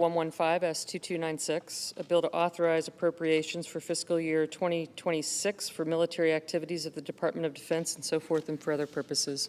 115 S2296, a bill to authorize appropriations for fiscal year 2026 for military activities of the Department of Defense and so forth and for other purposes.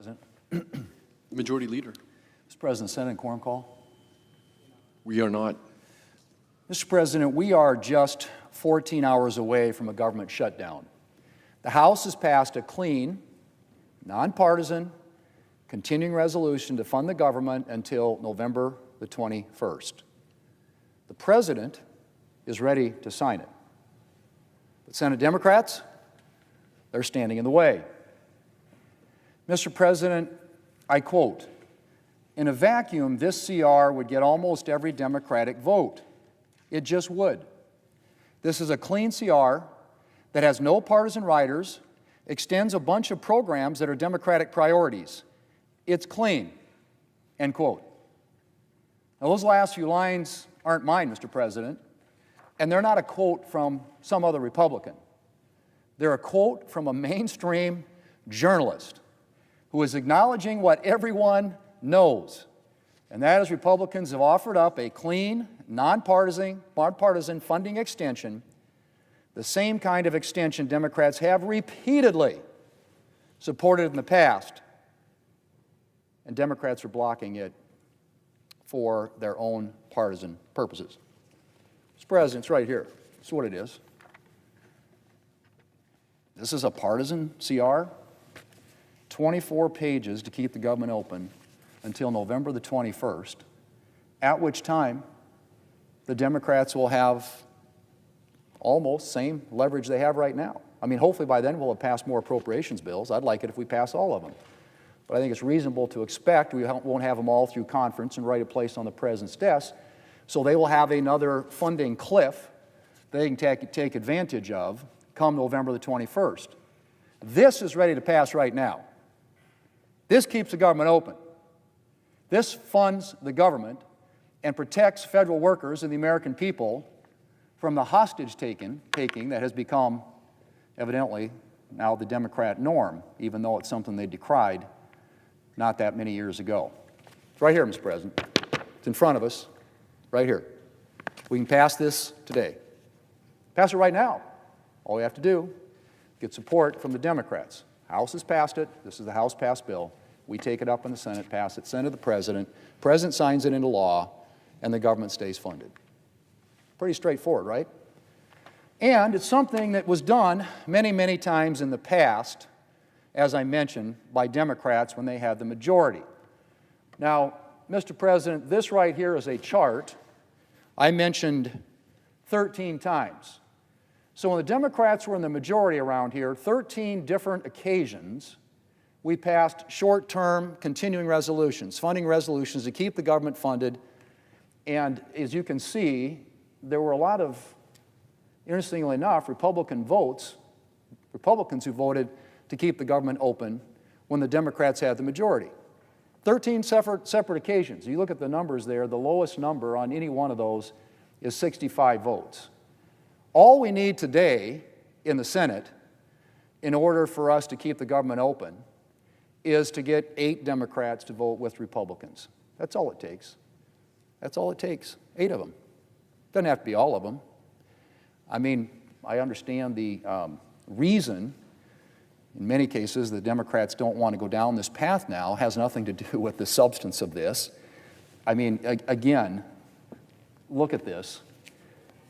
President. Majority Leader. Mr. President, Senate and quorum call. We are not. Mr. President, we are just 14 hours away from a government shutdown. The House has passed a clean, nonpartisan, continuing resolution to fund the government until November the 21st. The President is ready to sign it. But Senate Democrats, they're standing in the way. Mr. President, I quote, "In a vacuum, this CR would get almost every Democratic vote. It just would. This is a clean CR that has no partisan riders, extends a bunch of programs that are Democratic priorities. It's clean," end quote. Now, those last few lines aren't mine, Mr. President, and they're not a quote from some other Republican. They're a quote from a mainstream journalist who is acknowledging what everyone knows, and that is Republicans have offered up a clean, nonpartisan funding extension, the same kind of extension Democrats have repeatedly supported in the past, and Democrats are blocking it for their own partisan purposes. Mr. President, it's right here. This is what it is. This is a partisan CR, 24 pages to keep the government open until November the 21st, at which time the Democrats will have almost same leverage they have right now. I mean, hopefully by then we'll have passed more appropriations bills. I'd like it if we pass all of them. But I think it's reasonable to expect we won't have them all through conference and right a place on the President's desk, so they will have another funding cliff they can take advantage of come November the 21st. This is ready to pass right now. This keeps the government open. This funds the government and protects federal workers and the American people from the hostage-taking that has become, evidently, now the Democrat norm, even though it's something they decried not that many years ago. It's right here, Mr. President. It's in front of us, right here. We can pass this today. Pass it right now. All we have to do, get support from the Democrats. House has passed it. This is the House-passed bill. We take it up in the Senate, pass it, send it to the President. President signs it into law, and the government stays funded. Pretty straightforward, right? And it's something that was done many, many times in the past, as I mentioned, by Democrats when they had the majority. Now, Mr. President, this right here is a chart I mentioned 13 times. So when the Democrats were in the majority around here, 13 different occasions, we passed short-term continuing resolutions, funding resolutions to keep the government funded. And as you can see, there were a lot of, interestingly enough, Republicans who voted to keep the government open when the Democrats had the majority. 13 separate occasions. You look at the numbers there, the lowest number on any one of those is 65 votes. All we need today in the Senate, in order for us to keep the government open, is to get 8 Democrats to vote with Republicans. That's all it takes. That's all it takes, 8 of them. Doesn't have to be all of them. I mean, I understand the reason, in many cases, the Democrats don't want to go down this path now, has nothing to do with the substance of this. I mean, again, look at this.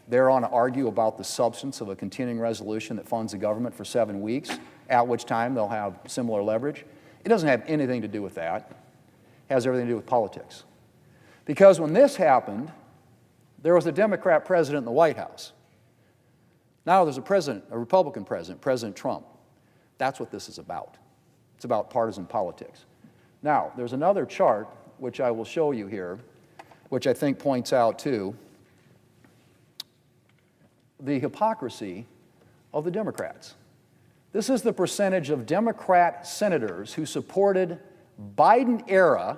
They're on to argue about the substance of a continuing resolution that funds the government for 7 weeks, at which time they'll have similar leverage. It doesn't have anything to do with that. It has everything to do with politics. Because when this happened, there was a Democrat president in the White House. Now there's a Republican president, President Trump. That's what this is about. It's about partisan politics. Now, there's another chart, which I will show you here, which I think points out, too, the hypocrisy of the Democrats. This is the percentage of Democrat senators who supported Biden-era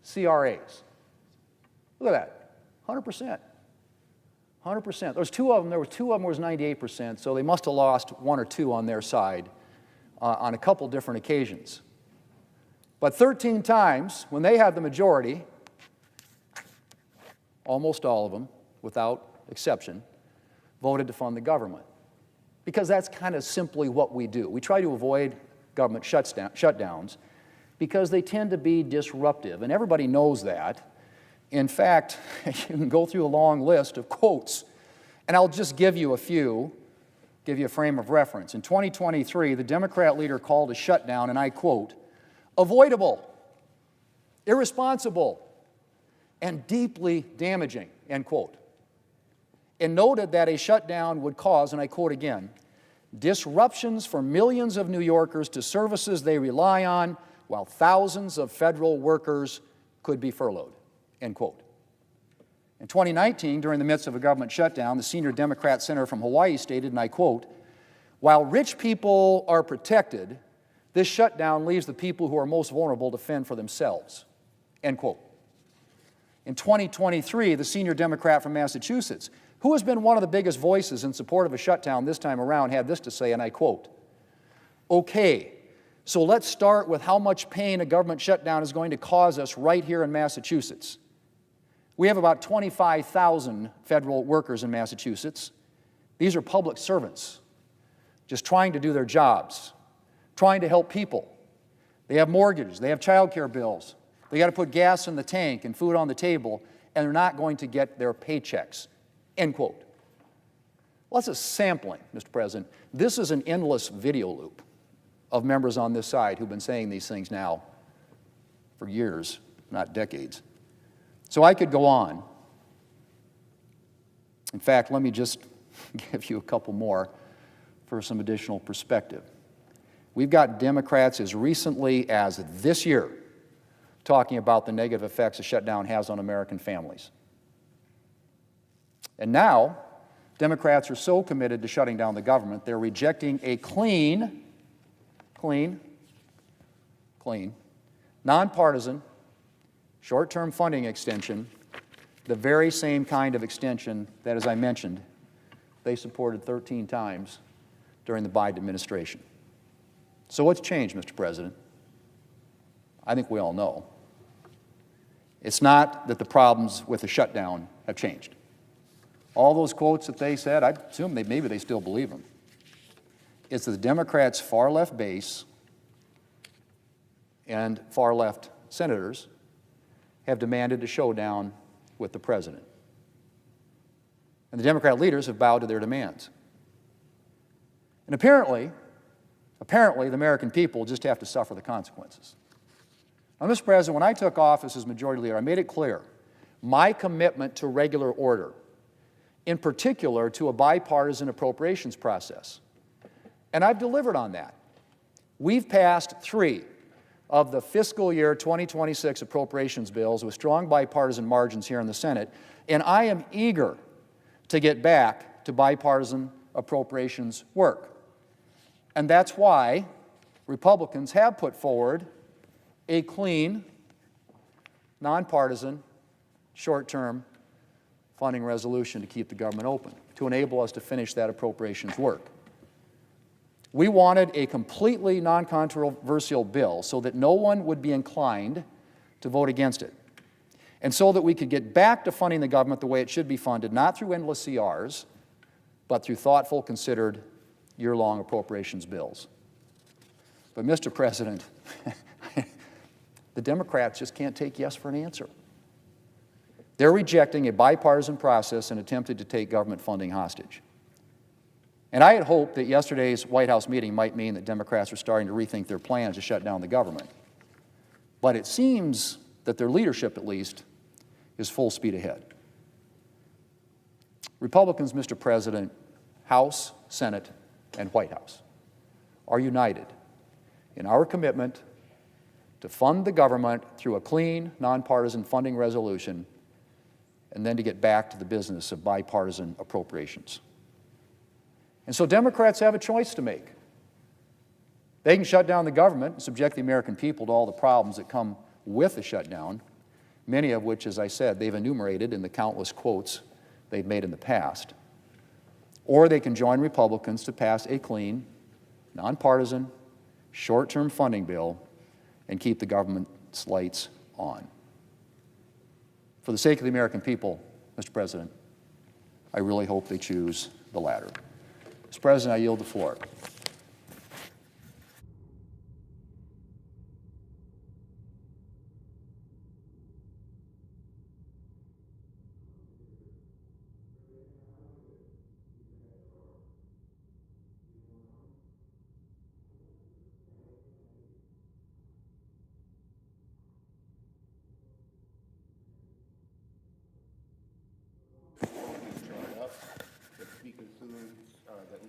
CRAs. Look at that, 100%. 100%. There was two of them where it was 98%, so they must have lost 1 or 2 on their side on a couple different occasions. But 13 times, when they had the majority, almost all of them, without exception, voted to fund the government. Because that's kind of simply what we do. We try to avoid government shutdowns, because they tend to be disruptive, and everybody knows that. In fact, you can go through a long list of quotes, and I'll just give you a few, give you a frame of reference. In 2023, the Democrat leader called a shutdown, and I quote, avoidable, irresponsible, and deeply damaging, end quote. And noted that a shutdown would cause, and I quote again, disruptions for millions of New Yorkers to services they rely on, while thousands of federal workers could be furloughed, end quote. In 2019, during the midst of a government shutdown, the senior Democrat senator from Hawaii stated, and I quote, while rich people are protected, this shutdown leaves the people who are most vulnerable to fend for themselves, end quote. In 2023, the senior Democrat from Massachusetts, who has been one of the biggest voices in support of a shutdown this time around, had this to say, and I quote, okay, so let's start with how much pain a government shutdown is going to cause us right here in Massachusetts. We have about 25,000 federal workers in Massachusetts. These are public servants, just trying to do their jobs, trying to help people. They have mortgages, they have child care bills, they got to put gas in the tank and food on the table, and they're not going to get their paychecks, end quote. Well, that's a sampling, Mr. President. This is an endless video loop of members on this side who've been saying these things now for years, not decades. So I could go on. In fact, let me just give you a couple more for some additional perspective. We've got Democrats as recently as this year talking about the negative effects a shutdown has on American families. And now, Democrats are so committed to shutting down the government, they're rejecting a clean, nonpartisan, short-term funding extension, the very same kind of extension that, as I mentioned, they supported 13 times during the Biden administration. So what's changed, Mr. President? I think we all know. It's not that the problems with the shutdown have changed. All those quotes that they said, I assume maybe they still believe them. It's that the Democrats' far-left base and far-left senators have demanded a showdown with the president. And the Democrat leaders have bowed to their demands. And apparently, the American people just have to suffer the consequences. Now, Mr. President, when I took office as Majority Leader, I made it clear my commitment to regular order, in particular to a bipartisan appropriations process. And I've delivered on that. We've passed 3 of the fiscal year 2026 appropriations bills with strong bipartisan margins here in the Senate, and I am eager to get back to bipartisan appropriations work. And that's why Republicans have put forward a clean, nonpartisan, short-term funding resolution to keep the government open, to enable us to finish that appropriations work. We wanted a completely non-controversial bill so that no one would be inclined to vote against it, and so that we could get back to funding the government the way it should be funded, not through endless CRs, but through thoughtful, considered, year-long appropriations bills. But, Mr. President, the Democrats just can't take yes for an answer. They're rejecting a bipartisan process and attempting to take government funding hostage. And I had hoped that yesterday's White House meeting might mean that Democrats are starting to rethink their plans to shut down the government. But it seems that their leadership, at least, is full speed ahead. Republicans, Mr. President, House, Senate, and White House are united in our commitment to fund the government through a clean, nonpartisan funding resolution, and then to get back to the business of bipartisan appropriations. And so Democrats have a choice to make. They can shut down the government and subject the American people to all the problems that come with the shutdown, many of which, as I said, they've enumerated in the countless quotes they've made in the past. Or they can join Republicans to pass a clean, nonpartisan, short-term funding bill and keep the government's lights on. For the sake of the American people, Mr. President, I really hope they choose the latter. Mr. President, I yield the floor.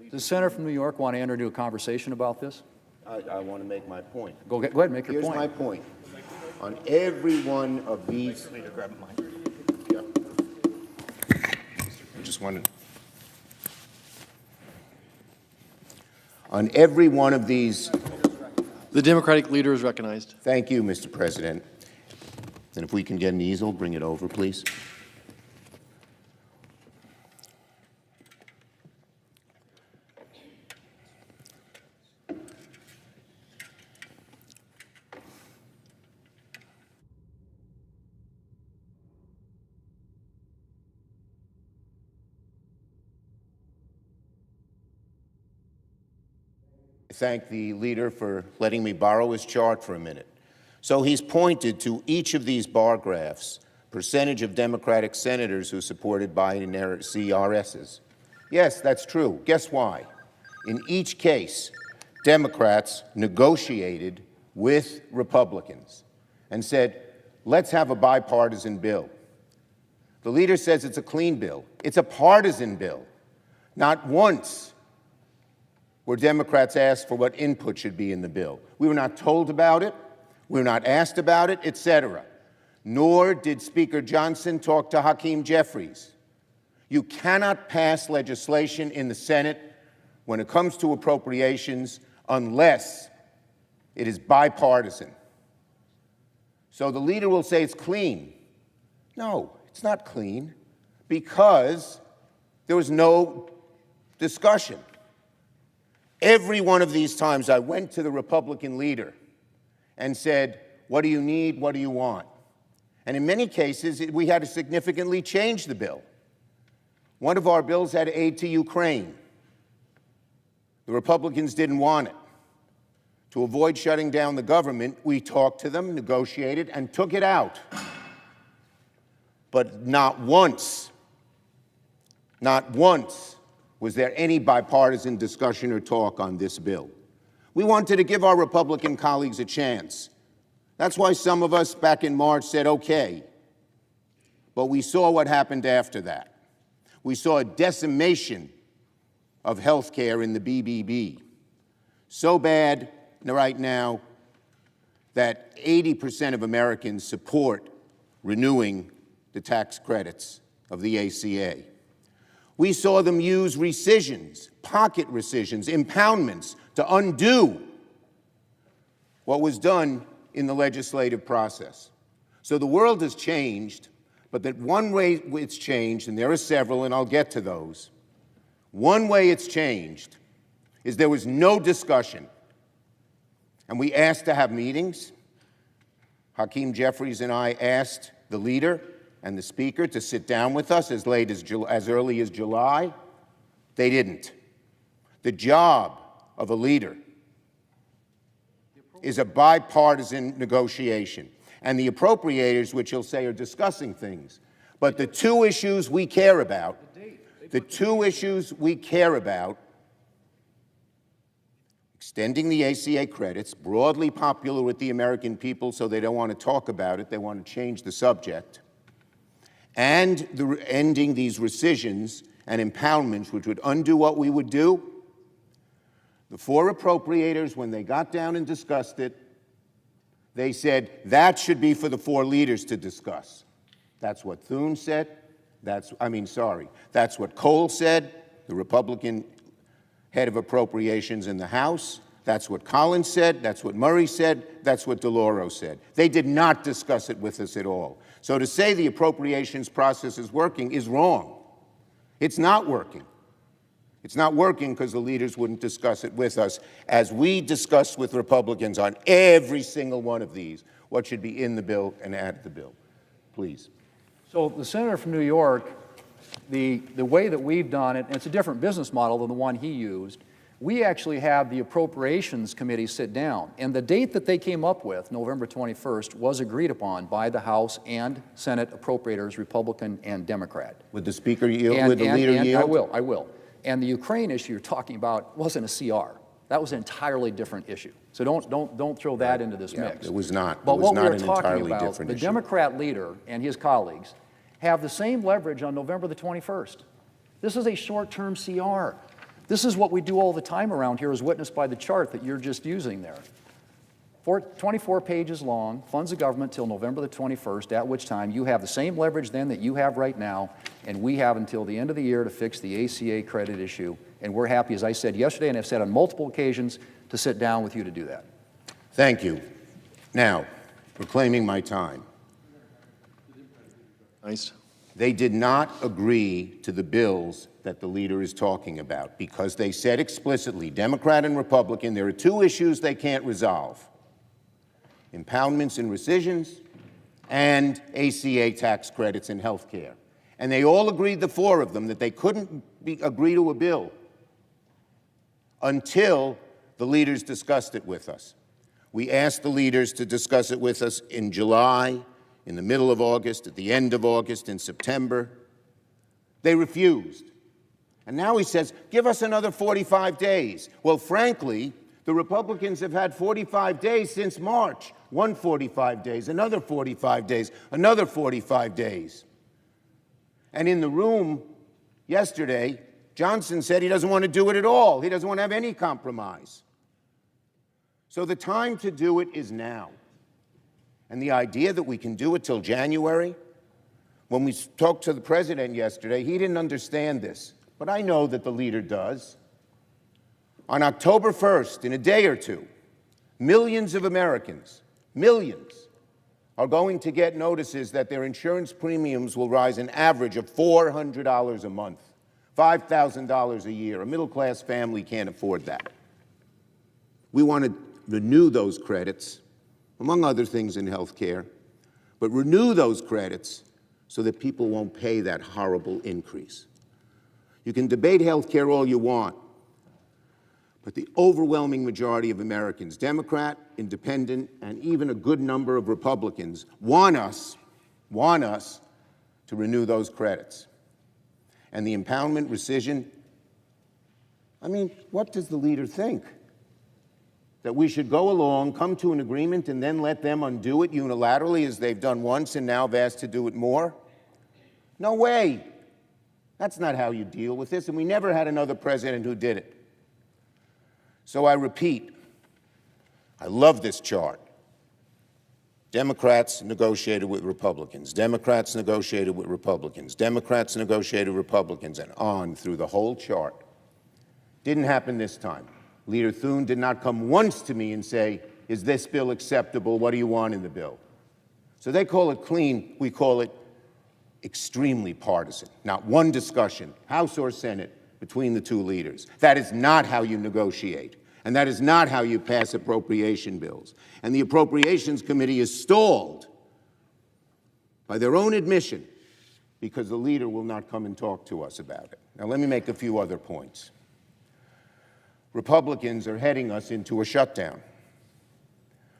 Does the senator from New York want to enter into a conversation about this? I want to make my point. Go ahead, make your Here's point. my point. On every one of these... Yeah. I just wanted... On every one of these... The Democratic leader is recognized. Thank you, Mr. President. And if we can get an easel, bring it over, please. Thank the leader for letting me borrow his chart for a minute. So he's pointed to each of these bar graphs, percentage of Democratic senators who supported Biden CRSs. Yes, that's true. Guess why? In each case, Democrats negotiated with Republicans and said, let's have a bipartisan bill. The leader says it's a clean bill. It's a partisan bill. Not once were Democrats asked for what input should be in the bill. We were not told about it, we were not asked about it, etc. Nor did Speaker Johnson talk to Hakeem Jeffries. You cannot pass legislation in the Senate when it comes to appropriations unless it is bipartisan. So the leader will say it's clean. No, it's not clean because there was no discussion. Every one of these times I went to the Republican leader and said, what do you need, what do you want? And in many cases, we had to significantly change the bill. One of our bills had aid to Ukraine. The Republicans didn't want it. To avoid shutting down the government, we talked to them, negotiated, and took it out. But not once was there any bipartisan discussion or talk on this bill. We wanted to give our Republican colleagues a chance. That's why some of us back in March said, okay. But we saw what happened after that. We saw a decimation of health care in the BBB. So bad right now that 80% of Americans support renewing the tax credits of the ACA. We saw them use rescissions, pocket rescissions, impoundments to undo what was done in the legislative process. So the world has changed, but that one way it's changed, and there are several, and I'll get to those, one way it's changed is there was no discussion. And we asked to have meetings. Hakeem Jeffries and I asked the leader and the speaker to sit down with us as early as July. They didn't. The job of a leader is a bipartisan negotiation. And the appropriators, which you'll say are discussing things. But the two issues we care about, extending the ACA credits, broadly popular with the American people, so they don't want to talk about it, they want to change the subject, and ending these rescissions and impoundments, which would undo what we would do. The four appropriators, when they got down and discussed it, they said that should be for the four leaders to discuss. That's what Thune said. That's what Cole said, the Republican head of appropriations in the House. That's what Collins said. That's what Murray said. That's what DeLauro said. They did not discuss it with us at all. So to say the appropriations process is working is wrong. It's not working. It's not working because the leaders wouldn't discuss it with us, as we discussed with Republicans on every single one of these, what should be in the bill and add to the bill. Please. So the senator from New York, the way that we've done it, and it's a different business model than the one he used, we actually have the Appropriations Committee sit down. And the date that they came up with, November 21st, was agreed upon by the House and Senate appropriators, Republican and Democrat. Would the Speaker yield? Would the leader yield? I will. And the Ukraine issue you're talking about wasn't a CR. That was an entirely different issue. So don't throw that into this mix. It was not. But it was what not we were an talking entirely about, different the issue. Democrat leader and his colleagues have the same leverage on November the 21st. This is a short-term CR. This is what we do all the time around here, as witnessed by the chart that you're just using there. 24 pages long, funds of government till November the 21st, at which time you have the same leverage then that you have right now, and we have until the end of the year to fix the ACA credit issue. And we're happy, as I said yesterday and have said on multiple occasions, to sit down with you to do that. Thank you. Now, reclaiming my time. Nice. They did not agree to the bills that the leader is talking about because they said explicitly, Democrat and Republican, there are two issues they can't resolve: impoundments and rescissions, and ACA tax credits in health care. And they all agreed, the four of them, that they couldn't agree to a bill until the leaders discussed it with us. We asked the leaders to discuss it with us in July, in the middle of August, at the end of August, in September. They refused. And now he says, give us another 45 days. Well, frankly, the Republicans have had 45 days since March. 145 days, another 45 days, another 45 days. And in the room yesterday, Johnson said he doesn't want to do it at all. He doesn't want to have any compromise. So the time to do it is now. And the idea that we can do it till January, when we talked to the president yesterday, he didn't understand this. But I know that the leader does. On October 1st, in a day or two, millions of Americans, millions, are going to get notices that their insurance premiums will rise an average of $400 a month, $5,000 a year. A middle-class family can't afford that. We want to renew those credits, among other things in health care, but renew those credits so that people won't pay that horrible increase. You can debate health care all you want, but the overwhelming majority of Americans, Democrat, Independent, and even a good number of Republicans, want us to renew those credits. And the impoundment rescission, I mean, what does the leader think? That we should go along, come to an agreement, and then let them undo it unilaterally as they've done once and now have asked to do it more? No way. That's not how you deal with this, and we never had another president who did it. So I repeat, I love this chart. Democrats negotiated with Republicans. Democrats negotiated with Republicans. Democrats negotiated with Republicans, and on through the whole chart. Didn't happen this time. Leader Thune did not come once to me and say, is this bill acceptable? What do you want in the bill? So they call it clean. We call it extremely partisan. Not one discussion, House or Senate, between the two leaders. That is not how you negotiate. And that is not how you pass appropriation bills. And the Appropriations Committee is stalled by their own admission because the leader will not come and talk to us about it. Now, let me make a few other points. Republicans are heading us into a shutdown.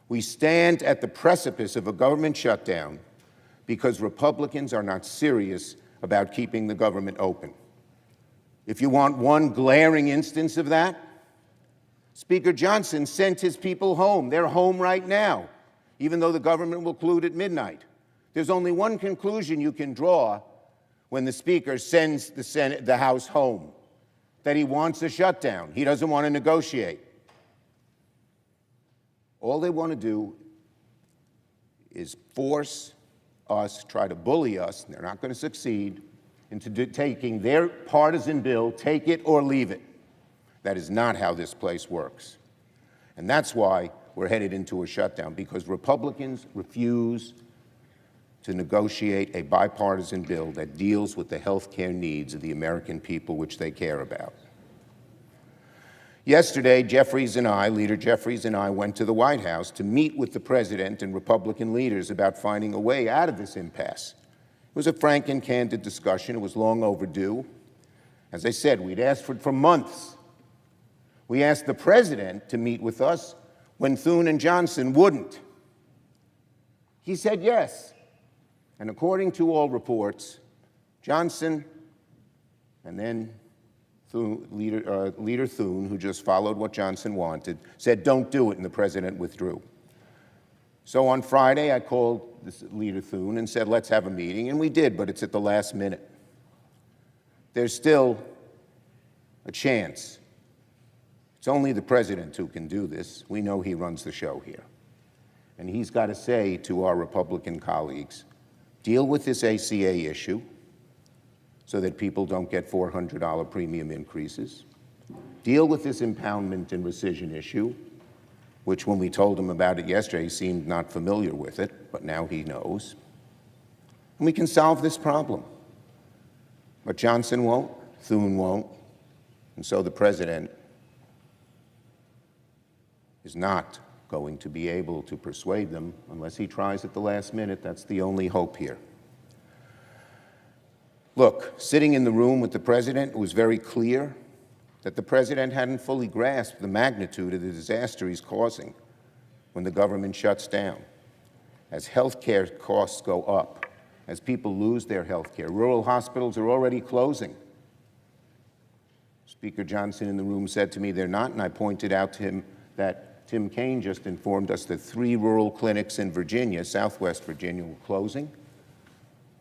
We stand at the precipice of a government shutdown because Republicans are not serious about keeping the government open. If you want one glaring instance of that, Speaker Johnson sent his people home. They're home right now, even though the government will conclude at midnight. There's only one conclusion you can draw when the Speaker sends the House home: that he wants a shutdown. He doesn't want to negotiate. All they want to do is force us, try to bully us, and they're not going to succeed, into taking their partisan bill, take it or leave it. That is not how this place works. And that's why we're headed into a shutdown, because Republicans refuse to negotiate a bipartisan bill that deals with the health care needs of the American people, which they care about. Yesterday, Leader Jeffries and I went to the White House to meet with the President and Republican leaders about finding a way out of this impasse. It was a frank and candid discussion. It was long overdue. As I said, we'd asked for it for months. We asked the President to meet with us when Thune and Johnson wouldn't. He said yes. And according to all reports, Johnson and then Leader Thune, who just followed what Johnson wanted, said, don't do it, and the President withdrew. So on Friday, I called Leader Thune and said, let's have a meeting, and we did, but it's at the last minute. There's still a chance. It's only the president who can do this. We know he runs the show here. And he's got to say to our Republican colleagues, deal with this ACA issue so that people don't get $400 premium increases. Deal with this impoundment and rescission issue, which when we told him about it yesterday, he seemed not familiar with it, but now he knows. And we can solve this problem. But Johnson won't, Thune won't, and so the president is not going to be able to persuade them unless he tries at the last minute. That's the only hope here. Look, sitting in the room with the president, it was very clear that the president hadn't fully grasped the magnitude of the disaster he's causing when the government shuts down. As health care costs go up, as people lose their health care, rural hospitals are already closing. Speaker Johnson in the room said to me they're not, and I pointed out to him that Tim Kaine just informed us that 3 rural clinics in Virginia, Southwest Virginia, were closing.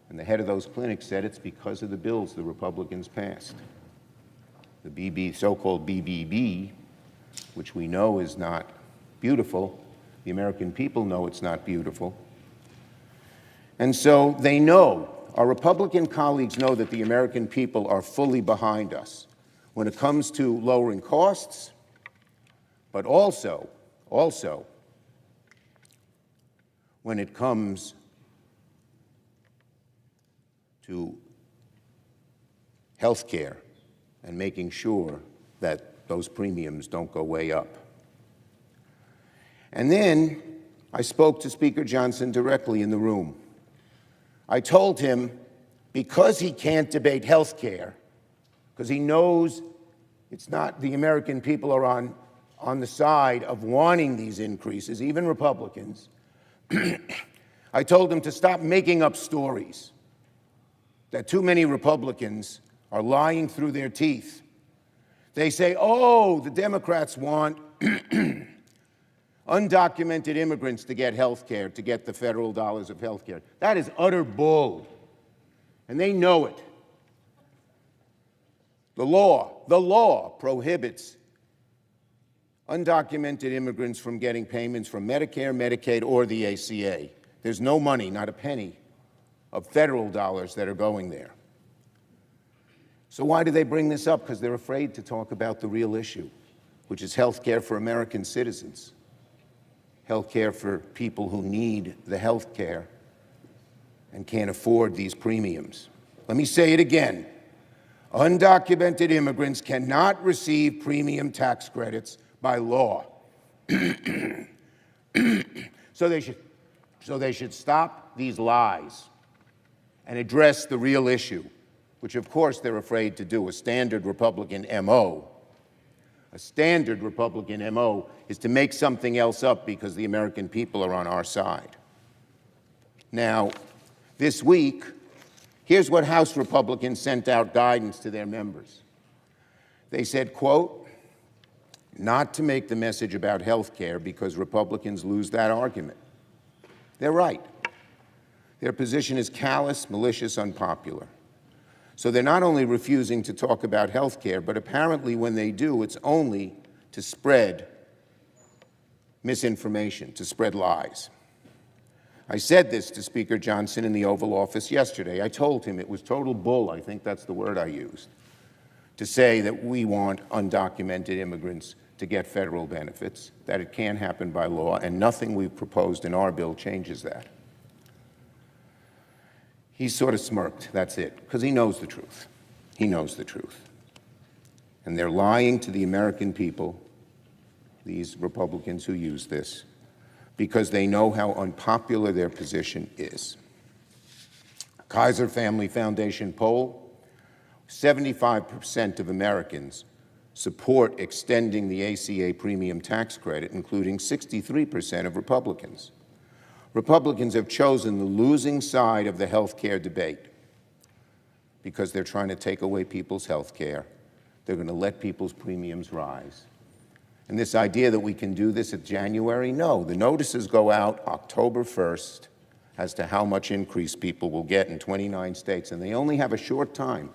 And the head of those clinics said it's because of the bills the Republicans passed. The so-called BBB, which we know is not beautiful. The American people know it's not beautiful. And so they know, our Republican colleagues know that the American people are fully behind us when it comes to lowering costs, but also when it comes to health care and making sure that those premiums don't go way up. And then I spoke to Speaker Johnson directly in the room. I told him, because he can't debate health care, because he knows it's not, the American people are on the side of wanting these increases, even Republicans, I told him to stop making up stories, that too many Republicans are lying through their teeth. They say, oh, the Democrats want undocumented immigrants to get health care, to get the federal dollars of health care. That is utter bull, and they know it. The law prohibits undocumented immigrants from getting payments from Medicare, Medicaid, or the ACA. There's no money, not a penny, of federal dollars that are going there. So why do they bring this up? Because they're afraid to talk about the real issue, which is health care for American citizens, health care for people who need the health care and can't afford these premiums. Let me say it again. Undocumented immigrants cannot receive premium tax credits by law. So they should stop these lies and address the real issue, which of course they're afraid to do. A standard Republican MO. A standard Republican MO is to make something else up because the American people are on our side. Now, this week, here's what House Republicans sent out guidance to their members. They said, quote, not to make the message about health care because Republicans lose that argument. They're right. Their position is callous, malicious, unpopular. So they're not only refusing to talk about health care, but apparently when they do, it's only to spread misinformation, to spread lies. I said this to Speaker Johnson in the Oval Office yesterday. I told him it was total bull, I think that's the word I used, to say that we want undocumented immigrants to get federal benefits, that it can't happen by law, and nothing we've proposed in our bill changes that. He sort of smirked, that's it, because he knows the truth. He knows the truth. And they're lying to the American people, these Republicans who use this, because they know how unpopular their position is. Kaiser Family Foundation poll, 75% of Americans support extending the ACA premium tax credit, including 63% of Republicans. Republicans have chosen the losing side of the health care debate because they're trying to take away people's health care. They're going to let people's premiums rise. And this idea that we can do this at January, no. The notices go out October 1st as to how much increase people will get in 29 states, and they only have a short time.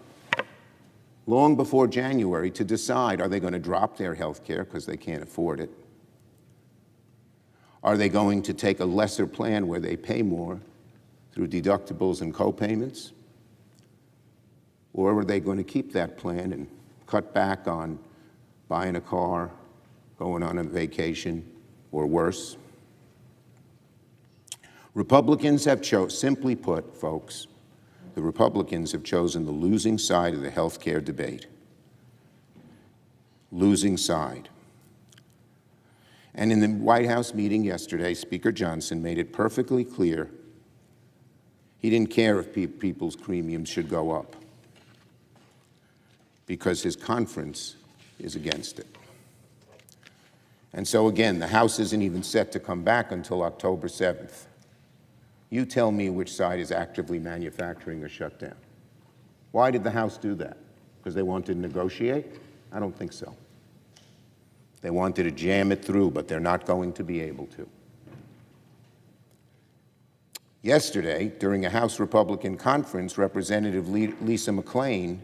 long before January to decide, are they going to drop their health care because they can't afford it? Are they going to take a lesser plan where they pay more through deductibles and co-payments? Or are they going to keep that plan and cut back on buying a car, going on a vacation, or worse? Republicans have simply put, folks, the Republicans have chosen the losing side of the health care debate. Losing side. And in the White House meeting yesterday, Speaker Johnson made it perfectly clear he didn't care if people's premiums should go up, because his conference is against it. And so again, the House isn't even set to come back until October 7th. You tell me which side is actively manufacturing a shutdown. Why did the House do that? Because they wanted to negotiate? I don't think so. They wanted to jam it through, but they're not going to be able to. Yesterday, during a House Republican conference, Representative Lisa McClain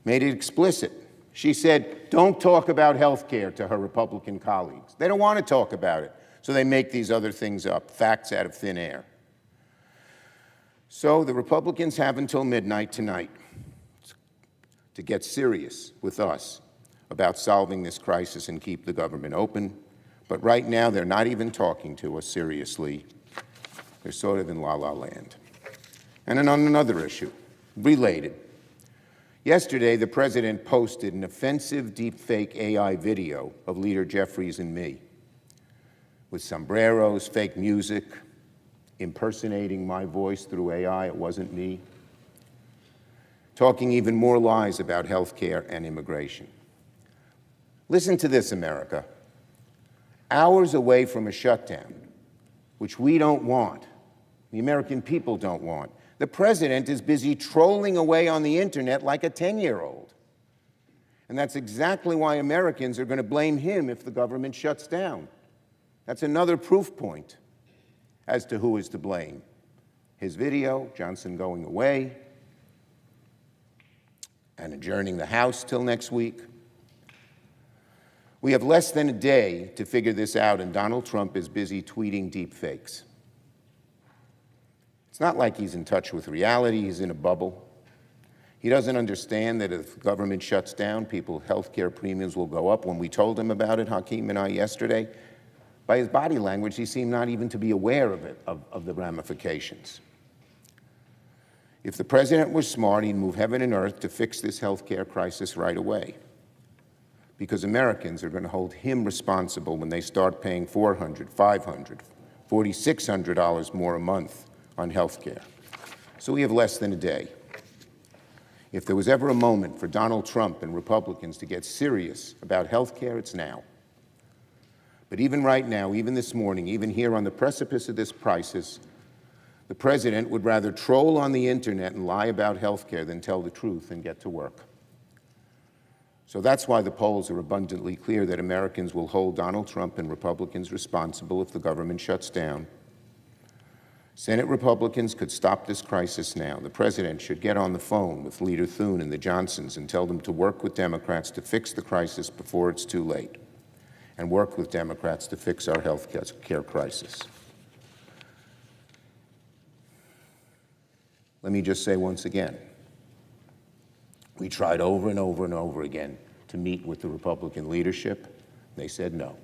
made it explicit. She said, don't talk about health care to her Republican colleagues. They don't want to talk about it, so they make these other things up, facts out of thin air. So the Republicans have until midnight tonight to get serious with us about solving this crisis and keep the government open. But right now, they're not even talking to us seriously. They're sort of in la-la land. And then on another issue, related. Yesterday, the president posted an offensive deepfake AI video of Leader Jeffries and me with sombreros, fake music, impersonating my voice through AI, it wasn't me, talking even more lies about health care and immigration. Listen to this, America. Hours away from a shutdown, which we don't want, the American people don't want, the president is busy trolling away on the internet like a 10-year-old. And that's exactly why Americans are going to blame him if the government shuts down. That's another proof point as to who is to blame. His video, Johnson going away, and adjourning the House till next week. We have less than a day to figure this out, and Donald Trump is busy tweeting deep fakes. It's not like he's in touch with reality, he's in a bubble. He doesn't understand that if the government shuts down, people's health care premiums will go up. When we told him about it, Hakeem and I yesterday, by his body language, he seemed not even to be aware of it, of the ramifications. If the president was smart, he'd move heaven and earth to fix this health care crisis right away, because Americans are going to hold him responsible when they start paying $400, $500, $4,600 more a month on health care. So we have less than a day. If there was ever a moment for Donald Trump and Republicans to get serious about health care, it's now. But even right now, even this morning, even here on the precipice of this crisis, the president would rather troll on the internet and lie about health care than tell the truth and get to work. So that's why the polls are abundantly clear that Americans will hold Donald Trump and Republicans responsible if the government shuts down. Senate Republicans could stop this crisis now. The president should get on the phone with Leader Thune and the Johnsons and tell them to work with Democrats to fix the crisis before it's too late, and work with Democrats to fix our health care crisis. Let me just say once again, we tried over and over and over again to meet with the Republican leadership. They said no.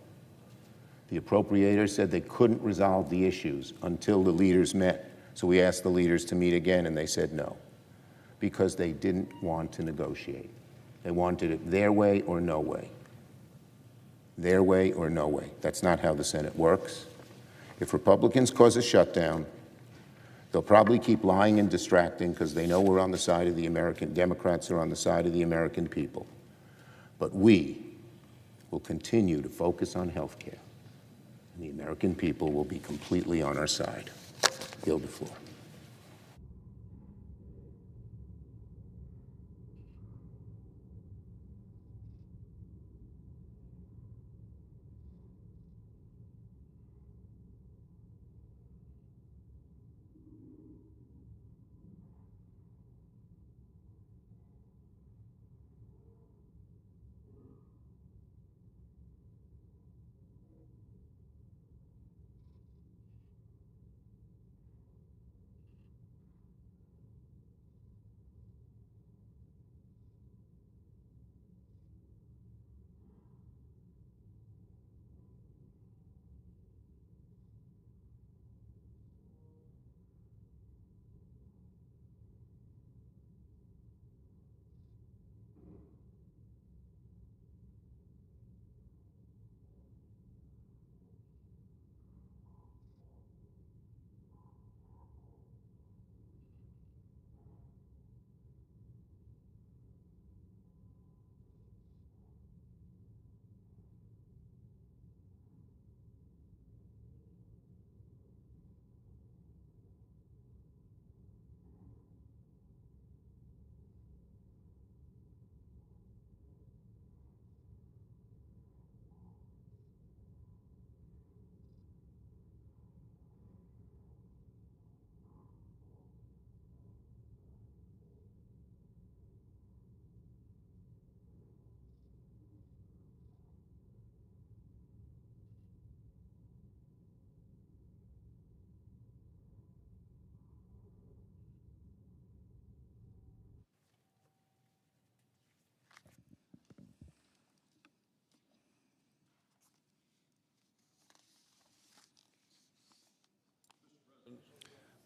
The appropriators said they couldn't resolve the issues until the leaders met. So we asked the leaders to meet again, and they said no, because they didn't want to negotiate. They wanted it their way or no way. Their way or no way. That's not how the Senate works. If Republicans cause a shutdown, they'll probably keep lying and distracting because they know we're on the side of the American, Democrats are on the side of the American people. But we will continue to focus on health care, and the American people will be completely on our side. Yield the floor.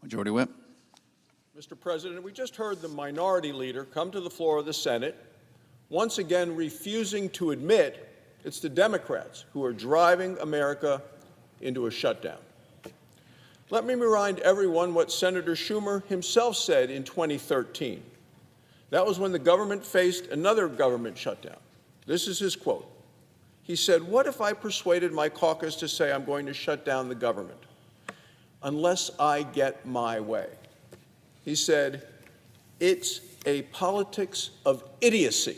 Majority Whip. Mr. President, we just heard the minority leader come to the floor of the Senate, once again refusing to admit it's the Democrats who are driving America into a shutdown. Let me remind everyone what Senator Schumer himself said in 2013. That was when the government faced another government shutdown. This is his quote. He said, "What if I persuaded my caucus to say I'm going to shut down the government unless I get my way?" He said, "It's a politics of idiocy."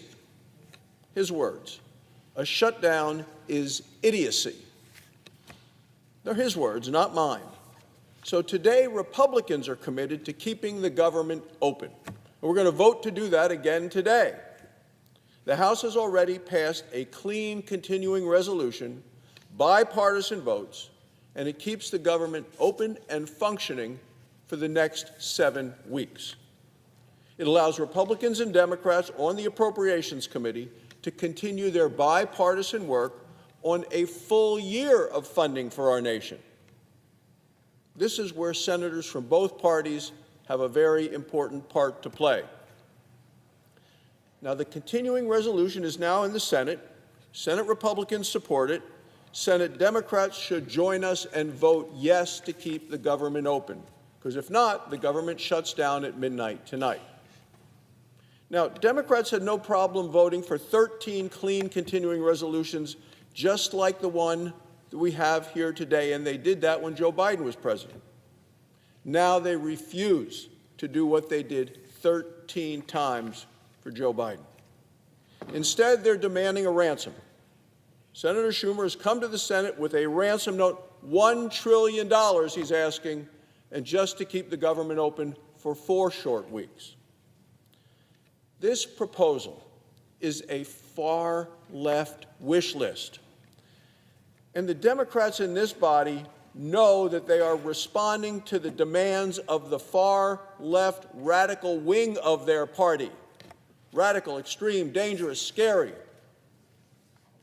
His words. A shutdown is idiocy. They're his words, not mine. So today, Republicans are committed to keeping the government open. And we're going to vote to do that again today. The House has already passed a clean continuing resolution, bipartisan votes, and it keeps the government open and functioning for the next 7 weeks. It allows Republicans and Democrats on the Appropriations Committee to continue their bipartisan work on a full year of funding for our nation. This is where senators from both parties have a very important part to play. Now, the continuing resolution is now in the Senate. Senate Republicans support it. Senate Democrats should join us and vote yes to keep the government open, because if not, the government shuts down at midnight tonight. Now, Democrats had no problem voting for 13 clean continuing resolutions, just like the one that we have here today, and they did that when Joe Biden was president. Now they refuse to do what they did 13 times for Joe Biden. Instead, they're demanding a ransom. Senator Schumer has come to the Senate with a ransom note, $1 trillion he's asking, and just to keep the government open for 4 short weeks. This proposal is a far-left wish list. And the Democrats in this body know that they are responding to the demands of the far-left radical wing of their party. Radical, extreme, dangerous, scary.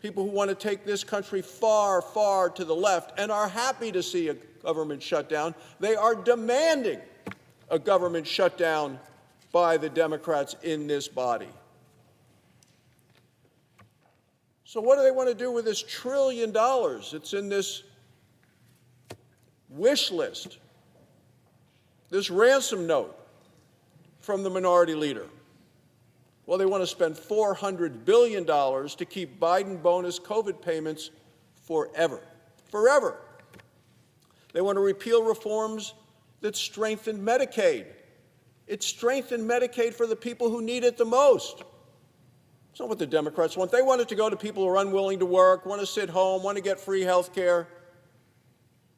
People who want to take this country far, far to the left and are happy to see a government shutdown. They are demanding a government shutdown by the Democrats in this body. So what do they want to do with this $1 trillion that's in this wish list, this ransom note from the minority leader? Well, they want to spend $400 billion to keep Biden bonus COVID payments forever. Forever. They want to repeal reforms that strengthen Medicaid. It strengthened Medicaid for the people who need it the most. It's not what the Democrats want. They want it to go to people who are unwilling to work, want to sit home, want to get free health care.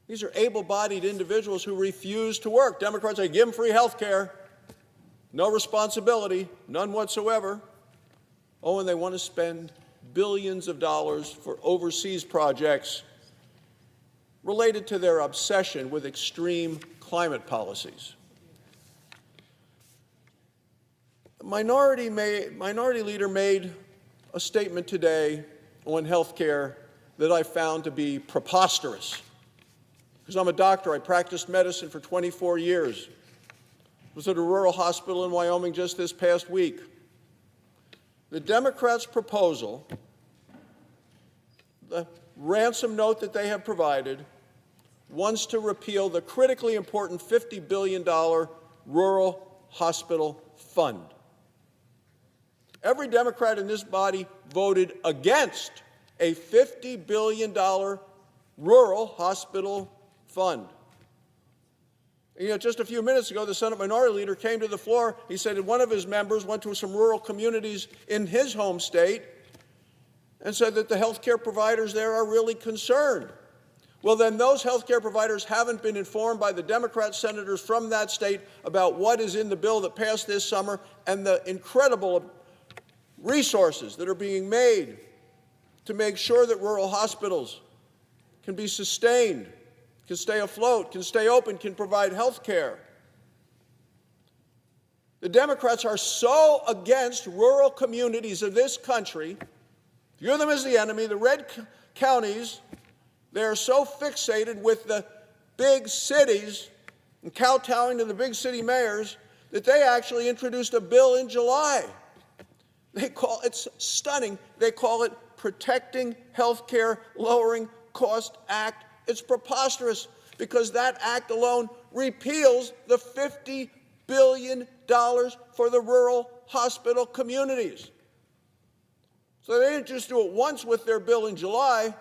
These are able-bodied individuals who refuse to work. Democrats say, give them free health care. No responsibility, none whatsoever. Oh, and they want to spend billions of dollars for overseas projects related to their obsession with extreme climate policies. The minority leader made a statement today on health care that I found to be preposterous. Because I'm a doctor, I practiced medicine for 24 years. I was at a rural hospital in Wyoming just this past week. The Democrats' proposal, the ransom note that they have provided, wants to repeal the critically important $50 billion rural hospital fund. Every Democrat in this body voted against a $50 billion rural hospital fund. You know, just a few minutes ago, the Senate Minority Leader came to the floor. He said that one of his members went to some rural communities in his home state and said that the health care providers there are really concerned. Well, then those health care providers haven't been informed by the Democrat senators from that state about what is in the bill that passed this summer and the incredible resources that are being made to make sure that rural hospitals can be sustained, can stay afloat, can stay open, can provide health care. The Democrats are so against rural communities of this country, view them as the enemy. The red counties, they are so fixated with the big cities and kowtowing to the big city mayors that they actually introduced a bill in July. It's stunning. They call it Protecting Healthcare Lowering Cost Act. It's preposterous because that act alone repeals the $50 billion for the rural hospital communities. So they didn't just do it once with their bill in July.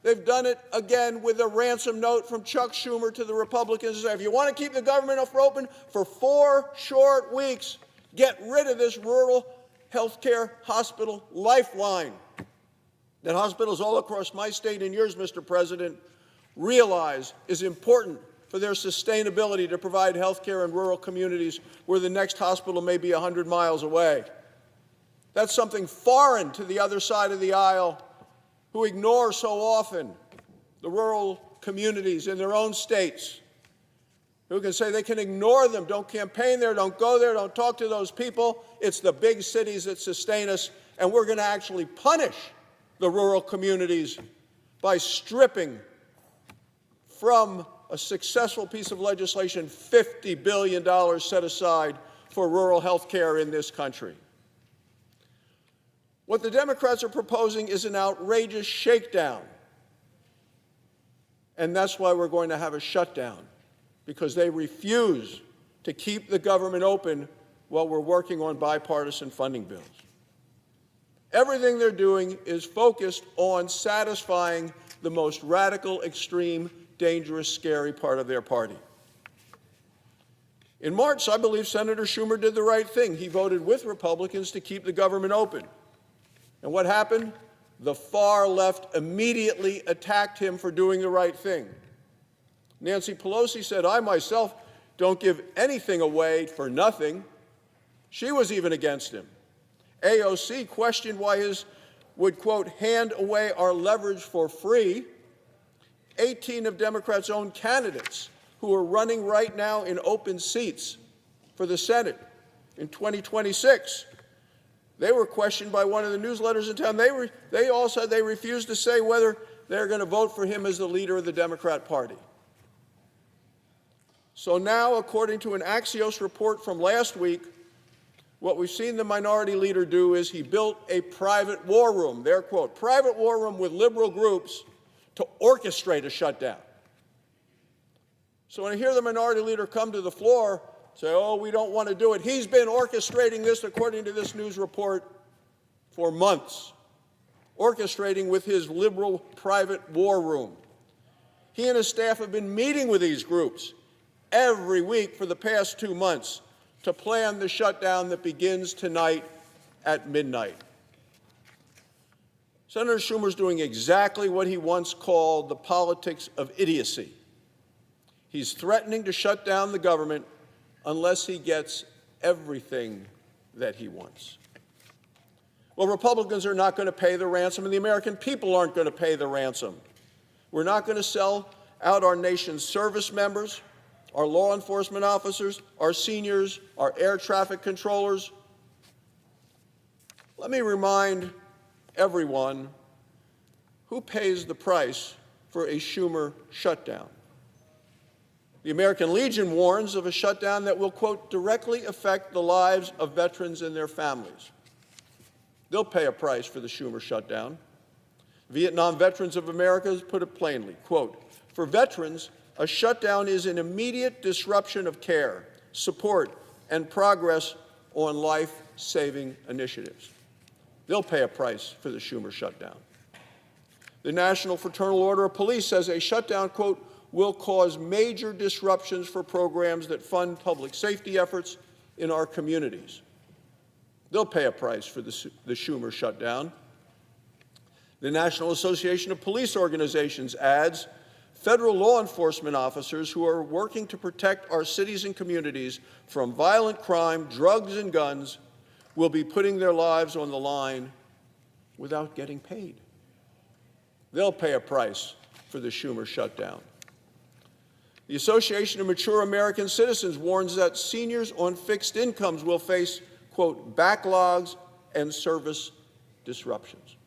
They've done it again with a ransom note from Chuck Schumer to the Republicans. If you want to keep the government open for 4 short weeks, get rid of this rural health care hospital lifeline that hospitals all across my state and yours, Mr. President, realize is important for their sustainability to provide health care in rural communities where the next hospital may be 100 miles away. That's something foreign to the other side of the aisle, who ignore so often the rural communities in their own states, who can say they can ignore them, don't campaign there, don't go there, don't talk to those people. It's the big cities that sustain us, and we're going to actually punish the rural communities by stripping from a successful piece of legislation $50 billion set aside for rural health care in this country. What the Democrats are proposing is an outrageous shakedown. And that's why we're going to have a shutdown, because they refuse to keep the government open while we're working on bipartisan funding bills. Everything they're doing is focused on satisfying the most radical, extreme, dangerous, scary part of their party. In March, I believe Senator Schumer did the right thing. He voted with Republicans to keep the government open. And what happened? The far left immediately attacked him for doing the right thing. Nancy Pelosi said, I myself don't give anything away for nothing. She was even against him. AOC questioned why his would, quote, hand away our leverage for free. 18 of Democrats' own candidates who are running right now in open seats for the Senate in 2026. They were questioned by one of the newsletters in town. They all said they refused to say whether they're going to vote for him as the leader of the Democrat Party. So now, according to an Axios report from last week, what we've seen the minority leader do is he built a private war room, their quote, private war room with liberal groups to orchestrate a shutdown. So when I hear the minority leader come to the floor, say, oh, we don't want to do it. He's been orchestrating this, according to this news report, for months, orchestrating with his liberal private war room. He and his staff have been meeting with these groups every week for the past 2 months to plan the shutdown that begins tonight at midnight. Senator Schumer's doing exactly what he once called the politics of idiocy. He's threatening to shut down the government unless he gets everything that he wants. Well, Republicans are not going to pay the ransom, and the American people aren't going to pay the ransom. We're not going to sell out our nation's service members, our law enforcement officers, our seniors, our air traffic controllers. Let me remind everyone who pays the price for a Schumer shutdown. The American Legion warns of a shutdown that will, quote, directly affect the lives of veterans and their families. They'll pay a price for the Schumer shutdown. Vietnam Veterans of America put it plainly, quote, for veterans, a shutdown is an immediate disruption of care, support, and progress on life-saving initiatives. They'll pay a price for the Schumer shutdown. The National Fraternal Order of Police says a shutdown, quote, will cause major disruptions for programs that fund public safety efforts in our communities. They'll pay a price for the Schumer shutdown. The National Association of Police Organizations adds, federal law enforcement officers who are working to protect our cities and communities from violent crime, drugs, and guns will be putting their lives on the line without getting paid. They'll pay a price for the Schumer shutdown. The Association of Mature American Citizens warns that seniors on fixed incomes will face, quote, backlogs and service disruptions.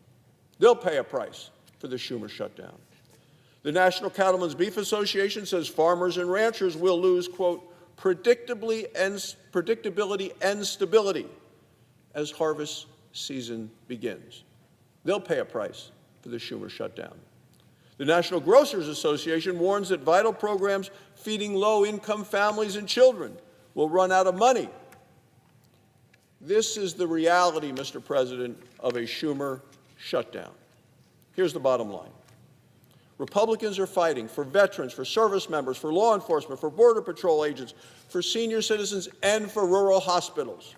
They'll pay a price for the Schumer shutdown. The National Cattlemen's Beef Association says farmers and ranchers will lose, quote, predictability and stability as harvest season begins. They'll pay a price for the Schumer shutdown. The National Grocers Association warns that vital programs feeding low-income families and children will run out of money. This is the reality, Mr. President, of a Schumer shutdown. Here's the bottom line. Republicans are fighting for veterans, for service members, for law enforcement, for Border Patrol agents, for senior citizens, and for rural hospitals.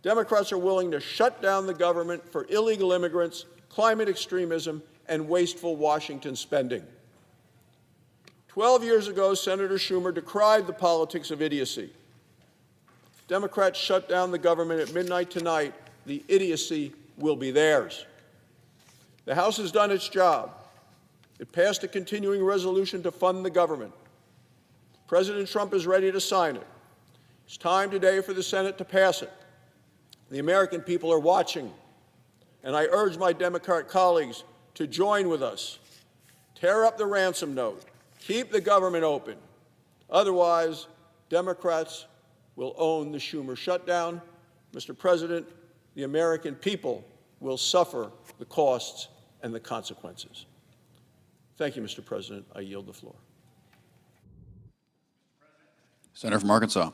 Democrats are willing to shut down the government for illegal immigrants, climate extremism, and wasteful Washington spending. 12 years ago, Senator Schumer decried the politics of idiocy. Democrats shut down the government at midnight tonight. The idiocy will be theirs. The House has done its job. It passed a continuing resolution to fund the government. President Trump is ready to sign it. It's time today for the Senate to pass it. The American people are watching, and I urge my Democrat colleagues to join with us. Tear up the ransom note. Keep the government open. Otherwise, Democrats will own the Schumer shutdown. Mr. President, the American people will suffer the costs and the consequences. Thank you, Mr. President. I yield the floor. Senator from Arkansas.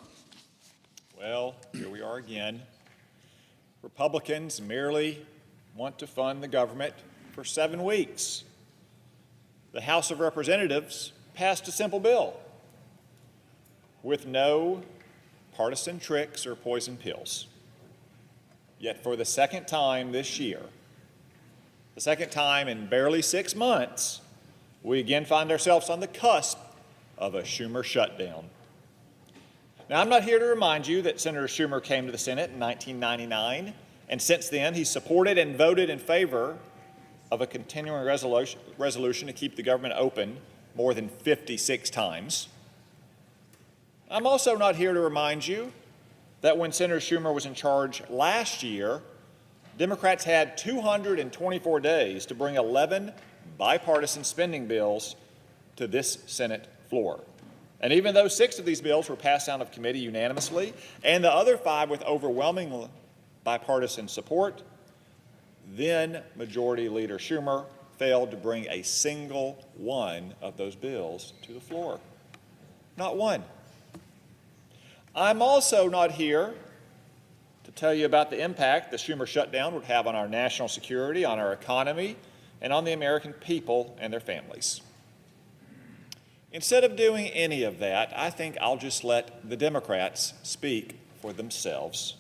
Well, here we are again. Republicans merely want to fund the government for 7 weeks. The House of Representatives passed a simple bill with no partisan tricks or poison pills. Yet for the second time this year, the second time in barely 6 months, we again find ourselves on the cusp of a Schumer shutdown. Now, I'm not here to remind you that Senator Schumer came to the Senate in 1999, and since then he supported and voted in favor of a continuing resolution to keep the government open more than 56 times. I'm also not here to remind you that when Senator Schumer was in charge last year, Democrats had 224 days to bring 11 bipartisan spending bills to this Senate floor. And even though 6 of these bills were passed out of committee unanimously, and the other 5 with overwhelming bipartisan support, then Majority Leader Schumer failed to bring a single one of those bills to the floor. Not one. I'm also not here to tell you about the impact the Schumer shutdown would have on our national security, on our economy, and on the American people and their families. Instead of doing any of that, I think I'll just let the Democrats speak for themselves.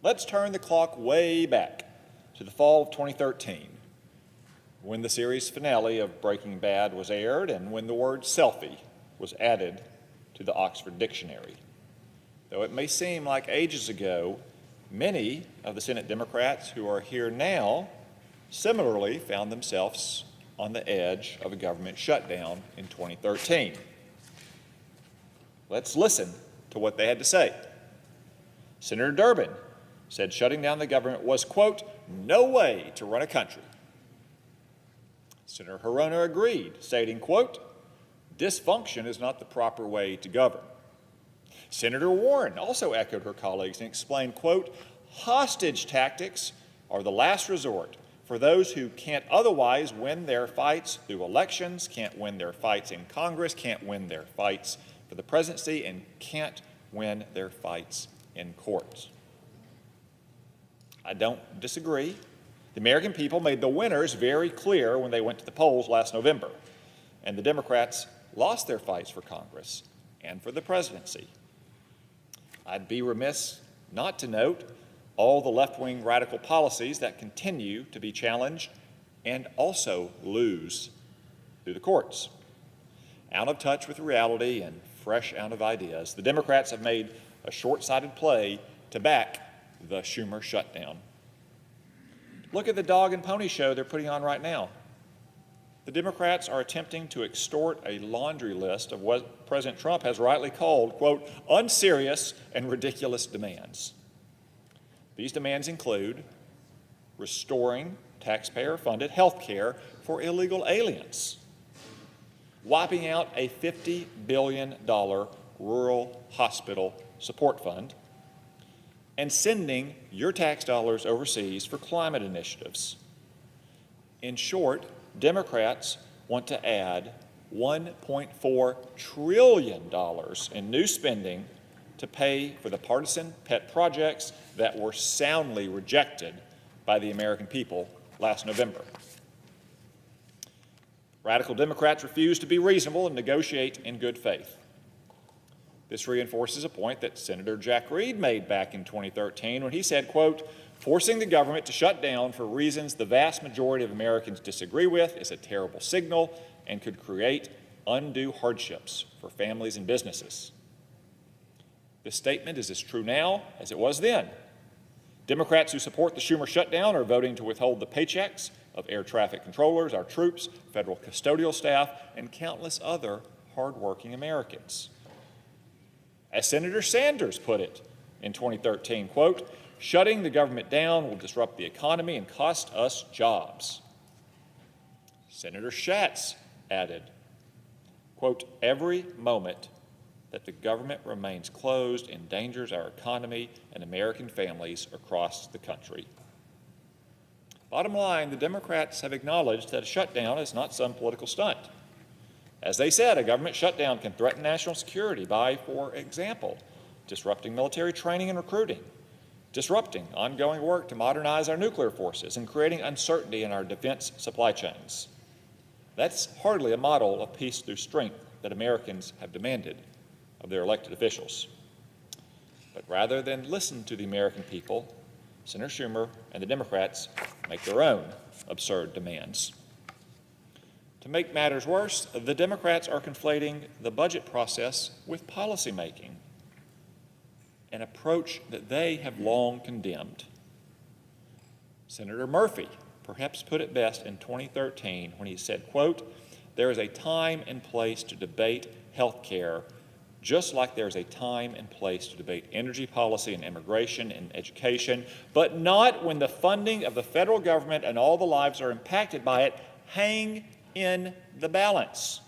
Let's turn the clock way back to the fall of 2013, when the series finale of Breaking Bad was aired and when the word selfie was added to the Oxford Dictionary. Though it may seem like ages ago, many of the Senate Democrats who are here now similarly found themselves on the edge of a government shutdown in 2013. Let's listen to what they had to say. Senator Durbin said shutting down the government was, quote, no way to run a country. Senator Hirono agreed, stating, quote, dysfunction is not the proper way to govern. Senator Warren also echoed her colleagues and explained, quote, hostage tactics are the last resort for those who can't otherwise win their fights through elections, can't win their fights in Congress, can't win their fights for the presidency, and can't win their fights in courts. I don't disagree. The American people made the winners very clear when they went to the polls last November, and the Democrats lost their fights for Congress and for the presidency. I'd be remiss not to note all the left-wing radical policies that continue to be challenged and also lose through the courts. Out of touch with reality and fresh out of ideas, the Democrats have made a short-sighted play to back the Schumer shutdown. Look at the dog and pony show they're putting on right now. The Democrats are attempting to extort a laundry list of what President Trump has rightly called, quote, unserious and ridiculous demands. These demands include restoring taxpayer-funded health care for illegal aliens, wiping out a $50 billion rural hospital support fund, and sending your tax dollars overseas for climate initiatives. In short, Democrats want to add $1.4 trillion in new spending to pay for the partisan pet projects that were soundly rejected by the American people last November. Radical Democrats refuse to be reasonable and negotiate in good faith. This reinforces a point that Senator Jack Reed made back in 2013 when he said, quote, "Forcing the government to shut down for reasons the vast majority of Americans disagree with is a terrible signal and could create undue hardships for families and businesses." This statement is as true now as it was then. Democrats who support the Schumer shutdown are voting to withhold the paychecks of air traffic controllers, our troops, federal custodial staff, and countless other hardworking Americans. As Senator Sanders put it in 2013, quote, "Shutting the government down will disrupt the economy and cost us jobs." Senator Schatz added, quote, "Every moment that the government remains closed endangers our economy and American families across the country." Bottom line, the Democrats have acknowledged that a shutdown is not some political stunt. As they said, a government shutdown can threaten national security by, for example, disrupting military training and recruiting, disrupting ongoing work to modernize our nuclear forces, and creating uncertainty in our defense supply chains. That's hardly a model of peace through strength that Americans have demanded of their elected officials. But rather than listen to the American people, Senator Schumer and the Democrats make their own absurd demands. To make matters worse, the Democrats are conflating the budget process with policymaking, an approach that they have long condemned. Senator Murphy perhaps put it best in 2013 when he said, quote, "There is a time and place to debate health care, just like there's a time and place to debate energy policy and immigration and education, but not when the funding of the federal government and all the lives are impacted by it hang in the balance."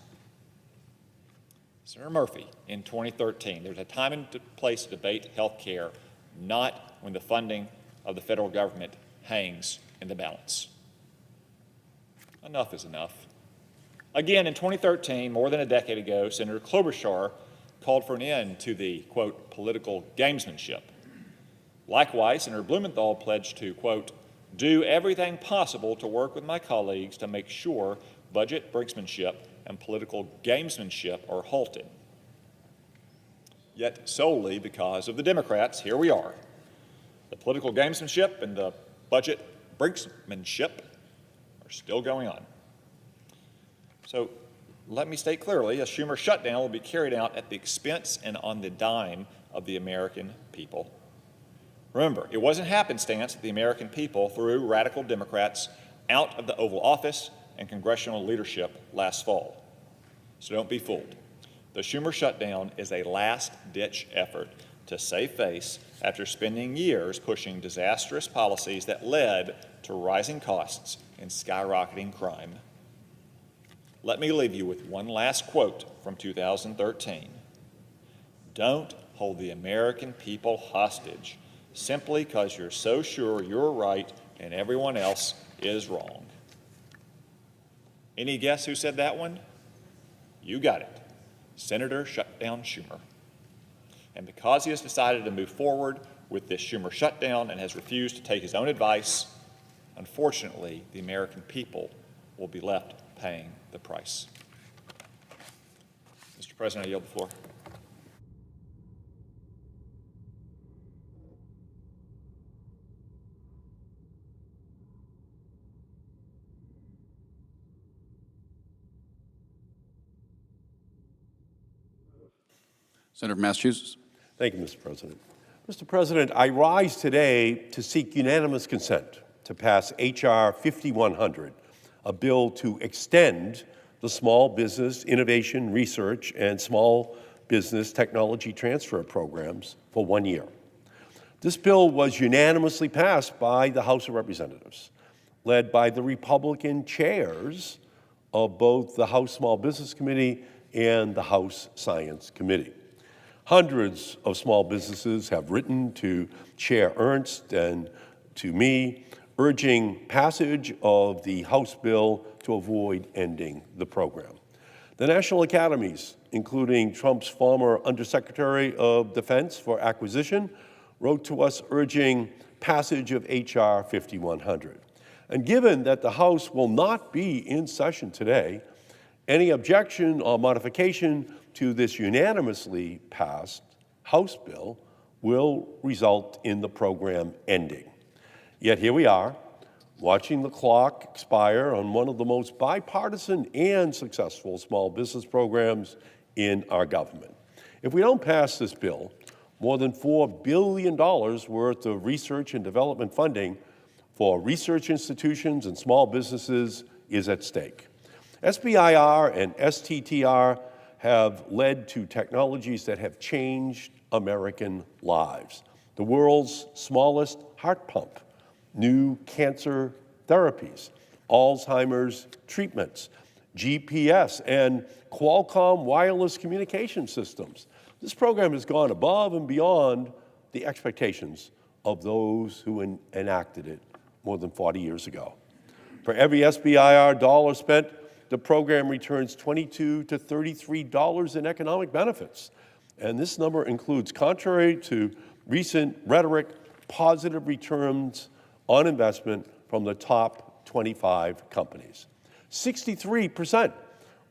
Senator Murphy in 2013, there's a time and place to debate health care, not when the funding of the federal government hangs in the balance. Enough is enough. Again, in 2013, more than a decade ago, Senator Klobuchar called for an end to the, quote, "political gamesmanship." Likewise, Senator Blumenthal pledged to, quote, "do everything possible to work with my colleagues to make sure budget brinksmanship and political gamesmanship are halted." Yet solely because of the Democrats, here we are. The political gamesmanship and the budget brinksmanship are still going on. So let me state clearly, a Schumer shutdown will be carried out at the expense and on the dime of the American people. Remember, it wasn't happenstance that the American people threw radical Democrats out of the Oval Office and congressional leadership last fall. So don't be fooled. The Schumer shutdown is a last-ditch effort to save face after spending years pushing disastrous policies that led to rising costs and skyrocketing crime. Let me leave you with one last quote from 2013. "Don't hold the American people hostage simply because you're so sure you're right and everyone else is wrong." Any guess who said that one? You got it. Senator Shutdown Schumer. And because he has decided to move forward with this Schumer shutdown and has refused to take his own advice, unfortunately, the American people will be left paying the price. Mr. President, I yield the floor. Senator from Massachusetts. Thank you, Mr. President. Mr. President, I rise today to seek unanimous consent to pass H.R. 5100, a bill to extend the Small Business Innovation Research and Small Business Technology Transfer programs for 1 year. This bill was unanimously passed by the House of Representatives. led by the Republican chairs of both the House Small Business Committee and the House Science Committee. Hundreds of small businesses have written to Chair Ernst and to me, urging passage of the House bill to avoid ending the program. The national academies, including Trump's former Undersecretary of Defense for Acquisition, wrote to us urging passage of H.R. 5100. And given that the House will not be in session today, any objection or modification to this unanimously passed House bill will result in the program ending. Yet here we are, watching the clock expire on one of the most bipartisan and successful small business programs in our government. If we don't pass this bill, more than $4 billion worth of research and development funding for research institutions and small businesses is at stake. SBIR and STTR have led to technologies that have changed American lives. The world's smallest heart pump, new cancer therapies, Alzheimer's treatments, GPS, and Qualcomm wireless communication systems. This program has gone above and beyond the expectations of those who enacted it more than 40 years ago. For every SBIR dollar spent, the program returns $22 to $33 in economic benefits. And this number includes, contrary to recent rhetoric, positive returns on investment from the top 25 companies. 63%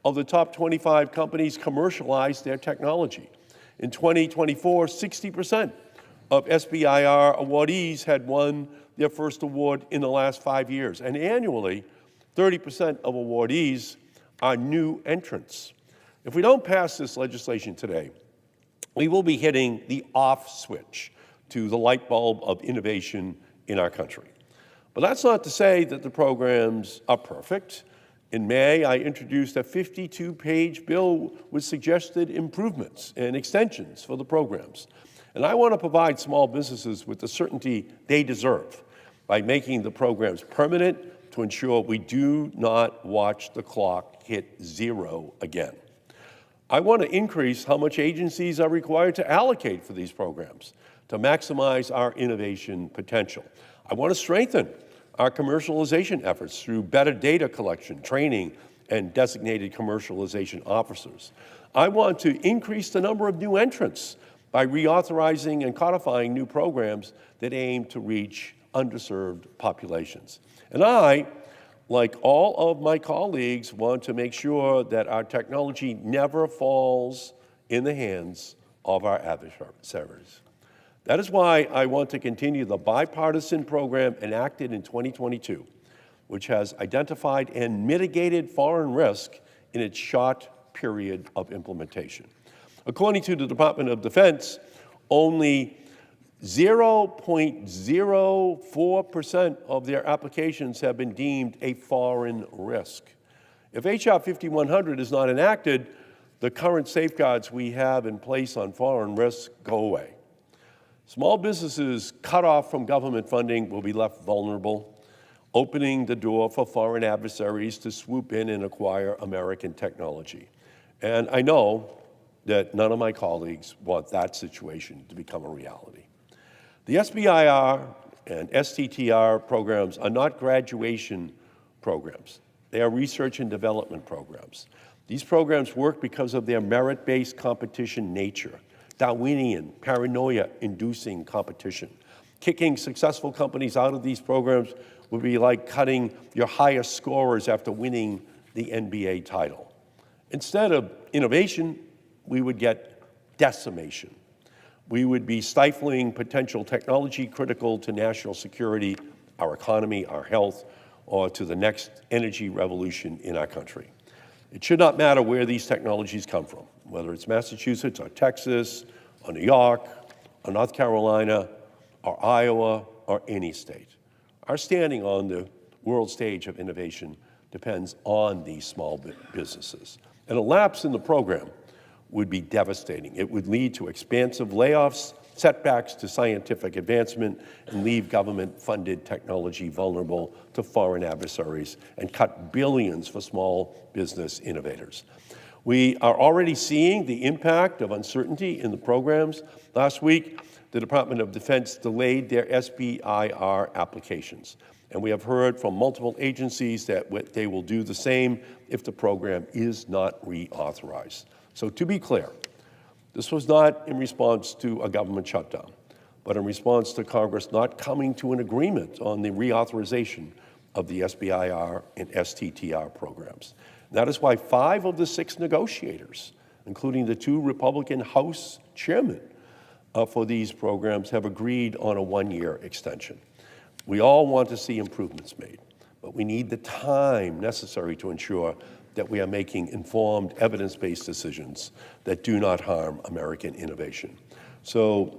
of the top 25 companies commercialized their technology. In 2024, 60% of SBIR awardees had won their first award in the last 5 years. And annually, 30% of awardees are new entrants. If we don't pass this legislation today, we will be hitting the off switch to the light bulb of innovation in our country. But that's not to say that the programs are perfect. In May, I introduced a 52-page bill with suggested improvements and extensions for the programs. And I want to provide small businesses with the certainty they deserve by making the programs permanent to ensure we do not watch the clock hit zero again. I want to increase how much agencies are required to allocate for these programs to maximize our innovation potential. I want to strengthen our commercialization efforts through better data collection, training, and designated commercialization officers. I want to increase the number of new entrants by reauthorizing and codifying new programs that aim to reach underserved populations. And I, like all of my colleagues, want to make sure that our technology never falls in the hands of our adversaries. That is why I want to continue the bipartisan program enacted in 2022, which has identified and mitigated foreign risk in its short period of implementation. According to the Department of Defense, only 0.04% of their applications have been deemed a foreign risk. If H.R. 5100 is not enacted, the current safeguards we have in place on foreign risks go away. Small businesses cut off from government funding will be left vulnerable, opening the door for foreign adversaries to swoop in and acquire American technology. And I know that none of my colleagues want that situation to become a reality. The SBIR and STTR programs are not graduation programs. They are research and development programs. These programs work because of their merit-based competition nature, Darwinian, paranoia-inducing competition. Kicking successful companies out of these programs would be like cutting your highest scorers after winning the NBA title. Instead of innovation, we would get decimation. We would be stifling potential technology critical to national security, our economy, our health, or to the next energy revolution in our country. It should not matter where these technologies come from, whether it's Massachusetts or Texas or New York or North Carolina or Iowa or any state. Our standing on the world stage of innovation depends on these small businesses. And a lapse in the program would be devastating. It would lead to expansive layoffs setbacks to scientific advancement, and leave government-funded technology vulnerable to foreign adversaries, and cut billions for small business innovators. We are already seeing the impact of uncertainty in the programs. Last week, the Department of Defense delayed their SBIR applications, and we have heard from multiple agencies that they will do the same if the program is not reauthorized. So to be clear, this was not in response to a government shutdown, but in response to Congress not coming to an agreement on the reauthorization of the SBIR and STTR programs. That is why 5 of the 6 negotiators, including the 2 Republican House chairmen for these programs, have agreed on a 1-year extension. We all want to see improvements made, but we need the time necessary to ensure that we are making informed, evidence-based decisions that do not harm American innovation. So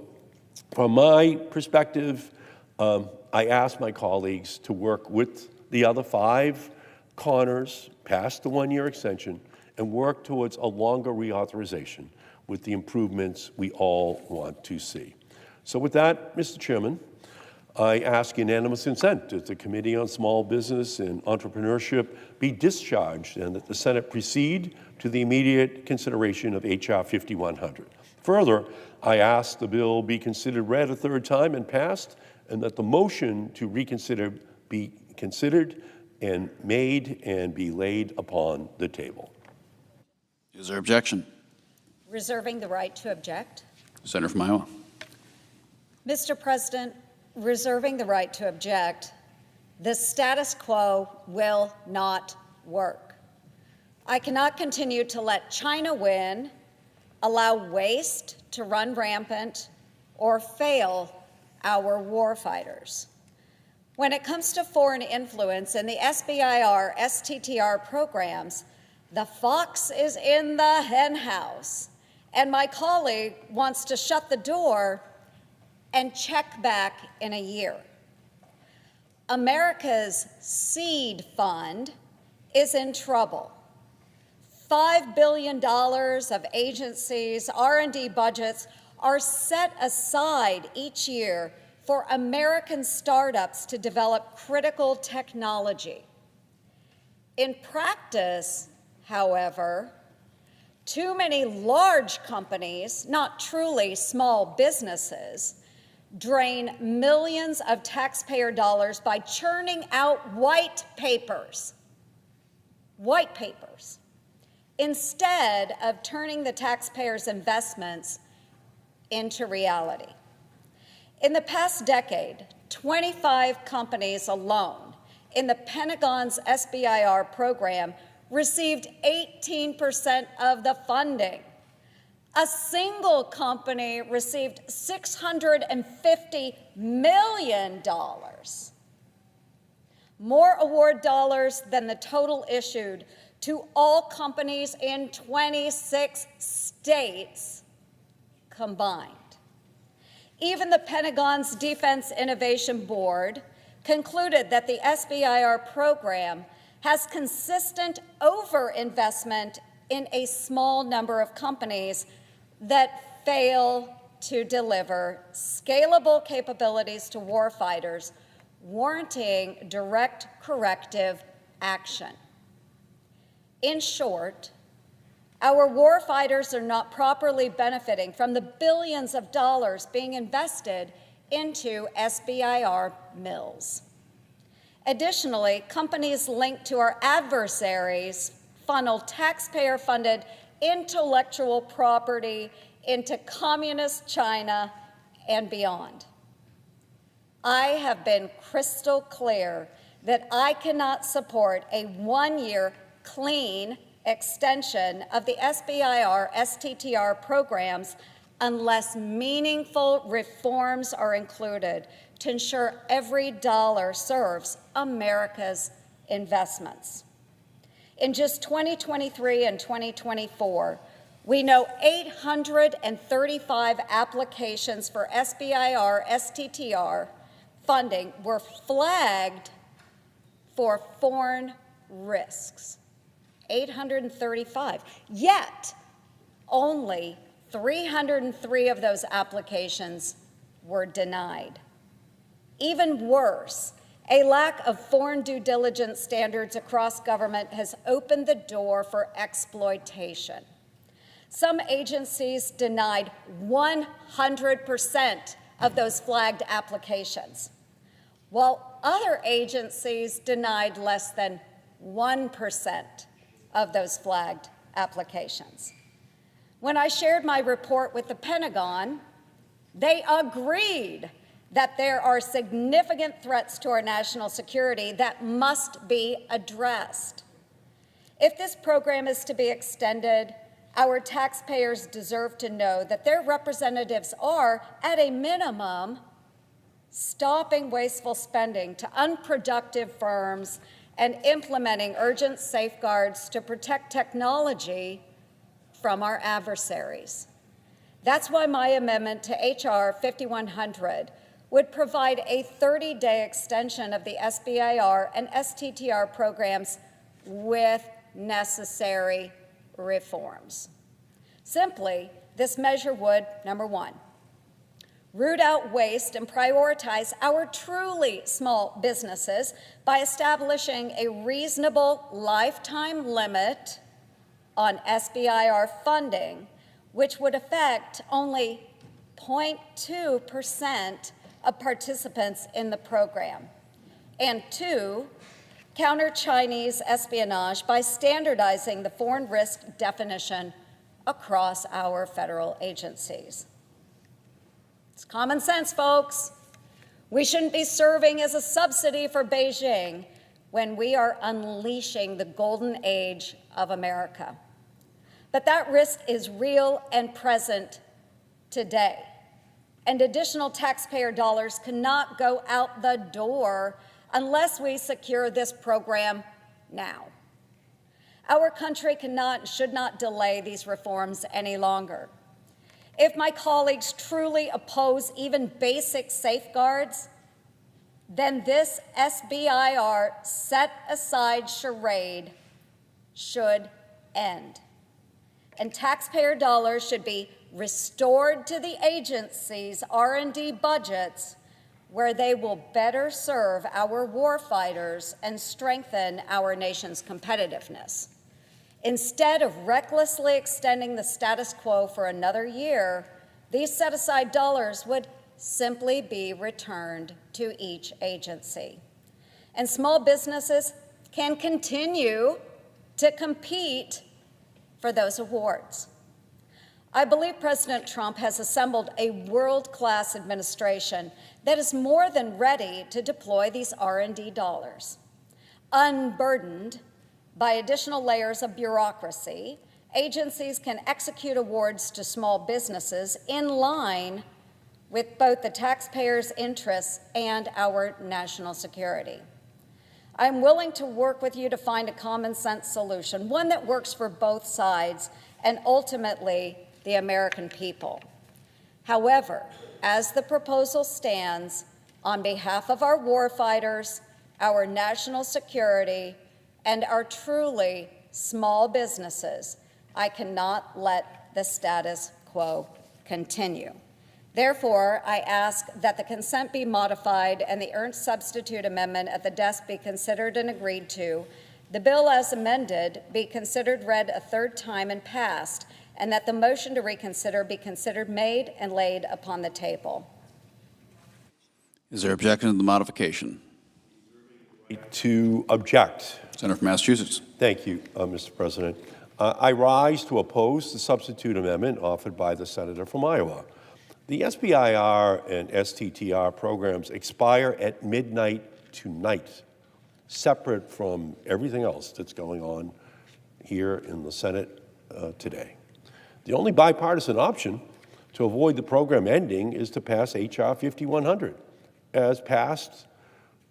from my perspective, I ask my colleagues to work with the other 5 corners past the 1-year extension and work towards a longer reauthorization with the improvements we all want to see. So with that, Mr. Chairman, I ask unanimous consent that the Committee on Small Business and Entrepreneurship be discharged and that the Senate proceed to the immediate consideration of H.R. 5100. Further, I ask the bill be considered read a 3rd time and passed, and that the motion to reconsider be considered and made and be laid upon the table. Is there objection? Reserving the right to object. Senator from Iowa. Mr. President, reserving the right to object, the status quo will not work. I cannot continue to let China win, allow waste to run rampant, or fail our warfighters. When it comes to foreign influence in the SBIR, STTR programs, the fox is in the henhouse, and my colleague wants to shut the door and check back in a year. America's seed fund is in trouble. $5 billion of agencies' R&D budgets are set aside each year for American startups to develop critical technology. In practice, however, too many large companies, not truly small businesses, drain millions of taxpayer dollars by churning out white papers, instead of turning the taxpayers' investments into reality. In the past decade, 25 companies alone in the Pentagon's SBIR program received 18% of the funding. A single company received $650 million, more award dollars than the total issued to all companies in 26 states combined. Even the Pentagon's Defense Innovation Board concluded that the SBIR program has consistent overinvestment in a small number of companies that fail to deliver scalable capabilities to warfighters, warranting direct corrective action. In short, our warfighters are not properly benefiting from the billions of dollars being invested into SBIR mills. Additionally, companies linked to our adversaries funnel taxpayer-funded intellectual property into communist China and beyond. I have been crystal clear that I cannot support a 1-year clean extension of the SBIR, STTR programs unless meaningful reforms are included to ensure every dollar serves America's investments. In just 2023 and 2024, we know 835 applications for SBIR, STTR funding were flagged for foreign risks. 835. Yet, only 303 of those applications were denied. Even worse, a lack of foreign due diligence standards across government has opened the door for exploitation. Some agencies denied 100% of those flagged applications, while other agencies denied less than 1% of those flagged applications. When I shared my report with the Pentagon, they agreed that there are significant threats to our national security that must be addressed. If this program is to be extended, our taxpayers deserve to know that their representatives are, at a minimum, stopping wasteful spending to unproductive firms and implementing urgent safeguards to protect technology from our adversaries. That's why my amendment to H.R. 5100 would provide a 30-day extension of the SBIR and STTR programs with necessary reforms. Simply, this measure would, number one, root out waste and prioritize our truly small businesses by establishing a reasonable lifetime limit on SBIR funding, which would affect only 0.2% of participants in the program. And two, counter Chinese espionage by standardizing the foreign risk definition across our federal agencies. It's common sense, folks. We shouldn't be serving as a subsidy for Beijing when we are unleashing the golden age of America. But that risk is real and present today. And additional taxpayer dollars cannot go out the door unless we secure this program now. Our country cannot and should not delay these reforms any longer. If my colleagues truly oppose even basic safeguards, then this SBIR set-aside charade should end. And taxpayer dollars should be restored to the agency's R&D budgets, where they will better serve our warfighters and strengthen our nation's competitiveness. Instead of recklessly extending the status quo for another year, these set-aside dollars would simply be returned to each agency. And small businesses can continue to compete for those awards. I believe President Trump has assembled a world-class administration that is more than ready to deploy these R&D dollars. Unburdened by additional layers of bureaucracy, agencies can execute awards to small businesses in line with both the taxpayers' interests and our national security. I'm willing to work with you to find a common sense solution, one that works for both sides and ultimately the American people. However, as the proposal stands, on behalf of our warfighters, our national security, and our truly small businesses, I cannot let the status quo continue. Therefore, I ask that the consent be modified and the Ernst substitute amendment at the desk be considered and agreed to, the bill as amended be considered read a third time and passed, and that the motion to reconsider be considered made and laid upon the table. Is there objection to the modification? To object. Senator from Massachusetts. Thank you, Mr. President. I rise to oppose the substitute amendment offered by the senator from Iowa. The SBIR and STTR programs expire at midnight tonight, separate from everything else that's going on here in the Senate today. The only bipartisan option to avoid the program ending is to pass H.R. 5100, as passed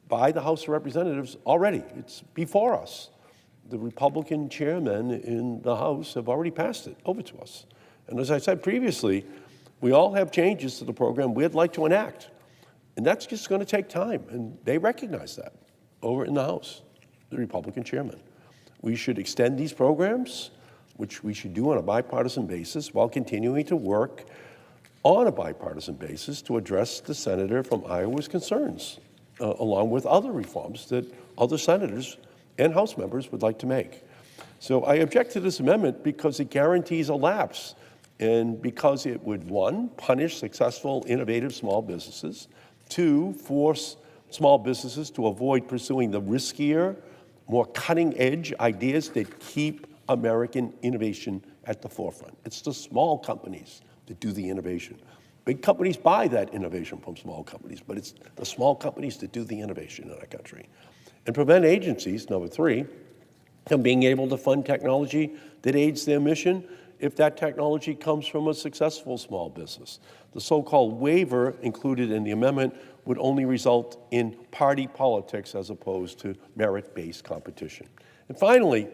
by the House of Representatives already. It's before us. The Republican chairmen in the House have already passed it over to us. And as I said previously, we all have changes to the program we'd like to enact. And that's just going to take time. And they recognize that over in the House, the Republican chairman. We should extend these programs which we should do on a bipartisan basis while continuing to work on a bipartisan basis to address the senator from Iowa's concerns, along with other reforms that other senators and House members would like to make. So I object to this amendment because it guarantees a lapse and because it would, one, punish successful, innovative small businesses, two, force small businesses to avoid pursuing the riskier, more cutting-edge ideas that keep American innovation at the forefront. It's the small companies that do the innovation. Big companies buy that innovation from small companies, but it's the small companies that do the innovation in our country. And prevent agencies, number three, from being able to fund technology that aids their mission if that technology comes from a successful small business. The so-called waiver included in the amendment would only result in party politics as opposed to merit-based competition. And finally,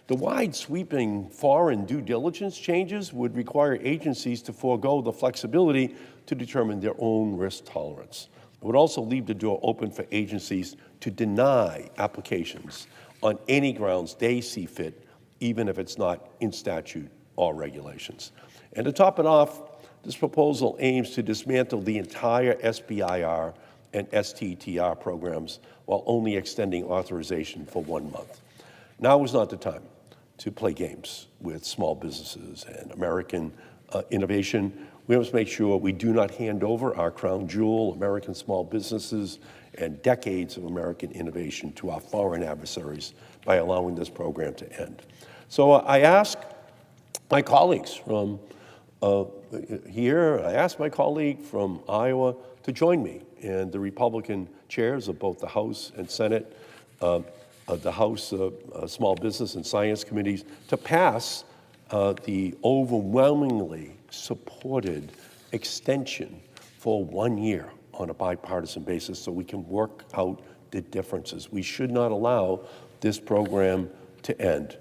the wide sweeping foreign due diligence changes would require agencies to forego the flexibility to determine their own risk tolerance. It would also leave the door open for agencies to deny applications on any grounds they see fit, even if it's not in statute or regulations. And to top it off, this proposal aims to dismantle the entire SBIR and STTR programs while only extending authorization for 1 month. Now is not the time to play games with small businesses and American innovation. We must make sure we do not hand over our crown jewel, American small businesses, and decades of American innovation to our foreign adversaries by allowing this program to end. So I ask my colleagues from here, I ask my colleague from Iowa to join me and the Republican chairs of both the House and Senate, the House Small Business and Science Committees, to pass the overwhelmingly supported extension for 1 year on a bipartisan basis so we can work out the differences. We should not allow this program to end.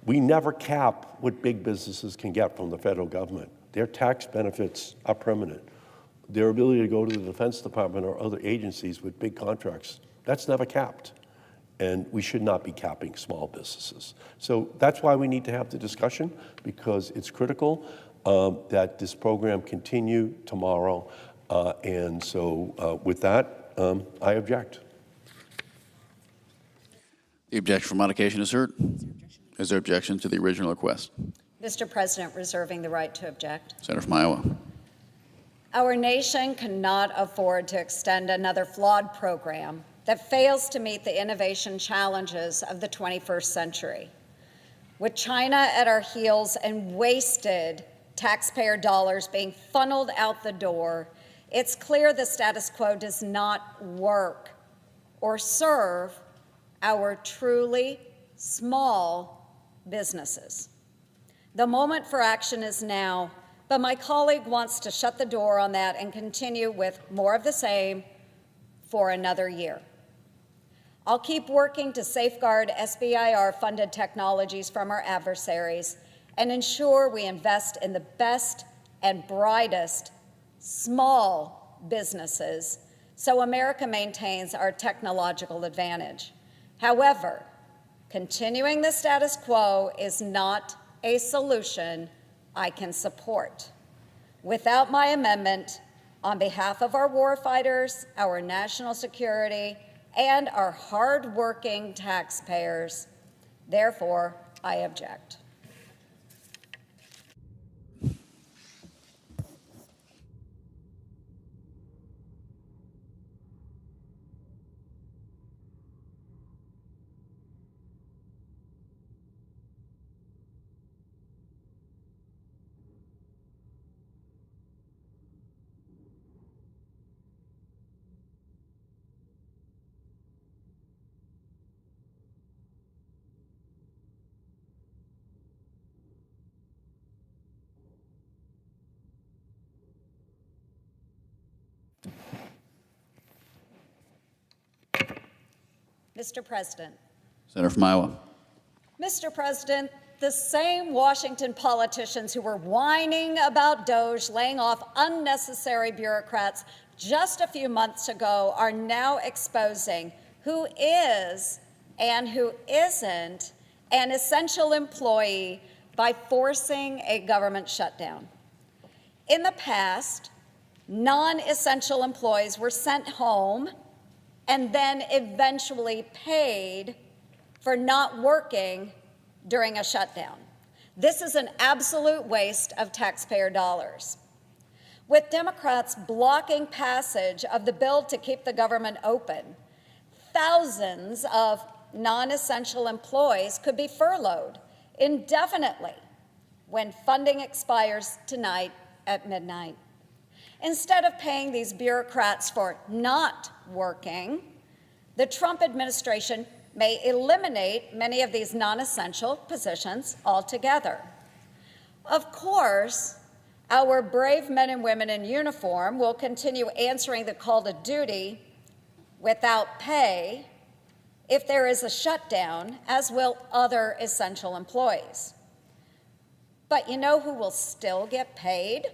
We never cap what big businesses can get from the federal government. Their tax benefits are permanent. Their ability to go to the Defense Department or other agencies with big contracts, that's never capped. And we should not be capping small businesses. So that's why we need to have the discussion, because it's critical that this program continue tomorrow. And so with that, I object. The objection for modification is heard. Is there objection to the original request? Mr. President, reserving the right to object. Senator from Iowa. Our nation cannot afford to extend another flawed program that fails to meet the innovation challenges of the 21st century. With China at our heels and wasted taxpayer dollars being funneled out the door, it's clear the status quo does not work or serve our truly small businesses. The moment for action is now, but my colleague wants to shut the door on that and continue with more of the same for another year. I'll keep working to safeguard SBIR-funded technologies from our adversaries and ensure we invest in the best and brightest small businesses so America maintains our technological advantage. However, continuing the status quo is not a solution I can support. Without my amendment, on behalf of our warfighters, our national security, and our hard-working taxpayers, therefore, I object. Mr. President. Senator from Iowa. Mr. President, the same Washington politicians who were whining about DOGE laying off unnecessary bureaucrats just a few months ago are now exposing who is and who isn't an essential employee by forcing a government shutdown. In the past, non-essential employees were sent home and then eventually paid for not working during a shutdown. This is an absolute waste of taxpayer dollars. With Democrats blocking passage of the bill to keep the government open, thousands of non-essential employees could be furloughed indefinitely when funding expires tonight at midnight. Instead of paying these bureaucrats for not working, the Trump administration may eliminate many of these non-essential positions altogether. Of course, our brave men and women in uniform will continue answering the call to duty without pay if there is a shutdown, as will other essential employees. But you know who will still get paid?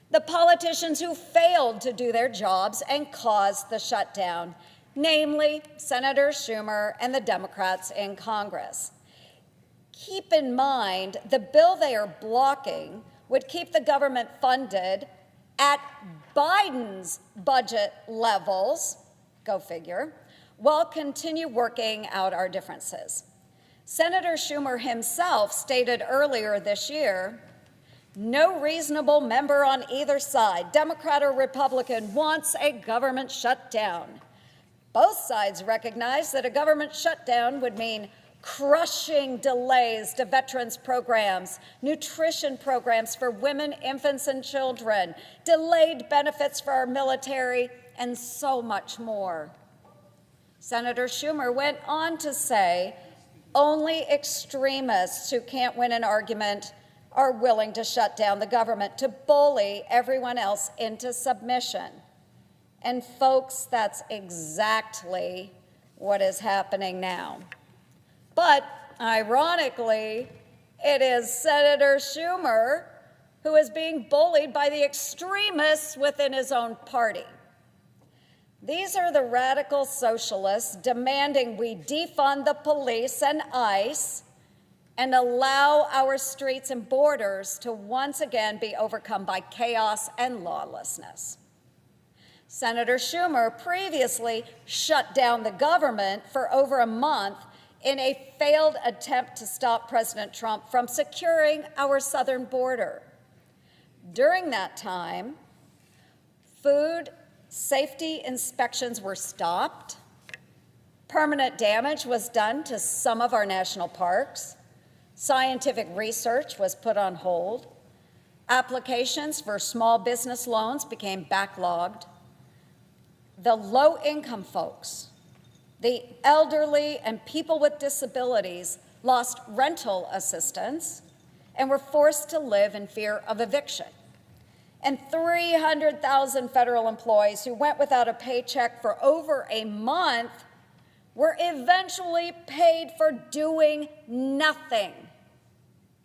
The politicians who failed to do their jobs and caused the shutdown, namely Senator Schumer and the Democrats in Congress. Keep in mind, the bill they are blocking would keep the government funded at Biden's budget levels, go figure, while continue working out our differences. Senator Schumer himself stated earlier this year, no reasonable member on either side, Democrat or Republican, wants a government shutdown. Both sides recognize that a government shutdown would mean crushing delays to veterans programs, nutrition programs for women, infants, and children, delayed benefits for our military, and so much more. Senator Schumer went on to say, only extremists who can't win an argument are willing to shut down the government, to bully everyone else into submission. And folks, that's exactly what is happening now. But ironically, it is Senator Schumer who is being bullied by the extremists within his own party. These are the radical socialists demanding we defund the police and ICE and allow our streets and borders to once again be overcome by chaos and lawlessness. Senator Schumer previously shut down the government for over a month in a failed attempt to stop President Trump from securing our southern border. During that time, food safety inspections were stopped, permanent damage was done to some of our national parks, scientific research was put on hold, applications for small business loans became backlogged, the low-income folks, the elderly, and people with disabilities lost rental assistance and were forced to live in fear of eviction. And 300,000 federal employees who went without a paycheck for over a month were eventually paid for doing nothing,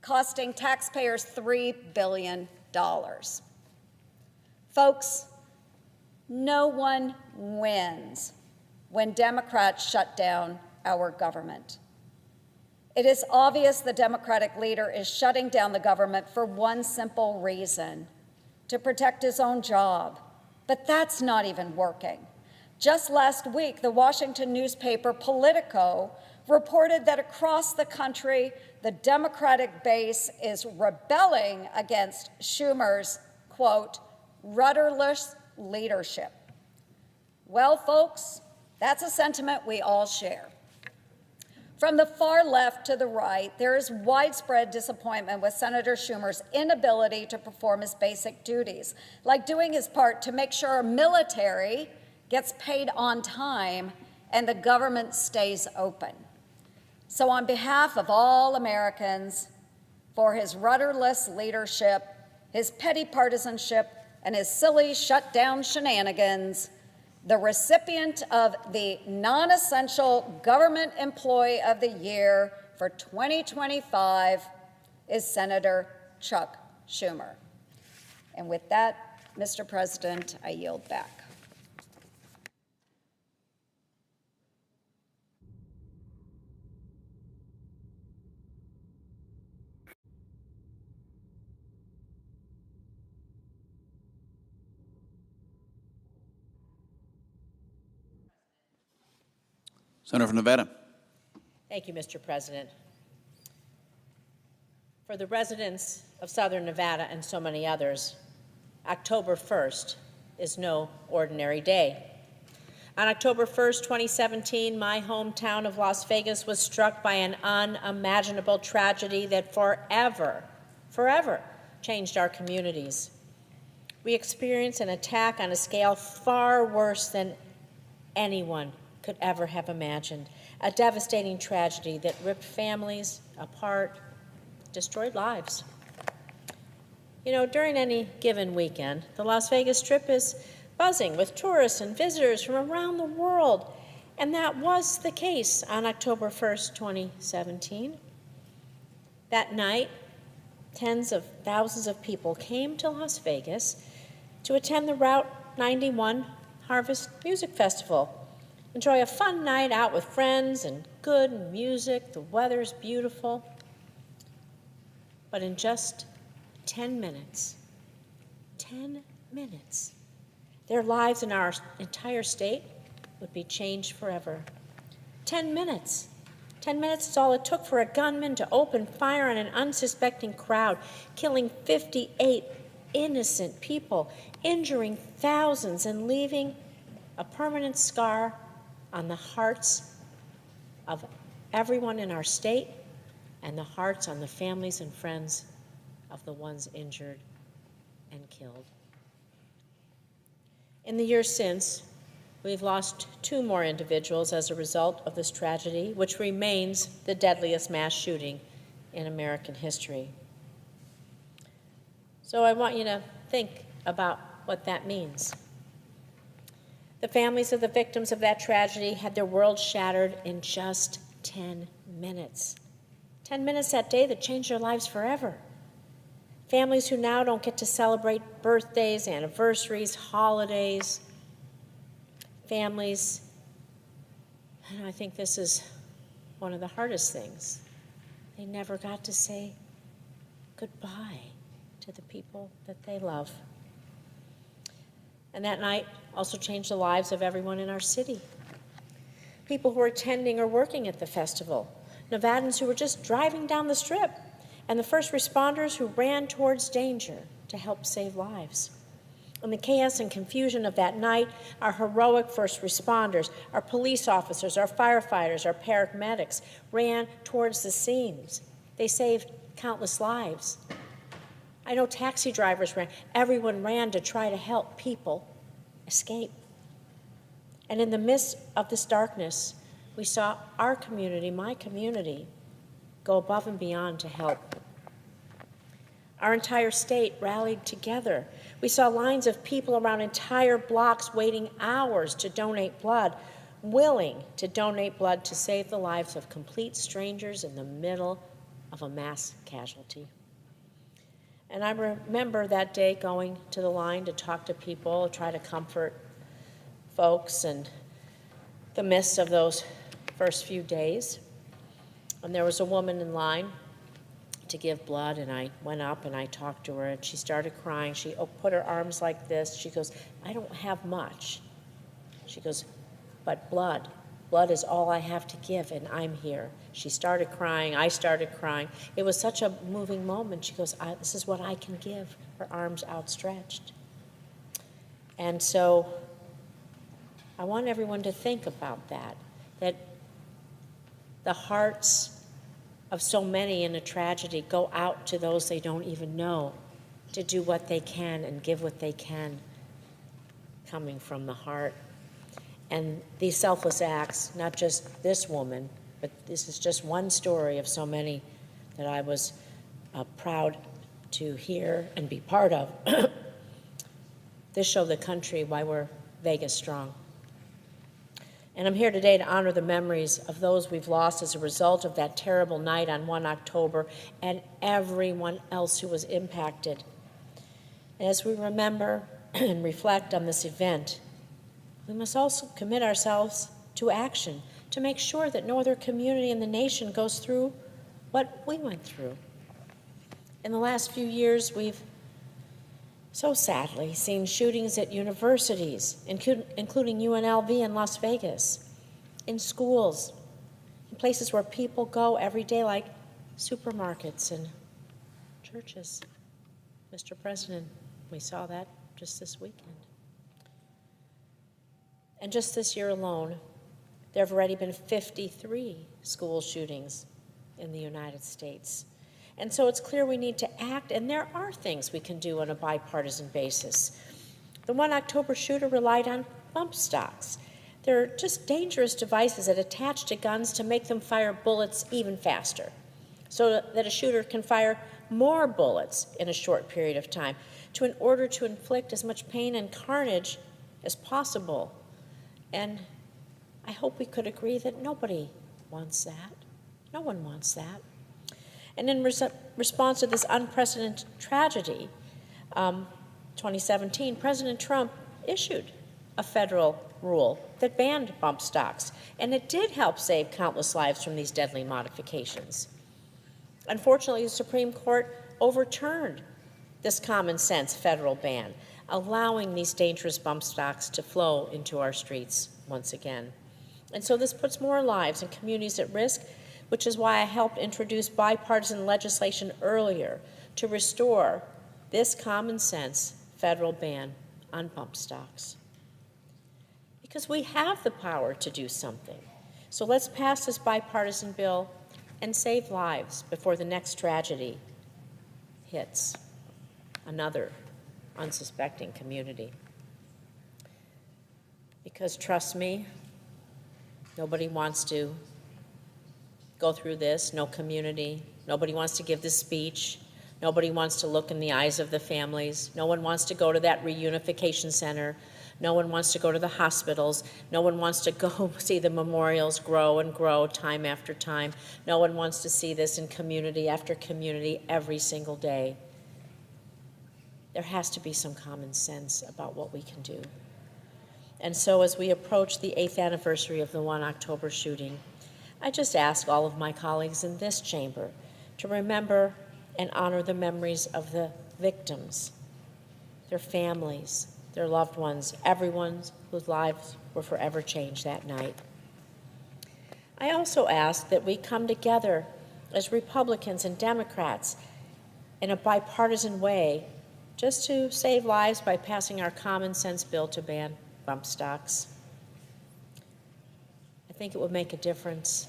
costing taxpayers $3 billion. Folks, no one wins when Democrats shut down our government. It is obvious the Democratic leader is shutting down the government for one simple reason: to protect his own job. But that's not even working. Just last week, the Washington newspaper Politico reported that across the country, the Democratic base is rebelling against Schumer's, quote, rudderless leadership. Well, folks, that's a sentiment we all share. From the far left to the right, there is widespread disappointment with Senator Schumer's inability to perform his basic duties, like doing his part to make sure our military gets paid on time and the government stays open. So on behalf of all Americans, for his rudderless leadership, his petty partisanship, and his silly shutdown shenanigans, the recipient of the Non-Essential Government Employee of the Year for 2025 is Senator Chuck Schumer. And with that, Mr. President, I yield back. Senator from Nevada. Thank you, Mr. President. For the residents of Southern Nevada and so many others, October 1st is no ordinary day. On October 1st, 2017, my hometown of Las Vegas was struck by an unimaginable tragedy that forever changed our communities. We experienced an attack on a scale far worse than anyone could ever have imagined, a devastating tragedy that ripped families apart, destroyed lives. You know, during any given weekend, the Las Vegas Strip is buzzing with tourists and visitors from around the world, and that was the case on October 1st, 2017. That night, tens of thousands of people came to Las Vegas to attend the Route 91 Harvest Music Festival. Enjoy a fun night out with friends and good music. The weather's beautiful. But in just 10 minutes, their lives in our entire state would be changed forever. 10 minutes. 10 minutes is all it took for a gunman to open fire on an unsuspecting crowd, killing 58 innocent people, injuring thousands, and leaving a permanent scar on the hearts of everyone in our state and the hearts on the families and friends of the ones injured and killed. In the years since, we've lost 2 more individuals as a result of this tragedy, which remains the deadliest mass shooting in American history. So I want you to think about what that means. The families of the victims of that tragedy had their world shattered in just 10 minutes. 10 minutes that day that changed their lives forever. Families who now don't get to celebrate birthdays, anniversaries, holidays. Families, and I think this is one of the hardest things, they never got to say goodbye to the people that they love. And that night also changed the lives of everyone in our city. People who were attending or working at the festival, Nevadans who were just driving down the Strip, and the first responders who ran towards danger to help save lives. In the chaos and confusion of that night, our heroic first responders, our police officers, our firefighters, our paramedics ran towards the scenes. They saved countless lives. I know taxi drivers ran. Everyone ran to try to help people escape. And in the midst of this darkness, we saw our community, my community, go above and beyond to help. Our entire state rallied together. We saw lines of people around entire blocks waiting hours to donate blood, willing to donate blood to save the lives of complete strangers in the middle of a mass casualty. And I remember that day going to the line to talk to people, try to comfort folks in the midst of those first few days. And there was a woman in line to give blood, and I went up and I talked to her, and she started crying. She put her arms like this. She goes, "I don't have much." She goes, "But blood is all I have to give, and I'm here." She started crying. I started crying. It was such a moving moment. She goes, "This is what I can give," her arms outstretched. And so I want everyone to think about that the hearts of so many in a tragedy go out to those they don't even know to do what they can and give what they can, coming from the heart. And these selfless acts, not just this woman, but this is just one story of so many that I was proud to hear and be part of. This showed the country why we're Vegas strong. And I'm here today to honor the memories of those we've lost as a result of that terrible night on 1 October and everyone else who was impacted. And as we remember and reflect on this event, we must also commit ourselves to action to make sure that no other community in the nation goes through what we went through. In the last few years, we've so sadly seen shootings at universities, including UNLV in Las Vegas, in schools, in places where people go every day, like supermarkets and churches. Mr. President, we saw that just this weekend. And just this year alone, there have already been 53 school shootings in the United States. And so it's clear we need to act, and there are things we can do on a bipartisan basis. The 1 October shooter relied on bump stocks. They're just dangerous devices that attach to guns to make them fire bullets even faster, so that a shooter can fire more bullets in a short period of time, in order to inflict as much pain and carnage as possible. And I hope we could agree that nobody wants that. No one wants that. And in response to this unprecedented tragedy, 2017, President Trump issued a federal rule that banned bump stocks, and it did help save countless lives from these deadly modifications. Unfortunately, the Supreme Court overturned this common sense federal ban, allowing these dangerous bump stocks to flow into our streets once again. And so this puts more lives and communities at risk, which is why I helped introduce bipartisan legislation earlier to restore this common sense federal ban on bump stocks. Because we have the power to do something. So let's pass this bipartisan bill and save lives before the next tragedy hits another unsuspecting community. Because trust me, nobody wants to go through this, no community. Nobody wants to give this speech. Nobody wants to look in the eyes of the families. No one wants to go to that reunification center. No one wants to go to the hospitals. No one wants to go see the memorials grow and grow time after time. No one wants to see this in community after community every single day. There has to be some common sense about what we can do. And so as we approach the 8th anniversary of the 1 October shooting, I just ask all of my colleagues in this chamber to remember and honor the memories of the victims, their families, their loved ones, everyone whose lives were forever changed that night. I also ask that we come together as Republicans and Democrats in a bipartisan way just to save lives by passing our common sense bill to ban bump stocks. I think it would make a difference.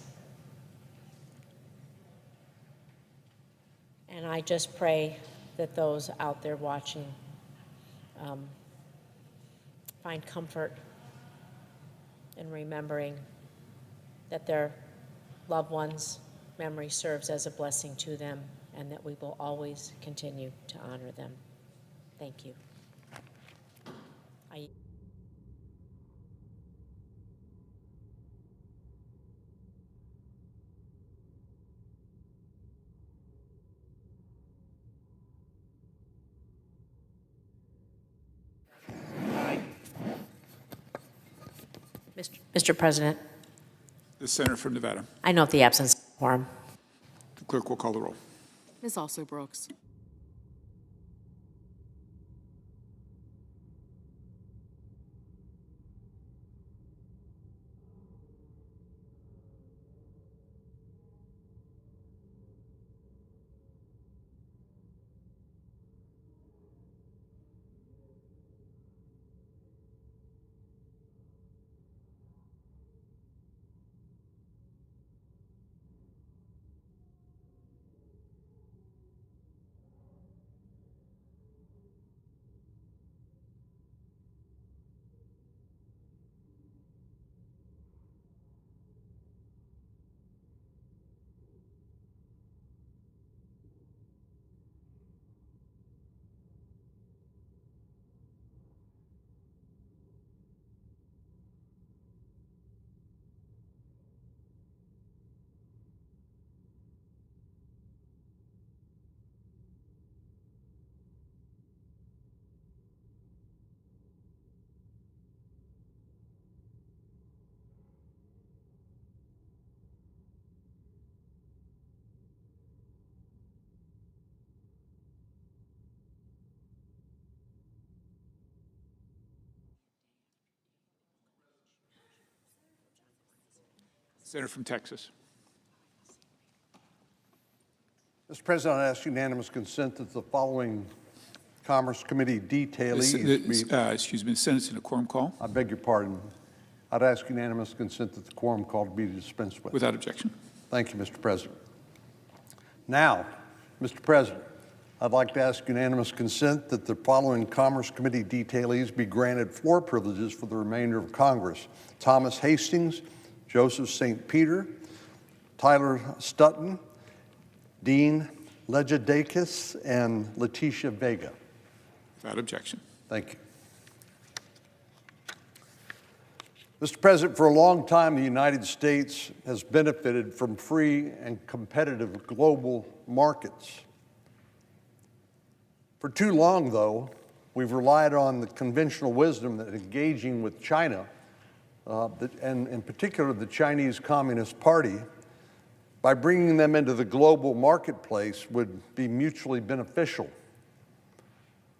And I just pray that those out there watching find comfort in remembering that their loved ones' memory serves as a blessing to them, and that we will always continue to honor them. Thank you. Mr. President, The senator from Nevada. I note the absence of quorum. The clerk will call the roll. Ms. Also Brooks. Senator from Texas. Mr. President, I ask unanimous consent that the following Commerce Committee detailees Excuse me, the Senate's in a quorum call. I beg your pardon. I'd ask unanimous consent that the quorum call be dispensed with. Without objection. Thank you, Mr. President. Now, Mr. President, I'd like to ask unanimous consent that the following Commerce Committee detailees be granted floor privileges for the remainder of Congress: Thomas Hastings, Joseph St. Peter, Tyler Stutton, Dean Legedakis, and Letitia Vega. Without objection. Thank you. Mr. President, for a long time, the United States has benefited from free and competitive global markets. For too long, though, we've relied on the conventional wisdom that engaging with China, and in particular the Chinese Communist Party, by bringing them into the global marketplace would be mutually beneficial.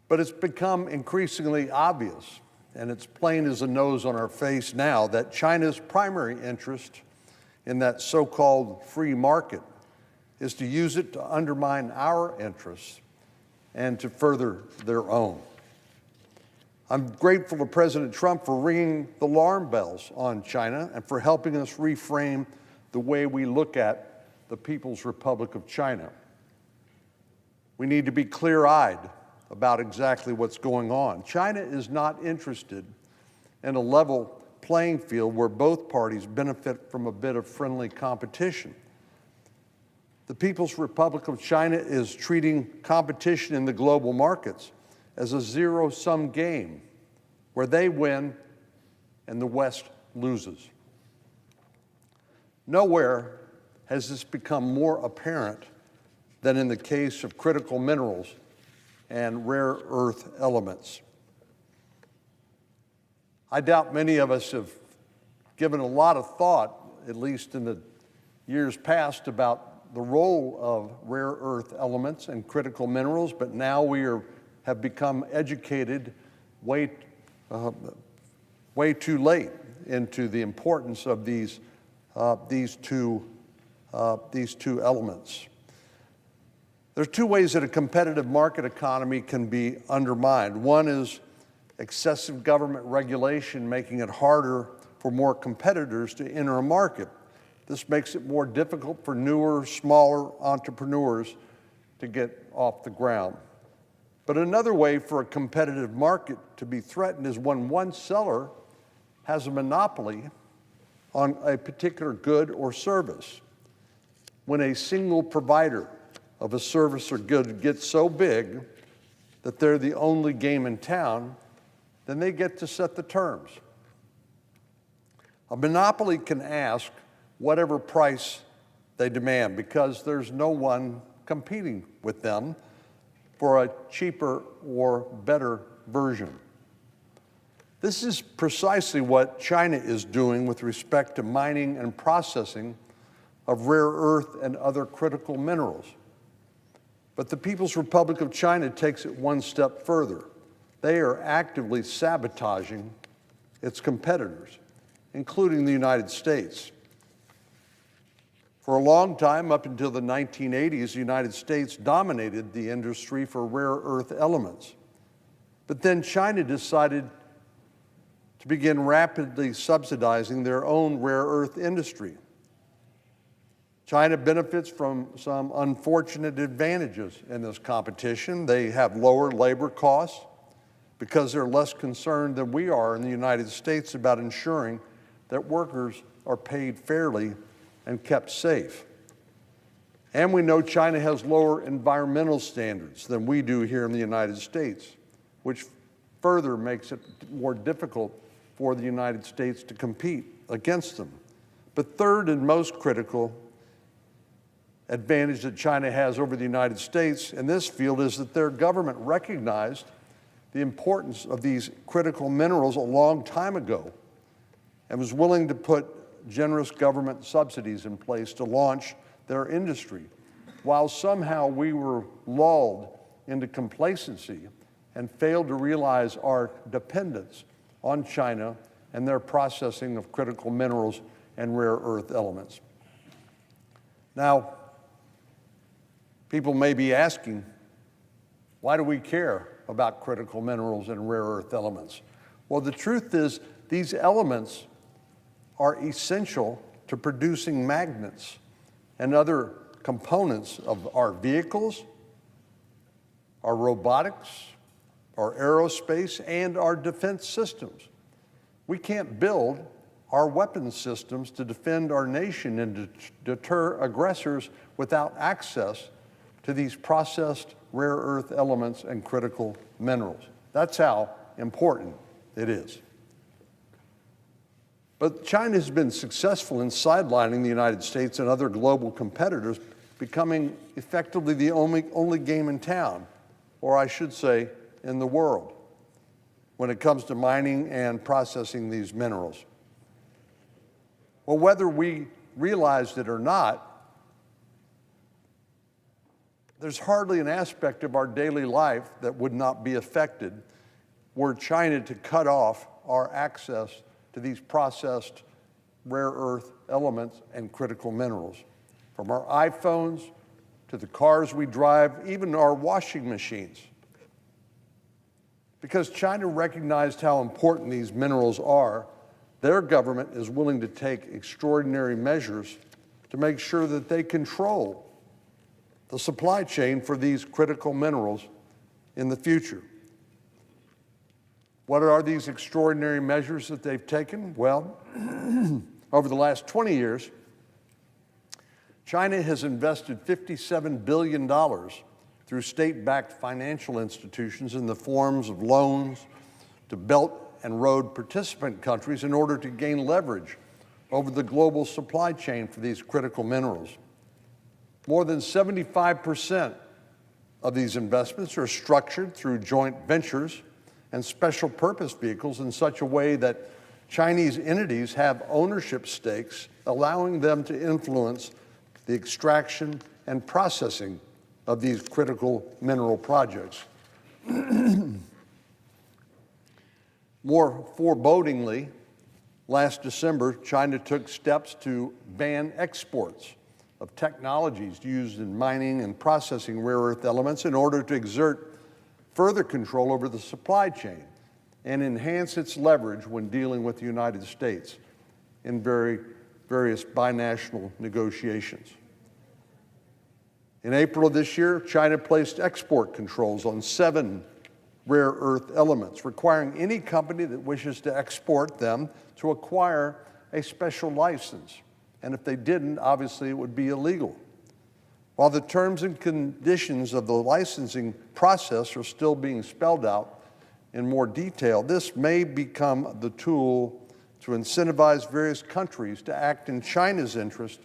But it's become increasingly obvious, and it's plain as a nose on our face now, that China's primary interest in that so-called free market is to use it to undermine our interests and to further their own. I'm grateful to President Trump for ringing the alarm bells on China and for helping us reframe the way we look at the People's Republic of China. We need to be clear-eyed about exactly what's going on. China is not interested in a level playing field where both parties benefit from a bit of friendly competition. The People's Republic of China is treating competition in the global markets as a zero-sum game where they win and the West loses. Nowhere has this become more apparent than in the case of critical minerals and rare earth elements. I doubt many of us have given a lot of thought, at least in the years past, about the role of rare earth elements and critical minerals, but now we have become educated way too late into the importance of these two elements. There are two ways that a competitive market economy can be undermined. One is excessive government regulation, making it harder for more competitors to enter a market. This makes it more difficult for newer, smaller entrepreneurs to get off the ground. But another way for a competitive market to be threatened is when one seller has a monopoly on a particular good or service. When a single provider of a service or good gets so big that they're the only game in town, then they get to set the terms. A monopoly can ask whatever price they demand because there's no one competing with them for a cheaper or better version. This is precisely what China is doing with respect to mining and processing of rare earth and other critical minerals. But the People's Republic of China takes it one step further. They are actively sabotaging its competitors, including the United States. For a long time, up until the 1980s, the United States dominated the industry for rare earth elements. But then China decided to begin rapidly subsidizing their own rare earth industry. China benefits from some unfortunate advantages in this competition. They have lower labor costs because they're less concerned than we are in the United States about ensuring that workers are paid fairly and kept safe. And we know China has lower environmental standards than we do here in the United States, which further makes it more difficult for the United States to compete against them. But third and most critical advantage that China has over the United States in this field is that their government recognized the importance of these critical minerals a long time ago and was willing to put generous government subsidies in place to launch their industry, while somehow we were lulled into complacency and failed to realize our dependence on China and their processing of critical minerals and rare earth elements. Now, people may be asking, why do we care about critical minerals and rare earth elements? Well, the truth is these elements are essential to producing magnets and other components of our vehicles, our robotics, our aerospace, and our defense systems. We can't build our weapons systems to defend our nation and to deter aggressors without access to these processed rare earth elements and critical minerals. That's how important it is. But China has been successful in sidelining the United States and other global competitors, becoming effectively the only game in town, or I should say, in the world, when it comes to mining and processing these minerals. Well, whether we realized it or not, there's hardly an aspect of our daily life that would not be affected were China to cut off our access to these processed rare earth elements and critical minerals. From our iPhones to the cars we drive, even our washing machines. Because China recognized how important these minerals are, their government is willing to take extraordinary measures to make sure that they control the supply chain for these critical minerals in the future. What are these extraordinary measures that they've taken? Well, over the last 20 years, China has invested $57 billion through state-backed financial institutions in the forms of loans to Belt and Road participant countries in order to gain leverage over the global supply chain for these critical minerals. More than 75% of these investments are structured through joint ventures and special purpose vehicles in such a way that Chinese entities have ownership stakes, allowing them to influence the extraction and processing of these critical mineral projects. More forebodingly, last December, China took steps to ban exports of technologies used in mining and processing rare earth elements in order to exert further control over the supply chain and enhance its leverage when dealing with the United States in various binational negotiations. In April of this year, China placed export controls on 7 rare earth elements, requiring any company that wishes to export them to acquire a special license. And if they didn't, obviously it would be illegal. While the terms and conditions of the licensing process are still being spelled out in more detail, this may become the tool to incentivize various countries to act in China's interest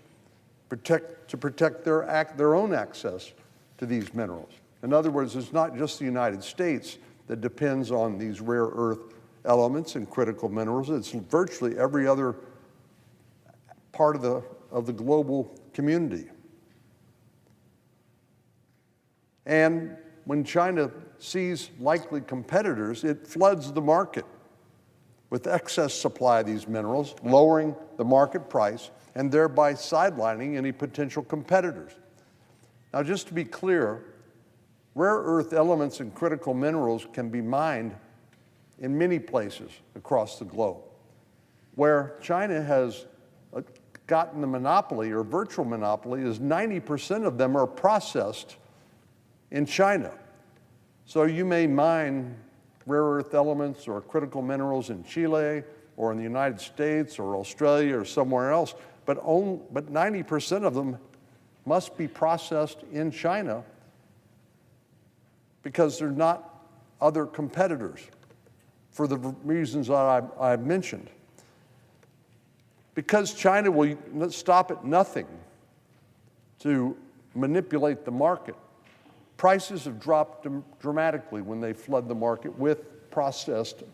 to protect their own access to these minerals. In other words, it's not just the United States that depends on these rare earth elements and critical minerals. It's virtually every other part of the global community. And when China sees likely competitors, it floods the market with excess supply of these minerals, lowering the market price and thereby sidelining any potential competitors. Now, just to be clear, rare earth elements and critical minerals can be mined in many places across the globe. Where China has gotten the monopoly or virtual monopoly is 90% of them are processed in China. So you may mine rare earth elements or critical minerals in Chile or in the United States or Australia or somewhere else, but 90% of them must be processed in China because they're not other competitors for the reasons that I've mentioned. Because China will stop at nothing to manipulate the market, prices have dropped dramatically when they flood the market with processed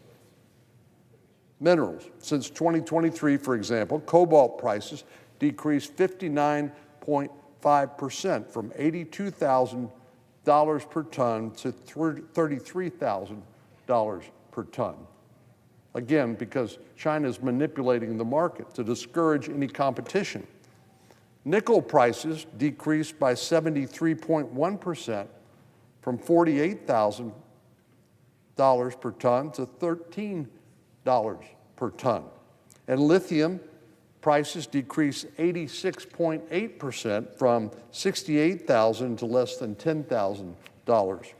minerals. Since 2023, for example, cobalt prices decreased 59.5% from $82,000 per ton to $33,000 per ton. again, because China is manipulating the market to discourage any competition. Nickel prices decreased by 73.1% from $48,000 per ton to $13 per ton. And lithium prices decreased 86.8% from $68,000 to less than $10,000.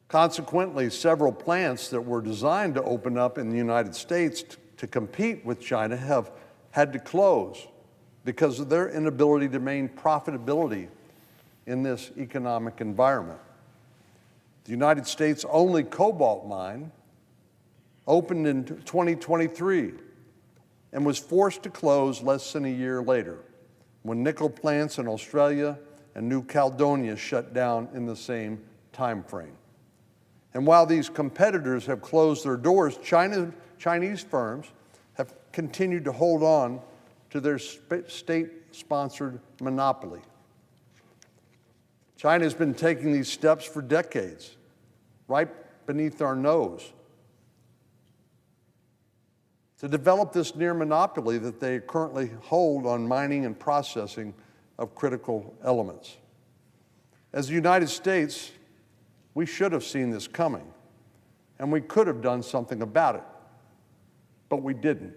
Consequently, several plants that were designed to open up in the United States to compete with China have had to close because of their inability to maintain profitability in this economic environment. The United States' only cobalt mine opened in 2023 and was forced to close less than a year later when nickel plants in Australia and New Caledonia shut down in the same time frame. And while these competitors have closed their doors, Chinese firms have continued to hold on to their state-sponsored monopoly. China has been taking these steps for decades, right beneath our nose, to develop this near monopoly that they currently hold on mining and processing of critical elements. As the United States, we should have seen this coming, and we could have done something about it, but we didn't.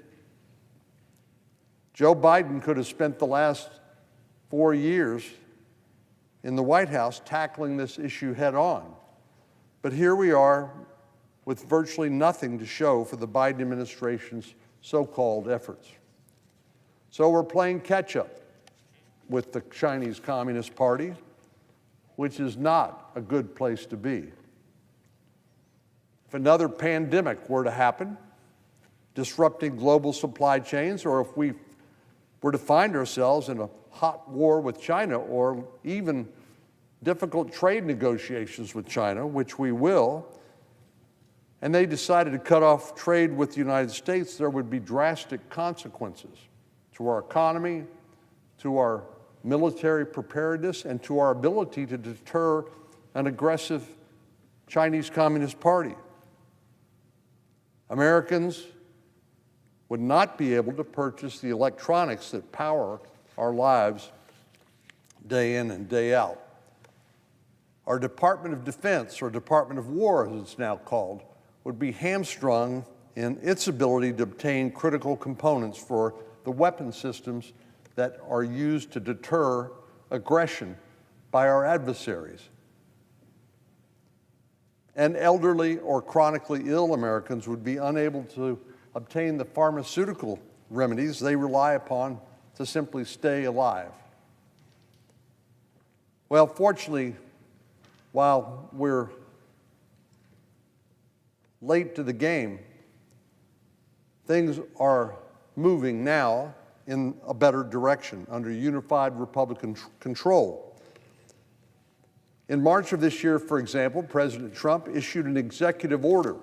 Joe Biden could have spent the last 4 years in the White House tackling this issue head on, but here we are with virtually nothing to show for the Biden administration's so-called efforts. So we're playing catch-up with the Chinese Communist Party, which is not a good place to be. If another pandemic were to happen, disrupting global supply chains, or if we were to find ourselves in a hot war with China, or even difficult trade negotiations with China, which we will, and they decided to cut off trade with the United States, there would be drastic consequences to our economy, to our military preparedness, and to our ability to deter an aggressive Chinese Communist Party. Americans would not be able to purchase the electronics that power our lives day in and day out. Our Department of Defense, or Department of War as it's now called, would be hamstrung in its ability to obtain critical components for the weapon systems that are used to deter aggression by our adversaries. And elderly or chronically ill Americans would be unable to obtain the pharmaceutical remedies they rely upon to simply stay alive. Well, fortunately, while we're late to the game, things are moving now in a better direction under unified Republican control. In March of this year, for example, President Trump issued an executive order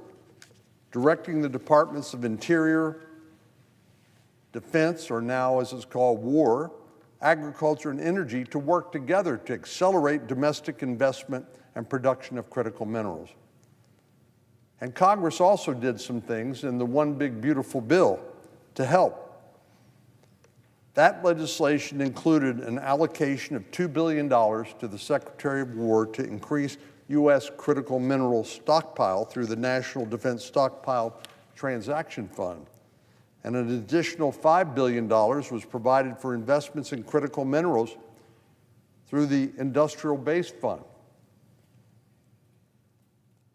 directing the Departments of Interior, Defense, or now as it's called, War, Agriculture, and Energy to work together to accelerate domestic investment and production of critical minerals. And Congress also did some things in the One Big Beautiful Bill to help. That legislation included an allocation of $2 billion to the Secretary of War to increase U.S. critical mineral stockpile through the National Defense Stockpile Transaction Fund. And an additional $5 billion was provided for investments in critical minerals through the Industrial Base Fund.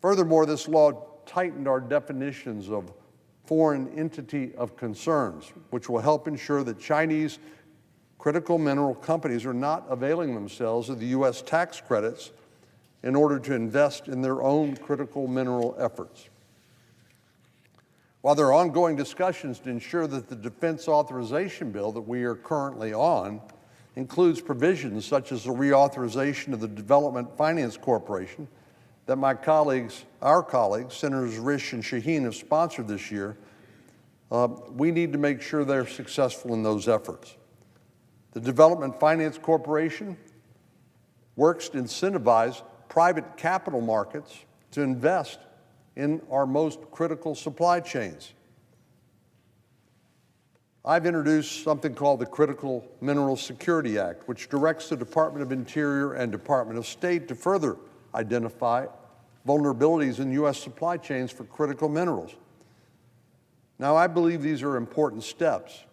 Furthermore, this law tightened our definitions of foreign entity of concerns, which will help ensure that Chinese critical mineral companies are not availing themselves of the U.S. tax credits in order to invest in their own critical mineral efforts. While there are ongoing discussions to ensure that the defense authorization bill that we are currently on includes provisions such as the reauthorization of the Development Finance Corporation that our colleagues, Senators Risch and Shaheen, have sponsored this year, we need to make sure they're successful in those efforts. The Development Finance Corporation works to incentivize private capital markets to invest in our most critical supply chains. I've introduced something called the Critical Mineral Security Act, which directs the Department of Interior and Department of State to further identify vulnerabilities in U.S. supply chains for critical minerals. Now, I believe these are important steps,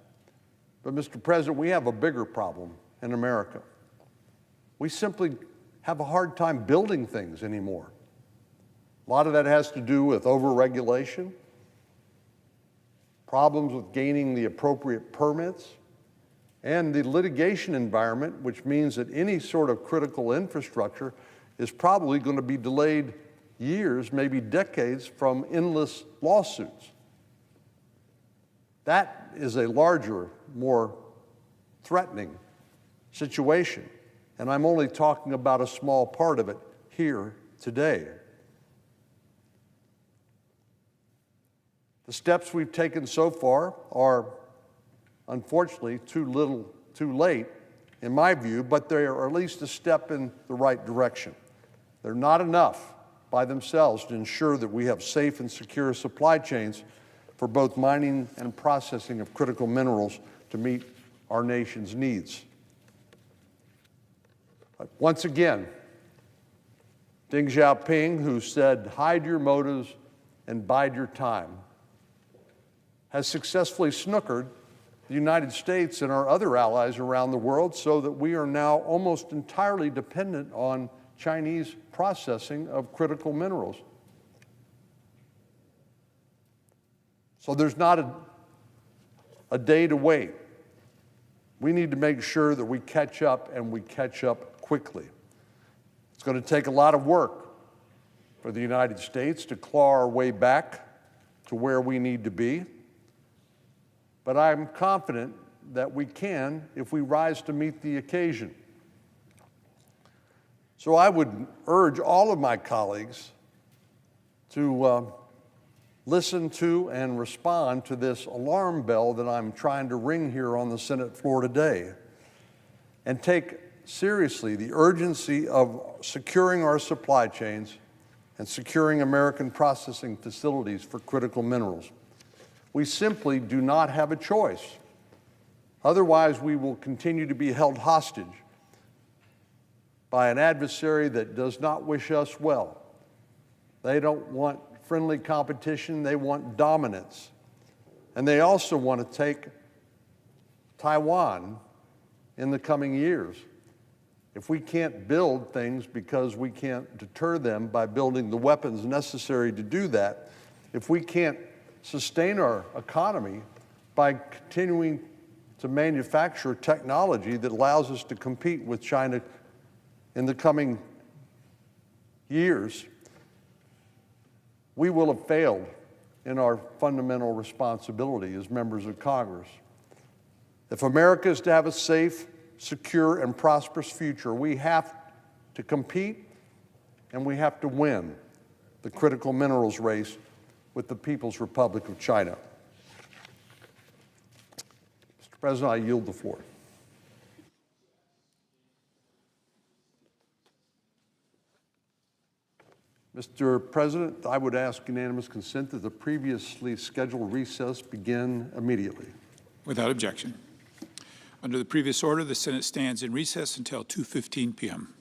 but Mr. President, we have a bigger problem in America. We simply have a hard time building things anymore. A lot of that has to do with overregulation, problems with gaining the appropriate permits, and the litigation environment, which means that any sort of critical infrastructure is probably going to be delayed years, maybe decades, from endless lawsuits. That is a larger, more threatening situation, and I'm only talking about a small part of it here today. The steps we've taken so far are, unfortunately, too little, too late, in my view, but they are at least a step in the right direction. They're not enough by themselves to ensure that we have safe and secure supply chains for both mining and processing of critical minerals to meet our nation's needs. But once again, Deng Xiaoping, who said, "Hide your motives and bide your time," has successfully snookered the United States and our other allies around the world so that we are now almost entirely dependent on Chinese processing of critical minerals. So there's not a day to wait. We need to make sure that we catch up, and we catch up quickly. It's going to take a lot of work for the United States to claw our way back to where we need to be. But I'm confident that we can if we rise to meet the occasion. So I would urge all of my colleagues to listen to and respond to this alarm bell that I'm trying to ring here on the Senate floor today, and take seriously the urgency of securing our supply chains and securing American processing facilities for critical minerals. We simply do not have a choice. Otherwise, we will continue to be held hostage by an adversary that does not wish us well. They don't want friendly competition, they want dominance. And they also want to take Taiwan in the coming years. If we can't build things because we can't deter them by building the weapons necessary to do that, if we can't sustain our economy by continuing to manufacture technology that allows us to compete with China in the coming years, we will have failed in our fundamental responsibility as members of Congress. If America is to have a safe, secure, and prosperous future, we have to compete and we have to win the critical minerals race with the People's Republic of China. Mr. President, I yield the floor. Mr. President, I would ask unanimous consent that the previously scheduled recess begin immediately. Without objection. Under the previous order, the Senate stands in recess until 2:15 p.m.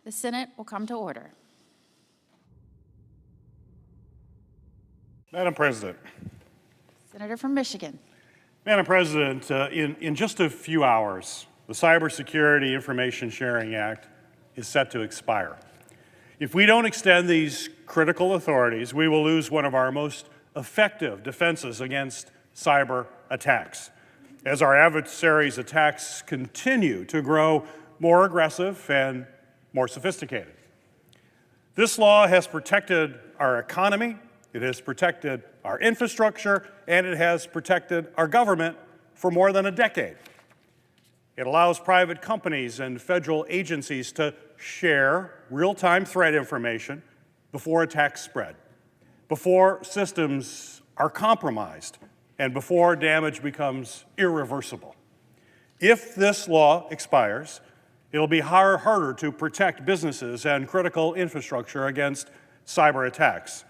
The Senate will come to order. Madam President. Senator from Michigan. Madam President, in just a few hours, the Cybersecurity Information Sharing Act is set to expire. If we don't extend these critical authorities, we will lose one of our most effective defenses against cyber attacks. As our adversaries' attacks continue to grow more aggressive and more sophisticated. This law has protected our economy, it has protected our infrastructure, and it has protected our government for more than a decade. It allows private companies and federal agencies to share real-time threat information before attacks spread, before systems are compromised, and before damage becomes irreversible. If this law expires, it'll be harder to protect businesses and critical infrastructure against cyber attacks.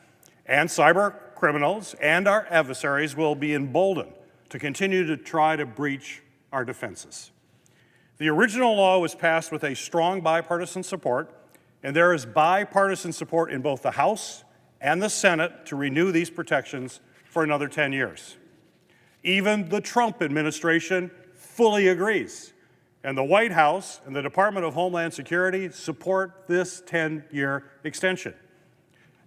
And cyber criminals and our adversaries will be emboldened to continue to try to breach our defenses. The original law was passed with a strong bipartisan support, and there is bipartisan support in both the House and the Senate to renew these protections for another 10 years. Even the Trump administration fully agrees, and the White House and the Department of Homeland Security support this 10-year extension.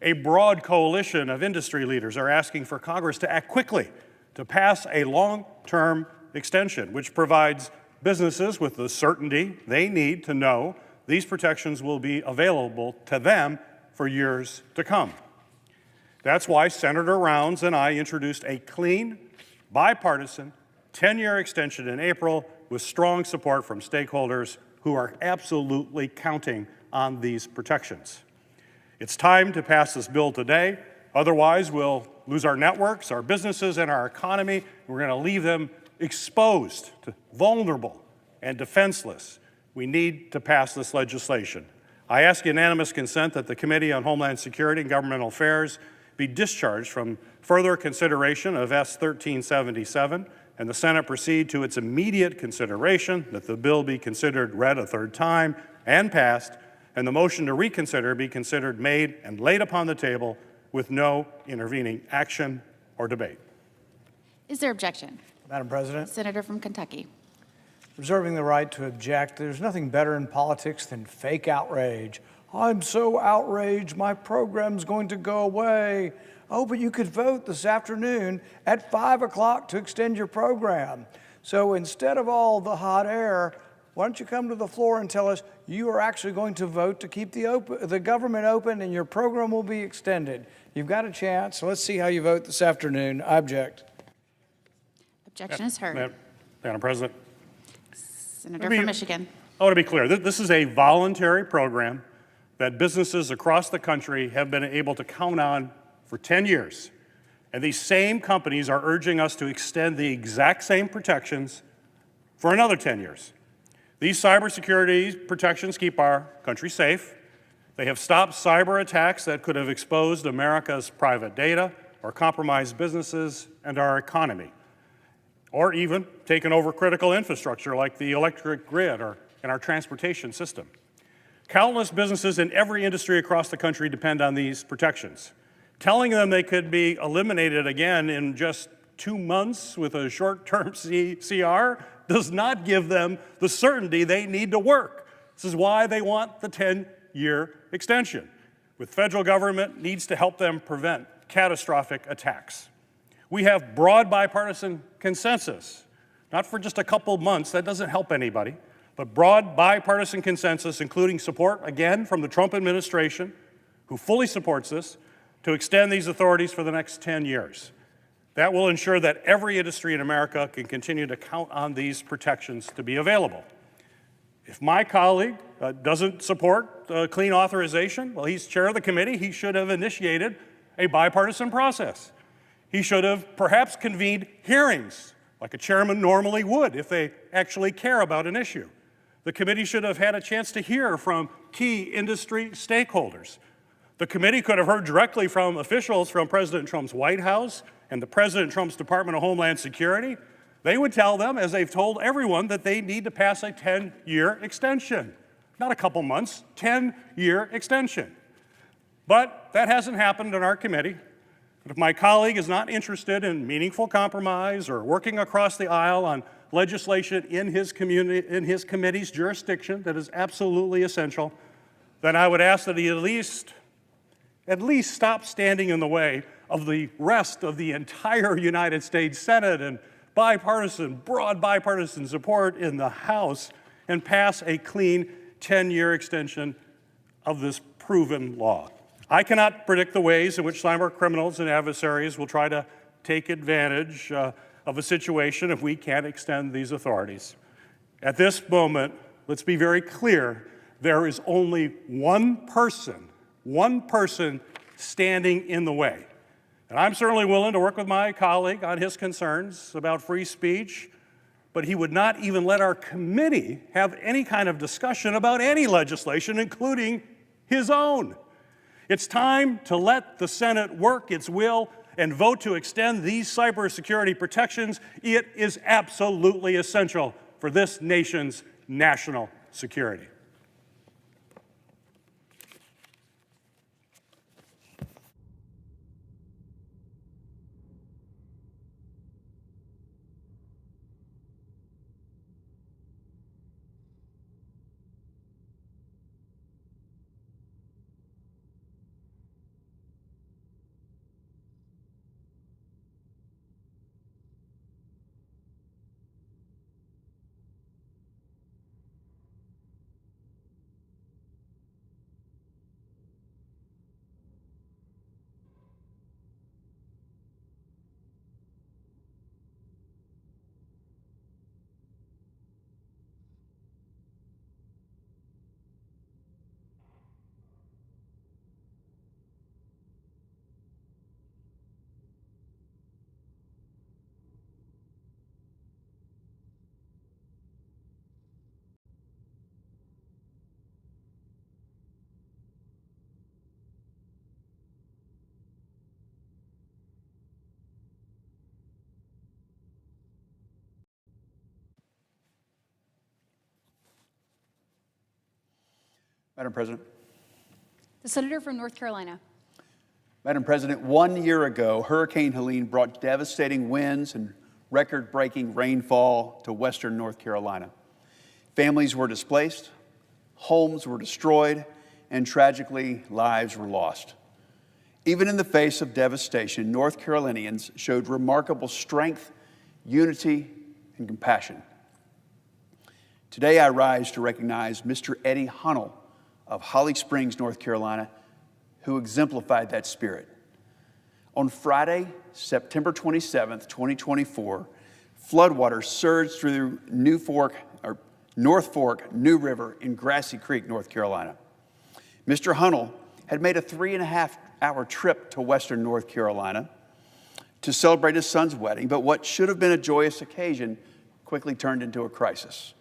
A broad coalition of industry leaders are asking for Congress to act quickly to pass a long-term extension, which provides businesses with the certainty they need to know these protections will be available to them for years to come. That's why Senator Rounds and I introduced a clean, bipartisan, 10-year extension in April with strong support from stakeholders who are absolutely counting on these protections. It's time to pass this bill today. Otherwise, we'll lose our networks, our businesses, and our economy. We're going to leave them exposed, to vulnerable, and defenseless. We need to pass this legislation. I ask unanimous consent that the Committee on Homeland Security and Governmental Affairs be discharged from further consideration of S. 1377, and the Senate proceed to its immediate consideration, that the bill be considered read a third time and passed, and the motion to reconsider be considered made and laid upon the table with no intervening action or debate. Is there objection? Madam President. Senator from Kentucky. Reserving the right to object. There's nothing better in politics than fake outrage. I'm so outraged, my program's going to go away. Oh, but you could vote this afternoon at 5 o'clock to extend your program. So instead of all the hot air, why don't you come to the floor and tell us you are actually going to vote to keep the government open and your program will be extended. You've got a chance. So let's see how you vote this afternoon. I object. Objection is heard. Madam President. Senator from Michigan. I want to be clear. This is a voluntary program that businesses across the country have been able to count on for 10 years. And these same companies are urging us to extend the exact same protections for another 10 years. These cybersecurity protections keep our country safe. They have stopped cyber attacks that could have exposed America's private data or compromised businesses and our economy, or even taken over critical infrastructure like the electric grid or in our transportation system. Countless businesses in every industry across the country depend on these protections. Telling them they could be eliminated again in just 2 months with a short-term CR does not give them the certainty they need to work. This is why they want the 10-year extension. The federal government needs to help them prevent catastrophic attacks. We have broad bipartisan consensus, not for just a couple months, that doesn't help anybody, but broad bipartisan consensus, including support, again, from the Trump administration, who fully supports this, to extend these authorities for the next 10 years. That will ensure that every industry in America can continue to count on these protections to be available. If my colleague doesn't support clean authorization, well, he's chair of the committee, he should have initiated a bipartisan process. He should have perhaps convened hearings, like a chairman normally would if they actually care about an issue. The committee should have had a chance to hear from key industry stakeholders. The committee could have heard directly from officials from President Trump's White House and the President Trump's Department of Homeland Security. They would tell them, as they've told everyone, that they need to pass a 10-year extension. not a couple months, 10-year extension. But that hasn't happened in our committee. If my colleague is not interested in meaningful compromise or working across the aisle on legislation in his committee's jurisdiction that is absolutely essential, then I would ask that he at least stop standing in the way of the rest of the entire United States Senate and broad bipartisan support in the House, and pass a clean 10-year extension of this proven law. I cannot predict the ways in which cyber criminals and adversaries will try to take advantage of a situation if we can't extend these authorities. At this moment, let's be very clear, there is only one person standing in the way. And I'm certainly willing to work with my colleague on his concerns about free speech, but he would not even let our committee have any kind of discussion about any legislation, including his own. It's time to let the Senate work its will and vote to extend these cybersecurity protections. It is absolutely essential for this nation's national security. Madam President. The Senator from North Carolina. Madam President, 1 year ago, Hurricane Helen brought devastating winds and record-breaking rainfall to western North Carolina. Families were displaced, homes were destroyed, and tragically, lives were lost. Even in the face of devastation, North Carolinians showed remarkable strength, unity, and compassion. Today, I rise to recognize Mr. Eddie Hunnell of Holly Springs, North Carolina, who exemplified that spirit. On Friday, September 27th, 2024, floodwaters surged through North Fork, New River, and Grassy Creek, North Carolina. Mr. Hunnell had made a 3.5-hour trip to western North Carolina to celebrate his son's wedding, but what should have been a joyous occasion quickly turned into a crisis.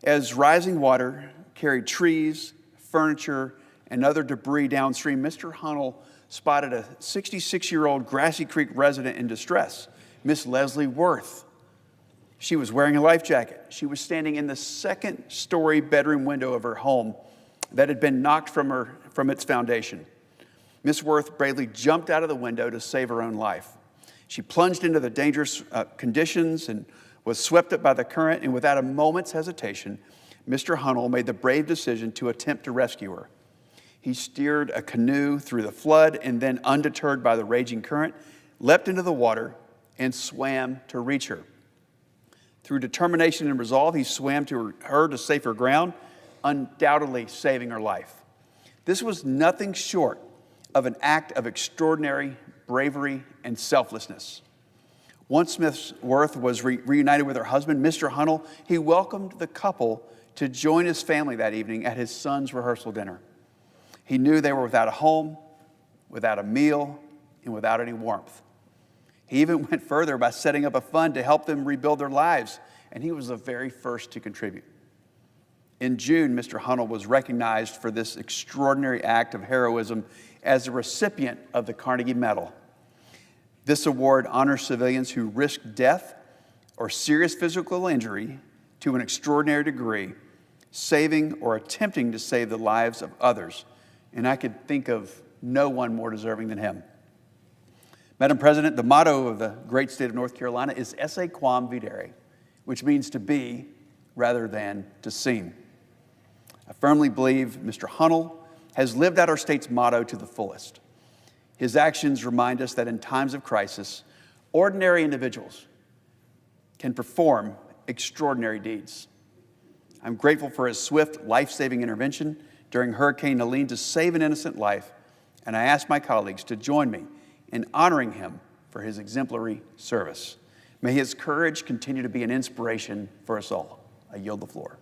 As rising water carried trees, furniture, and other debris downstream, Mr. Hunnell spotted a 66-year-old Grassy Creek resident in distress, Miss Leslie Worth. She was wearing a life jacket. She was standing in the second-story bedroom window of her home that had been knocked from its foundation. Miss Worth bravely jumped out of the window to save her own life. She plunged into the dangerous conditions and was swept up by the current, and without a moment's hesitation, Mr. Hunnell made the brave decision to attempt to rescue her. He steered a canoe through the flood and then, undeterred by the raging current, leapt into the water and swam to reach her. Through determination and resolve, he swam to her to safer ground, undoubtedly saving her life. This was nothing short of an act of extraordinary bravery and selflessness. Once Miss Worth was reunited with her husband, Mr. Hunnell, he welcomed the couple to join his family that evening at his son's rehearsal dinner. He knew they were without a home, without a meal, and without any warmth. He even went further by setting up a fund to help them rebuild their lives, and he was the very first to contribute. In June, Mr. Hunnell was recognized for this extraordinary act of heroism as a recipient of the Carnegie Medal. This award honors civilians who risked death or serious physical injury to an extraordinary degree saving or attempting to save the lives of others, and I could think of no one more deserving than him. Madam President, the motto of the great state of North Carolina is esse quam videre, which means to be rather than to seem. I firmly believe Mr. Hunnell has lived out our state's motto to the fullest. His actions remind us that in times of crisis, ordinary individuals can perform extraordinary deeds. I'm grateful for his swift, life-saving intervention during Hurricane Helen to save an innocent life, and I ask my colleagues to join me in honoring him for his exemplary service. May his courage continue to be an inspiration for us all. I yield the floor.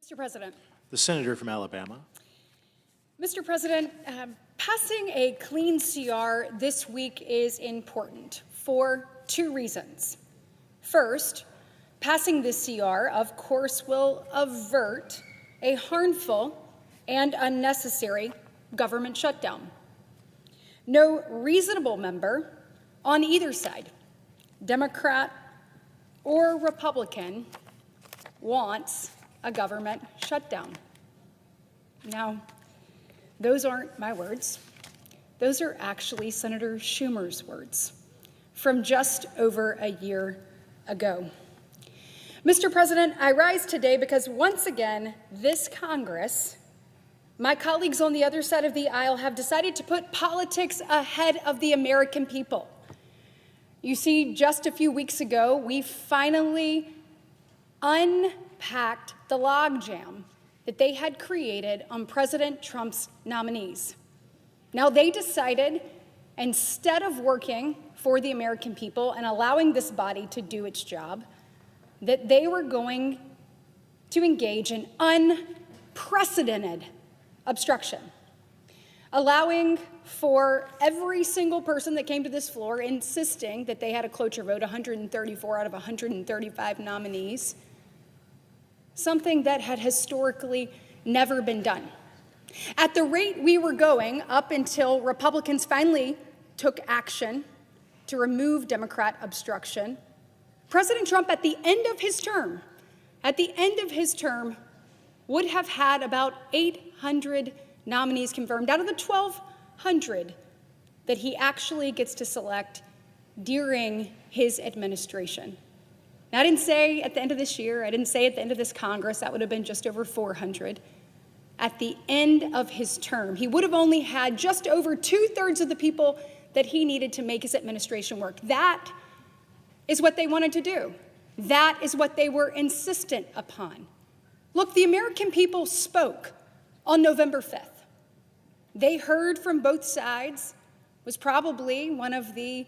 Mr. President. The senator from Alabama. Mr. President, passing a clean CR this week is important for two reasons. First, passing this CR, of course, will avert a harmful and unnecessary government shutdown. No reasonable member on either side, Democrat or Republican, wants a government shutdown. Now, those aren't my words. Those are actually Senator Schumer's words from just over a year ago. Mr. President, I rise today because once again, this Congress, my colleagues on the other side of the aisle, have decided to put politics ahead of the American people. You see, just a few weeks ago, we finally unpacked the logjam that they had created on President Trump's nominees. Now, they decided, instead of working for the American people and allowing this body to do its job, that they were going to engage in unprecedented obstruction, allowing for every single person that came to this floor insisting that they had a cloture vote, 134 out of 135 nominees, something that had historically never been done. At the rate we were going, up until Republicans finally took action to remove Democrat obstruction, President Trump, at the end of his term, would have had about 800 nominees confirmed out of the 1,200 that he actually gets to select during his administration. Now, I didn't say at the end of this year, I didn't say at the end of this Congress, that would have been just over 400. At the end of his term, he would have only had just over 2/3 of the people that he needed to make his administration work. That is what they wanted to do. That is what they were insistent upon. Look, the American people spoke on November 5th. They heard from both sides. It was probably one of the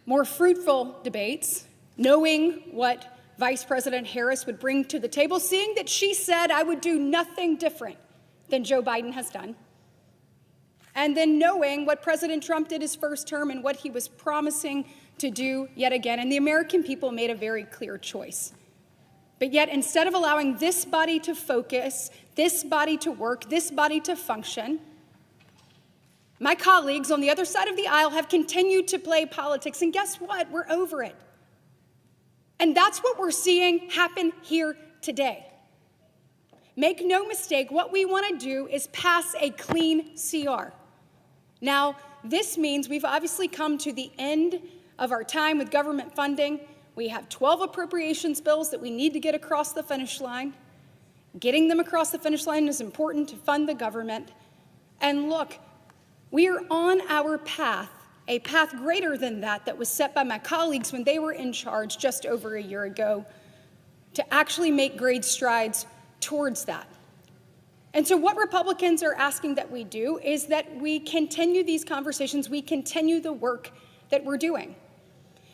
more fruitful debates, knowing what Vice President Harris would bring to the table, seeing that she said, "I would do nothing different than Joe Biden has done." And then knowing what President Trump did his first term and what he was promising to do yet again. And the American people made a very clear choice. But yet, instead of allowing this body to focus, this body to work, this body to function, my colleagues on the other side of the aisle have continued to play politics. And guess what? We're over it. And that's what we're seeing happen here today. Make no mistake, what we want to do is pass a clean CR. Now, this means we've obviously come to the end of our time with government funding. We have 12 appropriations bills that we need to get across the finish line. Getting them across the finish line is important to fund the government. And look, we are on our path, a path greater than that was set by my colleagues when they were in charge just over a year ago, to actually make great strides towards that. And so what Republicans are asking that we do is that we continue these conversations, we continue the work that we're doing.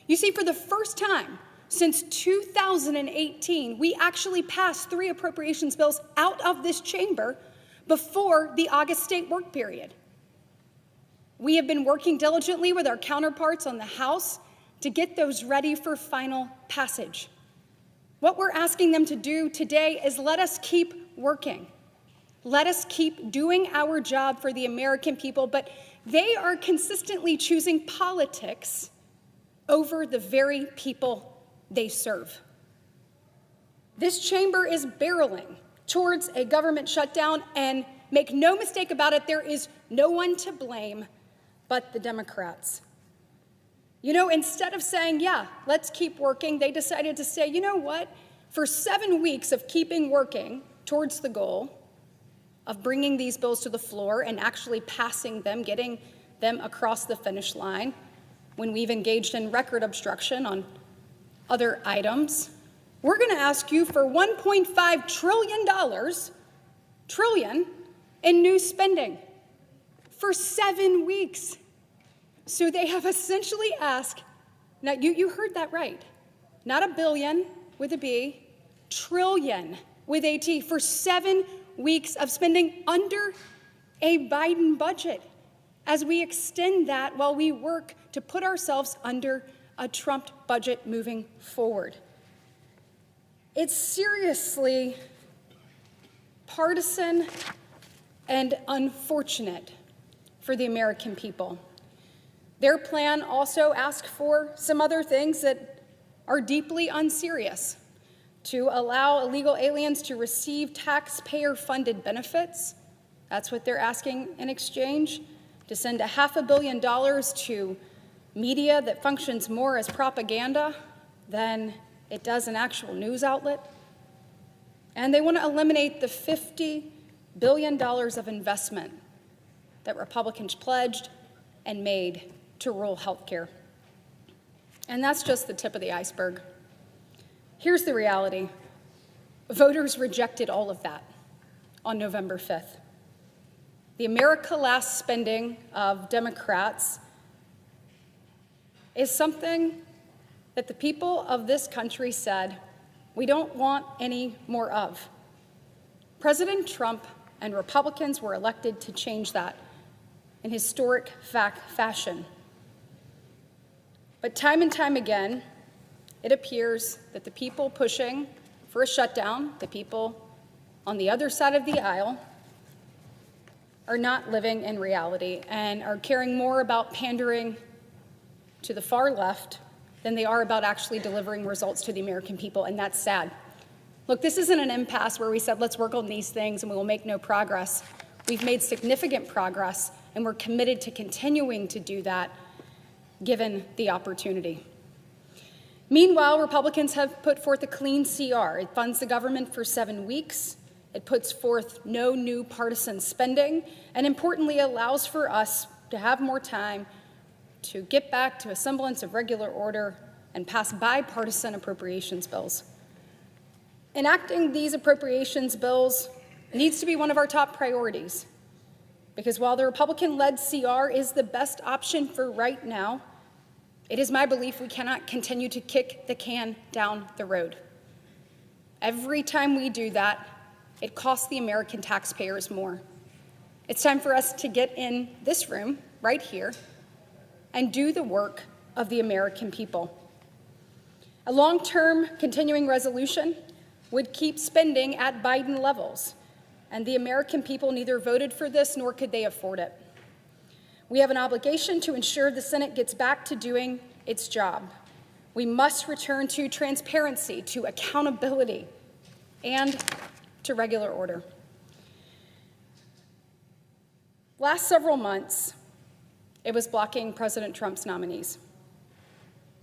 You see, for the first time since 2018, we actually passed 3 appropriations bills out of this chamber before the August state work period. We have been working diligently with our counterparts on the House to get those ready for final passage. What we're asking them to do today is let us keep working. Let us keep doing our job for the American people, but they are consistently choosing politics over the very people they serve. This chamber is barreling towards a government shutdown, and make no mistake about it, there is no one to blame but the Democrats. You know, instead of saying, yeah, let's keep working, they decided to say, you know what? For 7 weeks of keeping working towards the goal of bringing these bills to the floor and actually passing them, getting them across the finish line, when we've engaged in record obstruction on other items, we're going to ask you for $1.5 trillion in new spending for 7 weeks. So they have essentially asked, now you heard that right, not a billion with a B, trillion with AT for 7 weeks of spending under a Biden budget as we extend that while we work to put ourselves under a Trump budget moving forward. It's seriously partisan and unfortunate for the American people. Their plan also asks for some other things that are deeply unserious: to allow illegal aliens to receive taxpayer-funded benefits. That's what they're asking in exchange. To send $500 million to media that functions more as propaganda than it does an actual news outlet. And they want to eliminate the $50 billion of investment that Republicans pledged and made to rural health care. And that's just the tip of the iceberg. Here's the reality. Voters rejected all of that on November 5th. The America Last spending of Democrats is something that the people of this country said we don't want any more of. President Trump and Republicans were elected to change that in historic fashion. But time and time again, it appears that the people pushing for a shutdown, the people on the other side of the aisle, are not living in reality and are caring more about pandering to the far left than they are about actually delivering results to the American people, and that's sad. Look, this isn't an impasse where we said, let's work on these things and we will make no progress. We've made significant progress, and we're committed to continuing to do that given the opportunity. Meanwhile, Republicans have put forth a clean CR. It funds the government for 7 weeks. It puts forth no new partisan spending, and importantly, allows for us to have more time to get back to a semblance of regular order and pass bipartisan appropriations bills. Enacting these appropriations bills needs to be one of our top priorities, because while the Republican-led CR is the best option for right now, it is my belief we cannot continue to kick the can down the road. Every time we do that, it costs the American taxpayers more. It's time for us to get in this room, right here, and do the work of the American people. A long-term continuing resolution would keep spending at Biden levels, and the American people neither voted for this nor could they afford it. We have an obligation to ensure the Senate gets back to doing its job. We must return to transparency, to accountability, and to regular order. Last several months, it was blocking President Trump's nominees.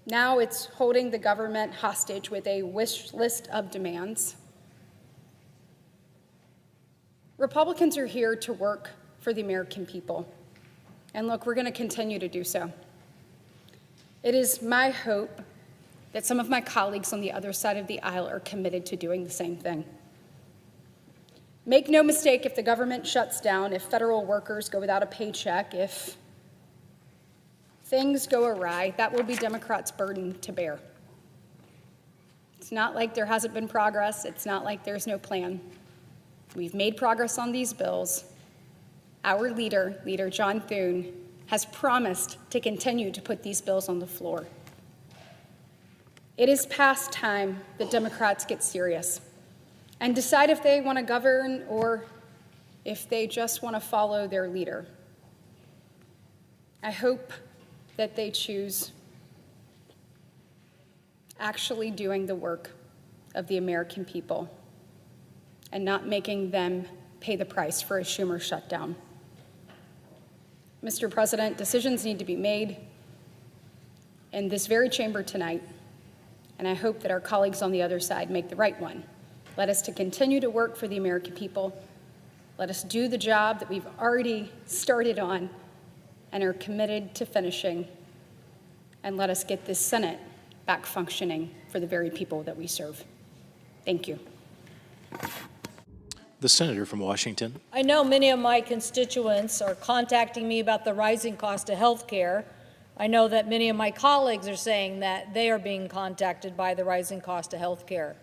Now it's holding the government hostage with a wish list of demands. Republicans are here to work for the American people. And look, we're going to continue to do so. It is my hope that some of my colleagues on the other side of the aisle are committed to doing the same thing. Make no mistake, if the government shuts down, if federal workers go without a paycheck, if things go awry, that will be Democrats' burden to bear. It's not like there hasn't been progress. It's not like there's no plan. We've made progress on these bills. Our Leader John Thune, has promised to continue to put these bills on the floor. It is past time that Democrats get serious and decide if they want to govern or if they just want to follow their leader. I hope that they choose actually doing the work of the American people and not making them pay the price for a Schumer shutdown. Mr. President, decisions need to be made in this very chamber tonight, and I hope that our colleagues on the other side make the right one. Let us to continue to work for the American people. Let us do the job that we've already started on and are committed to finishing, and let us get this Senate back functioning for the very people that we serve. Thank you. The senator from Washington. I know many of my constituents are contacting me about the rising cost of health care. I know that many of my colleagues are saying that they are being contacted by the rising cost of health care.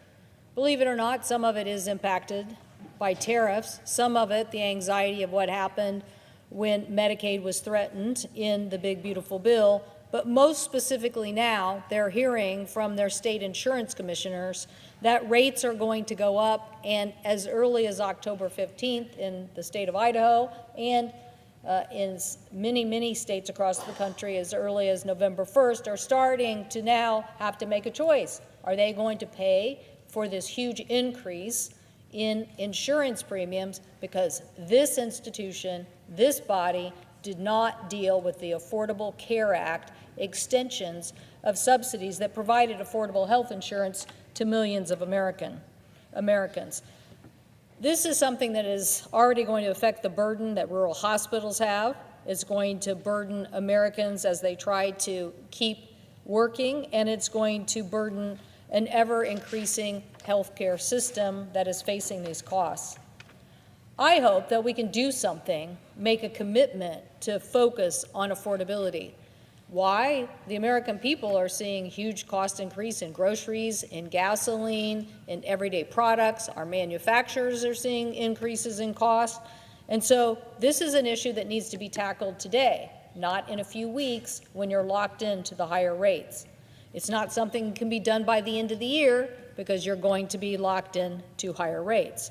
Believe it or not, some of it is impacted by tariffs, some of it the anxiety of what happened when Medicaid was threatened in the big beautiful bill, but most specifically now they're hearing from their state insurance commissioners that rates are going to go up, and as early as October 15th in the state of Idaho and in many states across the country as early as November 1st are starting to now have to make a choice. Are they going to pay for this huge increase in insurance premiums because this institution, this body, did not deal with the Affordable Care Act extensions of subsidies that provided affordable health insurance to millions of Americans. This is something that is already going to affect the burden that rural hospitals have. It's going to burden Americans as they try to keep working, and it's going to burden an ever-increasing healthcare system that is facing these costs. I hope that we can do something, make a commitment to focus on affordability. Why? The American people are seeing huge cost increase in groceries, in gasoline, in everyday products. Our manufacturers are seeing increases in cost. And so this is an issue that needs to be tackled today, not in a few weeks when you're locked into the higher rates. It's not something that can be done by the end of the year because you're going to be locked in to higher rates.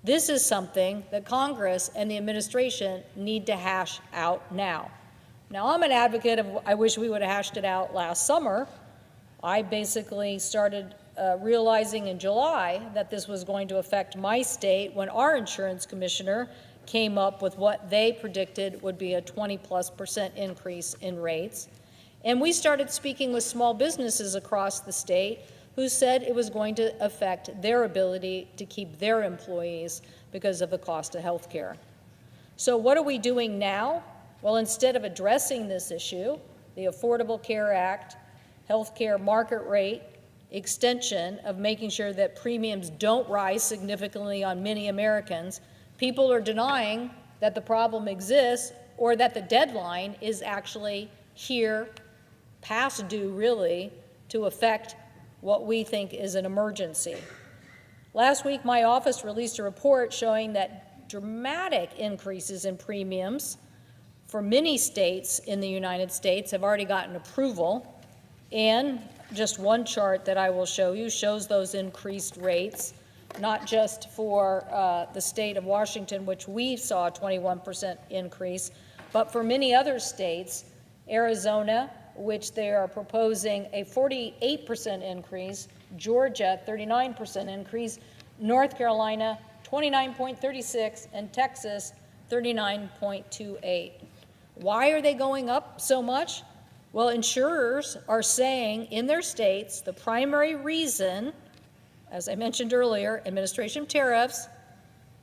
This is something that Congress and the administration need to hash out now. Now, I'm an advocate of, I wish we would have hashed it out last summer. I basically started realizing in July that this was going to affect my state when our insurance commissioner came up with what they predicted would be a 20+% increase in rates. And we started speaking with small businesses across the state who said it was going to affect their ability to keep their employees because of the cost of health care. So what are we doing now? Well, instead of addressing this issue, the Affordable Care Act, health care market rate, extension of making sure that premiums don't rise significantly on many Americans, people are denying that the problem exists or that the deadline is actually here, past due really, to affect what we think is an emergency. Last week, my office released a report showing that dramatic increases in premiums for many states in the United States have already gotten approval, and just one chart that I will show you shows those increased rates, not just for the state of Washington, which we saw a 21% increase, but for many other states, Arizona, which they are proposing a 48% increase, Georgia, 39% increase, North Carolina, 29.36, and Texas, 39.28. Why are they going up so much? Well, insurers are saying in their states the primary reason, as I mentioned earlier, administration of tariffs,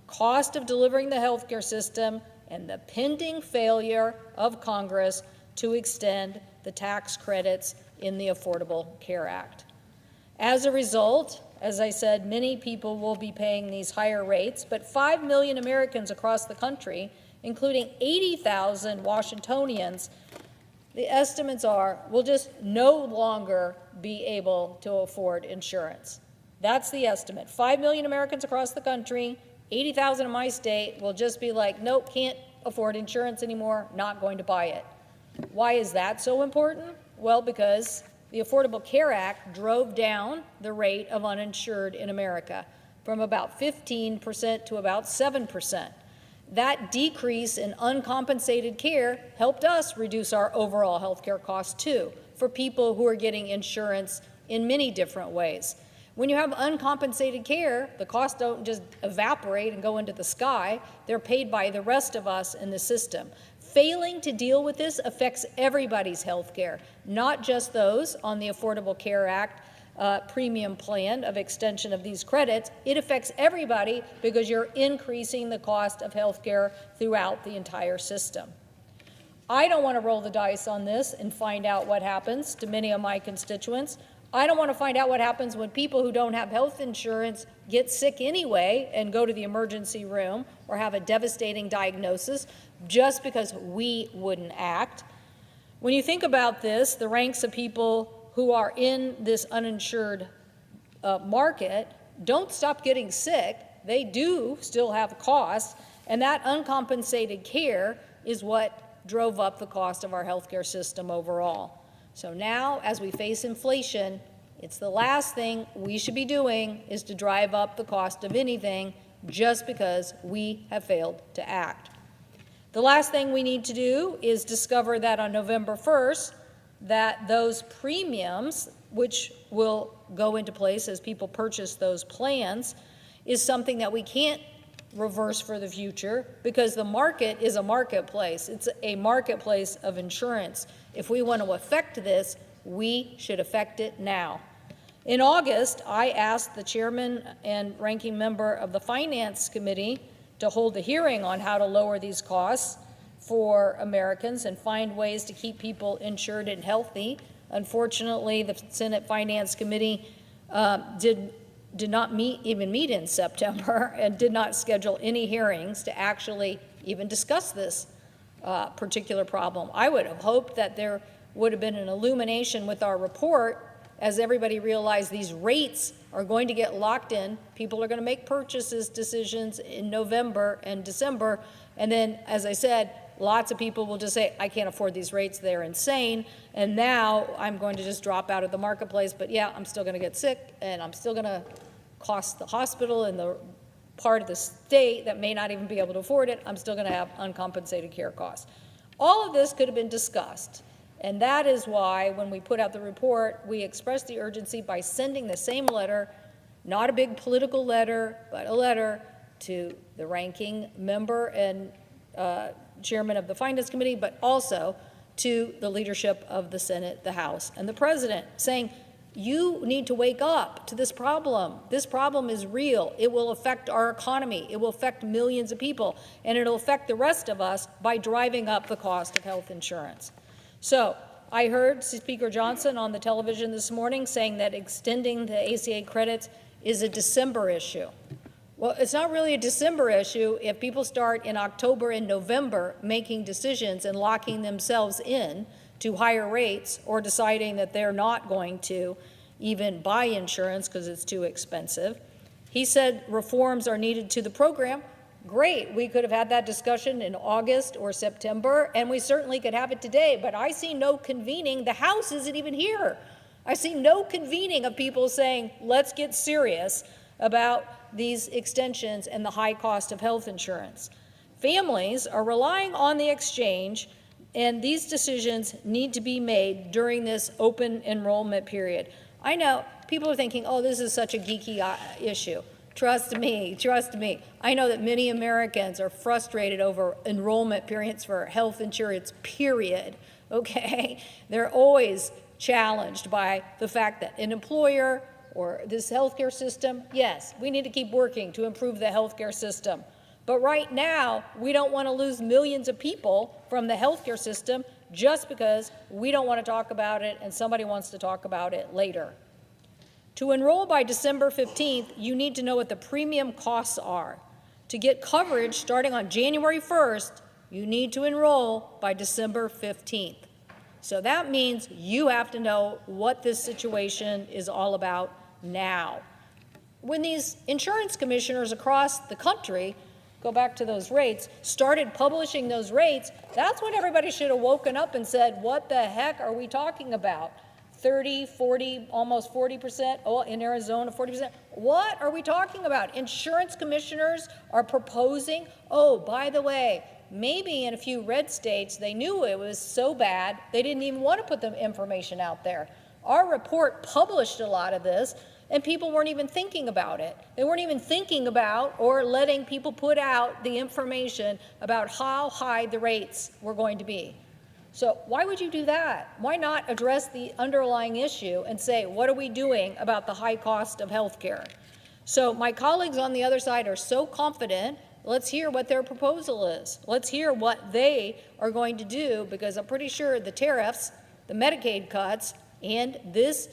cost of delivering the healthcare system, and the pending failure of Congress to extend the tax credits in the Affordable Care Act. As a result, as I said, many people will be paying these higher rates, but 5 million Americans across the country, including 80,000 Washingtonians, the estimates are, will just no longer be able to afford insurance. That's the estimate. 5 million Americans across the country, 80,000 in my state will just be like, nope, can't afford insurance anymore, not going to buy it. Why is that so important? Well, because the Affordable Care Act drove down the rate of uninsured in America from about 15% to about 7%. That decrease in uncompensated care helped us reduce our overall health care costs too, for people who are getting insurance in many different ways. When you have uncompensated care, the costs don't just evaporate and go into the sky. They're paid by the rest of us in the system. Failing to deal with this affects everybody's health care, not just those on the Affordable Care Act premium plan of extension of these credits. It affects everybody because you're increasing the cost of health care throughout the entire system. I don't want to roll the dice on this and find out what happens to many of my constituents. I don't want to find out what happens when people who don't have health insurance get sick anyway and go to the emergency room or have a devastating diagnosis just because we wouldn't act. When you think about this, the ranks of people who are in this uninsured market, don't stop getting sick. They do still have costs, and that uncompensated care is what drove up the cost of our healthcare system overall. So now, as we face inflation, it's the last thing we should be doing is to drive up the cost of anything just because we have failed to act. The last thing we need to do is discover that on November 1st, that those premiums, which will go into place as people purchase those plans, is something that we can't reverse for the future because the market is a marketplace. It's a marketplace of insurance. If we want to affect this, we should affect it now. In August, I asked the chairman and ranking member of the Finance Committee to hold a hearing on how to lower these costs for Americans and find ways to keep people insured and healthy. Unfortunately, the Senate Finance Committee did not even meet in September and did not schedule any hearings to actually even discuss this particular problem. I would have hoped that there would have been an illumination with our report as everybody realized these rates are going to get locked in. People are going to make purchases decisions in November and December. And then, as I said, lots of people will just say, I can't afford these rates, they're insane. And now I'm going to just drop out of the marketplace. But yeah, I'm still going to get sick, and I'm still going to cost the hospital and the part of the state that may not even be able to afford it. I'm still going to have uncompensated care costs. All of this could have been discussed. And that is why, when we put out the report, we expressed the urgency by sending the same letter, not a big political letter, but a letter to the ranking member and chairman of the Finance Committee, but also to the leadership of the Senate, the House, and the President, saying, you need to wake up to this problem. This problem is real. It will affect our economy. It will affect millions of people, and it'll affect the rest of us by driving up the cost of health insurance. So I heard Speaker Johnson on the television this morning saying that extending the ACA credits is a December issue. Well, it's not really a December issue if people start in October and November making decisions and locking themselves in to higher rates or deciding that they're not going to even buy insurance because it's too expensive. He said reforms are needed to the program. Great, we could have had that discussion in August or September, and we certainly could have it today, but I see no convening. The House isn't even here. I see no convening of people saying, let's get serious about these extensions and the high cost of health insurance. Families are relying on the exchange, and these decisions need to be made during this open enrollment period. I know people are thinking, oh, this is such a geeky issue. Trust me, trust me. I know that many Americans are frustrated over enrollment periods for health insurance, period, okay? They're always challenged by the fact that an employer or this healthcare system, yes, we need to keep working to improve the healthcare system. But right now, we don't want to lose millions of people from the healthcare system just because we don't want to talk about it and somebody wants to talk about it later. To enroll by December 15th, you need to know what the premium costs are. To get coverage starting on January 1st, you need to enroll by December 15th. So that means you have to know what this situation is all about now. When these insurance commissioners across the country, go back to those rates, started publishing those rates, that's when everybody should have woken up and said, what the heck are we talking about? 30, 40, almost 40%, oh, in Arizona, 40%. What are we talking about? Insurance commissioners are proposing, oh, by the way, maybe in a few red states, they knew it was so bad, they didn't even want to put the information out there. Our report published a lot of this, and people weren't even thinking about it. They weren't even thinking about or letting people put out the information about how high the rates were going to be. So why would you do that? Why not address the underlying issue and say, what are we doing about the high cost of health care? So my colleagues on the other side are so confident. Let's hear what their proposal is. Let's hear what they are going to do, because I'm pretty sure the tariffs, the Medicaid cuts, and this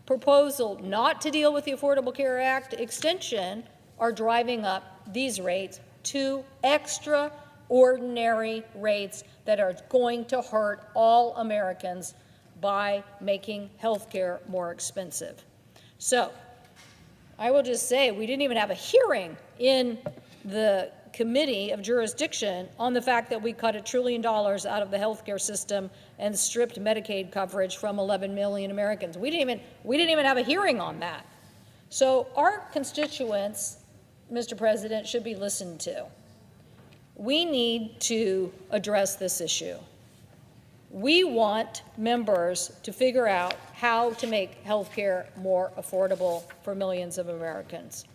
proposal not to deal with the Affordable Care Act extension are driving up these rates to extraordinary rates that are going to hurt all Americans by making health care more expensive. So I will just say we didn't even have a hearing in the committee of jurisdiction on the fact that we cut $1 trillion out of the healthcare system and stripped Medicaid coverage from 11 million Americans. We didn't even have a hearing on that. So our constituents, Mr. President, should be listened to. We need to address this issue. We want members to figure out how to make health care more affordable for millions of Americans.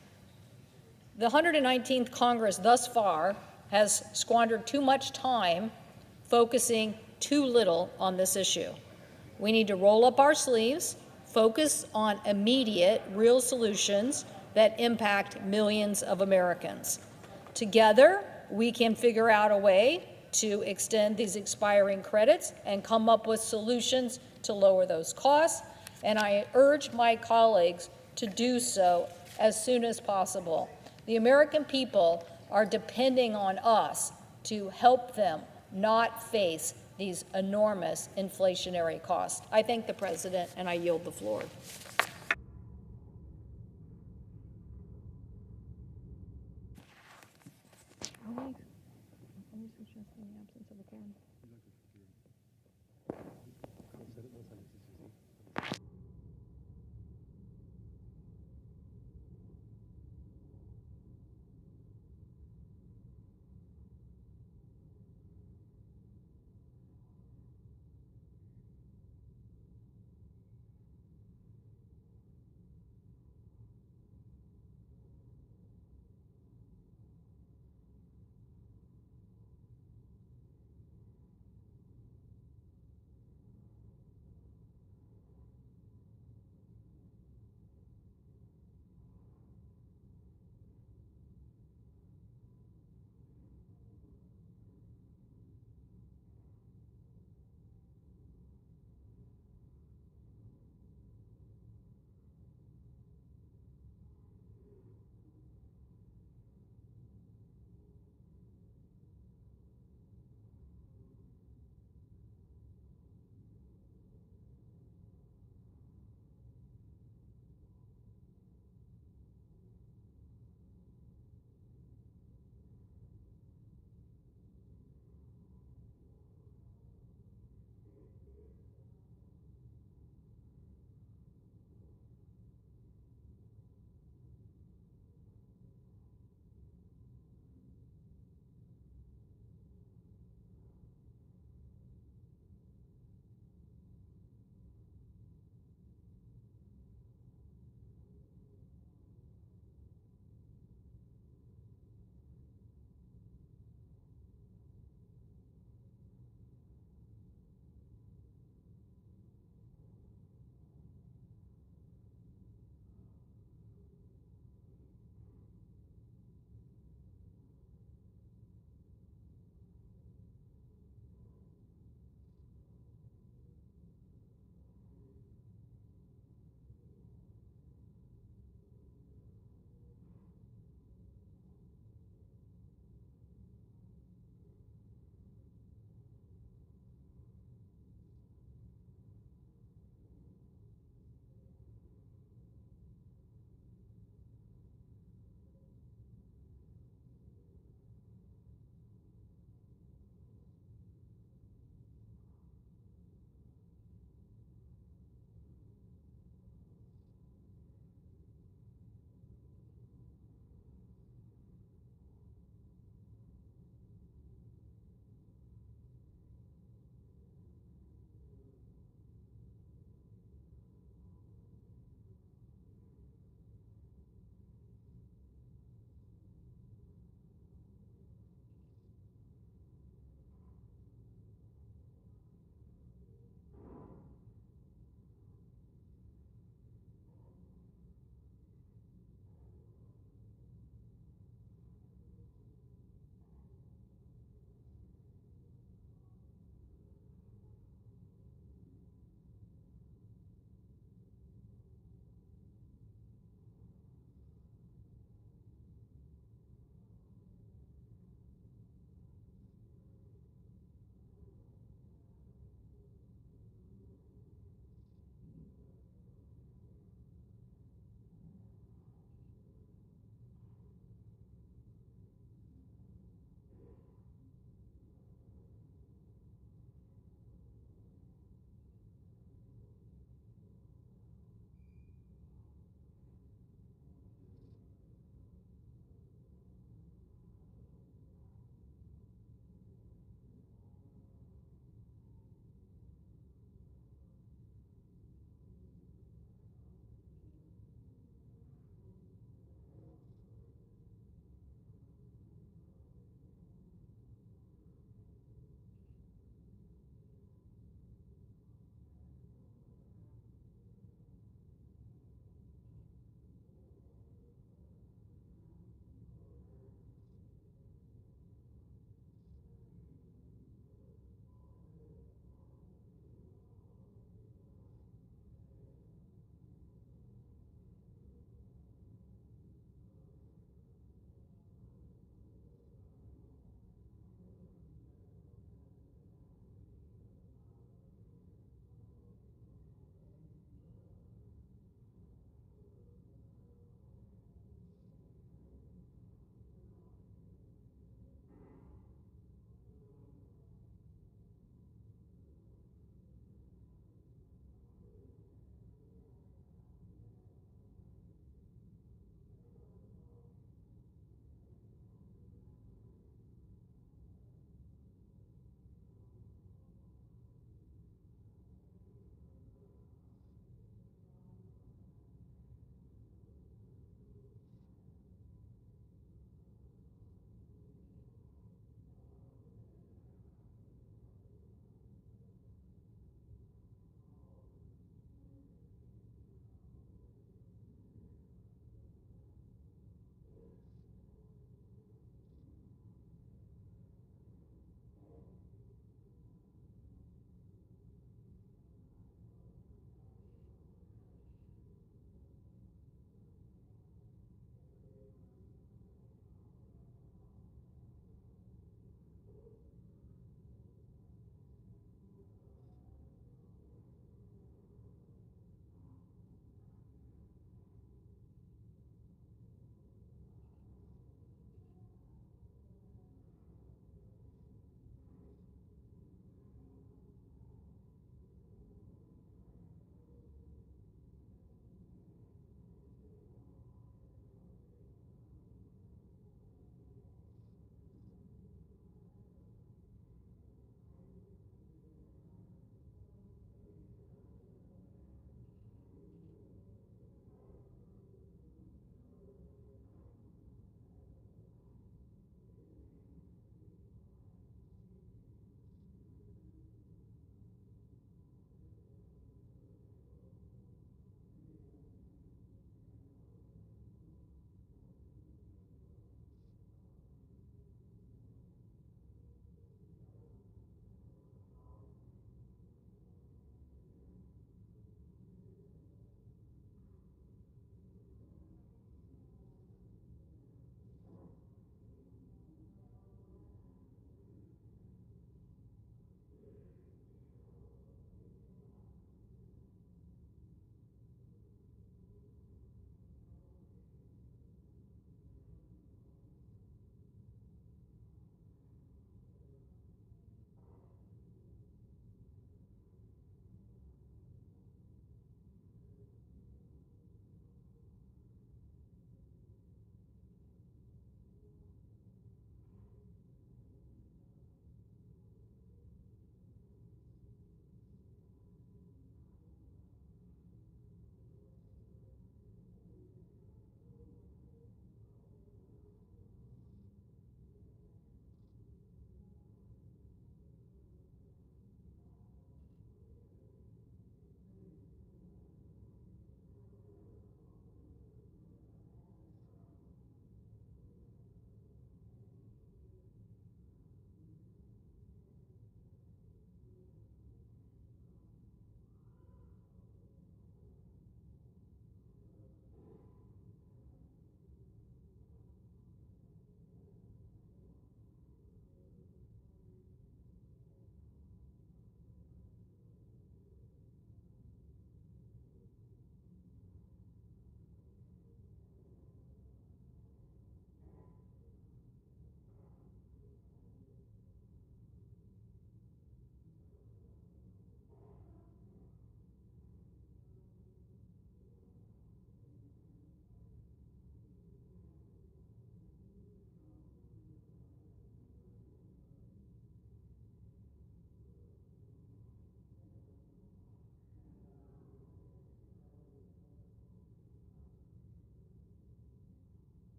The 119th Congress thus far has squandered too much time focusing too little on this issue. We need to roll up our sleeves, focus on immediate, real solutions that impact millions of Americans. Together, we can figure out a way to extend these expiring credits and come up with solutions to lower those costs. And I urge my colleagues to do so as soon as possible. The American people are depending on us to help them not face these enormous inflationary costs. I thank the President, and I yield the floor.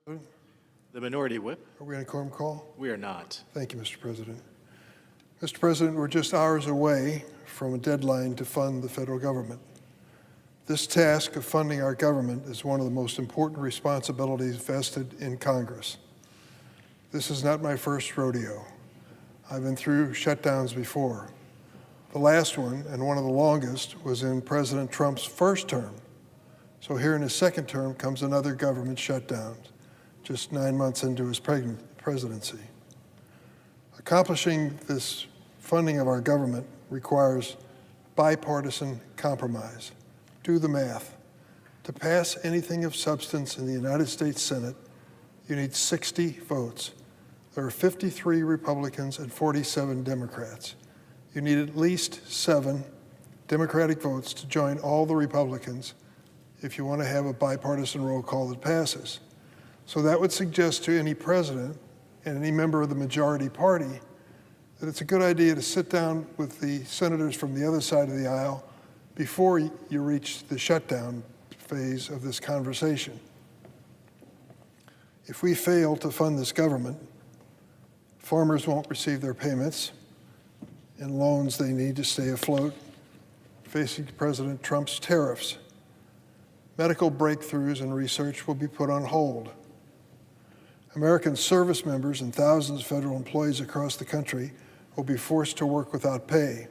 The minority whip. Are we on a quorum call? We are not. Thank you, Mr. President. Mr. President, we're just hours away from a deadline to fund the federal government. This task of funding our government is one of the most important responsibilities vested in Congress. This is not my first rodeo. I've been through shutdowns before. The last one, and one of the longest, was in President Trump's first term. So here in his second term comes another government shutdown, just 9 months into his presidency. Accomplishing this funding of our government requires bipartisan compromise. Do the math. To pass anything of substance in the United States Senate, you need 60 votes. There are 53 Republicans and 47 Democrats. You need at least 7 Democratic votes to join all the Republicans if you want to have a bipartisan roll call that passes. So that would suggest to any president and any member of the majority party that it's a good idea to sit down with the senators from the other side of the aisle before you reach the shutdown phase of this conversation. If we fail to fund this government, farmers won't receive their payments and loans they need to stay afloat, facing President Trump's tariffs. Medical breakthroughs and research will be put on hold. American service members and thousands of federal employees across the country will be forced to work without pay.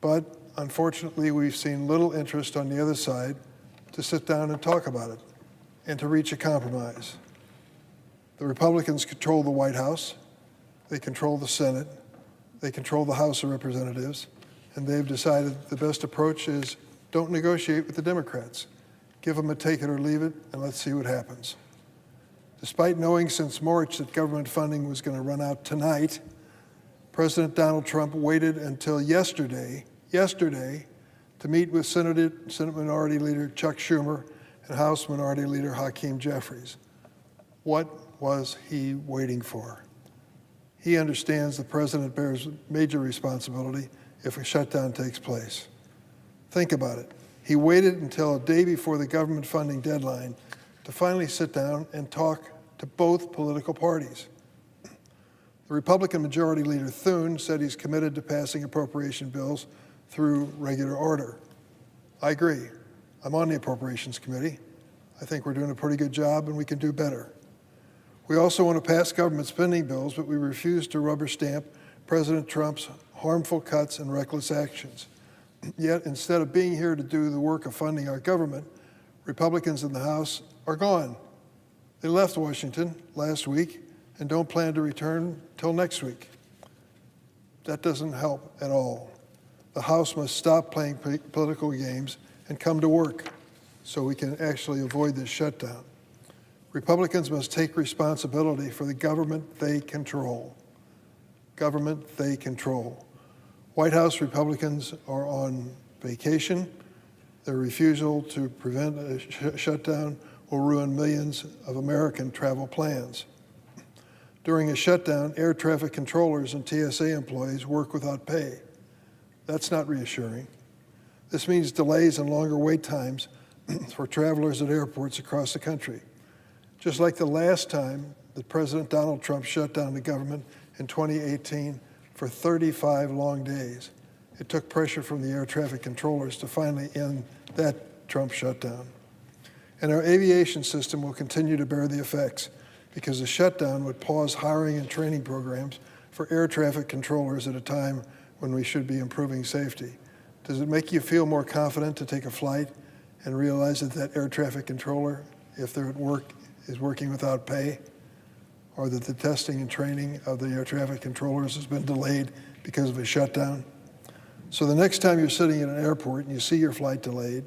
But unfortunately, we've seen little interest on the other side to sit down and talk about it and to reach a compromise. The Republicans control the White House, they control the Senate, they control the House of Representatives, and they've decided the best approach is don't negotiate with the Democrats. Give them a take it or leave it, and let's see what happens. Despite knowing since March that government funding was going to run out tonight, President Donald Trump waited until yesterday to meet with Senate Minority Leader Chuck Schumer and House Minority Leader Hakeem Jeffries. What was he waiting for? He understands the president bears major responsibility if a shutdown takes place. Think about it. He waited until a day before the government funding deadline to finally sit down and talk to both political parties. The Republican Majority Leader Thune said he's committed to passing appropriation bills through regular order. I agree. I'm on the Appropriations Committee. I think we're doing a pretty good job and we can do better. We also want to pass government spending bills, but we refuse to rubber stamp President Trump's harmful cuts and reckless actions. Yet, instead of being here to do the work of funding our government, Republicans in the House are gone. They left Washington last week and don't plan to return till next week. That doesn't help at all. The House must stop playing political games and come to work so we can actually avoid this shutdown. Republicans must take responsibility for the government they control. Government they control. White House Republicans are on vacation. Their refusal to prevent a shutdown will ruin millions of American travel plans. During a shutdown, air traffic controllers and TSA employees work without pay. That's not reassuring. This means delays and longer wait times for travelers at airports across the country. Just like the last time that President Donald Trump shut down the government in 2018 for 35 long days. It took pressure from the air traffic controllers to finally end that Trump shutdown. And our aviation system will continue to bear the effects because the shutdown would pause hiring and training programs for air traffic controllers at a time when we should be improving safety. Does it make you feel more confident to take a flight and realize that that air traffic controller, if they're at work, is working without pay? Or that the testing and training of the air traffic controllers has been delayed because of a shutdown? So the next time you're sitting in an airport and you see your flight delayed,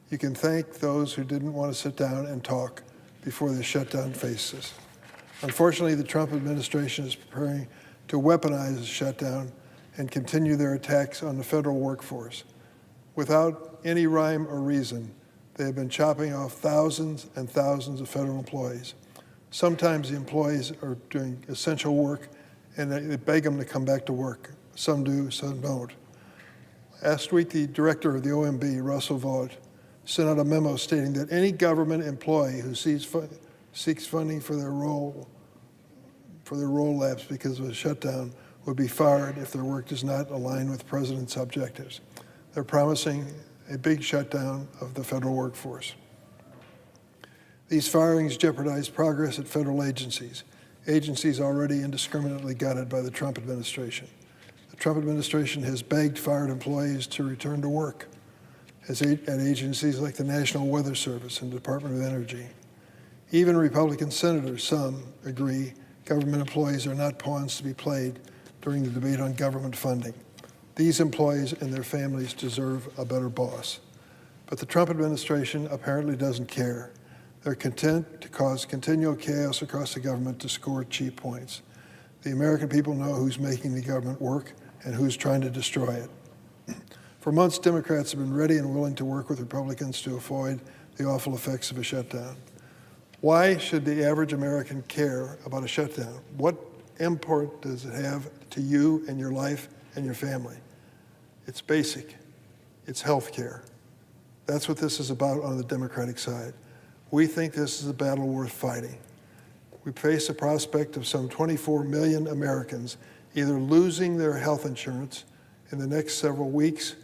you can thank those who didn't want to sit down and talk before the shutdown faces. Unfortunately, the Trump administration is preparing to weaponize the shutdown and continue their attacks on the federal workforce. Without any rhyme or reason, they have been chopping off thousands and thousands of federal employees. Sometimes the employees are doing essential work and they beg them to come back to work. Some do, some don't. Last week, the director of the OMB, Russell Vought, sent out a memo stating that any government employee who seeks funding for their role labs because of a shutdown would be fired if their work does not align with the president's objectives. They're promising a big shutdown of the federal workforce. These firings jeopardize progress at federal agencies already indiscriminately gutted by the Trump administration. The Trump administration has begged fired employees to return to work at agencies like the National Weather Service and Department of Energy. Even Republican senators, some agree government employees are not pawns to be played during the debate on government funding. These employees and their families deserve a better boss. But the Trump administration apparently doesn't care. They're content to cause continual chaos across the government to score cheap points. The American people know who's making the government work and who's trying to destroy it. For months, Democrats have been ready and willing to work with Republicans to avoid the awful effects of a shutdown. Why should the average American care about a shutdown? What import does it have to you and your life and your family? It's basic. It's health care. That's what this is about on the Democratic side. We think this is a battle worth fighting. We face the prospect of some 24 million Americans either losing their health insurance in the next several weeks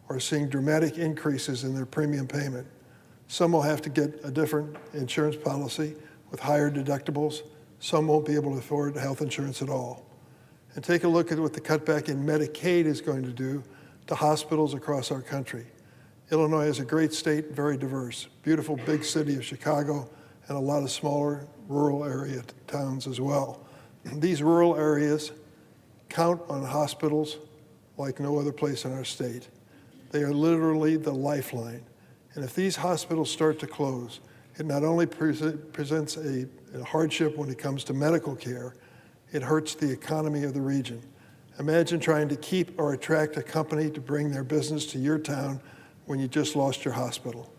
or seeing dramatic increases in their premium payment. Some will have to get a different insurance policy with higher deductibles. Some won't be able to afford health insurance at all. And take a look at what the cutback in Medicaid is going to do to hospitals across our country. Illinois is a great state, very diverse. Beautiful big city of Chicago and a lot of smaller rural area towns as well. These rural areas count on hospitals like no other place in our state. They are literally the lifeline. And if these hospitals start to close, it not only presents a hardship when it comes to medical care, it hurts the economy of the region. Imagine trying to keep or attract a company to bring their business to your town when you just lost your hospital.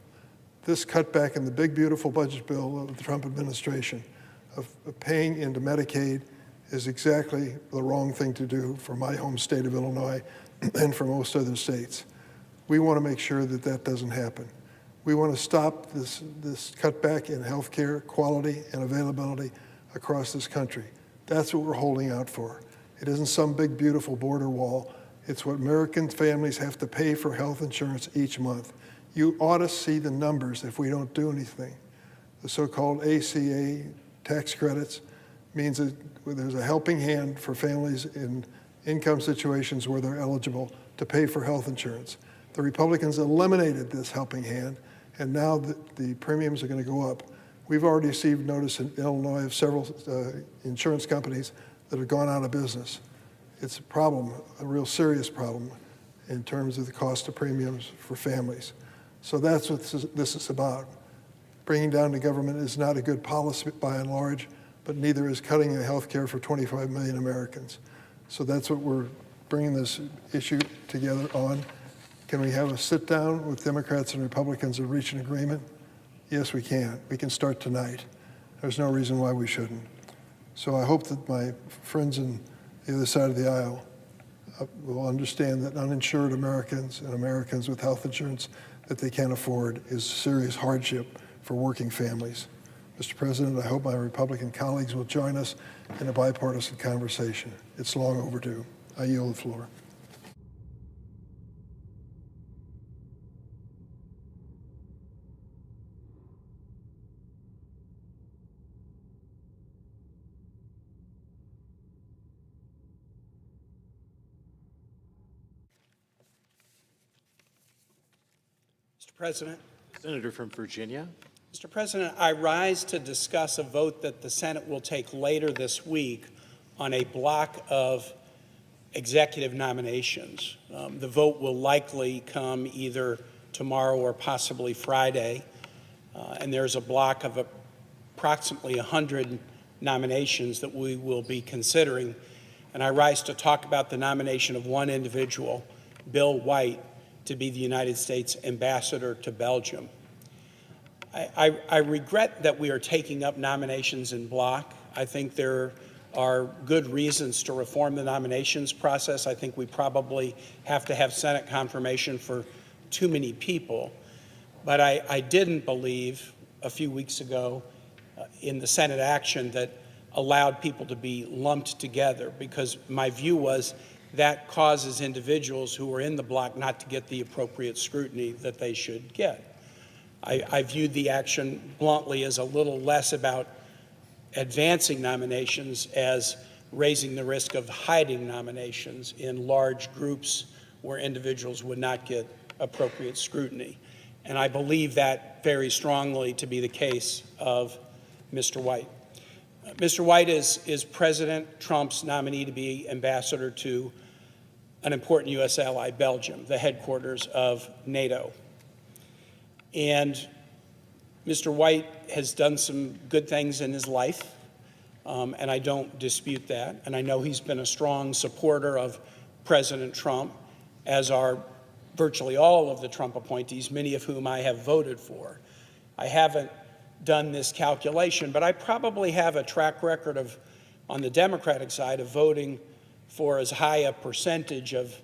This cutback in the big, beautiful budget bill of the Trump administration of paying into Medicaid is exactly the wrong thing to do for my home state of Illinois and for most other states. We want to make sure that that doesn't happen. We want to stop this cutback in health care quality and availability across this country. That's what we're holding out for. It isn't some big, beautiful border wall. It's what American families have to pay for health insurance each month. You ought to see the numbers if we don't do anything. The so-called ACA tax credits means that there's a helping hand for families in income situations where they're eligible to pay for health insurance. The Republicans eliminated this helping hand, and now the premiums are going to go up. We've already received notice in Illinois of several insurance companies that have gone out of business. It's a problem, a real serious problem in terms of the cost of premiums for families. So that's what this is about. Bringing down the government is not a good policy by and large, but neither is cutting the health care for 25 million Americans. So that's what we're bringing this issue together on. Can we have a sit down with Democrats and Republicans and reach an agreement? Yes, we can. We can start tonight. There's no reason why we shouldn't. So I hope that my friends on the other side of the aisle will understand that uninsured Americans and Americans with health insurance that they can't afford is serious hardship for working families. Mr. President, I hope my Republican colleagues will join us in a bipartisan conversation. It's long overdue. I yield the floor. Mr. President. Senator from Virginia. Mr. President, I rise to discuss a vote that the Senate will take later this week on a block of executive nominations. The vote will likely come either tomorrow or possibly Friday, and there's a block of approximately 100 nominations that we will be considering. And I rise to talk about the nomination of one individual, Bill White, to be the United States ambassador to Belgium. I regret that we are taking up nominations in block. I think there are good reasons to reform the nominations process. I think we probably have to have Senate confirmation for too many people. But I didn't believe a few weeks ago in the Senate action that allowed people to be lumped together, because my view was that causes individuals who are in the block not to get the appropriate scrutiny that they should get. I viewed the action bluntly as a little less about advancing nominations as raising the risk of hiding nominations in large groups where individuals would not get appropriate scrutiny. And I believe that very strongly to be the case of Mr. White. Mr. White is President Trump's nominee to be ambassador to an important U.S. ally, Belgium, the headquarters of NATO. And Mr. White has done some good things in his life, and I don't dispute that. And I know he's been a strong supporter of President Trump, as are virtually all of the Trump appointees, many of whom I have voted for. I haven't done this calculation, but I probably have a track record of, on the Democratic side, of voting for as high a percentage of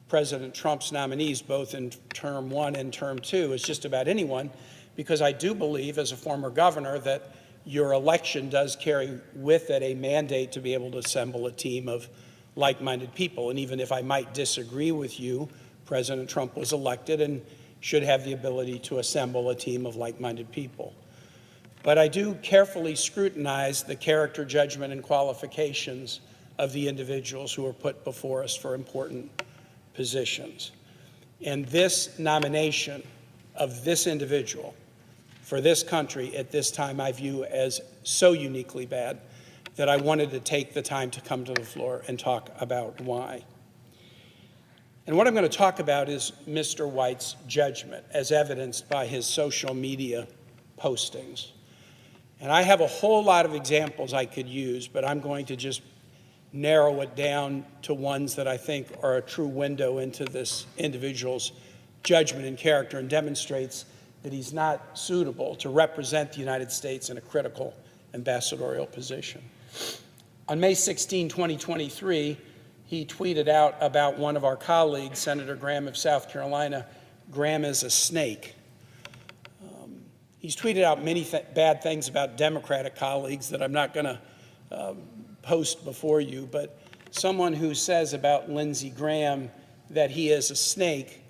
President Trump's nominees, both in term one and term two, as just about anyone, because I do believe, as a former governor, that your election does carry with it a mandate to be able to assemble a team of like-minded people. And even if I might disagree with you, President Trump was elected and should have the ability to assemble a team of like-minded people. But I do carefully scrutinize the character, judgment, and qualifications of the individuals who are put before us for important positions. And this nomination of this individual for this country at this time I view as so uniquely bad that I wanted to take the time to come to the floor and talk about why. And what I'm going to talk about is Mr. White's judgment, as evidenced by his social media postings. And I have a whole lot of examples I could use, but I'm going to just narrow it down to ones that I think are a true window into this individual's judgment and character, and demonstrates that he's not suitable to represent the United States in a critical ambassadorial position. On May 16, 2023, he tweeted out about one of our colleagues, Senator Graham of South Carolina. Graham is a snake. He's tweeted out many bad things about Democratic colleagues that I'm not going to post before you, but someone who says about Lindsey Graham that he is a snake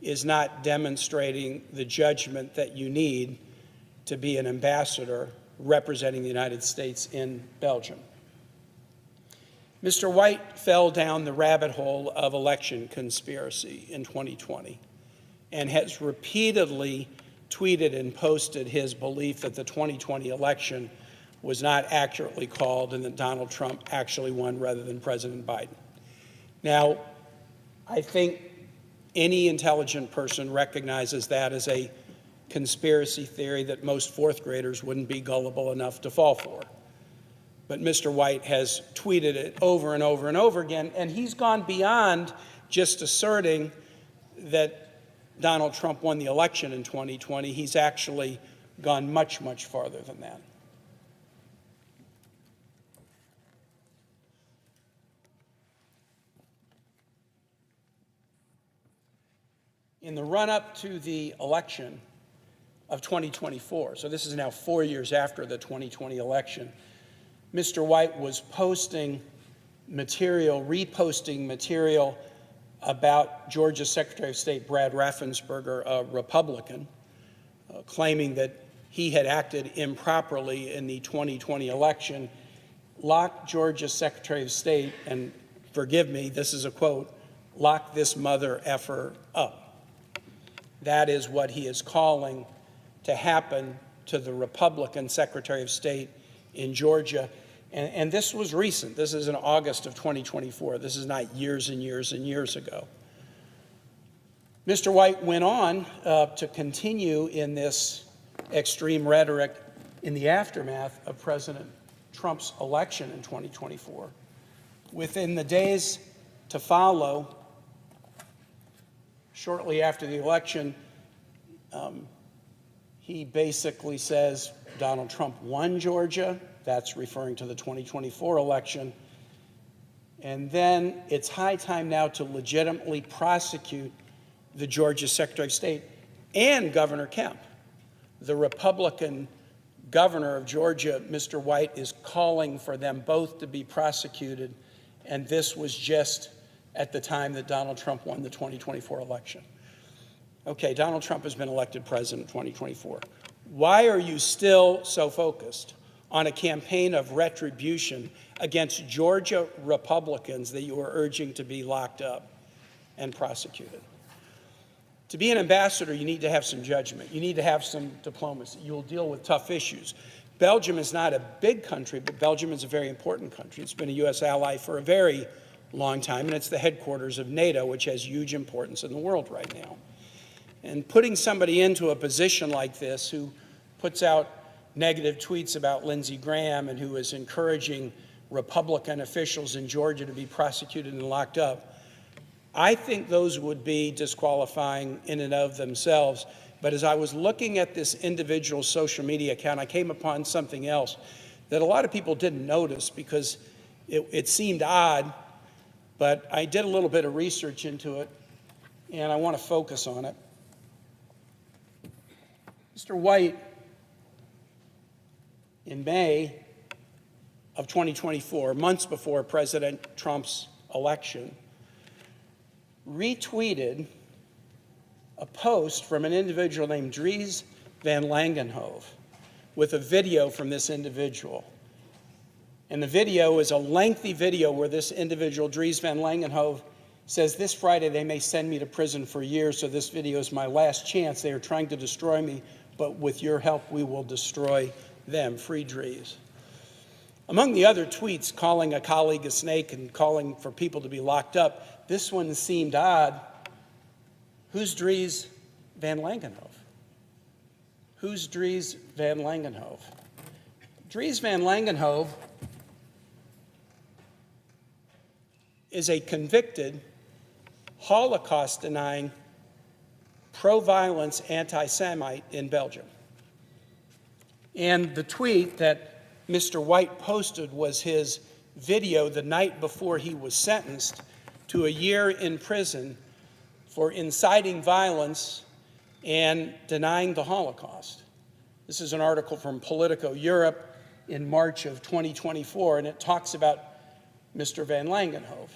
is not demonstrating the judgment that you need to be an ambassador representing the United States in Belgium. Mr. White fell down the rabbit hole of election conspiracy in 2020 and has repeatedly tweeted and posted his belief that the 2020 election was not accurately called and that Donald Trump actually won rather than President Biden. Now, I think any intelligent person recognizes that as a conspiracy theory that most fourth graders wouldn't be gullible enough to fall for. But Mr. White has tweeted it over and over and over again, and he's gone beyond just asserting that Donald Trump won the election in 2020. He's actually gone much, much farther than that. In the run-up to the election of 2024, so this is now 4 years after the 2020 election, Mr. White was posting material, reposting material about Georgia's Secretary of State Brad Raffensperger, a Republican, claiming that he had acted improperly in the 2020 election, locked Georgia's Secretary of State, and forgive me, this is a quote, "lock this mother effer up." That is what he is calling to happen to the Republican Secretary of State in Georgia. And this was recent. This is in August of 2024. This is not years and years and years ago. Mr. White went on to continue in this extreme rhetoric in the aftermath of President Trump's election in 2024. Within the days to follow, shortly after the election, he basically says Donald Trump won Georgia. That's referring to the 2024 election. And then it's high time now to legitimately prosecute the Georgia Secretary of State and Governor Kemp, the Republican governor of Georgia, Mr. White, is calling for them both to be prosecuted, and this was just at the time that Donald Trump won the 2024 election. Okay, Donald Trump has been elected president in 2024. Why are you still so focused on a campaign of retribution against Georgia Republicans that you are urging to be locked up and prosecuted? To be an ambassador, you need to have some judgment. You need to have some diplomacy. You'll deal with tough issues. Belgium is not a big country, but Belgium is a very important country. It's been a U.S. ally for a very long time, and it's the headquarters of NATO, which has huge importance in the world right now. And putting somebody into a position like this who puts out negative tweets about Lindsey Graham and who is encouraging Republican officials in Georgia to be prosecuted and locked up, I think those would be disqualifying in and of themselves. But as I was looking at this individual social media account, I came upon something else that a lot of people didn't notice because it seemed odd, but I did a little bit of research into it, and I want to focus on it. Mr. White, in May of 2024, months before President Trump's election, retweeted a post from an individual named Dries Van Langenhove with a video from this individual. And the video is a lengthy video where this individual, Dries Van Langenhove, says, "This Friday they may send me to prison for years, so this video is my last chance. They are trying to destroy me, but with your help we will destroy them. Free Dries." Among the other tweets calling a colleague a snake and calling for people to be locked up, this one seemed odd. Who's Dries Van Langenhove? Who's Dries Van Langenhove? Dries Van Langenhove is a convicted, Holocaust-denying, pro-violence anti-Semite in Belgium. And the tweet that Mr. White posted was his video the night before he was sentenced to a year in prison for inciting violence and denying the Holocaust. This is an article from Politico Europe in March of 2024, and it talks about Mr. Van Langenhove.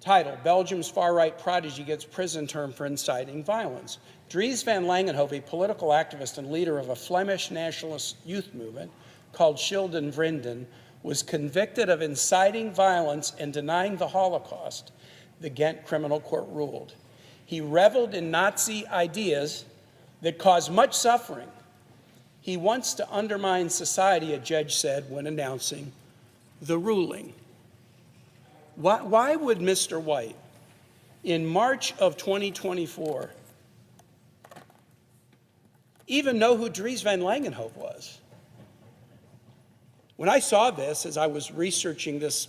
Title: Belgium's far-right prodigy gets prison term for inciting violence. Dries Van Langenhove, a political activist and leader of a Flemish nationalist youth movement called Shilden Vrienden, was convicted of inciting violence and denying the Holocaust, the Ghent Criminal Court ruled. He reveled in Nazi ideas that caused much suffering. He wants to undermine society, a judge said when announcing the ruling. Why would Mr. White, in March of 2024, even know who Dries Van Langenhove was? When I saw this, as I was researching this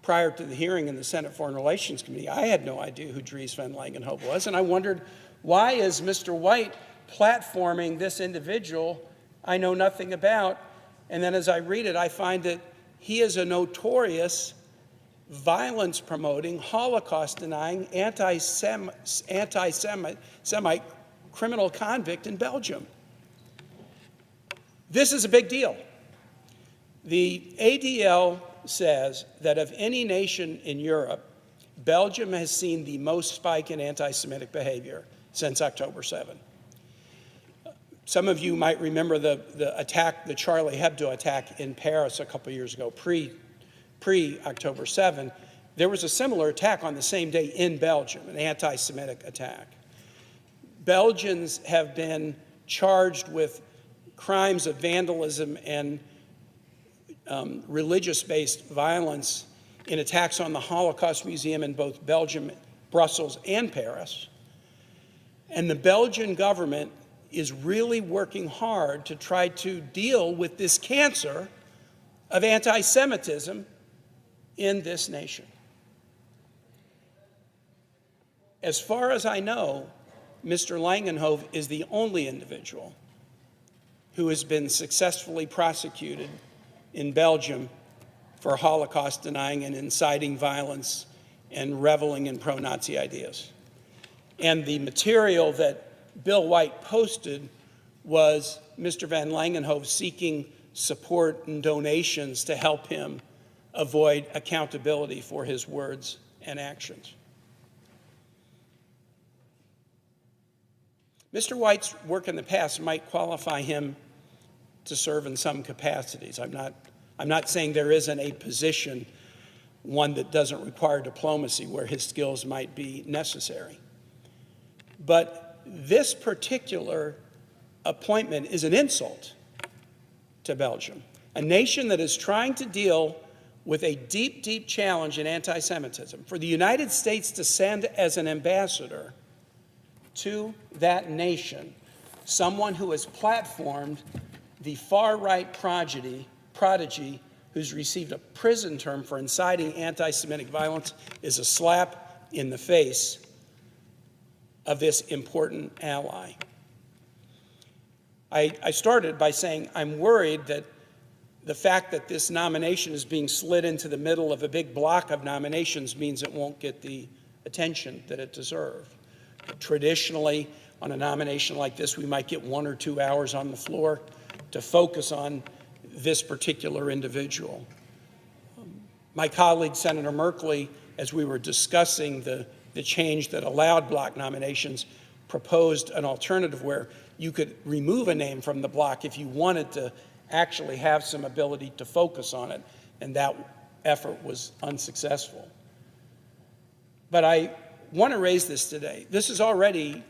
prior to the hearing in the Senate Foreign Relations Committee, I had no idea who Dries Van Langenhove was, and I wondered, why is Mr. White platforming this individual I know nothing about? And then as I read it, I find that he is a notorious violence-promoting, Holocaust-denying, anti-Semite criminal convict in Belgium. This is a big deal. The ADL says that of any nation in Europe, Belgium has seen the most spike in anti-Semitic behavior since October 7. Some of you might remember the attack, the Charlie Hebdo attack in Paris a couple years ago, pre-October 7. There was a similar attack on the same day in Belgium, an anti-Semitic attack. Belgians have been charged with crimes of vandalism and religious-based violence in attacks on the Holocaust Museum in both Belgium, Brussels, and Paris. And the Belgian government is really working hard to try to deal with this cancer of anti-Semitism in this nation. As far as I know, Mr. Langenhove is the only individual who has been successfully prosecuted in Belgium for Holocaust denying and inciting violence and reveling in pro-Nazi ideas. And the material that Bill White posted was Mr. Van Langenhove seeking support and donations to help him avoid accountability for his words and actions. Mr. White's work in the past might qualify him to serve in some capacities. I'm not saying there isn't a position, one that doesn't require diplomacy, where his skills might be necessary. But this particular appointment is an insult to Belgium, a nation that is trying to deal with a deep, deep challenge in anti-Semitism. For the United States to send as an ambassador to that nation someone who has platformed the far-right prodigy who's received a prison term for inciting anti-Semitic violence is a slap in the face of this important ally. I started by saying I'm worried that the fact that this nomination is being slid into the middle of a big block of nominations means it won't get the attention that it deserved. Traditionally, on a nomination like this, we might get 1 or 2 hours on the floor to focus on this particular individual. My colleague, Senator Merkley, as we were discussing the change that allowed block nominations, proposed an alternative where you could remove a name from the block if you wanted to actually have some ability to focus on it, and that effort was unsuccessful. But I want to raise this today. This is already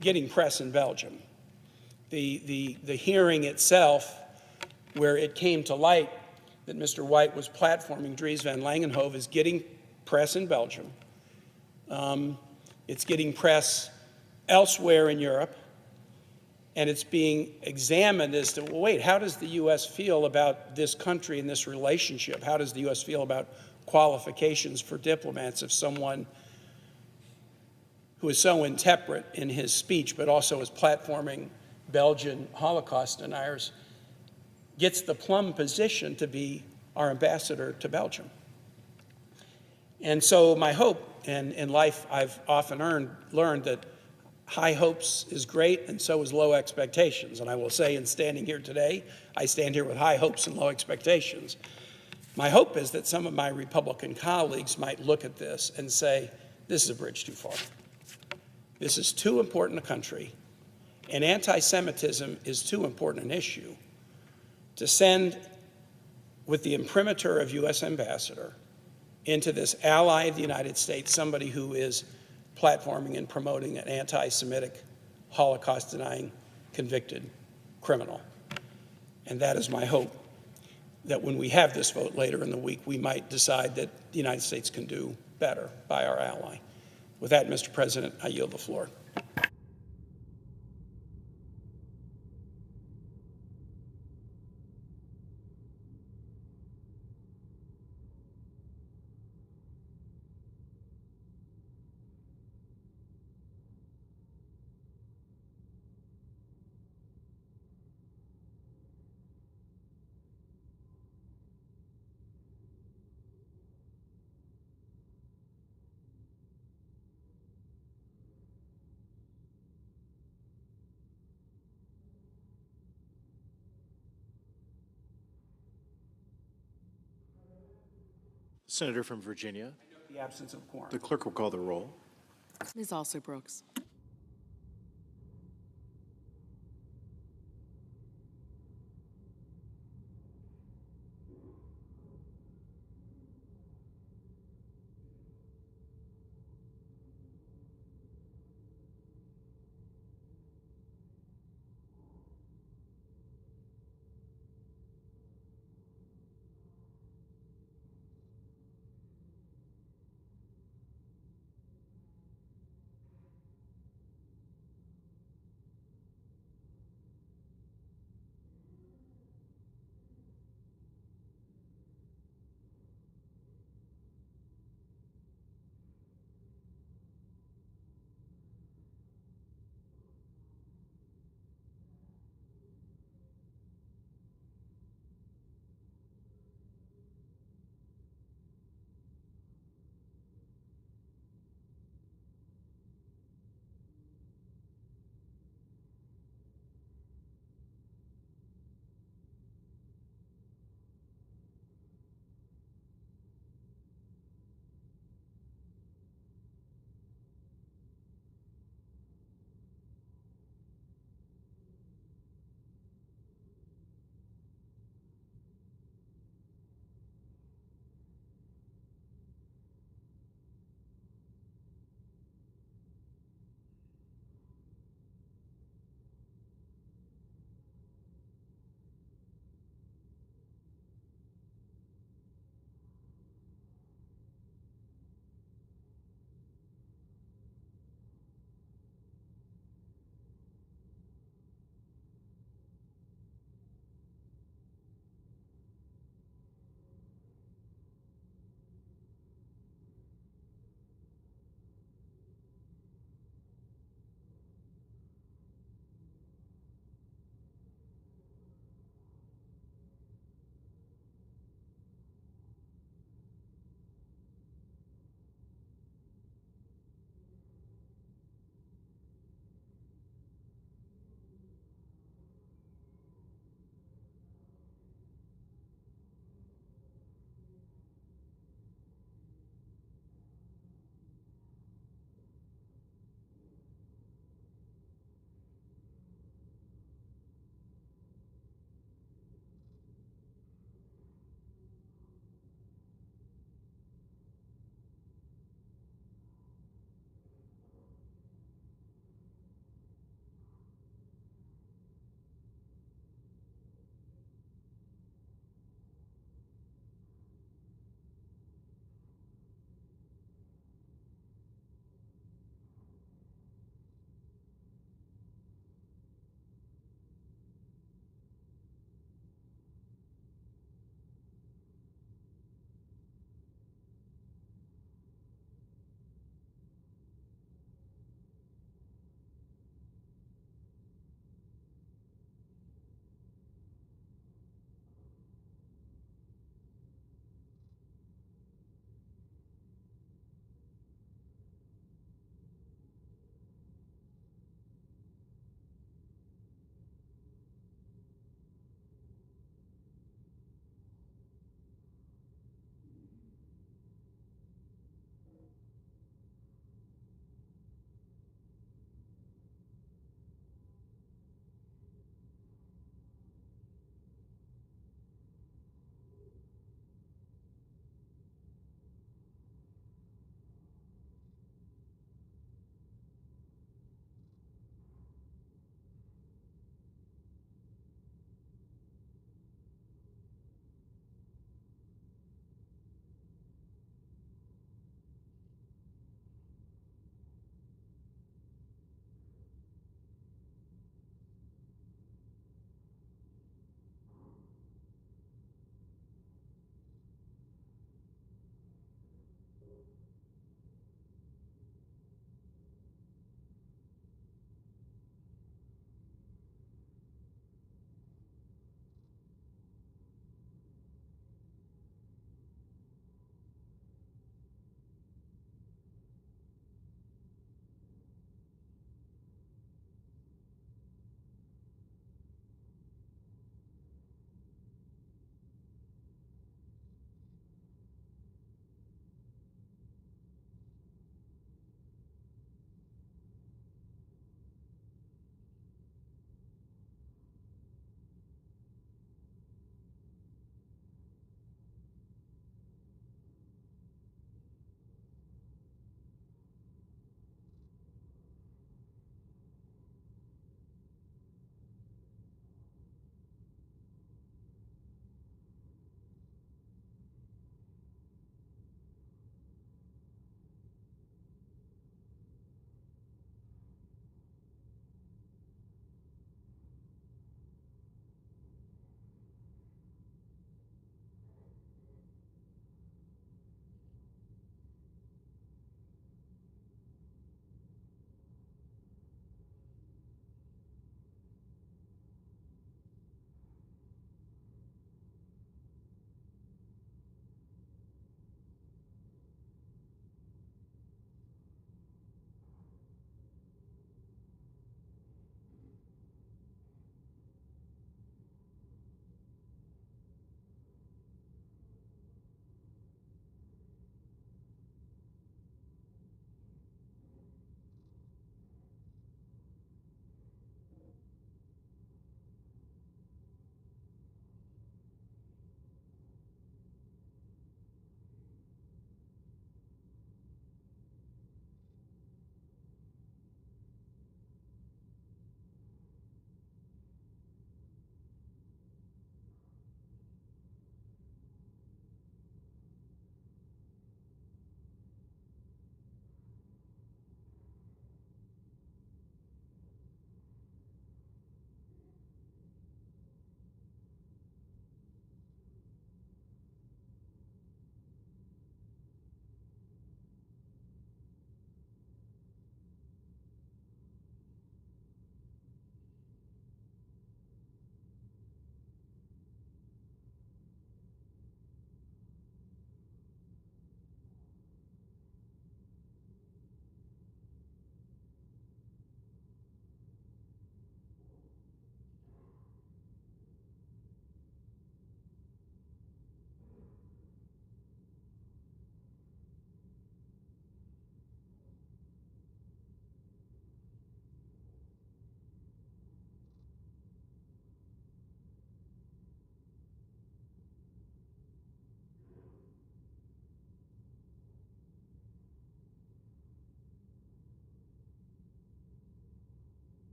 getting press in Belgium. The hearing itself, where it came to light that Mr. White was platforming Dries Van Langenhove, is getting press in Belgium. It's getting press elsewhere in Europe, and it's being examined as to, well, wait, how does the U.S. feel about this country and this relationship? How does the U.S. feel about qualifications for diplomats if someone who is so intemperate in his speech, but also is platforming Belgian Holocaust deniers, gets the plum position to be our ambassador to Belgium? And so my hope, and in life I've often learned that high hopes is great, and so is low expectations. And I will say, in standing here today, I stand here with high hopes and low expectations. My hope is that some of my Republican colleagues might look at this and say, this is a bridge too far. This is too important a country, and anti-Semitism is too important an issue to send with the imprimatur of U.S. ambassador into this ally of the United States, somebody who is platforming and promoting an anti-Semitic, Holocaust-denying, convicted criminal. And that is my hope, that when we have this vote later in the week, we might decide that the United States can do better by our ally. With that, Mr. President, I yield the floor. Senator from Virginia. The absence of quorum. The clerk will call the roll. Ms. Alsop-Brooks.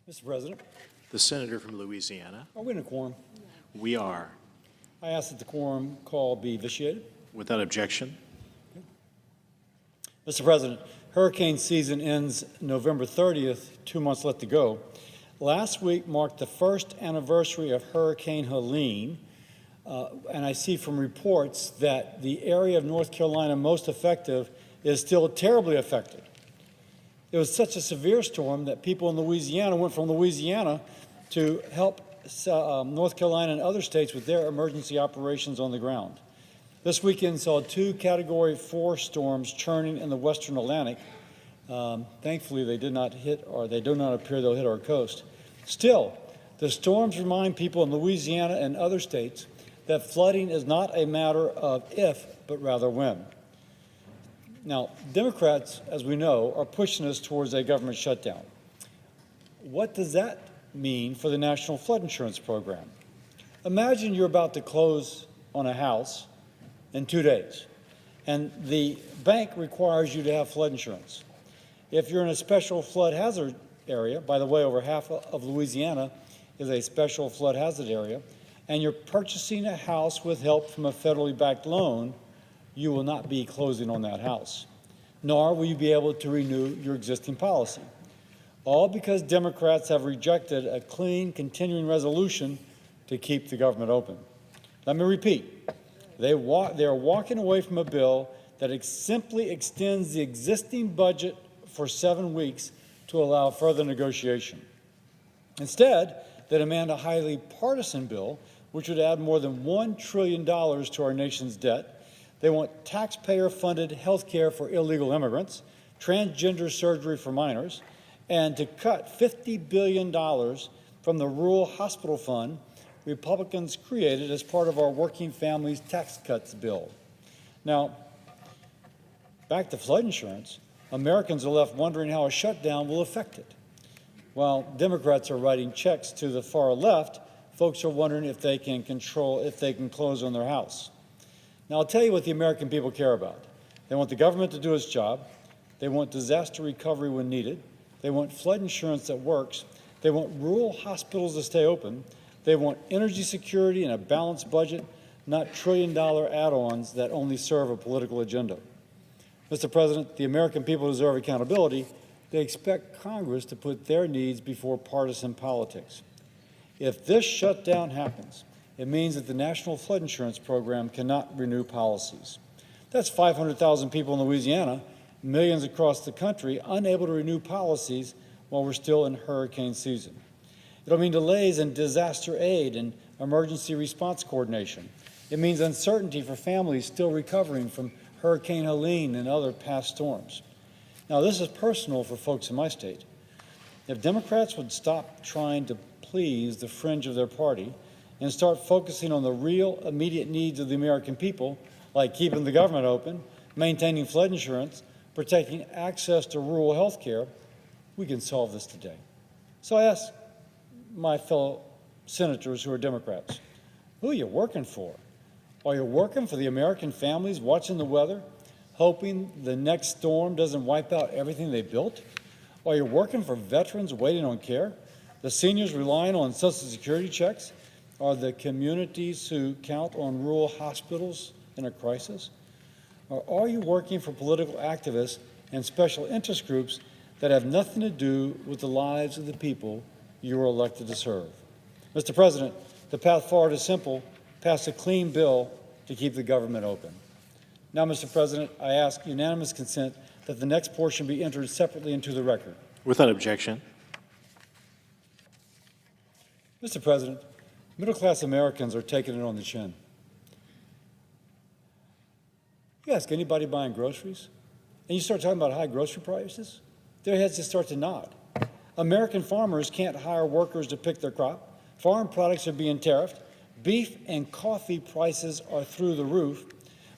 Mr. President, The senator from Louisiana. are we in a quorum? We are. I ask that the quorum call be vitiated. Without objection. Mr. President, hurricane season ends November 30th, 2 months left to go. Last week marked the first anniversary of Hurricane Helen, and I see from reports that the area of North Carolina most affected is still terribly affected. It was such a severe storm that people in Louisiana went from Louisiana to help North Carolina and other states with their emergency operations on the ground. This weekend saw 2 Category 4 storms churning in the western Atlantic. Thankfully, they did not hit, or they do not appear they'll hit our coast. Still, the storms remind people in Louisiana and other states that flooding is not a matter of if, but rather when. Now, Democrats, as we know, are pushing us towards a government shutdown. What does that mean for the National Flood Insurance Program? Imagine you're about to close on a house in 2 days, and the bank requires you to have flood insurance. If you're in a special flood hazard area, by the way, over half of Louisiana is a special flood hazard area, and you're purchasing a house with help from a federally backed loan, you will not be closing on that house, nor will you be able to renew your existing policy. All because Democrats have rejected a clean, continuing resolution to keep the government open. Let me repeat. They are walking away from a bill that simply extends the existing budget for 7 weeks to allow further negotiation. Instead, they demand a highly partisan bill, which would add more than $1 trillion to our nation's debt. They want taxpayer-funded health care for illegal immigrants, transgender surgery for minors, and to cut $50 billion from the Rural Hospital Fund Republicans created as part of our Working Families Tax Cuts bill. Now, back to flood insurance, Americans are left wondering how a shutdown will affect it. While Democrats are writing checks to the far left, folks are wondering if they can close on their house. Now, I'll tell you what the American people care about. They want the government to do its job. They want disaster recovery when needed. They want flood insurance that works. They want rural hospitals to stay open. They want energy security and a balanced budget, not trillion-dollar add-ons that only serve a political agenda. Mr. President, the American people deserve accountability. They expect Congress to put their needs before partisan politics. If this shutdown happens, it means that the National Flood Insurance Program cannot renew policies. That's 500,000 people in Louisiana, millions across the country, unable to renew policies while we're still in hurricane season. It'll mean delays in disaster aid and emergency response coordination. It means uncertainty for families still recovering from Hurricane Helen and other past storms. Now, this is personal for folks in my state. If Democrats would stop trying to please the fringe of their party and start focusing on the real immediate needs of the American people, like keeping the government open, maintaining flood insurance, protecting access to rural health care, we can solve this today. So I ask my fellow senators who are Democrats, who are you working for? Are you working for the American families watching the weather, hoping the next storm doesn't wipe out everything they built? Are you working for veterans waiting on care, the seniors relying on Social Security checks, or the communities who count on rural hospitals in a crisis? Or are you working for political activists and special interest groups that have nothing to do with the lives of the people you were elected to serve? Mr. President, the path forward is simple. Pass a clean bill to keep the government open. Now, Mr. President, I ask unanimous consent that the next portion be entered separately into the record. Without objection. Mr. President, middle-class Americans are taking it on the chin. You ask anybody buying groceries, and you start talking about high grocery prices, their heads just start to nod. American farmers can't hire workers to pick their crop. Farm products are being tariffed. Beef and coffee prices are through the roof.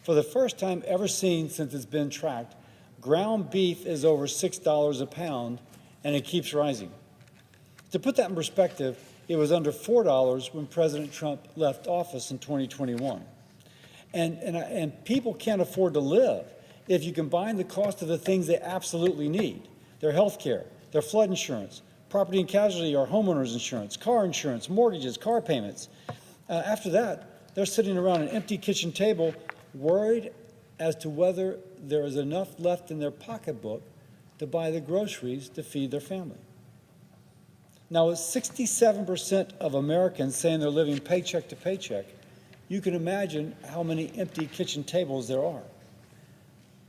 For the first time ever seen since it's been tracked, ground beef is over $6 a pound, and it keeps rising. To put that in perspective, it was under $4 when President Trump left office in 2021. And people can't afford to live if you combine the cost of the things they absolutely need, their health care, their flood insurance, property and casualty or homeowners insurance, car insurance, mortgages, car payments. After that, they're sitting around an empty kitchen table worried as to whether there is enough left in their pocketbook to buy the groceries to feed their family. Now, with 67% of Americans saying they're living paycheck to paycheck, you can imagine how many empty kitchen tables there are.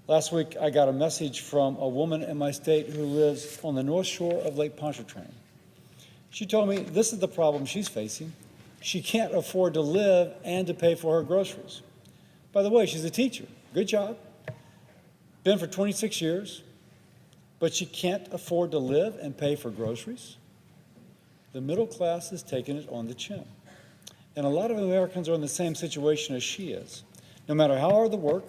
Last week, I got a message from a woman in my state who lives on the north shore of Lake Pontchartrain. She told me this is the problem she's facing. She can't afford to live and to pay for her groceries. By the way, she's a teacher. Good job. Been for 26 years, but she can't afford to live and pay for groceries. The middle class is taking it on the chin. And a lot of Americans are in the same situation as she is. No matter how hard they work,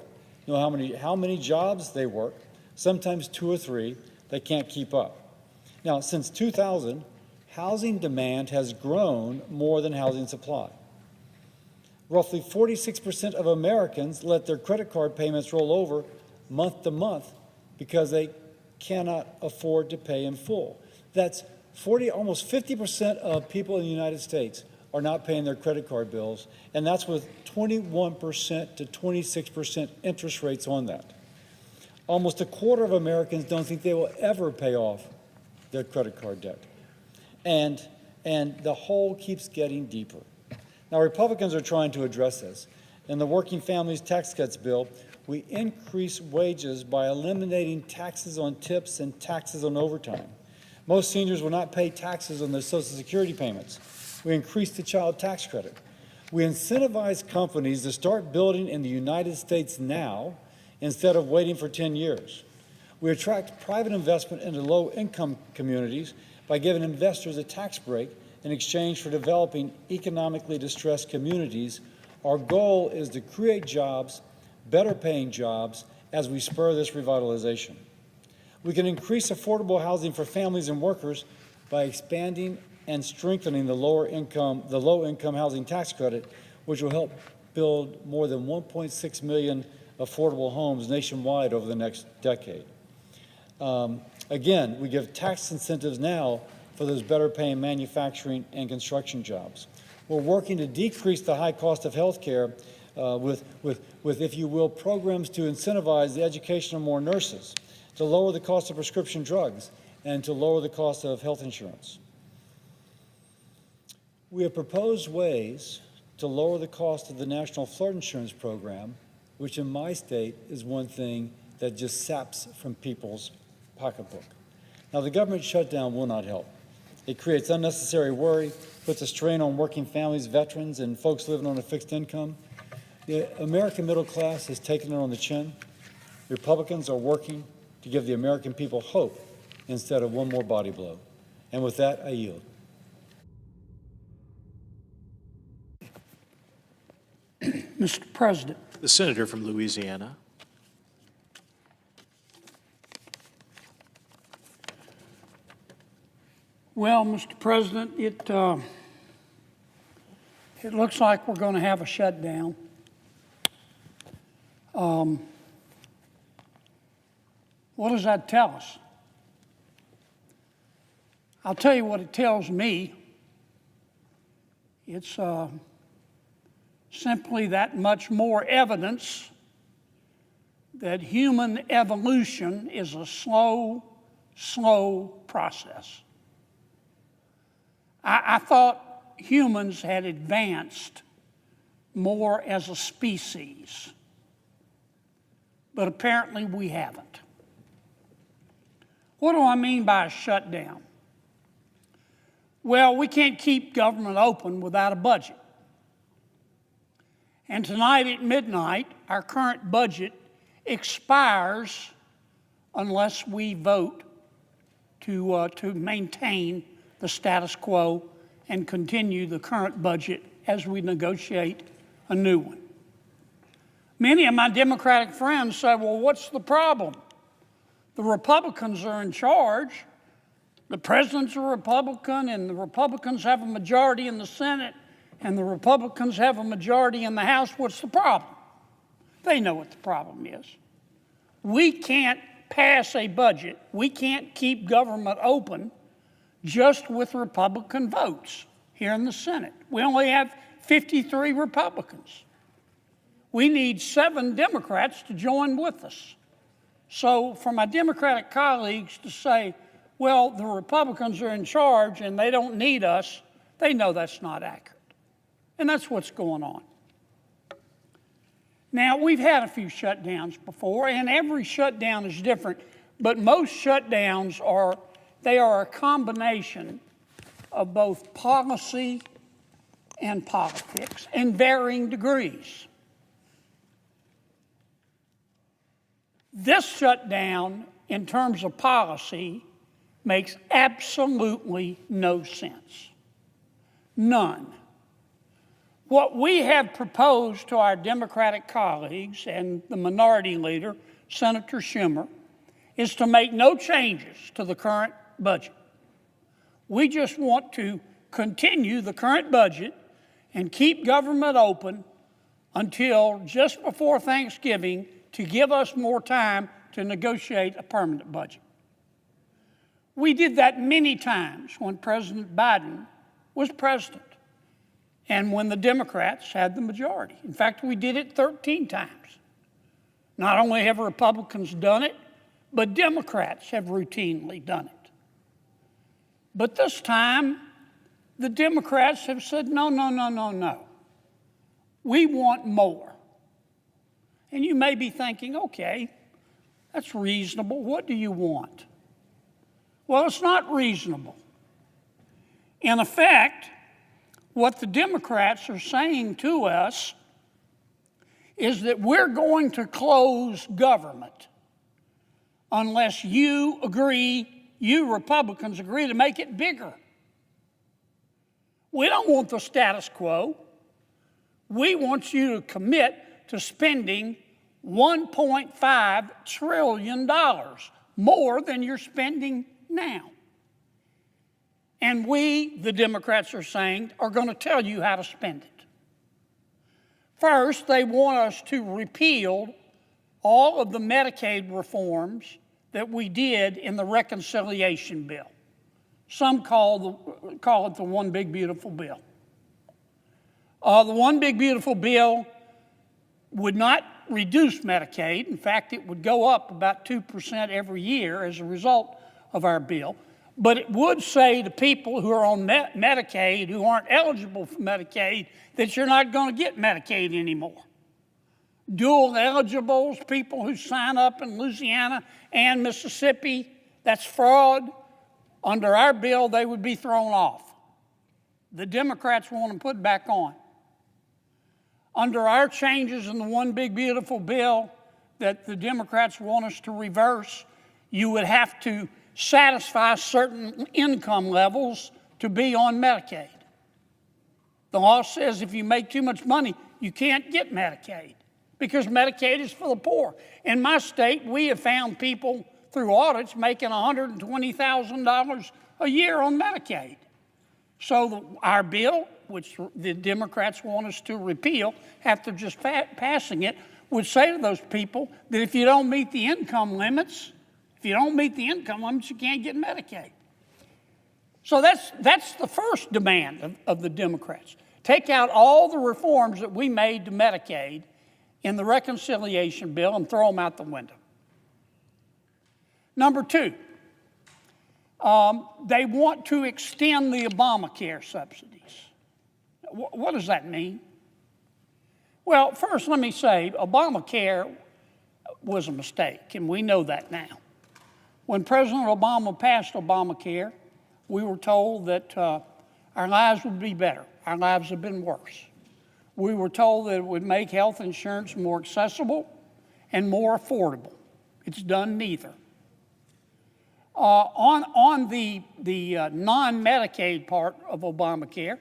no matter how many jobs they work, sometimes 2 or 3, they can't keep up. Now, since 2000, housing demand has grown more than housing supply. Roughly 46% of Americans let their credit card payments roll over month to month because they cannot afford to pay in full. That's almost 50% of people in the United States are not paying their credit card bills, and that's with 21% to 26% interest rates on that. Almost a quarter of Americans don't think they will ever pay off their credit card debt. And the hole keeps getting deeper. Now, Republicans are trying to address this. In the Working Families Tax Cuts bill, we increase wages by eliminating taxes on tips and taxes on overtime. Most seniors will not pay taxes on their Social Security payments. We increase the child tax credit. We incentivize companies to start building in the United States now instead of waiting for 10 years. We attract private investment into low-income communities by giving investors a tax break in exchange for developing economically distressed communities. Our goal is to create jobs, better-paying jobs, as we spur this revitalization. We can increase affordable housing for families and workers by expanding and strengthening the low-income housing tax credit, which will help build more than 1.6 million affordable homes nationwide over the next decade. Again, we give tax incentives now for those better-paying manufacturing and construction jobs. We're working to decrease the high cost of health care with, if you will, programs to incentivize the education of more nurses, to lower the cost of prescription drugs, and to lower the cost of health insurance. We have proposed ways to lower the cost of the National Flood Insurance Program, which in my state is one thing that just saps from people's pocketbook. Now, the government shutdown will not help. It creates unnecessary worry, puts a strain on working families, veterans, and folks living on a fixed income. The American middle class has taken it on the chin. Republicans are working to give the American people hope instead of one more body blow. And with that, I yield. Mr. President. The senator from Louisiana. Well, Mr. President, it looks like we're going to have a shutdown. What does that tell us? I'll tell you what it tells me. It's simply that much more evidence that human evolution is a slow process. I thought humans had advanced more as a species, but apparently we haven't. What do I mean by a shutdown? Well, we can't keep government open without a budget. And tonight at midnight, our current budget expires unless we vote to maintain the status quo and continue the current budget as we negotiate a new one. Many of my Democratic friends say, well, what's the problem? The Republicans are in charge. The president's a Republican, and the Republicans have a majority in the Senate, and the Republicans have a majority in the House. What's the problem? They know what the problem is. We can't pass a budget. We can't keep government open just with Republican votes here in the Senate. We only have 53 Republicans. We need 7 Democrats to join with us. So for my Democratic colleagues to say, well, the Republicans are in charge and they don't need us, they know that's not accurate. And that's what's going on. Now, we've had a few shutdowns before, and every shutdown is different, but most shutdowns are a combination of both policy and politics in varying degrees. This shutdown, in terms of policy, makes absolutely no sense. None. What we have proposed to our Democratic colleagues and the minority leader, Senator Schumer, is to make no changes to the current budget. We just want to continue the current budget and keep government open until just before Thanksgiving to give us more time to negotiate a permanent budget. We did that many times when President Biden was president and when the Democrats had the majority. In fact, we did it 13 times. Not only have Republicans done it, but Democrats have routinely done it. But this time, the Democrats have said, no, no, no, no, no. We want more. And you may be thinking, okay, that's reasonable. What do you want? Well, it's not reasonable. In effect, what the Democrats are saying to us is that we're going to close government unless you Republicans agree to make it bigger. We don't want the status quo. We want you to commit to spending $1.5 trillion more than you're spending now. And we, the Democrats are saying, are going to tell you how to spend it. First, they want us to repeal all of the Medicaid reforms that we did in the reconciliation bill. Some call it the One Big Beautiful Bill. The One Big Beautiful Bill would not reduce Medicaid. In fact, it would go up about 2% every year as a result of our bill. But it would say to people who are on Medicaid, who aren't eligible for Medicaid, that you're not going to get Medicaid anymore. Dual eligibles, people who sign up in Louisiana and Mississippi, that's fraud. Under our bill, they would be thrown off. The Democrats want them put back on. Under our changes in the One Big Beautiful Bill that the Democrats want us to reverse, you would have to satisfy certain income levels to be on Medicaid. The law says if you make too much money, you can't get Medicaid because Medicaid is for the poor. In my state, we have found people through audits making $120,000 a year on Medicaid. So our bill, which the Democrats want us to repeal after just passing it, would say to those people that if you don't meet the income limits, you can't get Medicaid. So that's the first demand of the Democrats. Take out all the reforms that we made to Medicaid in the reconciliation bill and throw them out the window. Number two, they want to extend the Obamacare subsidies. What does that mean? Well, first let me say Obamacare was a mistake, and we know that now. When President Obama passed Obamacare, we were told that our lives would be better. Our lives have been worse. We were told that it would make health insurance more accessible and more affordable. It's done neither. On the non-Medicaid part of Obamacare,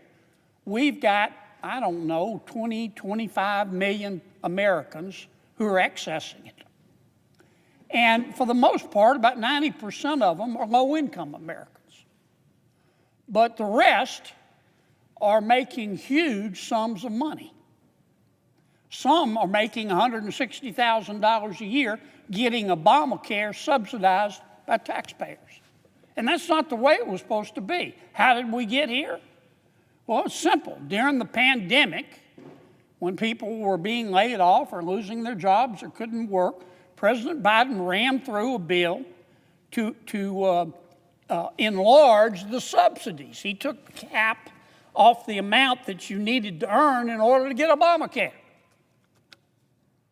we've got, 25 million Americans who are accessing it. And for the most part, about 90% of them are low-income Americans. But the rest are making huge sums of money. Some are making $160,000 a year getting Obamacare subsidized by taxpayers. And that's not the way it was supposed to be. How did we get here? Well, it's simple. During the pandemic, when people were being laid off or losing their jobs or couldn't work, President Biden rammed through a bill to enlarge the subsidies. He took the cap off the amount that you needed to earn in order to get Obamacare.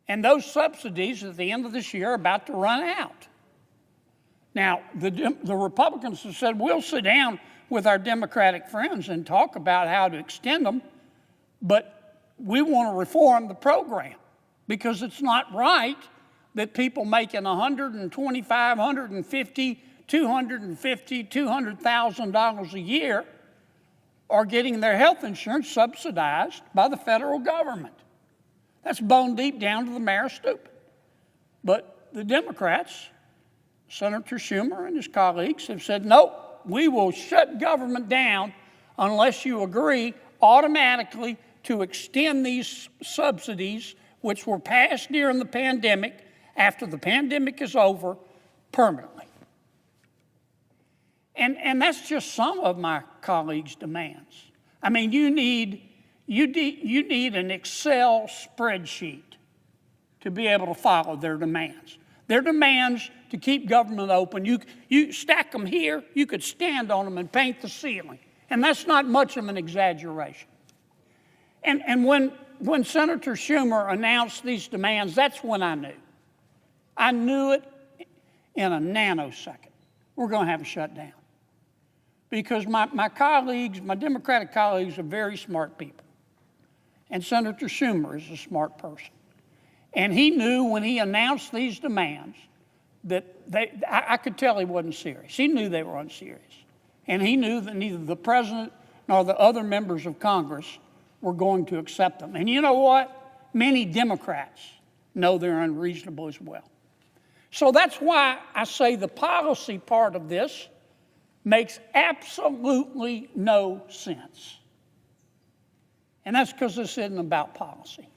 And those subsidies at the end of this year are about to run out. Now, the Republicans have said, we'll sit down with our Democratic friends and talk about how to extend them, but we want to reform the program because it's not right that people making $125,000, $150,000, $250,000, $200,000 a year are getting their health insurance subsidized by the federal government. That's bone deep down to the mayor stupid. But the Democrats, Senator Schumer and his colleagues, have said, nope, we will shut government down unless you agree automatically to extend these subsidies, which were passed during the pandemic, after the pandemic is over, permanently. And that's just some of my colleagues' demands. I mean, you need an Excel spreadsheet to be able to follow their demands. Their demands to keep government open, you stack them here, you could stand on them and paint the ceiling. And that's not much of an exaggeration. And when Senator Schumer announced these demands, that's when I knew. I knew it in a nanosecond. We're going to have a shutdown. Because my colleagues, my Democratic colleagues, are very smart people. And Senator Schumer is a smart person. And he knew when he announced these demands that I could tell he wasn't serious. He knew they were unserious. And he knew that neither the president nor the other members of Congress were going to accept them. And you know what? Many Democrats know they're unreasonable as well. So that's why I say the policy part of this makes absolutely no sense. And that's because this isn't about policy.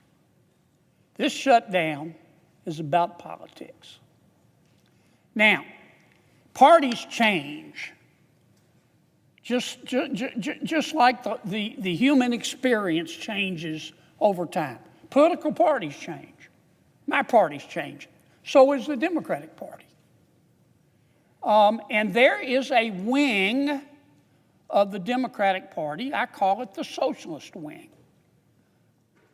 This shutdown is about politics. Now, parties change, just like the human experience changes over time. Political parties change. My party's changing. So is the Democratic Party. And there is a wing of the Democratic Party, I call it the socialist wing.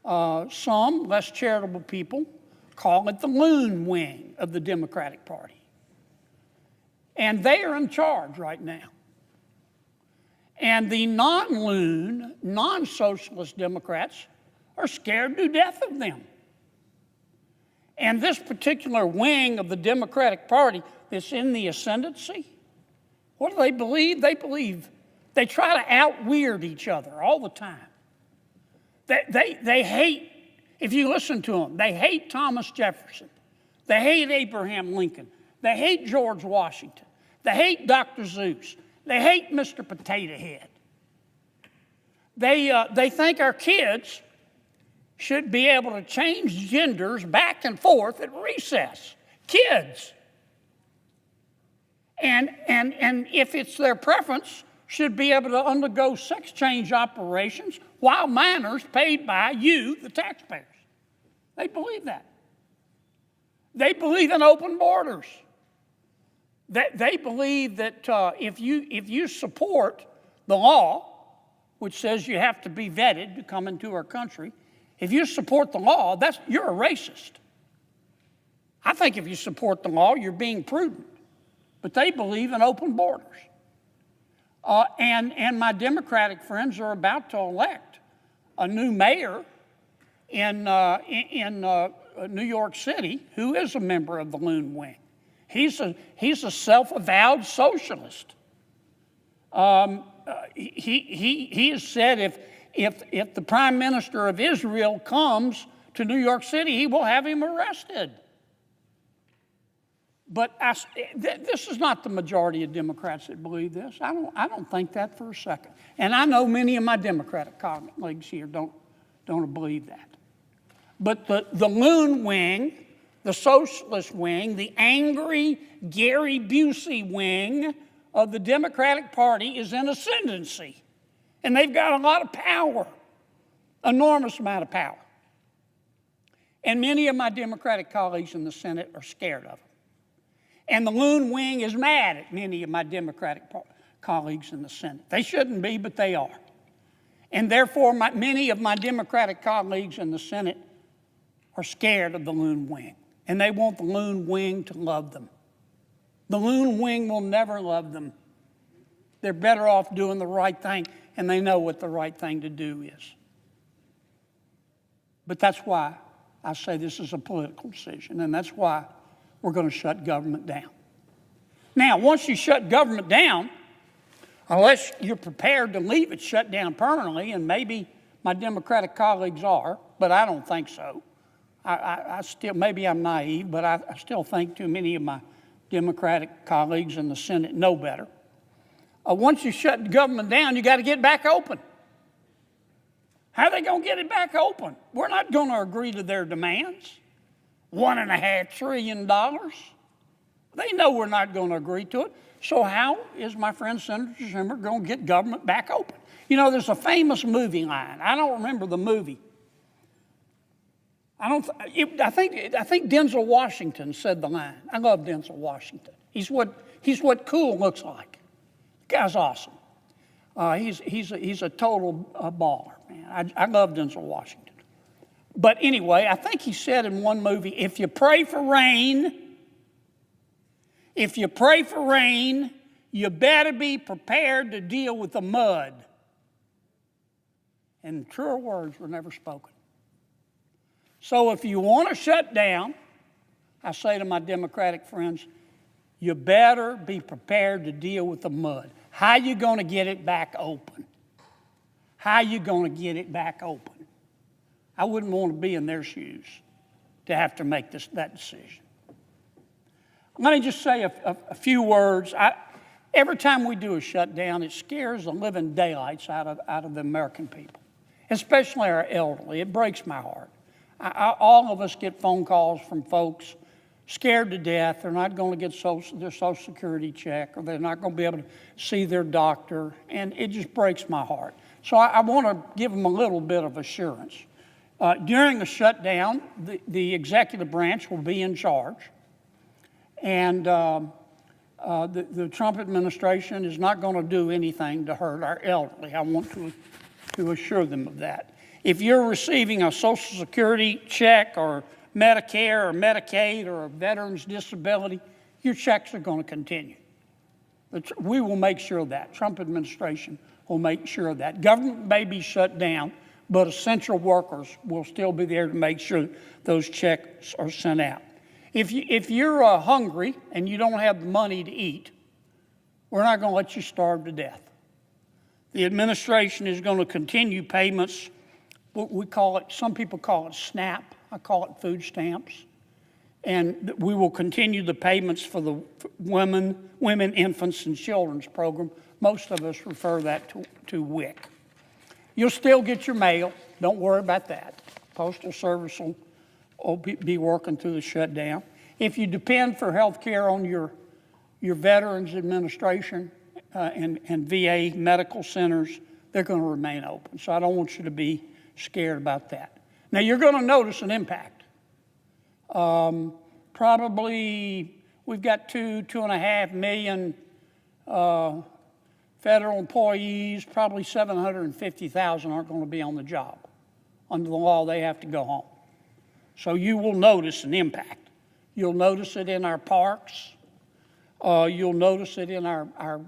Some less charitable people call it the loon wing of the Democratic Party. And they are in charge right now. And the non-loon, non-socialist Democrats are scared to death of them. And this particular wing of the Democratic Party that's in the ascendancy, what do they believe? They try to out-weird each other all the time. They hate, if you listen to them, they hate Thomas Jefferson. They hate Abraham Lincoln. They hate George Washington. They hate Dr. Seuss. They hate Mr. Potato Head. They think our kids should be able to change genders back and forth at recess. Kids. And if it's their preference, should be able to undergo sex change operations while minors paid by you, the taxpayers. They believe that. They believe in open borders. They believe that if you support the law, which says you have to be vetted to come into our country, if you support the law, you're a racist. I think if you support the law, you're being prudent. But they believe in open borders. And my Democratic friends are about to elect a new mayor in New York City who is a member of the Loon Wing. He's a self-avowed socialist. He has said if the Prime Minister of Israel comes to New York City, he will have him arrested. But this is not the majority of Democrats that believe this. I don't think that for a second. And I know many of my Democratic colleagues here don't believe that. But the Loon Wing, the socialist wing, the angry Gary Busey wing of the Democratic Party is in ascendancy, and they've got a lot of power, enormous amount of power. And many of my Democratic colleagues in the Senate are scared of them. And the loon wing is mad at many of my Democratic colleagues in the Senate. They shouldn't be, but they are. And therefore, many of my Democratic colleagues in the Senate are scared of the loon wing. And they want the loon wing to love them. The loon wing will never love them. They're better off doing the right thing, and they know what the right thing to do is. But that's why I say this is a political decision, and that's why we're going to shut government down. Now, once you shut government down, unless you're prepared to leave it shut down permanently, and maybe my Democratic colleagues are, but I don't think so. I still, maybe I'm naive, but I still think too many of my Democratic colleagues in the Senate know better. Once you shut the government down, you got to get back open. How are they going to get it back open? We're not going to agree to their demands. $1.5 trillion. They know we're not going to agree to it. So how is my friend Senator Schumer going to get government back open? You know, there's a famous movie line. I don't remember the movie. I think Denzel Washington said the line. I love Denzel Washington. He's what cool looks like. The guy's awesome. He's a total baller, man. I love Denzel Washington. But anyway, I think he said in one movie, if you pray for rain, you better be prepared to deal with the mud. And truer words were never spoken. So if you want to shut down, I say to my Democratic friends, you better be prepared to deal with the mud. How are you going to get it back open? How are you going to get it back open? I wouldn't want to be in their shoes to have to make that decision. Let me just say a few words. Every time we do a shutdown, it scares the living daylights out of the American people, especially our elderly. It breaks my heart. All of us get phone calls from folks scared to death. They're not going to get their Social Security check, or they're not going to be able to see their doctor, and it just breaks my heart. So I want to give them a little bit of assurance. During the shutdown, the executive branch will be in charge, and the Trump administration is not going to do anything to hurt our elderly. I want to assure them of that. If you're receiving a Social Security check or Medicare or Medicaid or a veteran's disability, your checks are going to continue. We will make sure of that. Trump administration will make sure of that. Government may be shut down, but essential workers will still be there to make sure those checks are sent out. If you're hungry and you don't have the money to eat, we're not going to let you starve to death. The administration is going to continue payments. We call it, some people call it SNAP. I call it food stamps. And we will continue the payments for the women, infants, and children's program. Most of us refer that to WIC. You'll still get your mail. Don't worry about that. Postal Service will be working through the shutdown. If you depend for health care on your Veterans Administration and VA medical centers, they're going to remain open. So I don't want you to be scared about that. Now, you're going to notice an impact. Probably we've got 2.5 million federal employees. Probably 750,000 aren't going to be on the job. Under the law, they have to go home. So you will notice an impact. You'll notice it in our parks. You'll notice it in our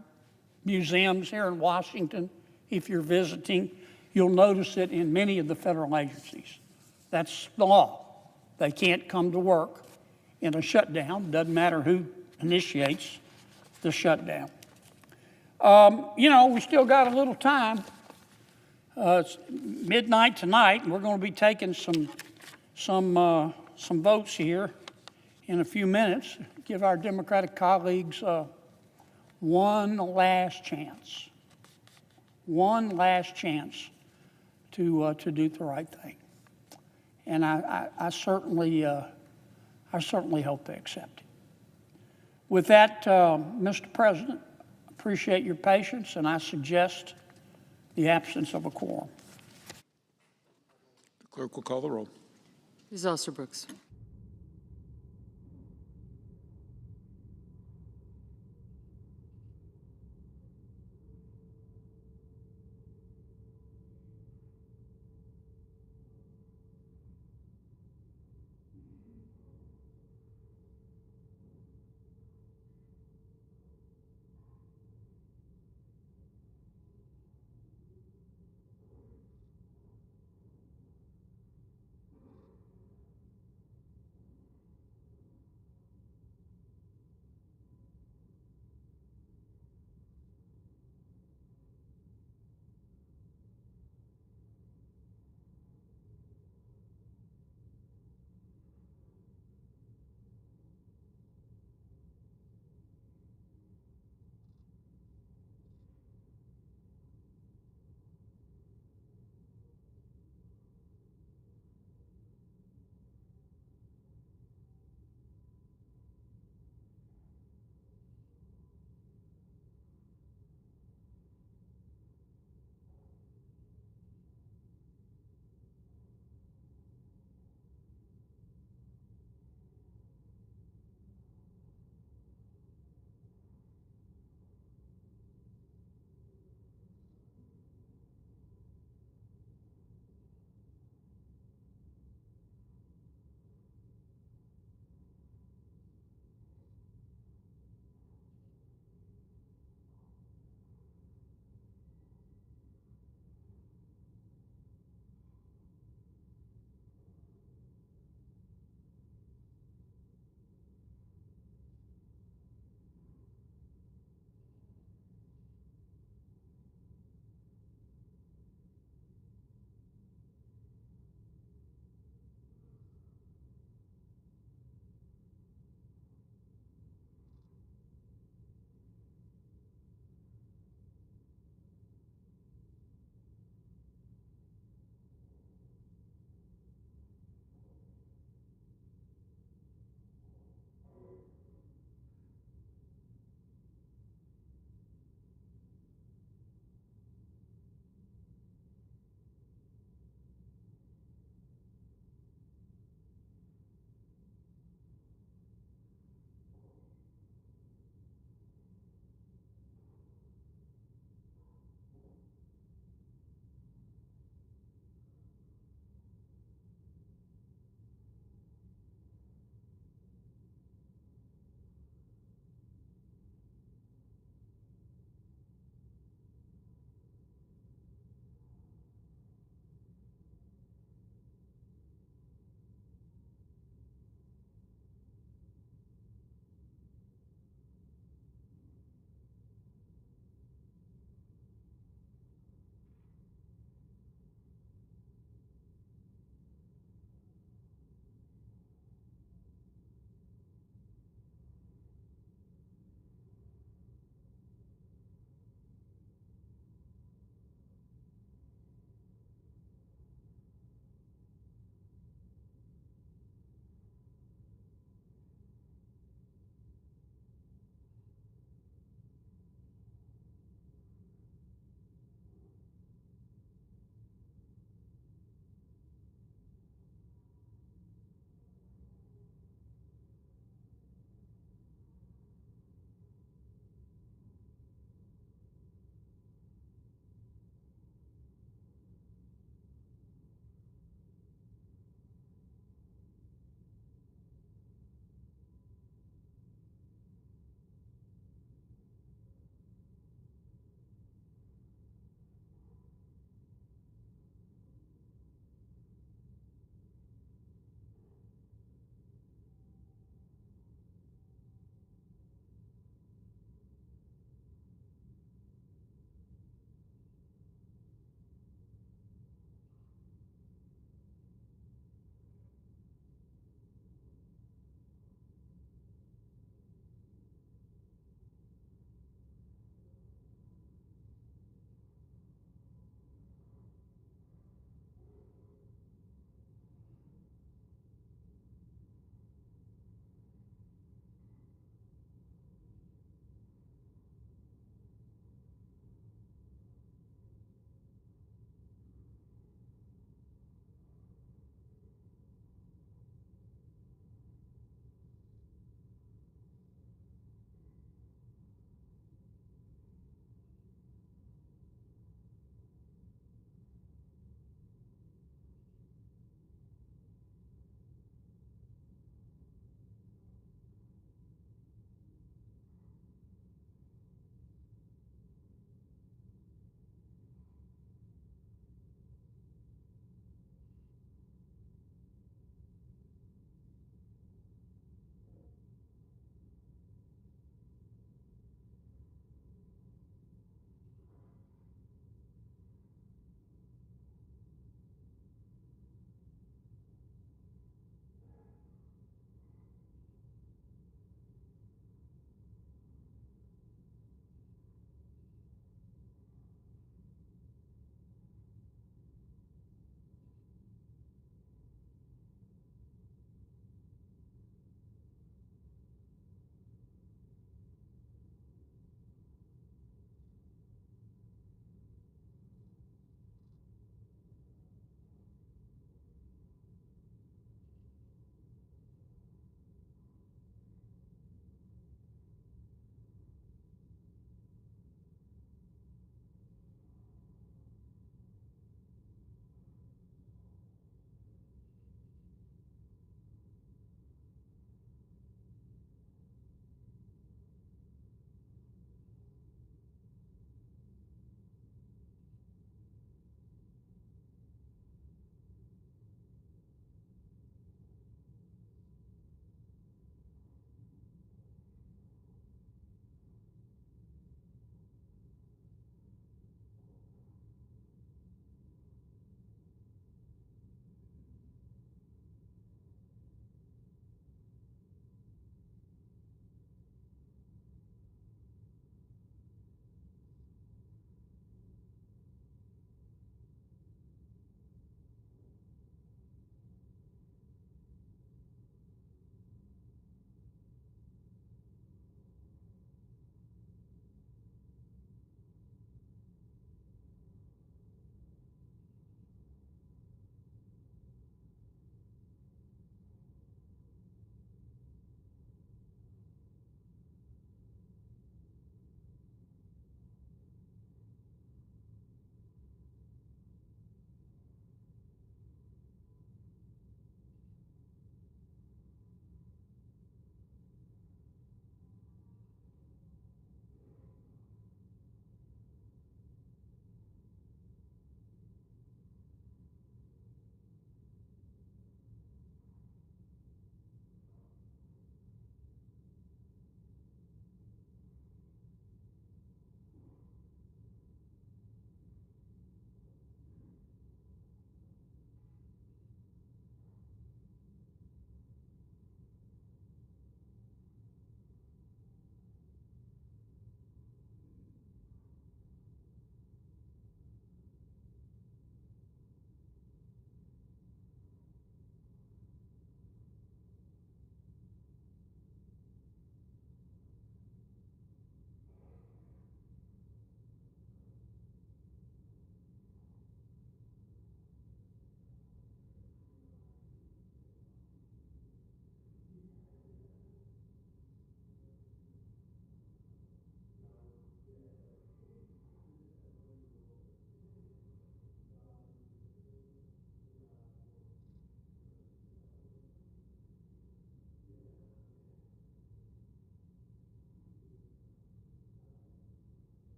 museums here in Washington if you're visiting. You'll notice it in many of the federal agencies. That's the law. They can't come to work in a shutdown. Doesn't matter who initiates the shutdown. We still got a little time. It's midnight tonight, and we're going to be taking some votes here in a few minutes. Give our Democratic colleagues one last chance. One last chance to do the right thing. And I certainly hope they accept it. With that, Mr. President, appreciate your patience, and I suggest the absence of a quorum. The clerk will call the roll. Ms. Alster-Brooks.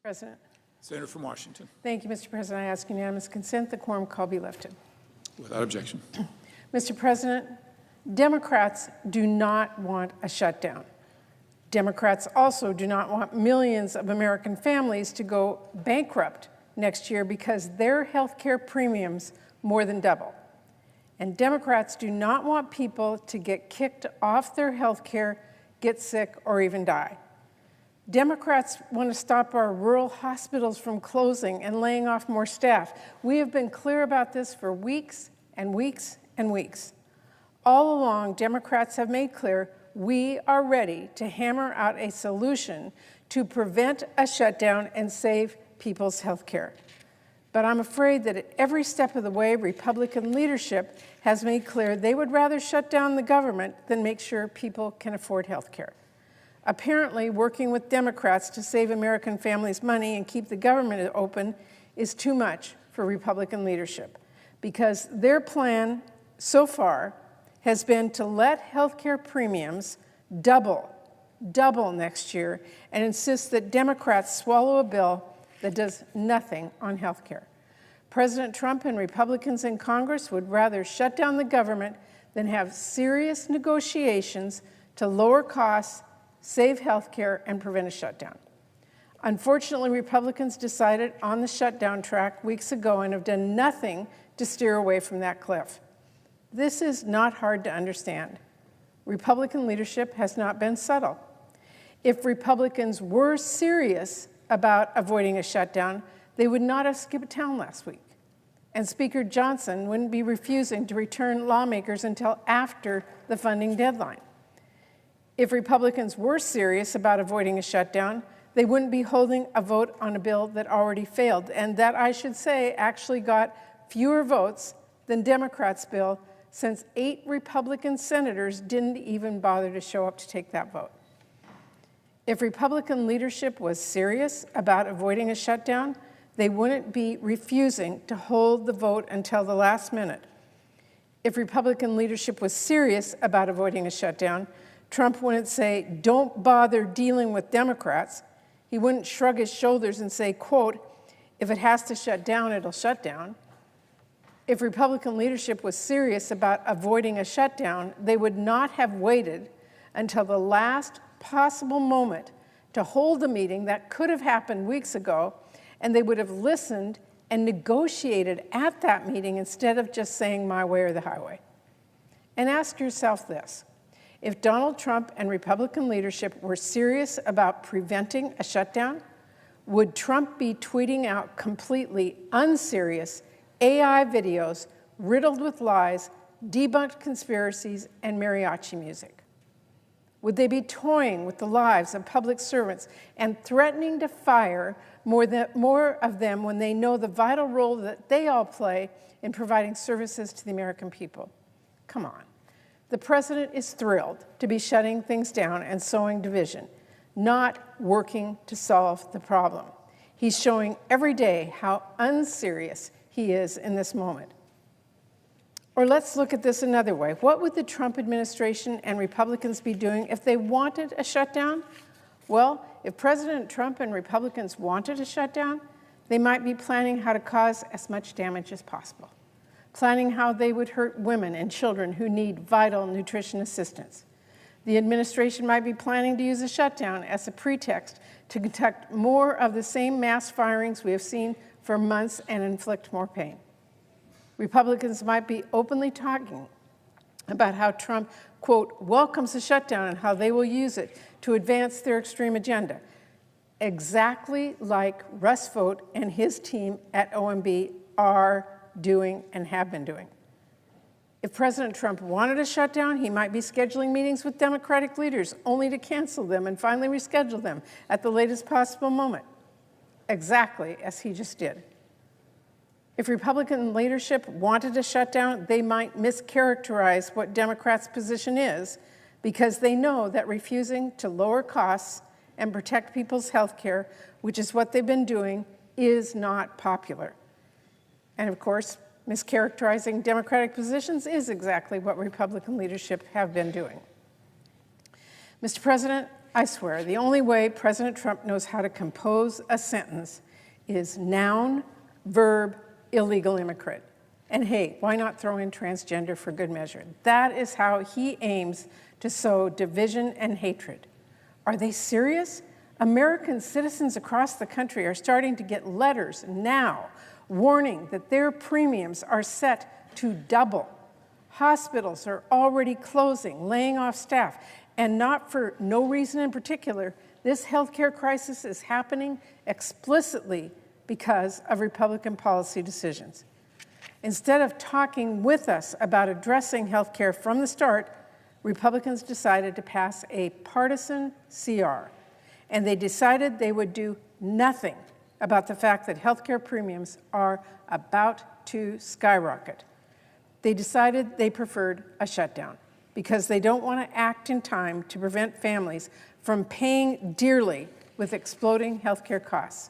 President. Senator from Washington. Thank you, Mr. President. I ask unanimous consent the quorum call be lifted. Without objection. Mr. President, Democrats do not want a shutdown. Democrats also do not want millions of American families to go bankrupt next year because their health care premiums more than double. And Democrats do not want people to get kicked off their health care, get sick, or even die. Democrats want to stop our rural hospitals from closing and laying off more staff. We have been clear about this for weeks and weeks and weeks. All along, Democrats have made clear we are ready to hammer out a solution to prevent a shutdown and save people's health care. But I'm afraid that at every step of the way, Republican leadership has made clear they would rather shut down the government than make sure people can afford health care. Apparently, working with Democrats to save American families money and keep the government open is too much for Republican leadership, because their plan so far has been to let health care premiums double next year and insist that Democrats swallow a bill that does nothing on health care. President Trump and Republicans in Congress would rather shut down the government than have serious negotiations to lower costs, save health care, and prevent a shutdown. Unfortunately, Republicans decided on the shutdown track weeks ago and have done nothing to steer away from that cliff. This is not hard to understand. Republican leadership has not been subtle. If Republicans were serious about avoiding a shutdown, they would not have skipped town last week. And Speaker Johnson wouldn't be refusing to return lawmakers until after the funding deadline. If Republicans were serious about avoiding a shutdown, they wouldn't be holding a vote on a bill that already failed, and that, I should say, actually got fewer votes than Democrats' bill, since 8 Republican senators didn't even bother to show up to take that vote. If Republican leadership was serious about avoiding a shutdown, they wouldn't be refusing to hold the vote until the last minute. If Republican leadership was serious about avoiding a shutdown, Trump wouldn't say, "Don't bother dealing with Democrats." He wouldn't shrug his shoulders and say, quote, "If it has to shut down, it'll shut down." If Republican leadership was serious about avoiding a shutdown, they would not have waited until the last possible moment to hold a meeting that could have happened weeks ago, and they would have listened and negotiated at that meeting instead of just saying my way or the highway. And ask yourself this: if Donald Trump and Republican leadership were serious about preventing a shutdown, would Trump be tweeting out completely unserious AI videos riddled with lies, debunked conspiracies, and mariachi music? Would they be toying with the lives of public servants and threatening to fire more of them when they know the vital role that they all play in providing services to the American people? Come on. The president is thrilled to be shutting things down and sowing division, not working to solve the problem. He's showing every day how unserious he is in this moment. Or let's look at this another way. What would the Trump administration and Republicans be doing if they wanted a shutdown? Well, if President Trump and Republicans wanted a shutdown, they might be planning how to cause as much damage as possible, planning how they would hurt women and children who need vital nutrition assistance. The administration might be planning to use a shutdown as a pretext to conduct more of the same mass firings we have seen for months and inflict more pain. Republicans might be openly talking about how Trump, quote, welcomes the shutdown and how they will use it to advance their extreme agenda, exactly like Russ Vought and his team at OMB are doing and have been doing. If President Trump wanted a shutdown, he might be scheduling meetings with Democratic leaders only to cancel them and finally reschedule them at the latest possible moment, exactly as he just did. If Republican leadership wanted a shutdown, they might mischaracterize what Democrats' position is, because they know that refusing to lower costs and protect people's health care, which is what they've been doing, is not popular. And of course, mischaracterizing Democratic positions is exactly what Republican leadership have been doing. Mr. President, I swear, the only way President Trump knows how to compose a sentence is noun, verb, illegal immigrant. And hey, why not throw in transgender for good measure? That is how he aims to sow division and hatred. Are they serious? American citizens across the country are starting to get letters now warning that their premiums are set to double. Hospitals are already closing, laying off staff, and not for no reason in particular. This healthcare crisis is happening explicitly because of Republican policy decisions. Instead of talking with us about addressing healthcare from the start, Republicans decided to pass a partisan CR, and they decided they would do nothing about the fact that healthcare premiums are about to skyrocket. They decided they preferred a shutdown because they don't want to act in time to prevent families from paying dearly with exploding healthcare costs.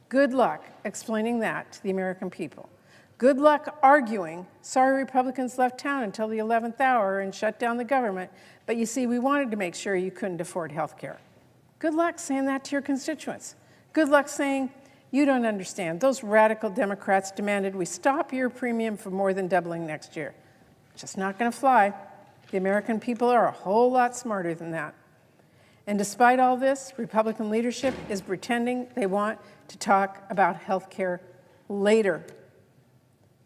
Good luck explaining that to the American people. Good luck arguing, sorry Republicans left town until the 11th hour and shut down the government, but you see, we wanted to make sure you couldn't afford health care. Good luck saying that to your constituents. Good luck saying, you don't understand. Those radical Democrats demanded we stop your premium from more than doubling next year. Just not going to fly. The American people are a whole lot smarter than that. And despite all this, Republican leadership is pretending they want to talk about health care later.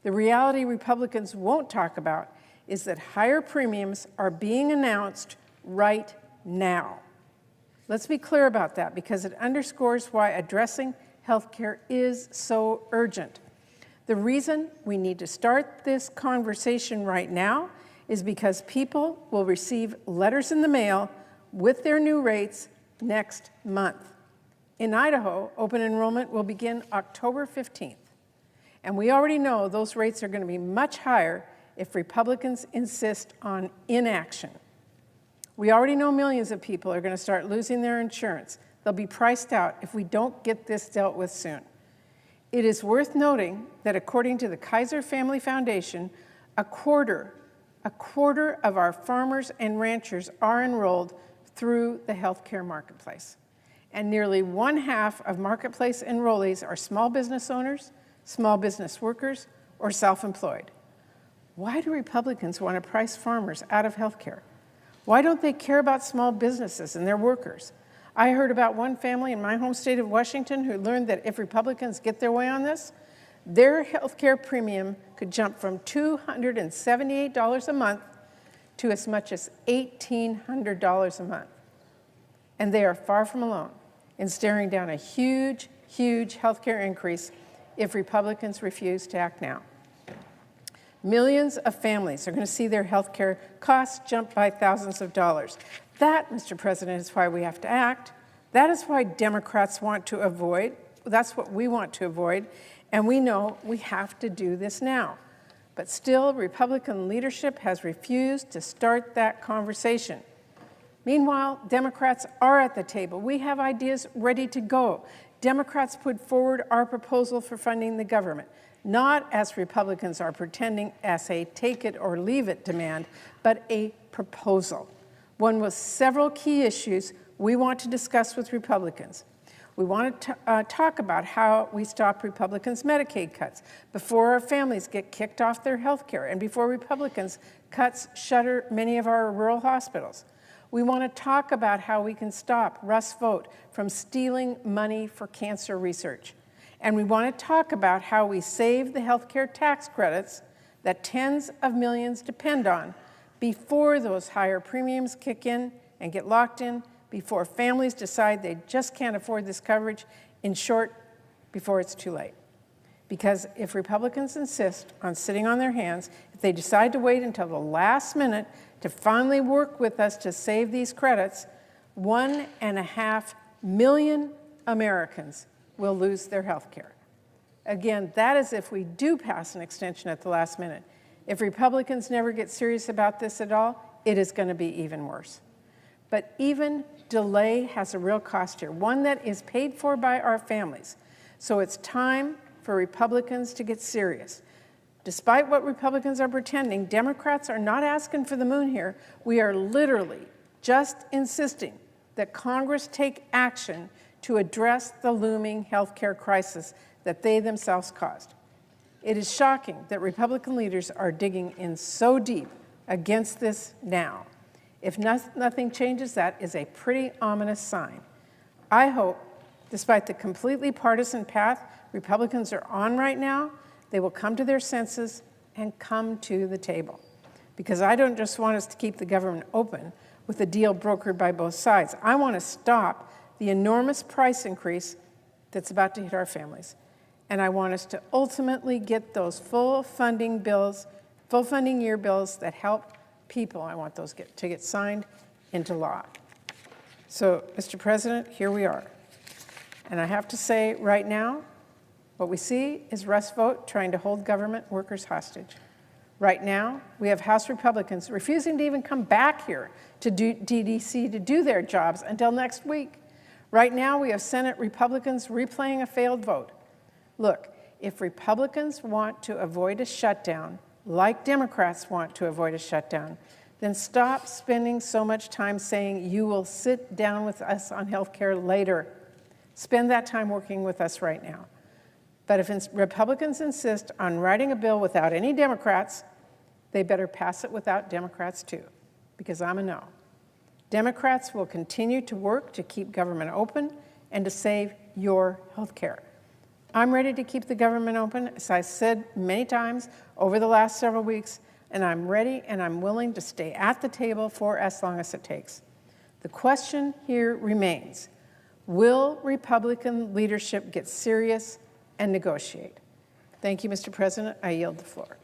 The reality Republicans won't talk about is that higher premiums are being announced right now. Let's be clear about that because it underscores why addressing health care is so urgent. The reason we need to start this conversation right now is because people will receive letters in the mail with their new rates next month. In Idaho, open enrollment will begin October 15th. And we already know those rates are going to be much higher if Republicans insist on inaction. We already know millions of people are going to start losing their insurance. They'll be priced out if we don't get this dealt with soon. It is worth noting that according to the Kaiser Family Foundation, a quarter of our farmers and ranchers are enrolled through the healthcare marketplace. And nearly 1/2 of marketplace enrollees are small business owners, small business workers, or self-employed. Why do Republicans want to price farmers out of health care? Why don't they care about small businesses and their workers? I heard about one family in my home state of Washington who learned that if Republicans get their way on this, their health care premium could jump from $278 a month to as much as $1,800 a month. And they are far from alone in staring down a huge, huge health care increase if Republicans refuse to act now. Millions of families are going to see their health care costs jump by thousands of dollars. That, Mr. President, is why we have to act. That is why Democrats want to avoid. That's what we want to avoid. And we know we have to do this now. But still, Republican leadership has refused to start that conversation. Meanwhile, Democrats are at the table. We have ideas ready to go. Democrats put forward our proposal for funding the government, not as Republicans are pretending as a take it or leave it demand, but a proposal. One with several key issues we want to discuss with Republicans. We want to talk about how we stop Republicans' Medicaid cuts before our families get kicked off their health care and before Republicans' cuts shutter many of our rural hospitals. We want to talk about how we can stop Russ Vought from stealing money for cancer research. And we want to talk about how we save the healthcare tax credits that tens of millions depend on before those higher premiums kick in and get locked in, before families decide they just can't afford this coverage, in short, before it's too late. Because if Republicans insist on sitting on their hands, if they decide to wait until the last minute to finally work with us to save these credits, 1.5 million Americans will lose their health care. Again, that is if we do pass an extension at the last minute. If Republicans never get serious about this at all, it is going to be even worse. But even delay has a real cost here, one that is paid for by our families. So it's time for Republicans to get serious. Despite what Republicans are pretending, Democrats are not asking for the moon here. We are literally just insisting that Congress take action to address the looming healthcare crisis that they themselves caused. It is shocking that Republican leaders are digging in so deep against this now. If nothing changes, that is a pretty ominous sign. I hope, despite the completely partisan path Republicans are on right now, they will come to their senses and come to the table. Because I don't just want us to keep the government open with a deal brokered by both sides. I want to stop the enormous price increase that's about to hit our families. And I want us to ultimately get those full funding year bills that help people. I want those to get signed into law. So, Mr. President, here we are. And I have to say right now, what we see is Russ Vought trying to hold government workers hostage. Right now, we have House Republicans refusing to even come back here to DDC to do their jobs until next week. Right now, we have Senate Republicans replaying a failed vote. Look, if Republicans want to avoid a shutdown, like Democrats want to avoid a shutdown, then stop spending so much time saying you will sit down with us on health care later. Spend that time working with us right now. But if Republicans insist on writing a bill without any Democrats, they better pass it without Democrats too, because I'm a no. Democrats will continue to work to keep government open and to save your health care. I'm ready to keep the government open, as I said many times over the last several weeks, and I'm ready and I'm willing to stay at the table for as long as it takes. The question here remains, will Republican leadership get serious and negotiate? Thank you, Mr. President. I yield the floor.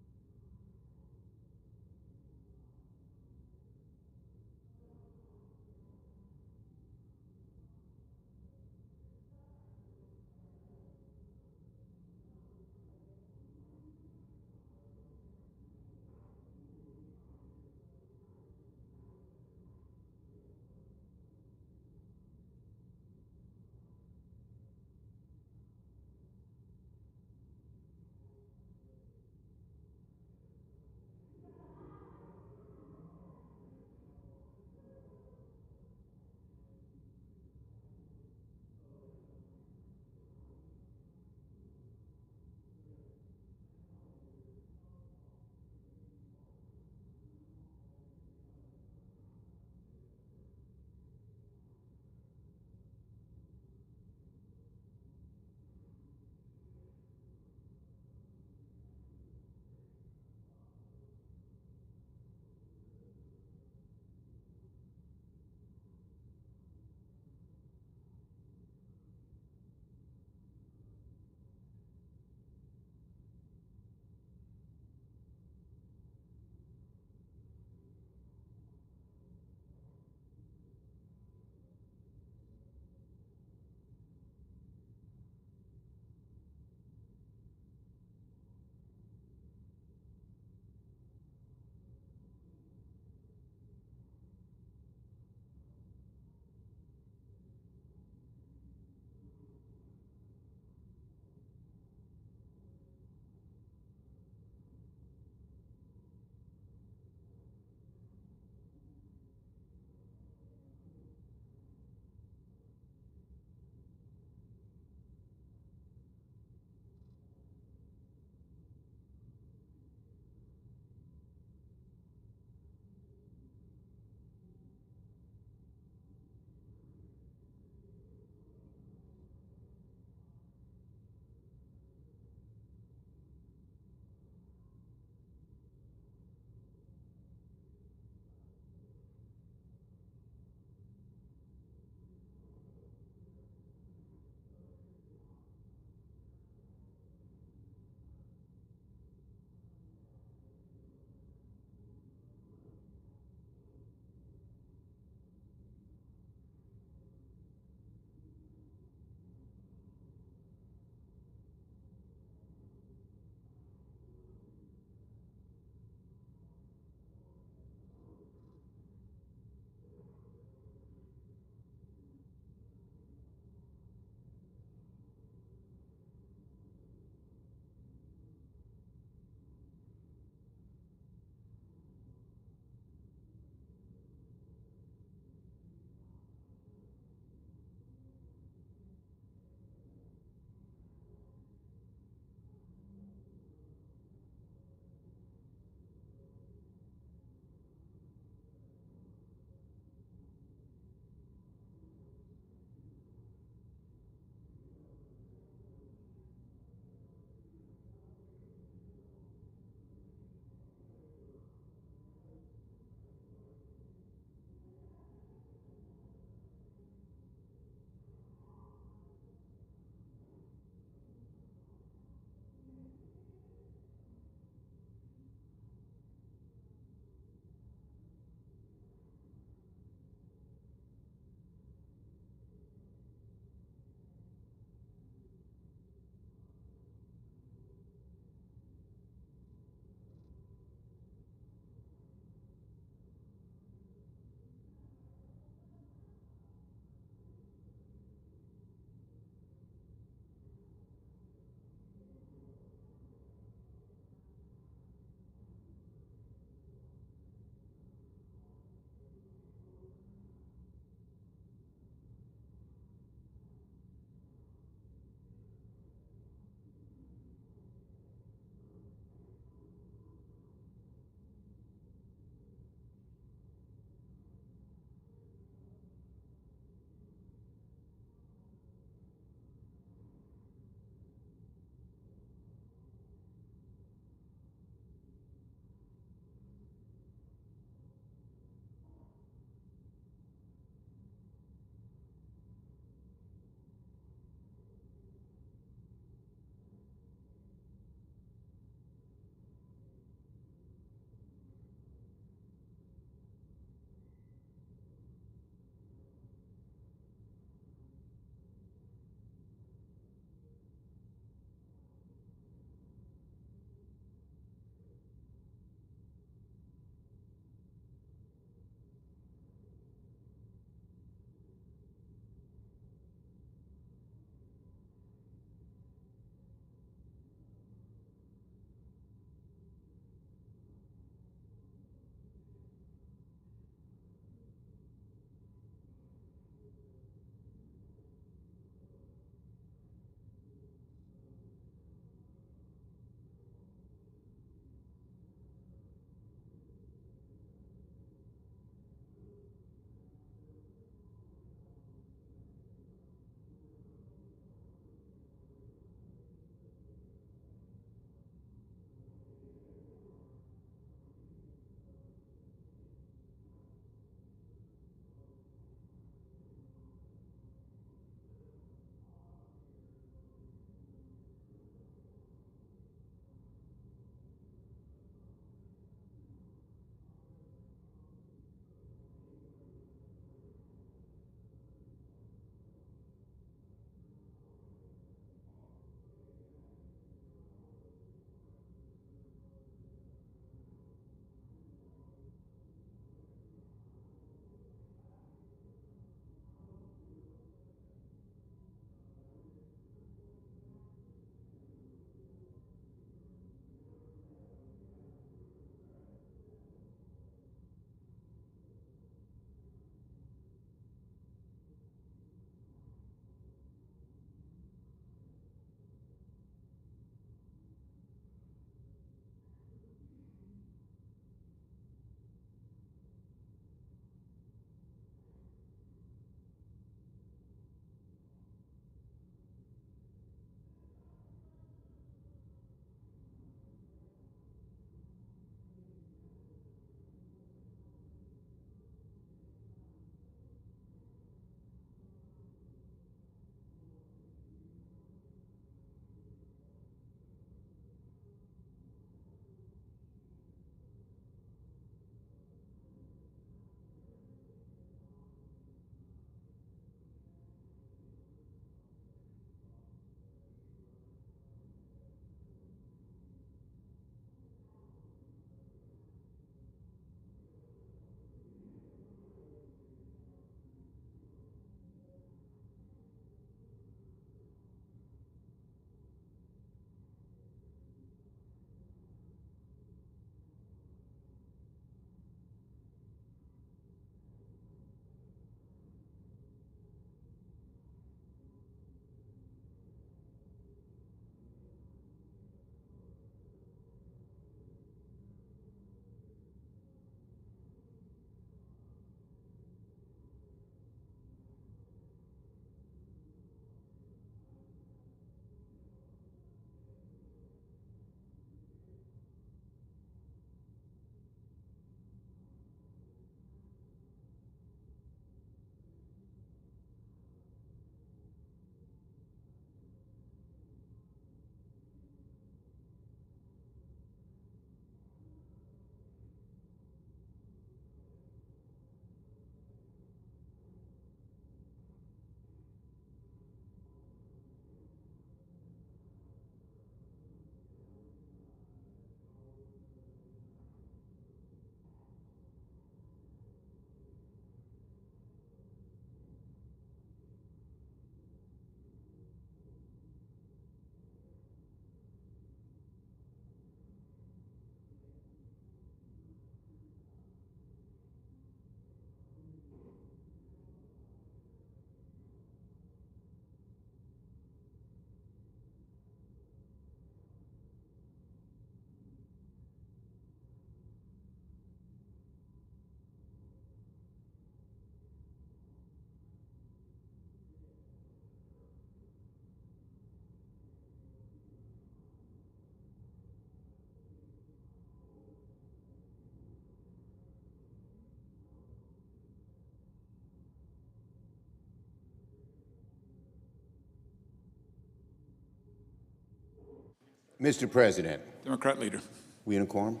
Mr. President. Democrat leader. We in a quorum?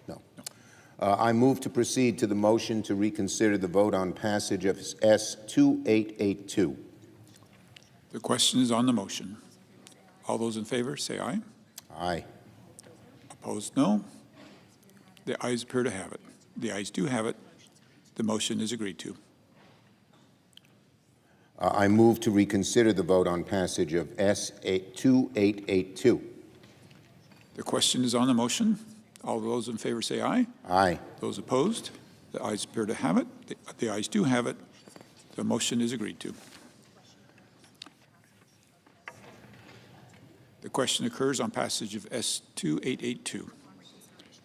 No. I move to proceed to the motion to reconsider the vote on passage of S-2882. The question is on the motion. All those in favor say aye. Aye. Opposed, no. The ayes appear to have it. The ayes do have it. The motion is agreed to. I move to reconsider the vote on passage of S-2882. The question is on the motion. All those in favor say aye. Aye. Those opposed? The ayes appear to have it. The ayes do have it. The motion is agreed to. The question occurs on passage of S-2882.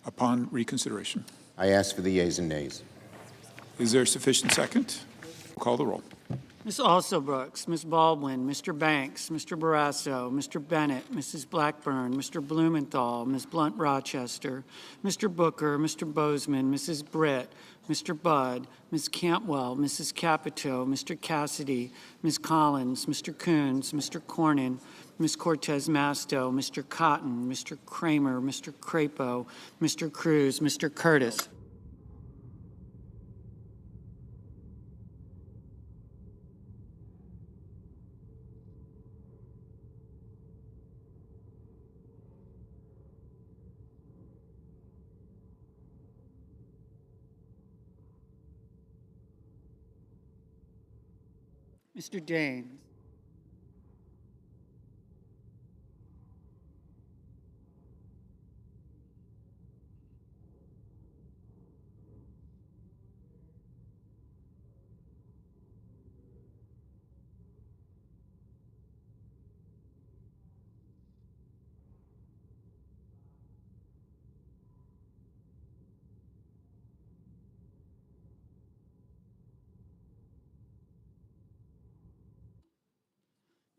Upon reconsideration. I ask for the yeas and nays. Is there sufficient second? Call the roll. Ms. Alsobrooks, Ms. Baldwin, Mr. Banks, Mr. Barrasso, Mr. Bennett, Mrs. Blackburn, Mr. Blumenthal, Ms. Blunt-Rochester, Mr. Booker, Mr. Bozeman, Mrs. Britt, Mr. Budd, Ms. Cantwell, Mrs. Capito, Mr. Cassidy, Ms. Collins, Mr. Coons, Mr. Cornyn, Ms. Cortez Masto, Mr. Cotton, Mr. Kramer, Mr. Crapo, Mr. Cruz, Mr. Curtis. Mr. Daines.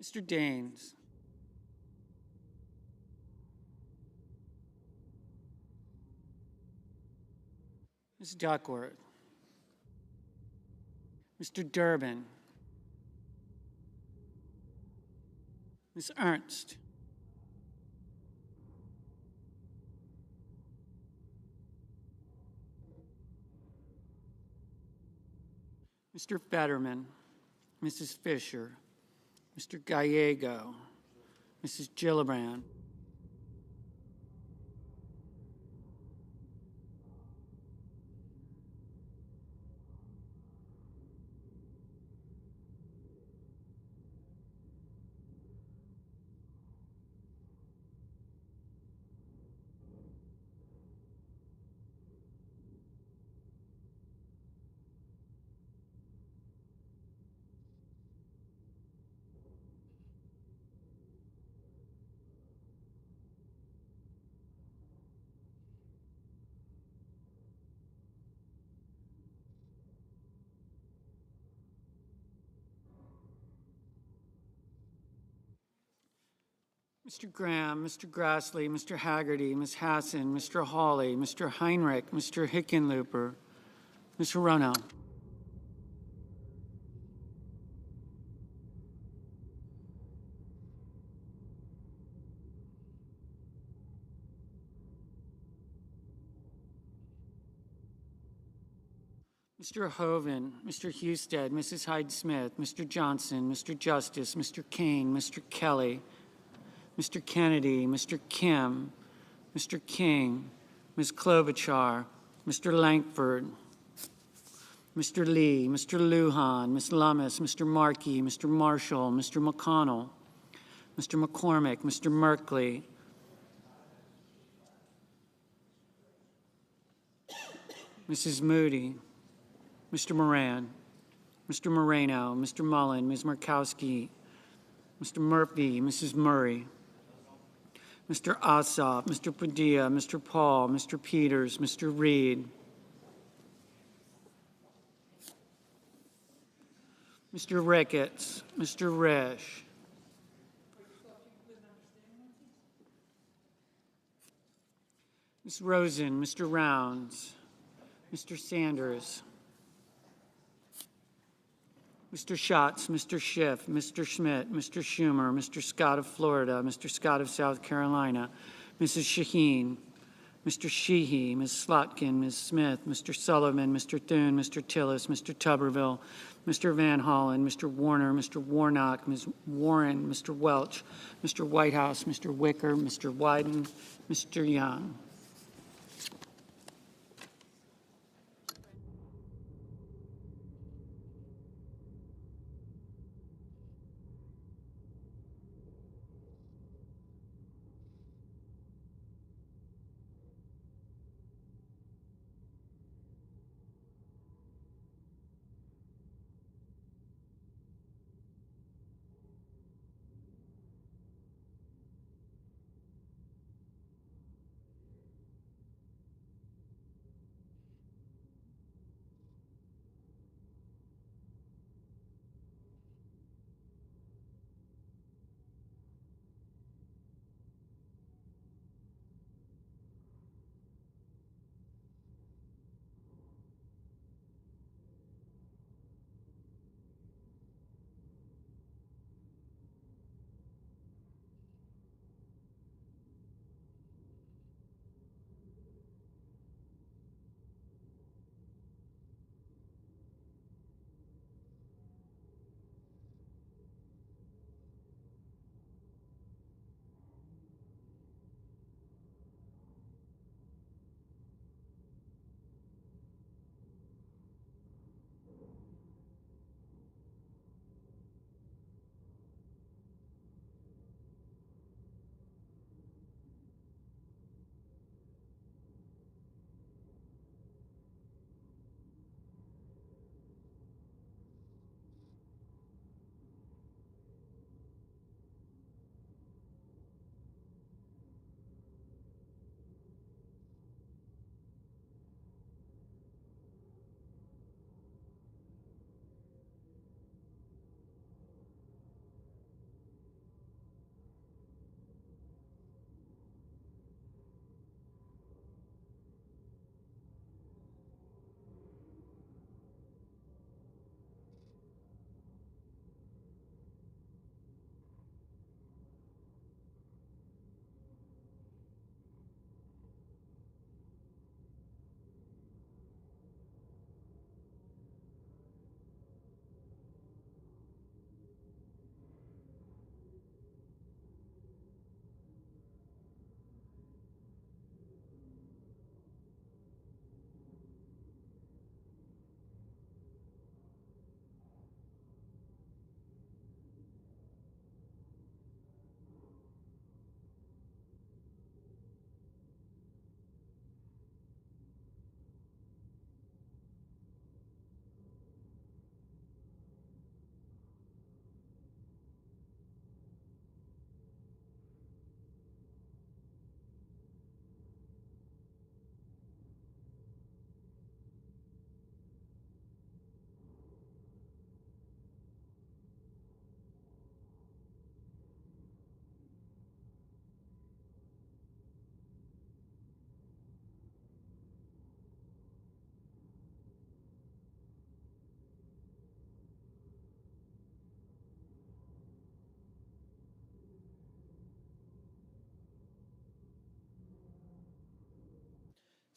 Mr. Daines. Ms. Duckworth. Mr. Durbin. Ms. Ernst. Mr. Fetterman. Mrs. Fisher. Mr. Gallego, Mrs. Gillibrand, Mr. Graham, Mr. Grassley, Mr. Haggerty, Ms. Hassan, Mr. Hawley, Mr. Heinrich, Mr. Hickenlooper, Mr. Rono. Mr. Hoven, Mr. Husted, Mrs. Hyde-Smith, Mr. Johnson, Mr. Justice, Mr. Kane, Mr. Kelly, Mr. Kennedy, Mr. Kim, Mr. King, Ms. Klobuchar, Mr. Langford, Mr. Lee, Mr. Lujan, Ms. Lummis, Mr. Markey, Mr. Marshall, Mr. McConnell, Mr. McCormick, Mr. Merkley, Mrs. Moody, Mr. Moran, Mr. Moreno, Mr. Mullen, Ms. Murkowski, Mr. Murphy, Mrs. Murray, Mr. Ossoff, Mr. Padilla, Mr. Paul, Mr. Peters, Mr. Reed, Mr. Ricketts, Mr. Risch, Ms. Rosen, Mr. Rounds, Mr. Sanders, Mr. Schatz, Mr. Schiff, Mr. Schmidt, Mr. Schumer, Mr. Scott of Florida, Mr. Scott of South Carolina, Mrs. Shaheen, Mr. Sheehy, Ms. Slotkin, Ms. Smith, Mr. Sullivan, Mr. Thune, Mr. Tillis, Mr. Tuberville, Mr. Van Hollen, Mr. Warner, Mr. Warnock, Ms. Warren, Mr. Welch, Mr. Whitehouse, Mr. Wicker, Mr. Wyden, Mr. Young.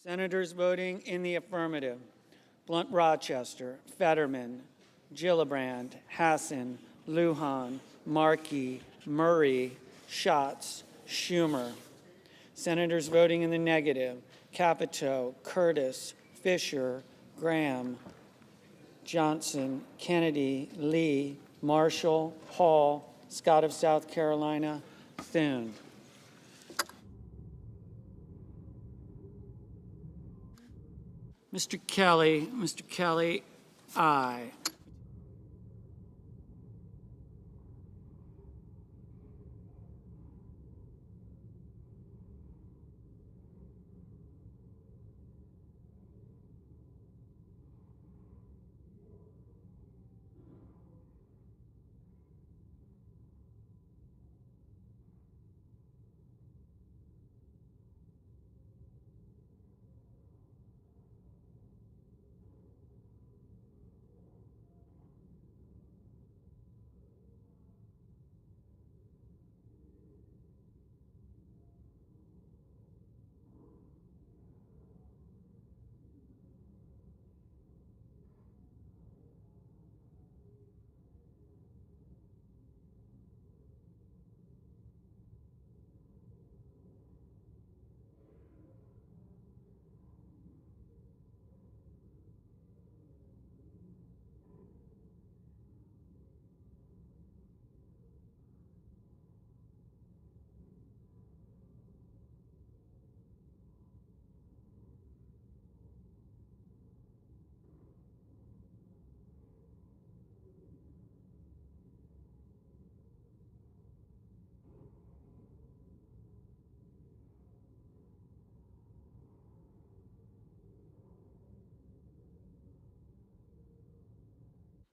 Senators voting in the affirmative: Blunt Rochester, Fetterman, Gillibrand, Hassan, Lujan, Markey, Murray, Schatz, Schumer. Senators voting in the negative: Capito, Curtis, Fisher, Graham, Johnson, Kennedy, Lee, Marshall, Hall, Scott of South Carolina, Thune. Mr. Kelly, aye.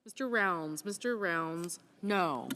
Mr. Rounds, no.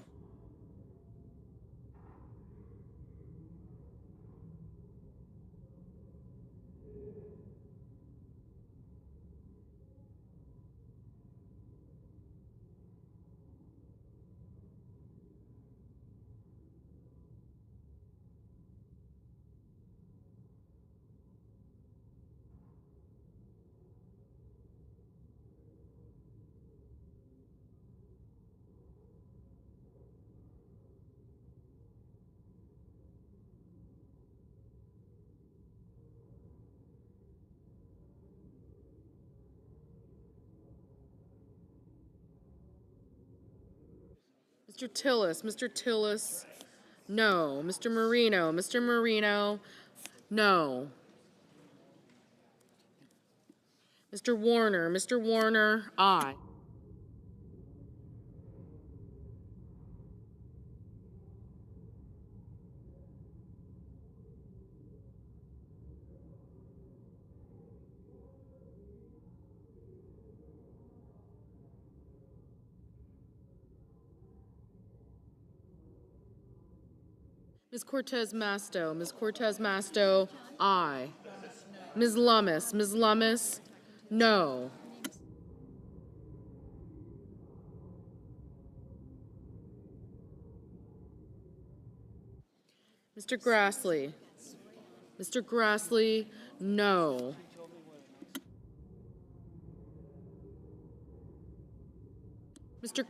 Mr. Tillis, no. Mr. Marino, no. Mr. Warner, aye. Ms. Cortez Masto, aye. Ms. Lummis, no. Mr. Grassley, no. Mr.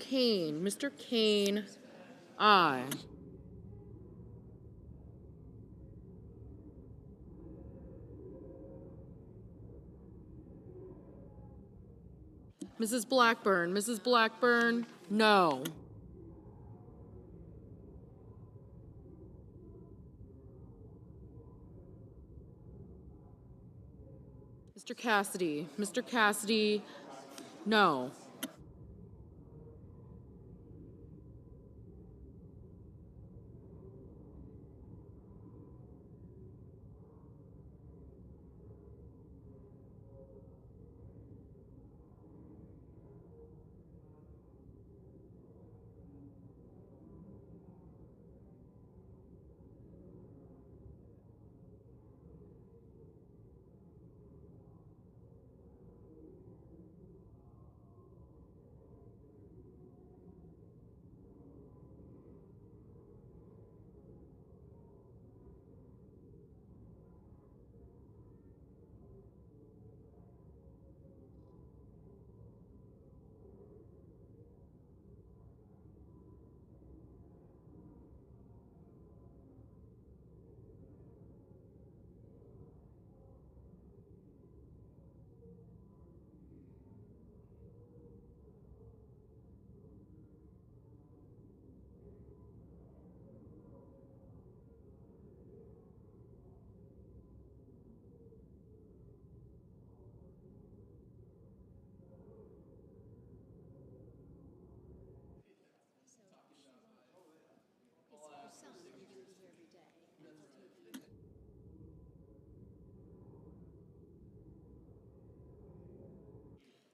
Kane, aye. Mrs. Blackburn, no. Mr. Cassidy, no.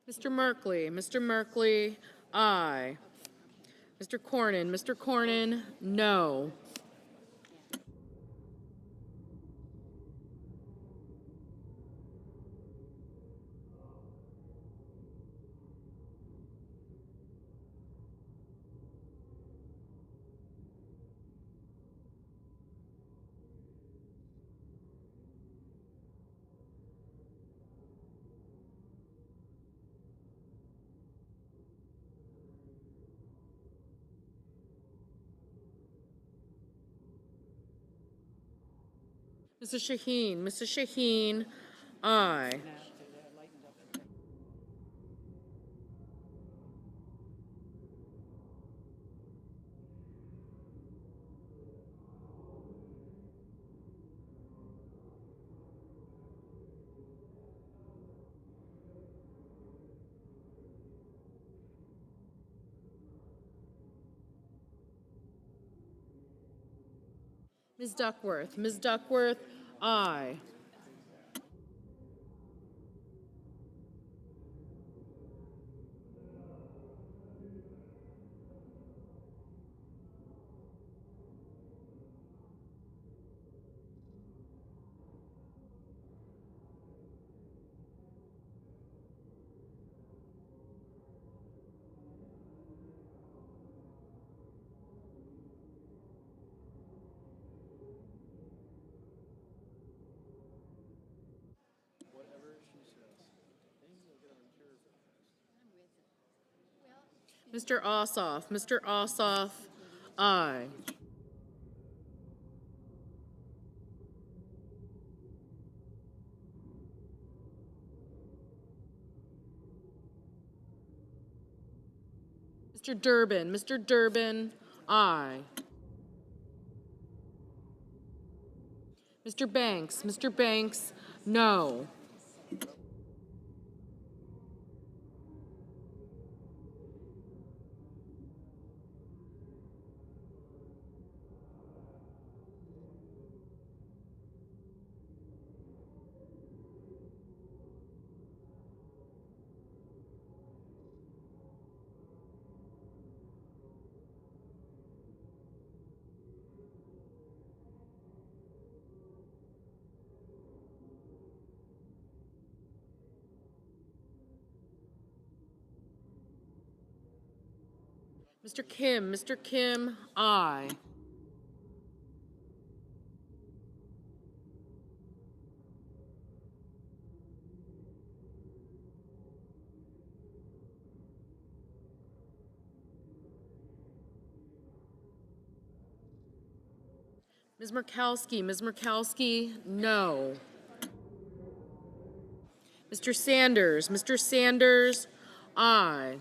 Mr. Merkley, aye. Mr. Cornyn, no. Mrs. Shaheen, aye. Ms. Duckworth, aye. Mr. Ossoff. Mr. Ossoff, aye. Mr. Durbin. Mr. Durbin, aye. Mr. Banks. Mr. Banks, no. Mr. Kim. Mr. Kim, aye. Ms. Murkowski. Ms. Murkowski, no. Mr. Sanders. Mr. Sanders, aye.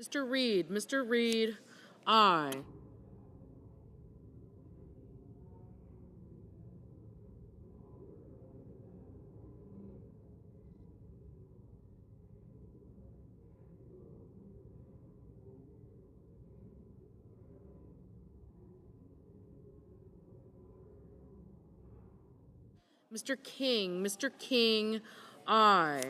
Mr. Reed. Mr. Reed, aye. Mr. King. Mr. King, aye.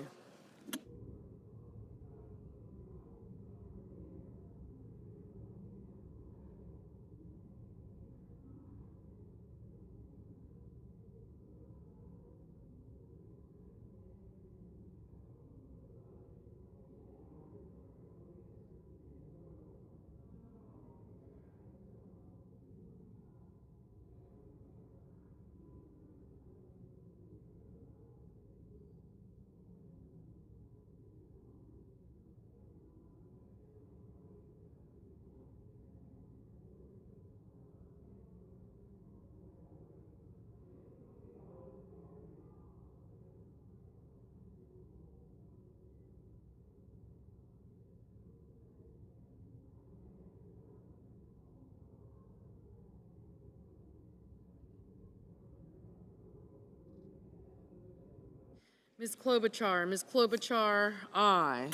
Ms. Klobuchar. Ms. Klobuchar, aye.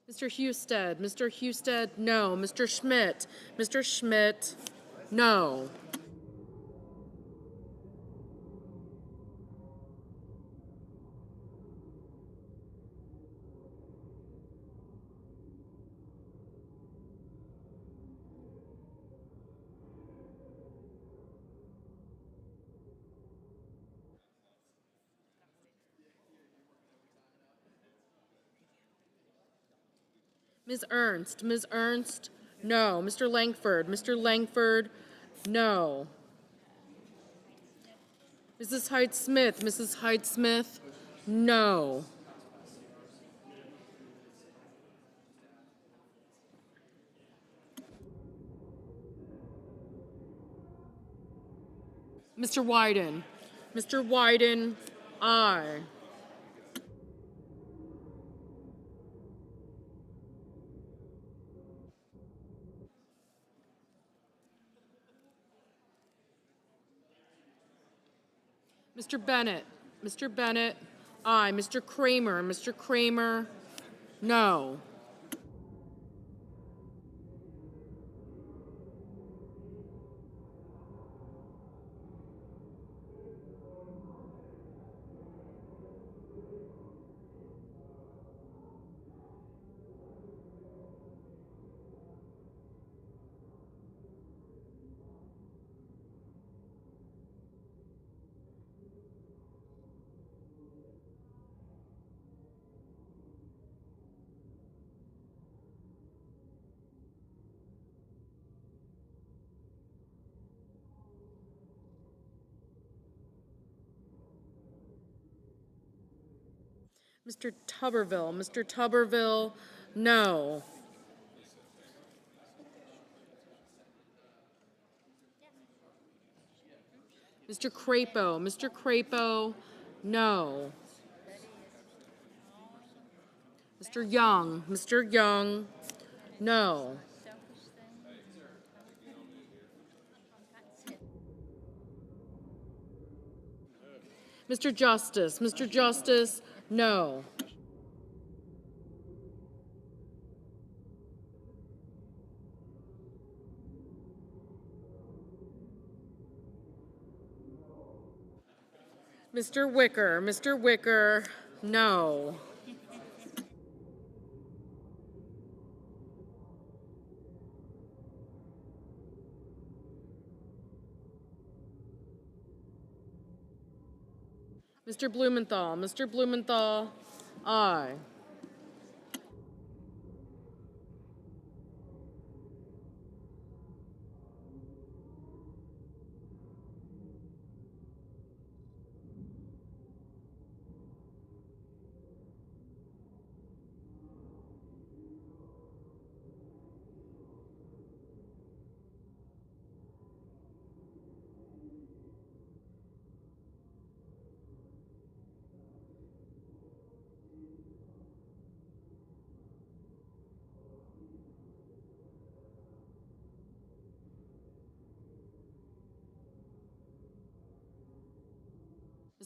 Mr. Husted. Mr. Husted, no. Mr. Schmidt. Mr. Schmidt, no. Ms. Ernst. Ms. Ernst, no. Mr. Langford. Mr. Langford, no. Mrs. Hyde-Smith. Mrs. Hyde-Smith, no. Mr. Wyden. Mr. Wyden, Aye. Mr. Bennett. Mr. Bennett. Aye. Mr. Kramer. Mr. Kramer. No. Mr. Tuberville. Mr. Tuberville. No. Mr. Crapo. Mr. Crapo. No. Mr. Young. Mr. Young. No. Mr. Justice. Mr. Justice. No. Mr. Wicker. Mr. Wicker. No. Mr. Blumenthal. Mr. Blumenthal. Aye.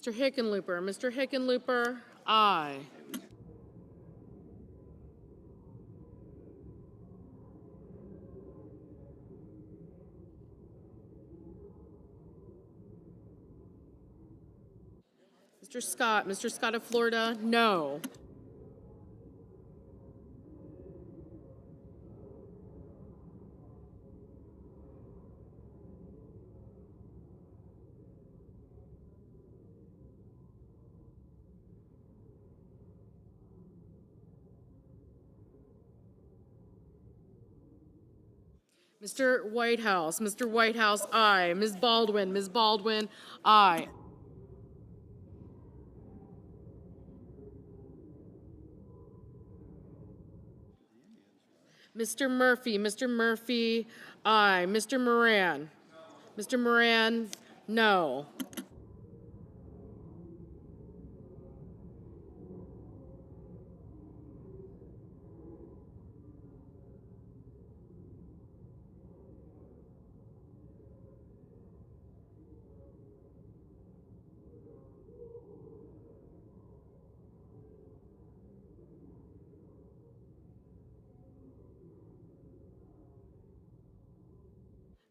Mr. Hickenlooper. Mr. Hickenlooper. Aye. Mr. Scott. Mr. Scott of Florida. No. Mr. Whitehouse. Mr. Whitehouse. Aye. Ms. Baldwin. Ms. Baldwin. Aye. Mr. Murphy. Mr. Murphy. Aye. Mr. Moran. Mr. Moran. No.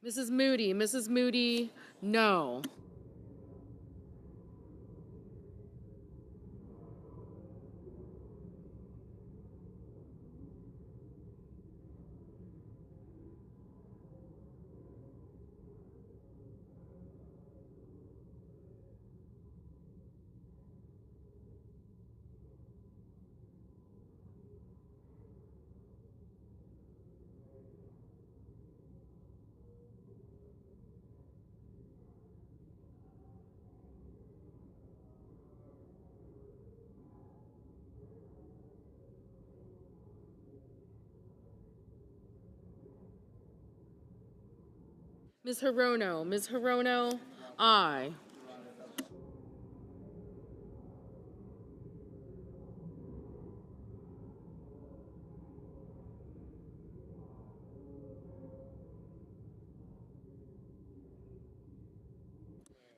Mrs. Moody. Mrs. Moody. No. Ms. Hirono. Ms. Hirono. Aye.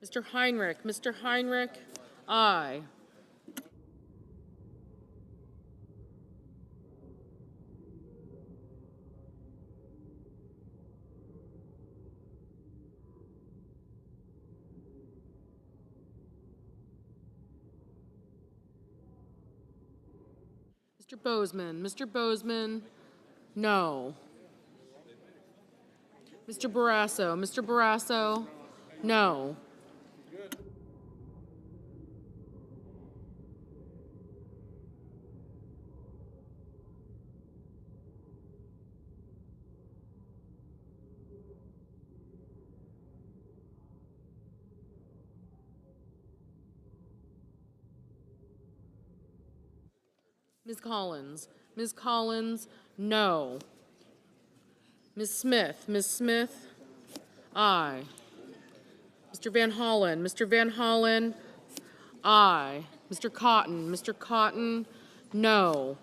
Mr. Heinrich, aye. Mr. Bozeman, no. Mr. Barrasso, no. Ms. Collins, no. Ms. Smith, aye. Mr. Van Hollen, aye. Mr. Cotton, no.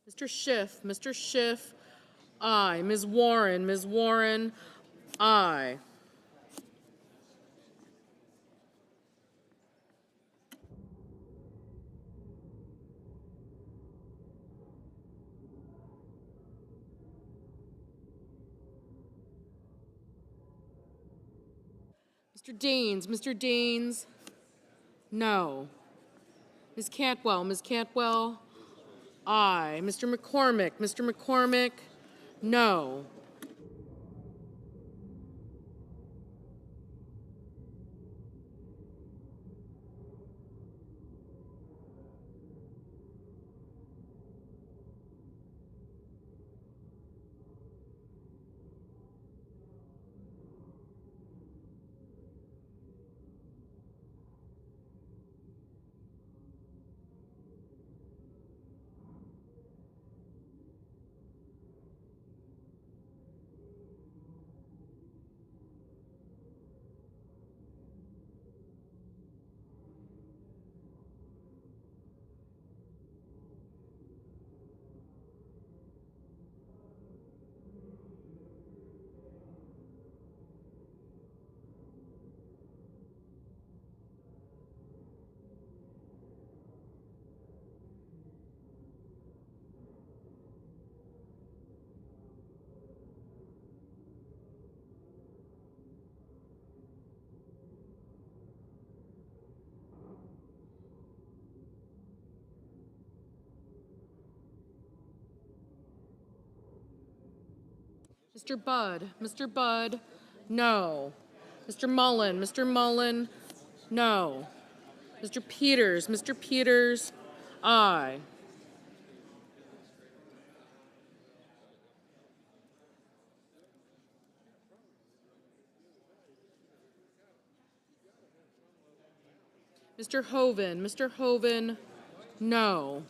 Mr. Schiff, aye. Ms. Warren, aye. Mr. Deans, no. Ms. Cantwell, aye. Mr. McCormick, no. Mr. Budd, no. Mr. Mullen, no. Mr. Peters, aye. Mr. Hoven, no.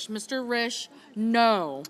Mr. Risch, no.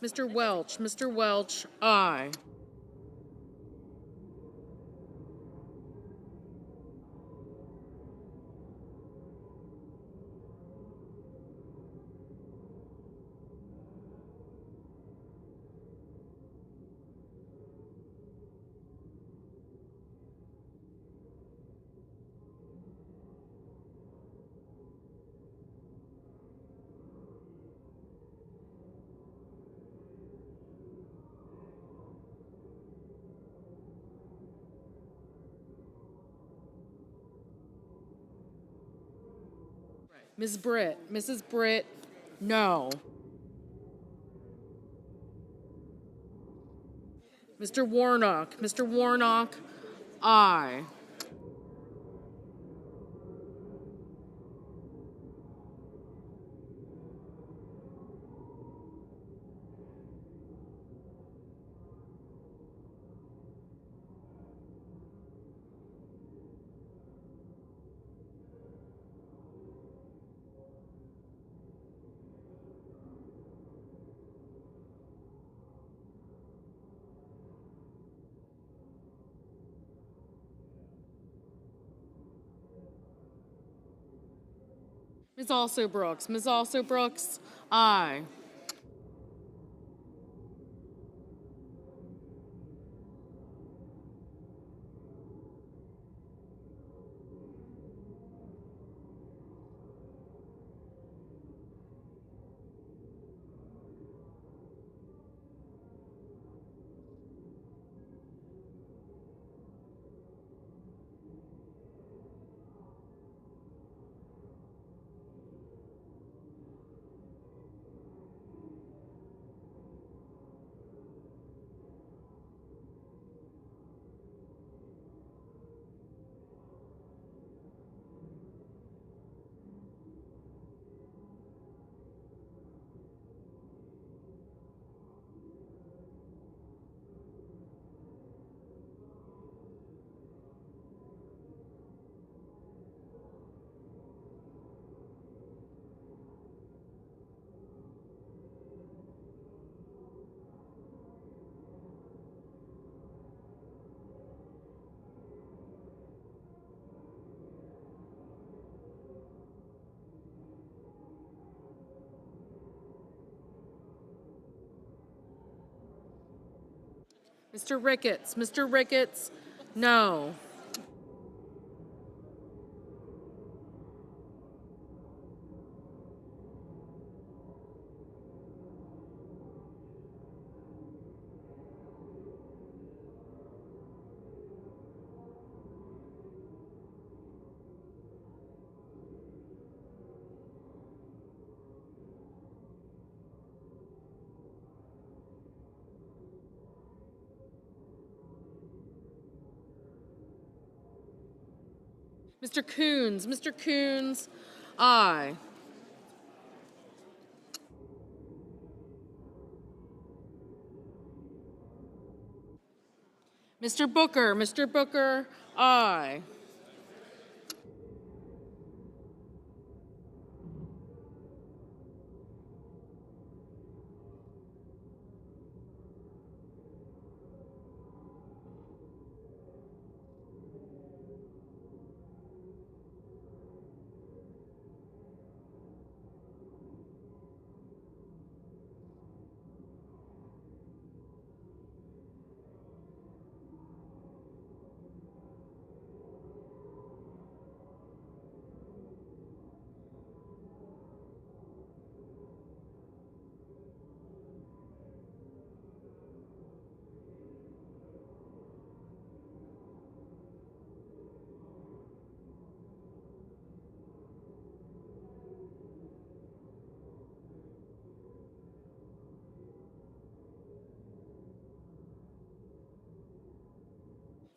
Mr. Welch, aye. Mrs. Britt, no. Mr. Warnock, aye. Ms. Also Brooks, aye. Mr. Ricketts, no. Mr. Coons, aye. Mr. Booker, aye.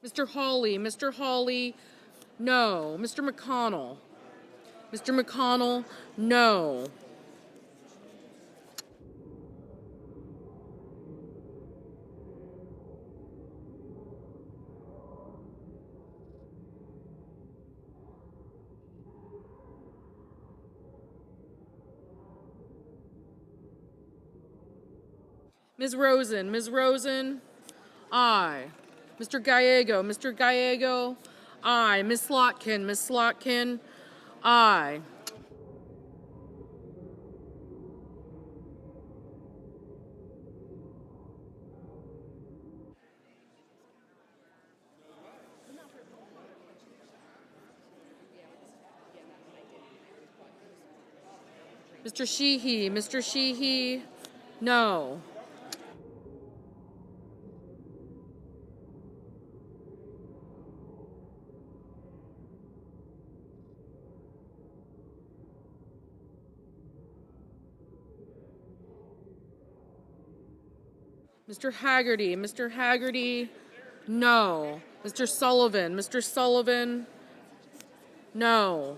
Mr. Hawley, no. Mr. McConnell, no. Ms. Rosen, aye. Mr. Gallego, aye. Ms. Slotkin, aye. Mr. Sheehy, no. Mr. Haggerty, no. Mr. Sullivan, no.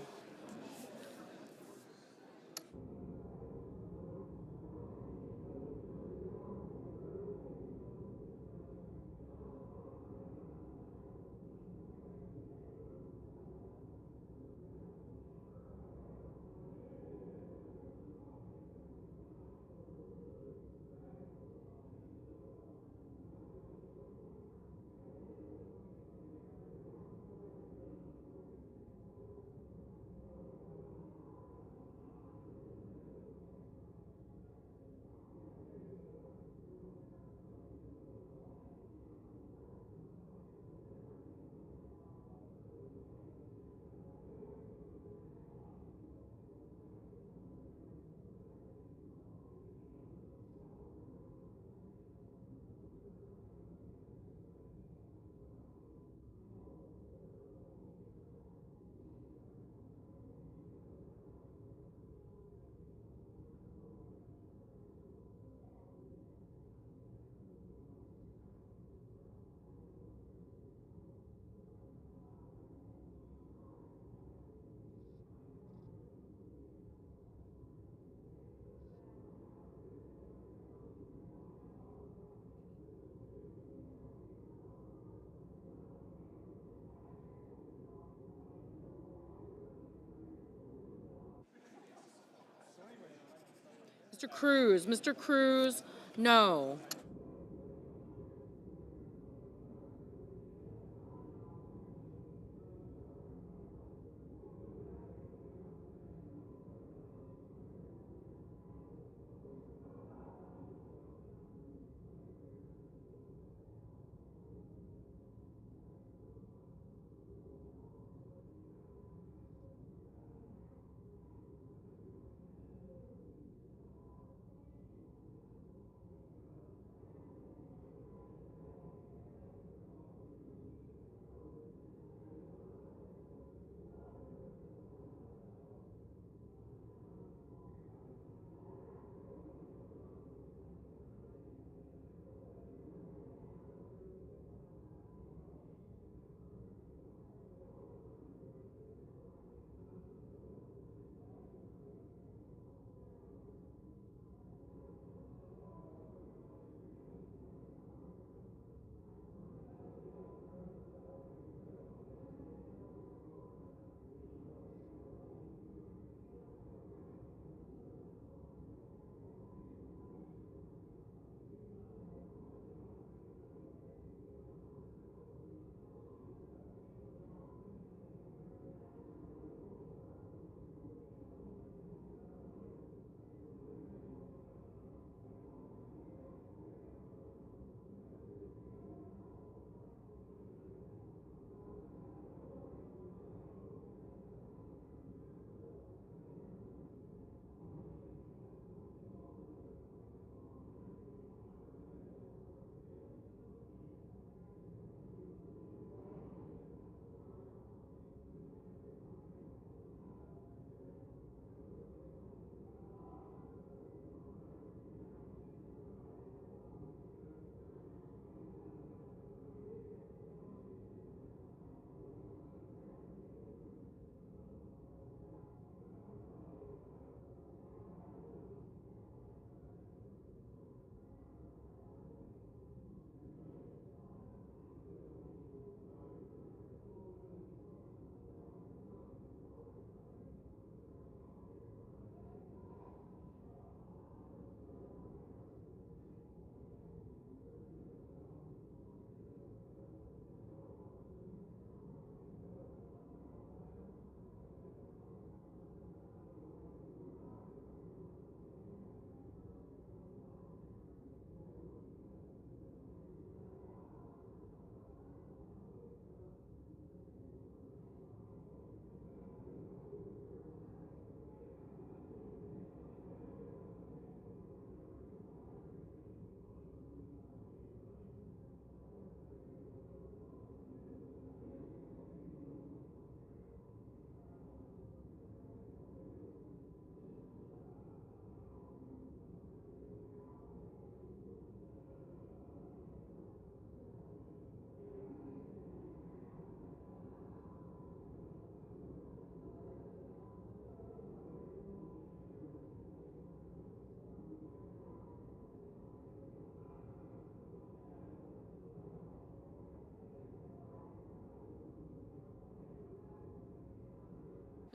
Mr. Cruz, no.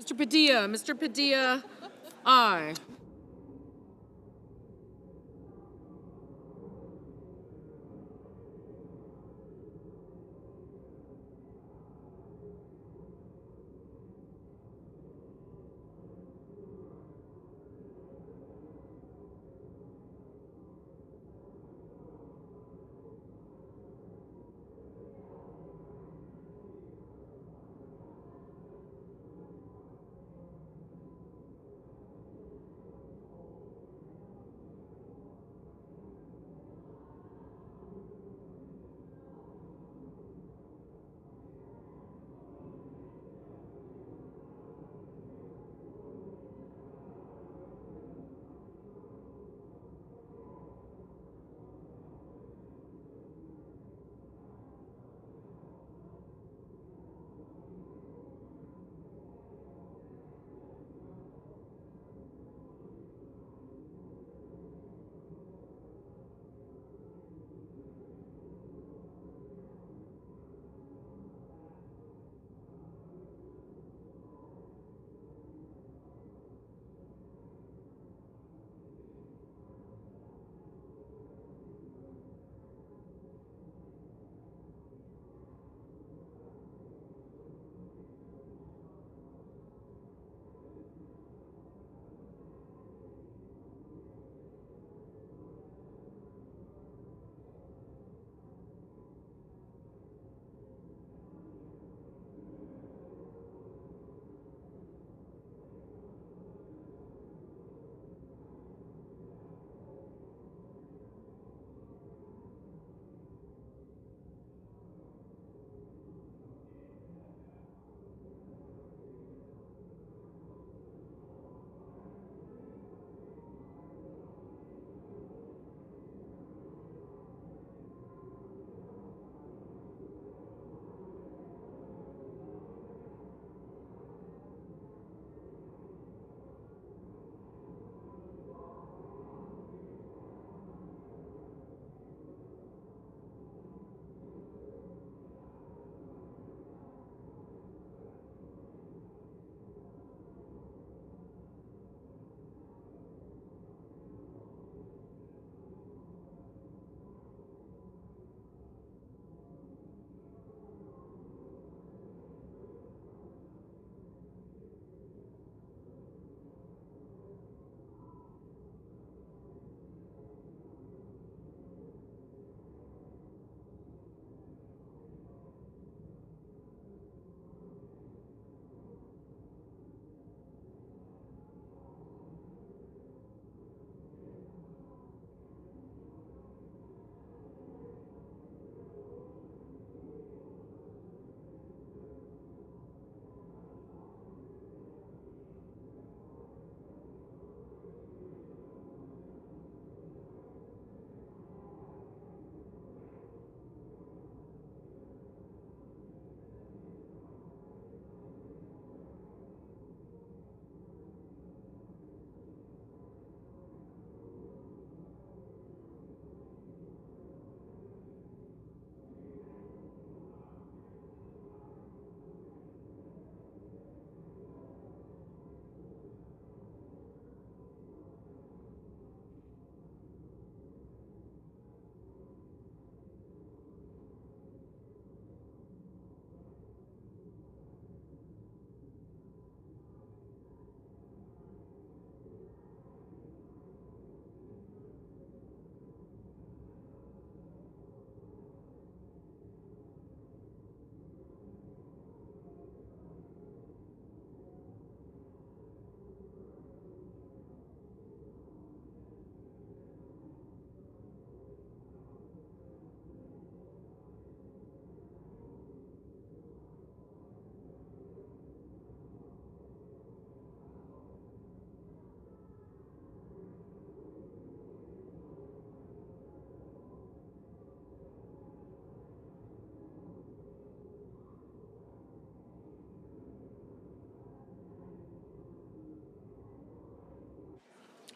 Mr. Padilla, aye.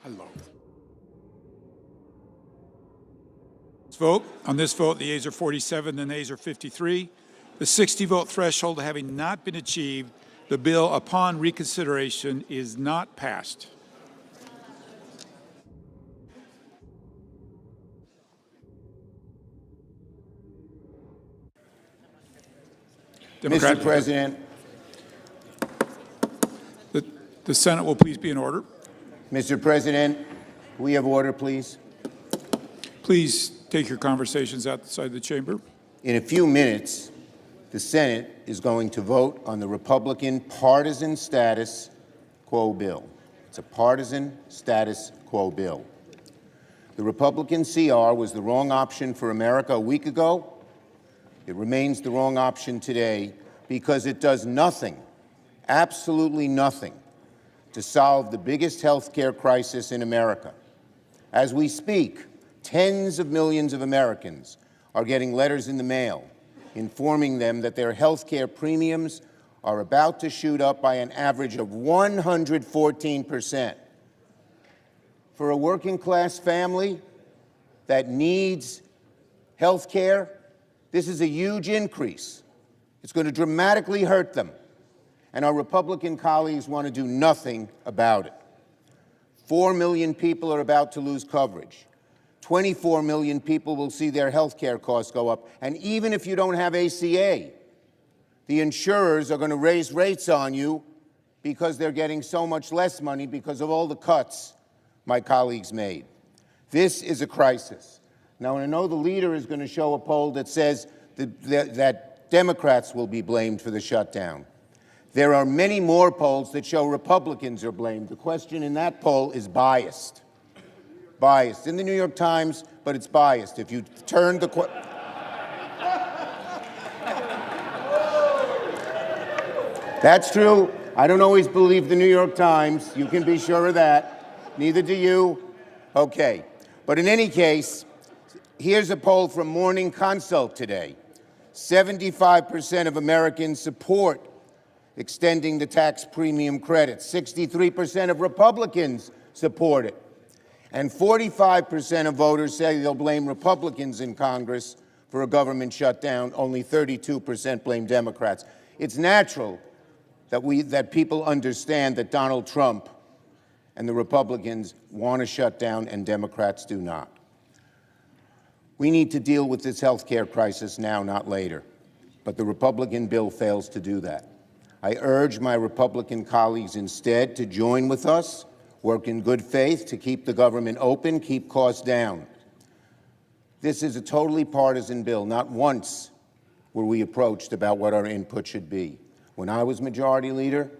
Hello. On this vote, the yeas are 47, the nays are 53. The 60-vote threshold having not been achieved, The bill upon reconsideration is not passed. Mr. President. The Senate will please be in order. Mr. President, we have order, please. Please take your conversations outside the chamber. In a few minutes, the Senate is going to vote on the Republican partisan status quo bill. It's a partisan status quo bill. The Republican CR was the wrong option for America a week ago. It remains the wrong option today because it does nothing, absolutely nothing, to solve the biggest health care crisis in America. As we speak, tens of millions of Americans are getting letters in the mail informing them that their health care premiums are about to shoot up by an average of 114%. For a working-class family that needs health care, this is a huge increase. It's going to dramatically hurt them. And our Republican colleagues want to do nothing about it. 4 million people are about to lose coverage. 24 million people will see their health care costs go up. And even if you don't have ACA, the insurers are going to raise rates on you because they're getting so much less money because of all the cuts my colleagues made. This is a crisis. Now, I know the leader is going to show a poll that says that Democrats will be blamed for the shutdown. There are many more polls that show Republicans are blamed. The question in that poll is biased. Biased. In the New York Times, but it's biased. If you turn the That's true. I don't always believe the New York Times. You can be sure of that. Neither do you. Okay. But in any case, here's a poll from Morning Consult today. 75% of Americans support extending the tax premium credit. 63% of Republicans support it. And 45% of voters say they'll blame Republicans in Congress for a government shutdown. Only 32% blame Democrats. It's natural that people understand that Donald Trump and the Republicans want to shut down and Democrats do not. We need to deal with this health care crisis now, not later. But the Republican bill fails to do that. I urge my Republican colleagues instead to join with us, work in good faith to keep the government open, keep costs down. This is a totally partisan bill. Not once were we approached about what our input should be. When I was Majority Leader,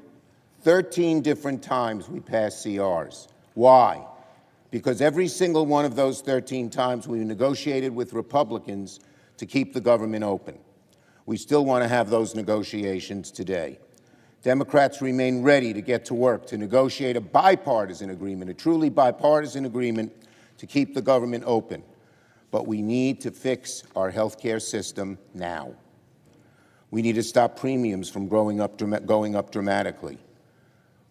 13 different times we passed CRs. Why? Because every single one of those 13 times we negotiated with Republicans to keep the government open. We still want to have those negotiations today. Democrats remain ready to get to work to negotiate a bipartisan agreement, a truly bipartisan agreement to keep the government open. But we need to fix our health care system now. We need to stop premiums from going up dramatically.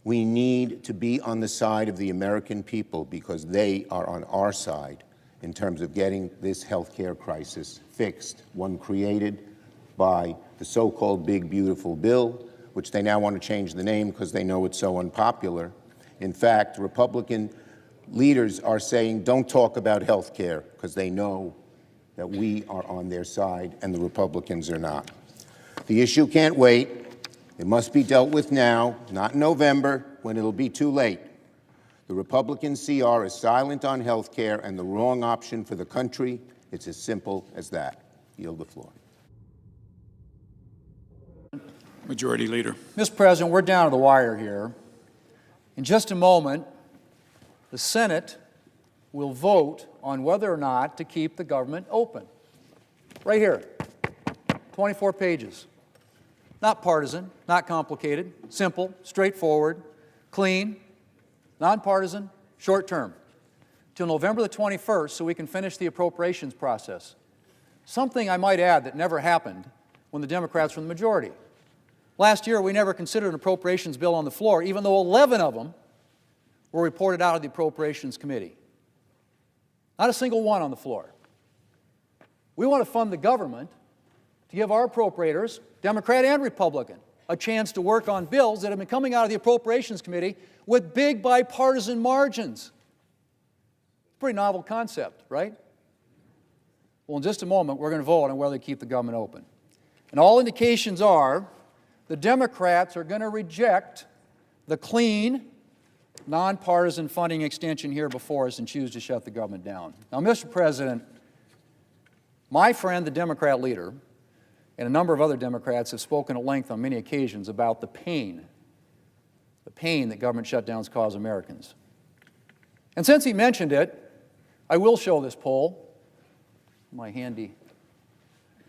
We need to be on the side of the American people because they are on our side in terms of getting this health care crisis fixed, one created by the so-called Big Beautiful Bill, which they now want to change the name because they know it's so unpopular. In fact, Republican leaders are saying, don't talk about health care because they know that we are on their side and the Republicans are not. The issue can't wait. It must be dealt with now, not in November, when it'll be too late. The Republican CR is silent on health care and the wrong option for the country. It's as simple as that. Yield the floor. Majority Leader. Mr. President, we're down to the wire here. In just a moment, the Senate will vote on whether or not to keep the government open. Right here, 24 pages. Not partisan, not complicated, simple, straightforward, clean, nonpartisan, short term, till November the 21st so we can finish the appropriations process. Something I might add that never happened when the Democrats were in the majority. Last year, we never considered an appropriations bill on the floor, even though 11 of them were reported out of the Appropriations Committee. Not a single one on the floor. We want to fund the government to give our appropriators, Democrat and Republican, a chance to work on bills that have been coming out of the Appropriations Committee with big bipartisan margins. Pretty novel concept, right? Well, in just a moment, we're going to vote on whether to keep the government open. And all indications are the Democrats are going to reject the clean, nonpartisan funding extension here before us and choose to shut the government down. Now, Mr. President, my friend, the Democrat leader, and a number of other Democrats have spoken at length on many occasions about the pain that government shutdowns cause Americans. And since he mentioned it, I will show this poll. My handy.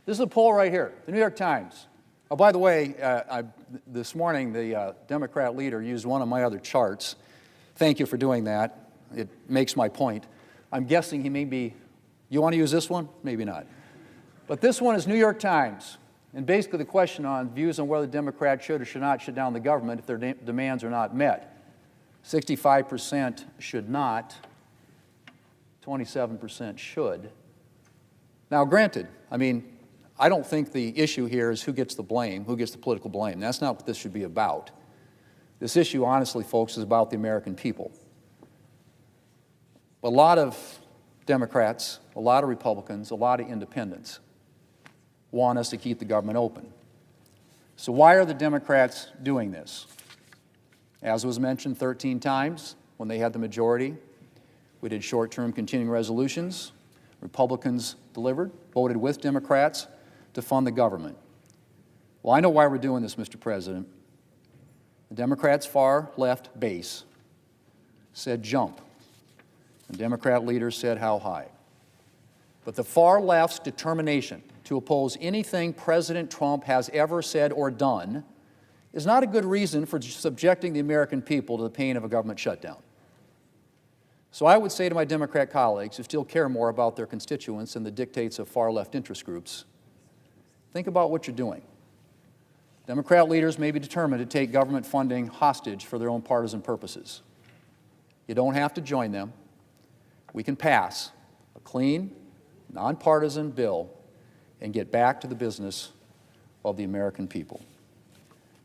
This is a poll right here, the New York Times. Oh, by the way, this morning the Democrat leader used one of my other charts. Thank you for doing that. It makes my point. I'm guessing he may be, you want to use this one? Maybe not. But this one is New York Times. And basically the question on views on whether Democrats should or should not shut down the government if their demands are not met. 65% should not, 27% should. Now, granted, I mean, I don't think the issue here is who gets the blame, who gets the political blame. That's not what this should be about. This issue, honestly, folks, is about the American people. But a lot of Democrats, a lot of Republicans, a lot of independents want us to keep the government open. So why are the Democrats doing this? As was mentioned 13 times when they had the majority, we did short-term continuing resolutions. Republicans delivered, voted with Democrats to fund the government. Well, I know why we're doing this, Mr. President. The Democrats' far-left base said jump. And Democrat leaders said how high. But the far-left's determination to oppose anything President Trump has ever said or done is not a good reason for subjecting the American people to the pain of a government shutdown. So I would say to my Democrat colleagues who still care more about their constituents than the dictates of far-left interest groups, think about what you're doing. Democrat leaders may be determined to take government funding hostage for their own partisan purposes. You don't have to join them. We can pass a clean, nonpartisan bill and get back to the business of the American people.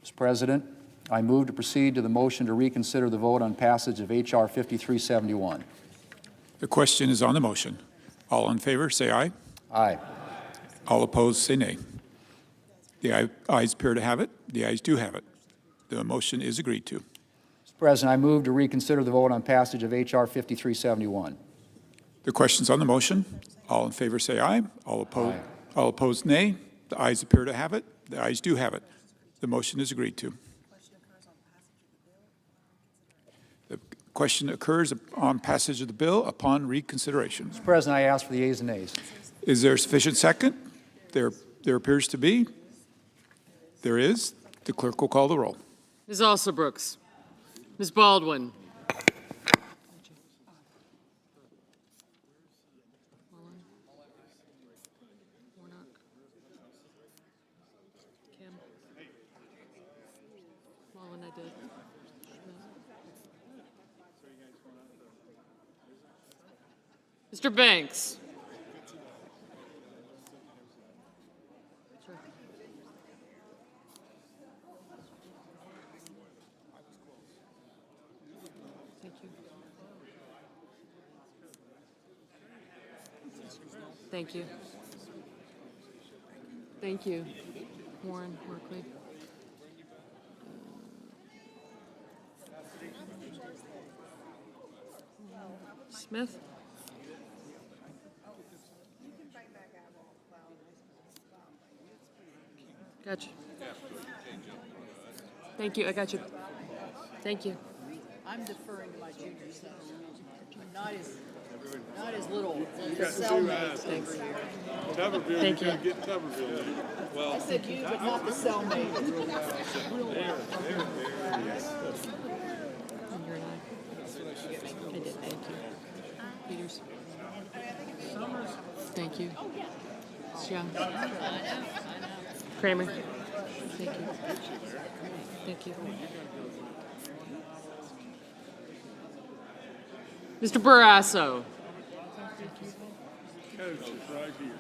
Mr. President, I move to proceed to the motion to reconsider the vote on passage of H.R. 5371. The question is on the motion. All in favor, say aye. Aye. All opposed, say nay. The ayes appear to have it. The ayes do have it. The motion is agreed to. Mr. President, I move to reconsider the vote on passage of H.R. 5371. The question is on the motion. All in favor, say aye. All opposed, nay. The ayes appear to have it. The ayes do have it. The motion is agreed to. The question occurs on passage of the bill upon reconsideration. Mr. President, I ask for the ayes and nays. Is there sufficient second? There appears to be. There is. The clerk will call the roll. Ms. Alsobrooks. Ms. Baldwin. Mr. Banks. Thank you. Thank you. Warren, Markley. Smith. Gotcha. Thank you. I got you. Thank you. I'm deferring to my junior self. Not as little. Cellmates over here. Tuberville, Thank you you. gotta get Tuberville. Well, I said you, but not the cellmate. there. I did. Thank you. Peters. Thank you. Young. Kramer. Thank you. Thank you. Mr. Barrasso. Coach is right here.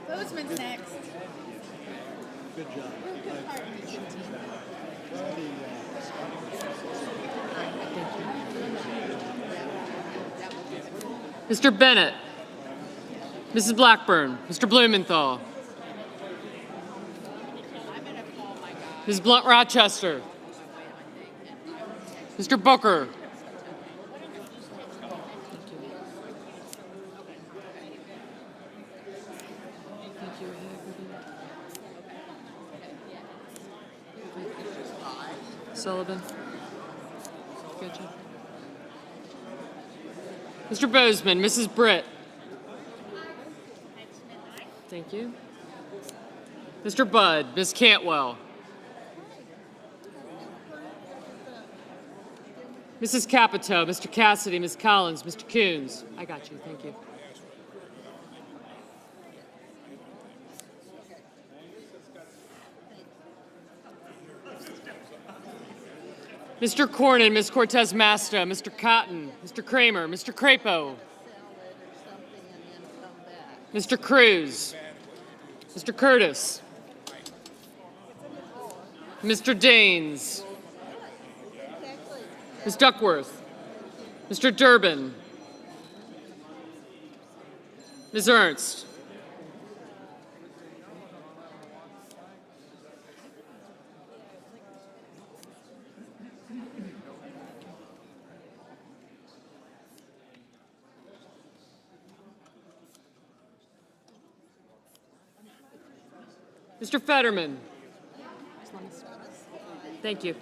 Bozeman's next. Good job. Mr. Bennett, Mrs. Blackburn, Mr. Blumenthal, Ms. Blunt Rochester, Mr. Booker, Sullivan. Good job. Mr. Bozeman, Mrs. Britt. Thank you. Mr. Budd, Ms. Cantwell. Mrs. Capito, Mr. Cassidy, Ms. Collins, Mr. Coons. I got you, thank you. Mr. Cornyn, Ms. Cortez Masta, Mr. Cotton, Mr. Kramer, Mr. Crapo, Mr. Cruz, Mr. Curtis, Mr. Daines, Ms. Duckworth, Mr. Durbin, Ms. Ernst, Mr. Fetterman. Thank you.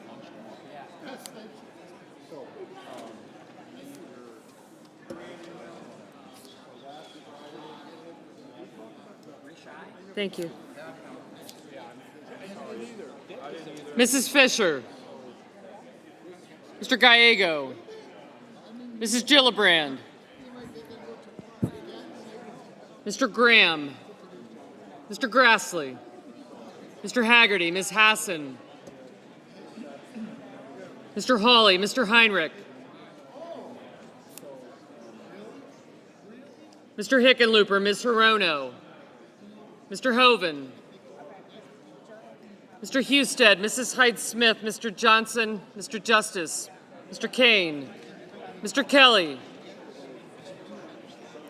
Thank you. Mrs. Fisher. Mr. Gallego. Mrs. Gillibrand. Mr. Graham. Mr. Grassley. Mr. Haggerty, Ms. Hassan. Mr. Hawley, Mr. Heinrich. Mr. Hickenlooper, Ms. Hirono. Mr. Hoven. Mr. Husted, Mrs. Hyde-Smith, Mr. Johnson, Mr. Justice, Mr. Kane, Mr. Kelly,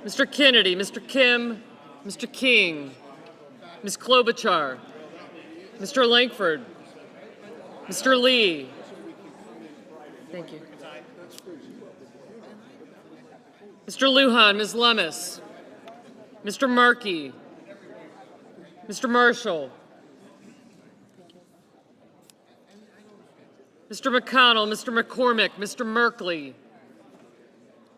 Mr. Kennedy, Mr. Kim, Mr. King, Ms. Klobuchar, Mr. Langford, Mr. Lee. Thank you. Mr. Lujan, Ms. Lummis, Mr. Markey, Mr. Marshall, Mr. McConnell, Mr. McCormick, Mr. Merkley,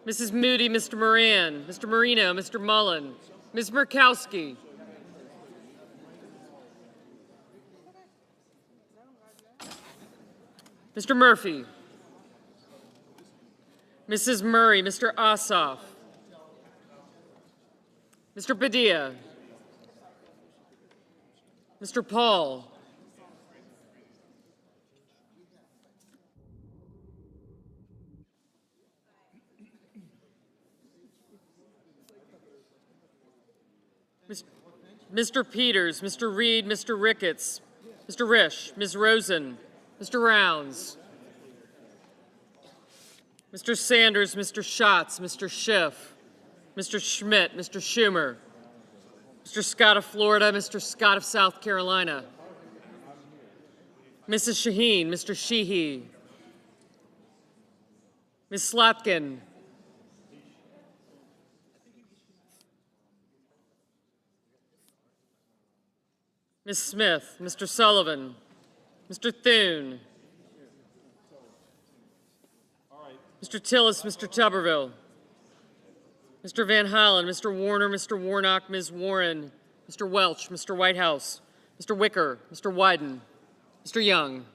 Mrs. Moody, Mr. Moran, Mr. Marino, Mr. Mullen, Ms. Murkowski, Mr. Murphy, Mrs. Murray, Mr. Ossoff, Mr. Padilla, Mr. Paul, Mr. Peters, Mr. Reed, Mr. Ricketts, Mr. Risch, Ms. Rosen, Mr. Rounds, Mr. Sanders, Mr. Schatz, Mr. Schiff, Mr. Schmidt, Mr. Schumer, Mr. Scott of Florida, Mr. Scott of South Carolina, Mrs. Shaheen, Mr. Sheehy, Ms. Slotkin, Ms. Smith, Mr. Sullivan, Mr. Thune, Mr. Tillis, Mr. Tuberville, Mr. Van Hollen, Mr. Warner, Mr. Warnock, Ms. Warren, Mr. Welch, Mr. Whitehouse, Mr. Wicker, Mr. Wyden, Mr. Young.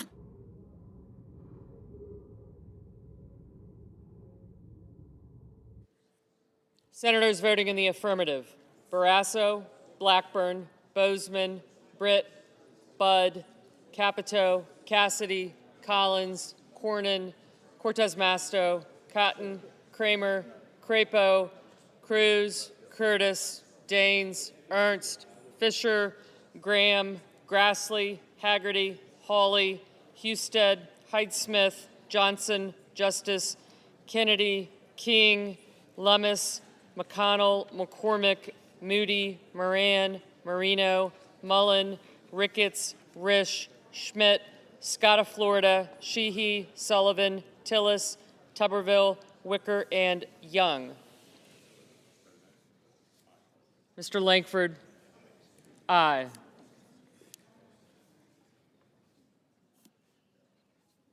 Senators voting in the affirmative: Barrasso, Blackburn, Bozeman, Britt, Budd, Capito, Cassidy, Collins, Cornyn, Cortez Masto, Cotton, Kramer, Crapo, Cruz, Curtis, Daines, Ernst, Fisher, Graham, Grassley, Haggerty, Hawley, Husted, Hyde-Smith, Johnson, Justice, Kennedy, King, Lummis, McConnell, McCormick, Moody, Moran, Marino, Mullen, Ricketts, Risch, Schmidt, Scott of Florida, Sheehy, Sullivan, Tillis, Tuberville, Wicker, and Young. Mr. Langford, aye.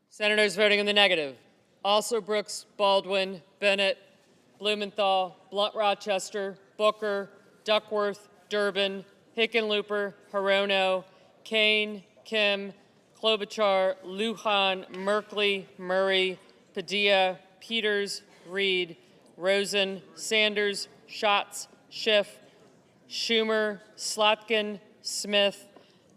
Senators voting in the negative: also Brooks, Baldwin, Bennett, Blumenthal, Blunt-Rochester, Booker, Duckworth, Durbin, Hickenlooper, Hirono, Kane, Kim, Klobuchar, Lujan, Merkley, Murray, Padilla, Peters, Reed, Rosen, Sanders, Schatz, Schiff, Schumer, Slotkin, Smith,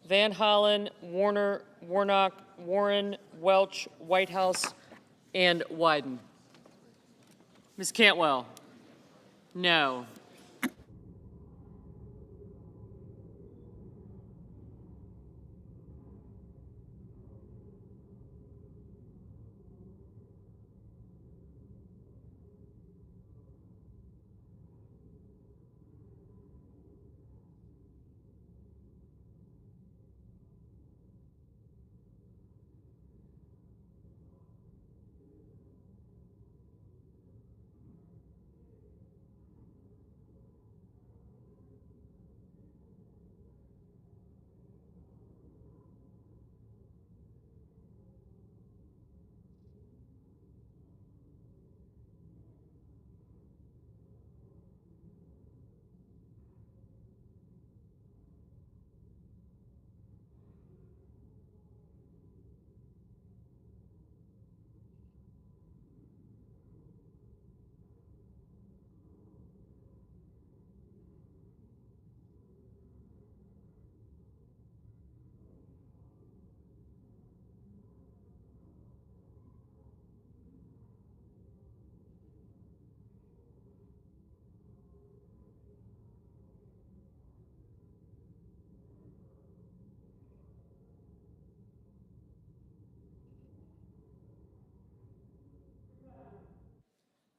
Van Hollen, Warner, Warnock, Warren, Welch, Whitehouse, and Wyden. Ms. Cantwell, no.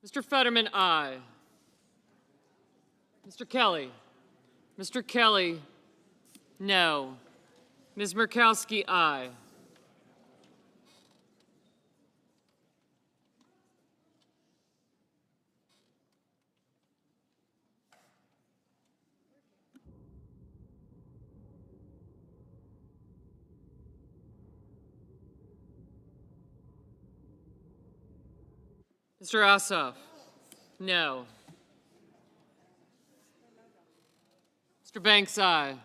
Mr. Fetterman, aye. Mr. Kelly. Mr. Kelly, no. Ms. Murkowski, aye. Mr. Ossoff, no. Mr. Banks, aye.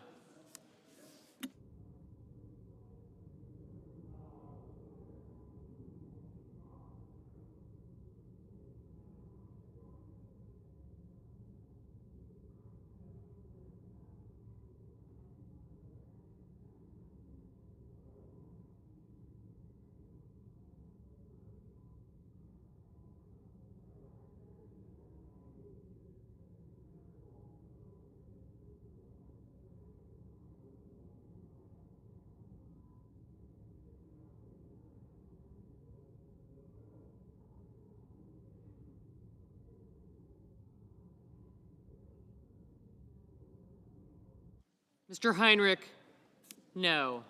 Mr. Heinrich, no.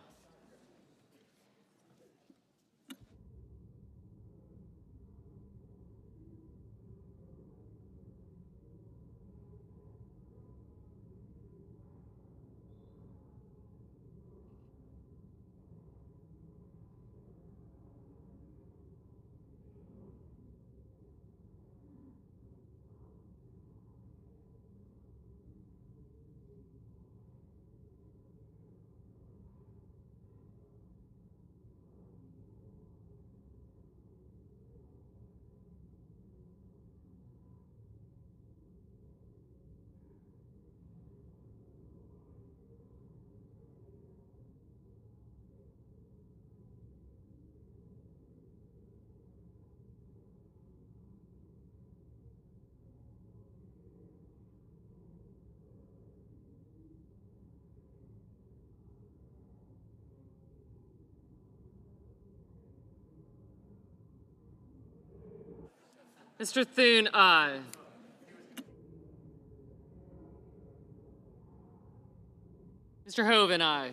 Mr. Thune, aye. Mr. Hoven, aye.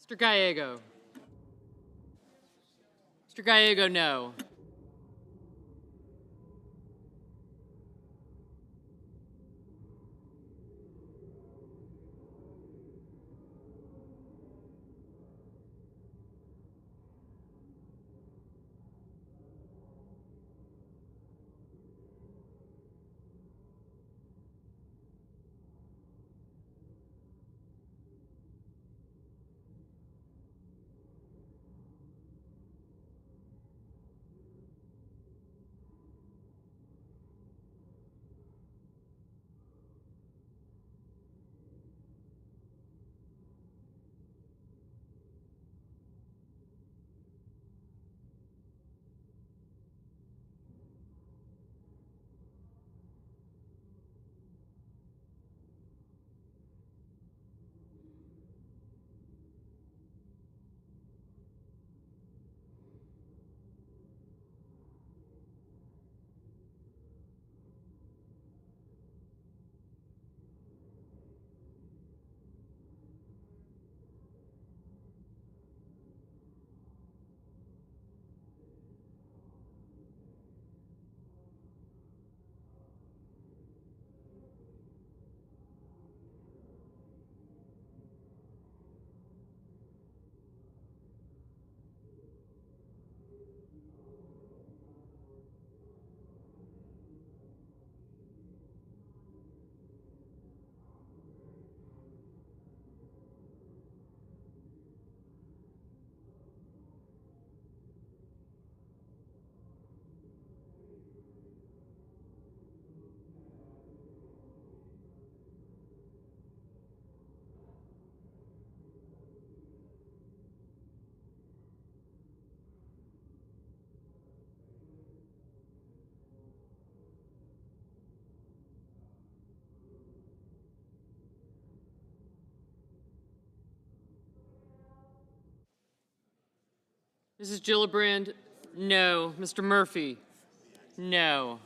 Mr. Gallego. Mr. Gallego, no. Mrs. Gillibrand, no. Mr. Murphy, no.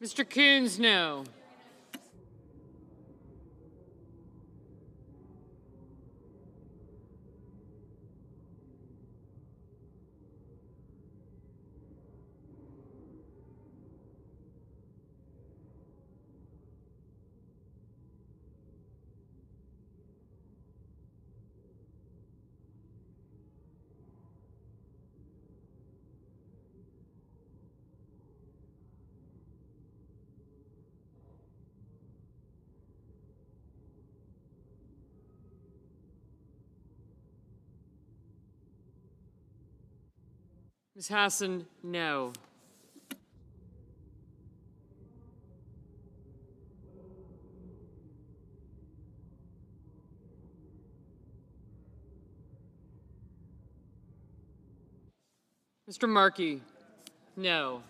Mr. Coons, no. Ms. Hassan, no. Mr. Markey, no.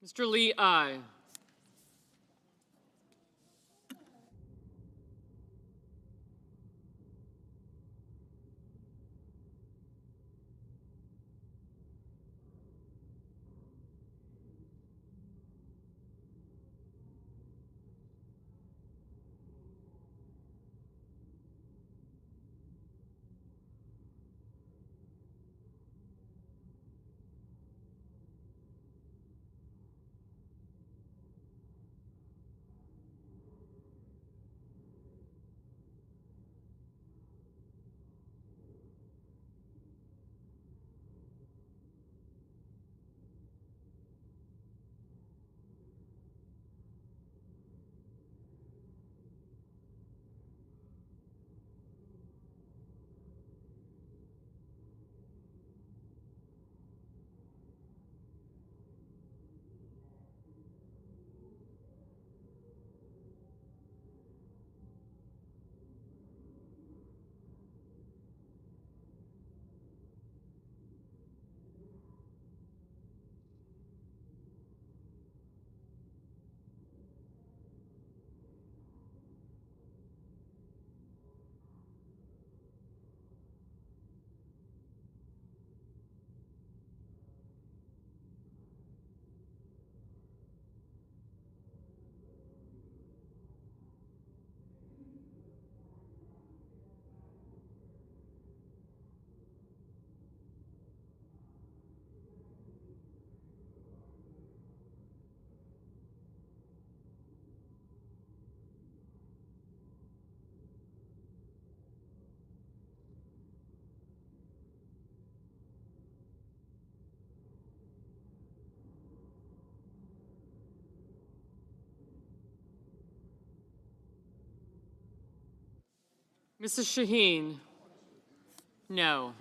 Mr. Lee, aye. Mrs. Shaheen, no.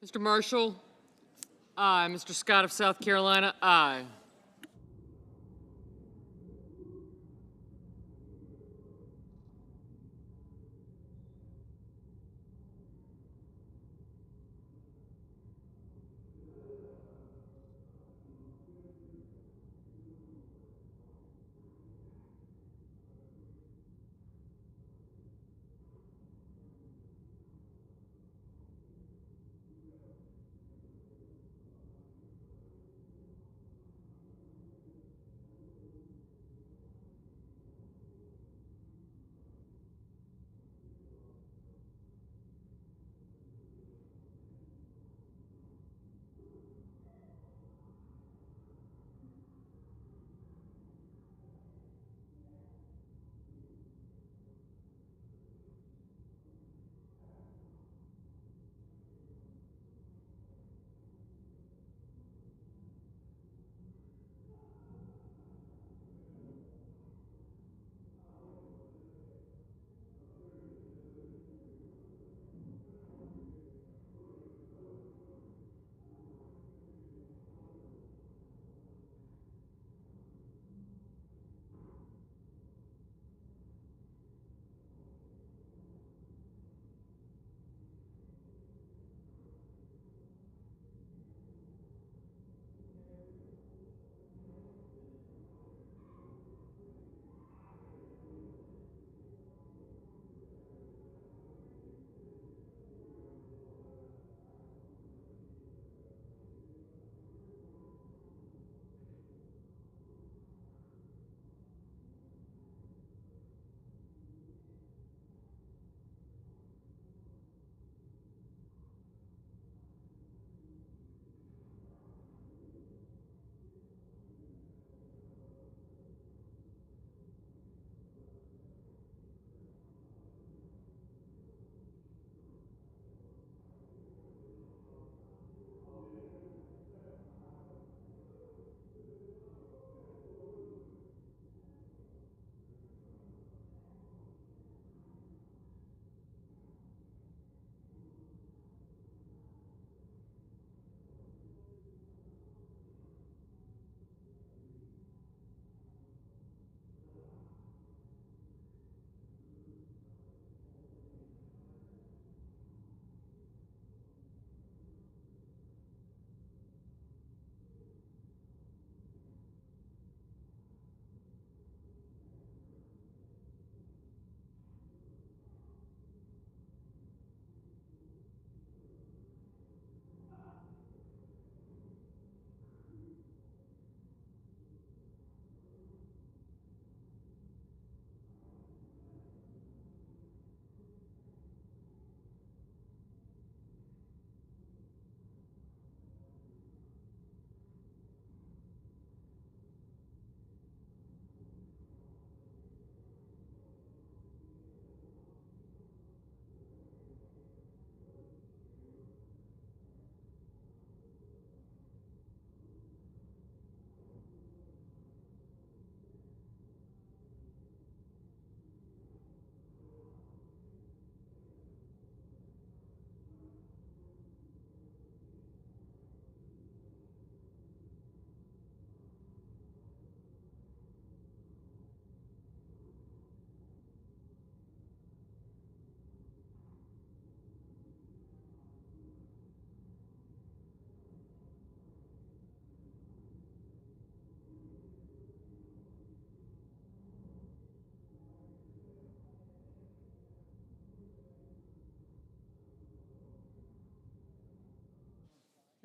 Mr. Marshall, aye. Mr. Scott of South Carolina, aye.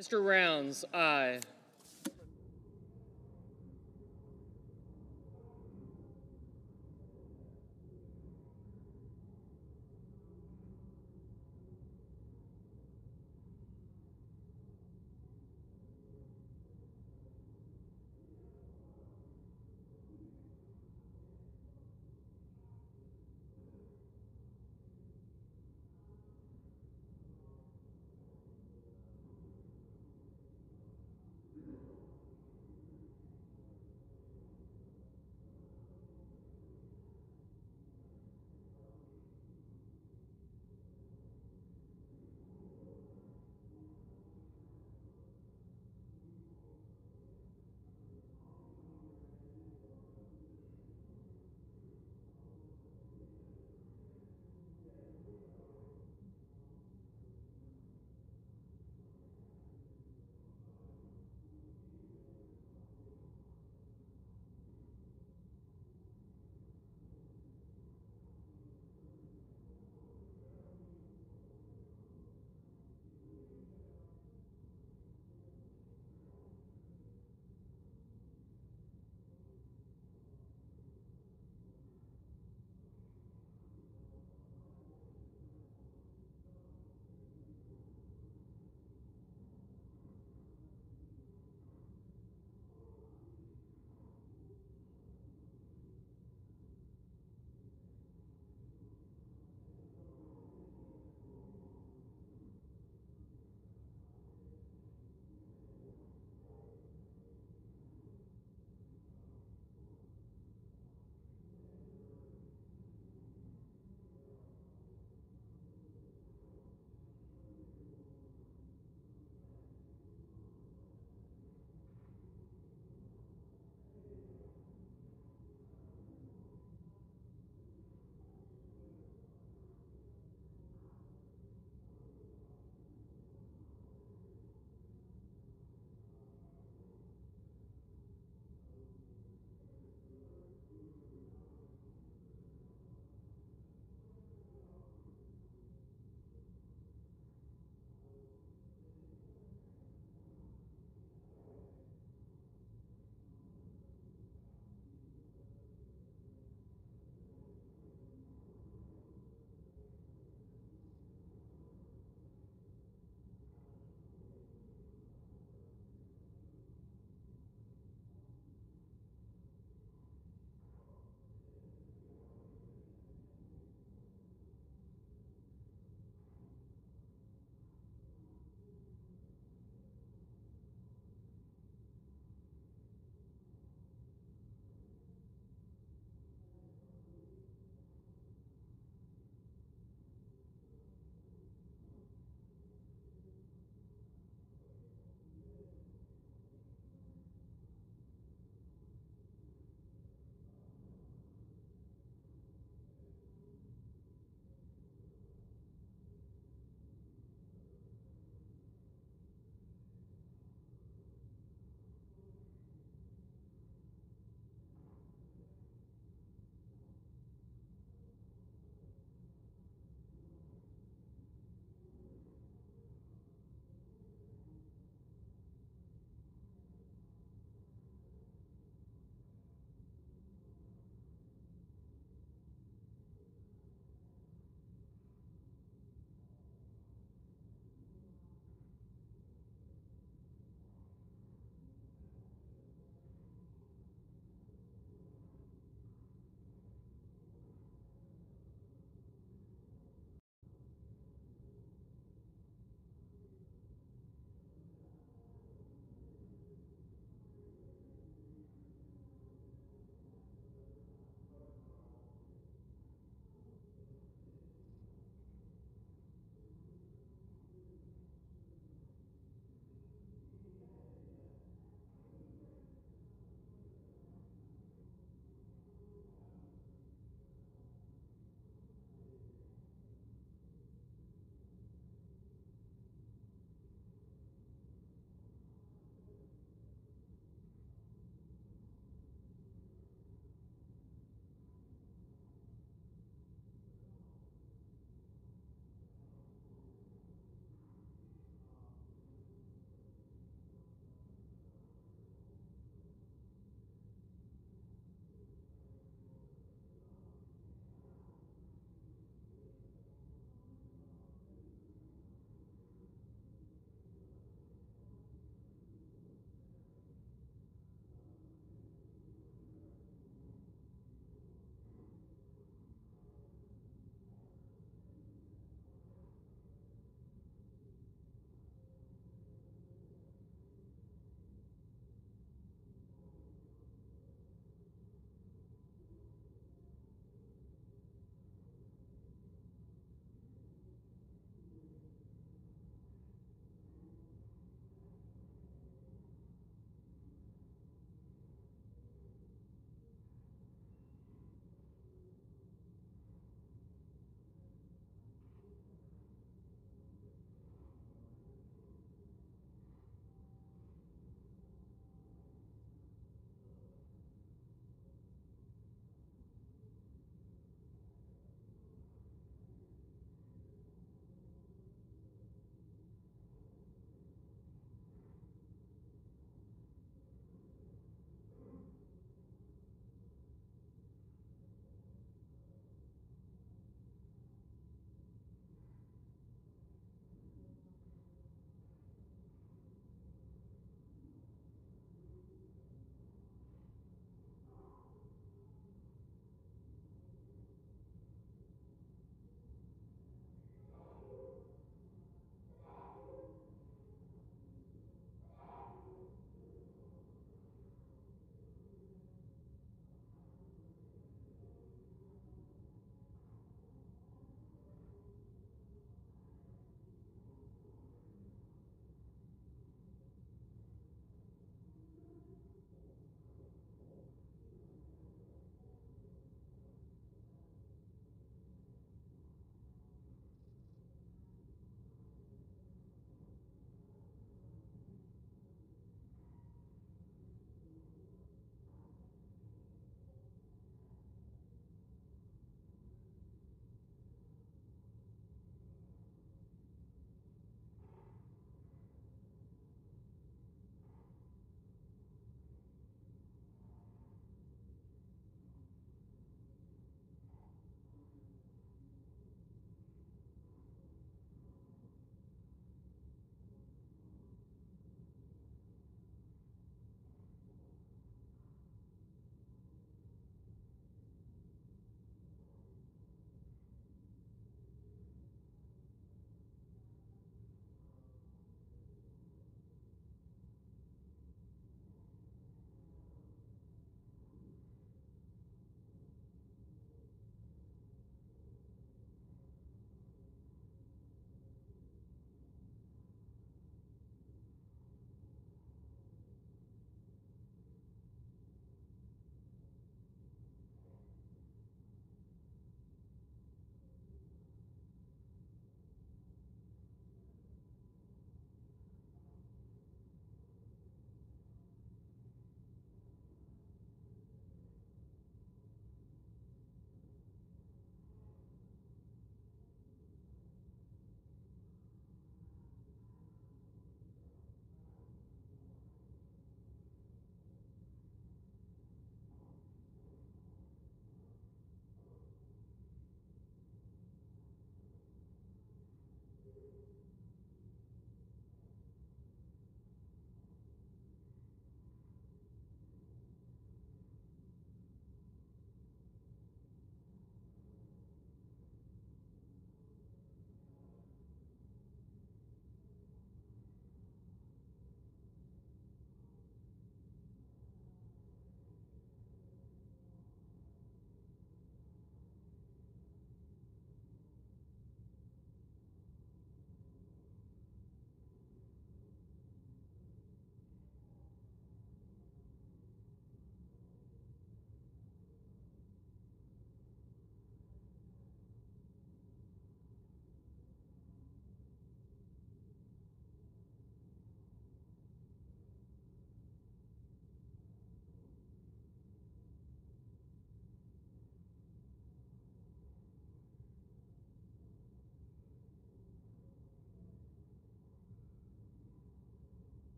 Mr. Rounds, aye.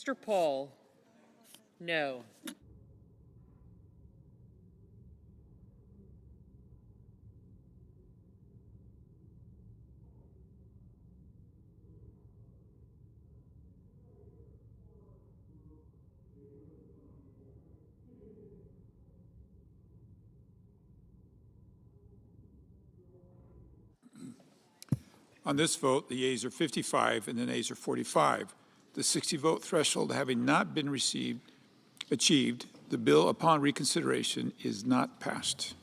Mr. Paul, no. On this vote, the yeas are 55 and the nays are 45. The 60-vote threshold having not been achieved, the bill upon reconsideration is not passed.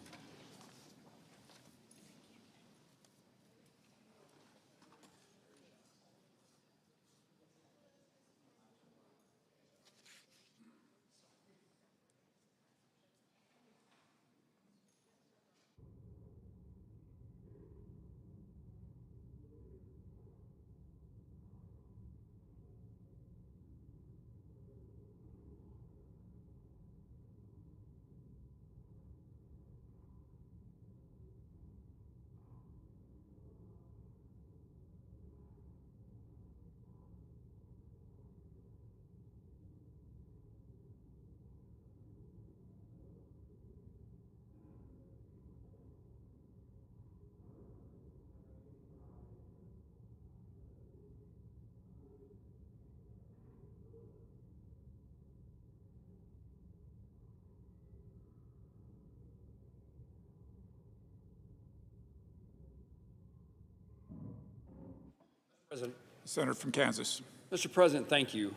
President. Senator from Kansas. Mr. President, thank you.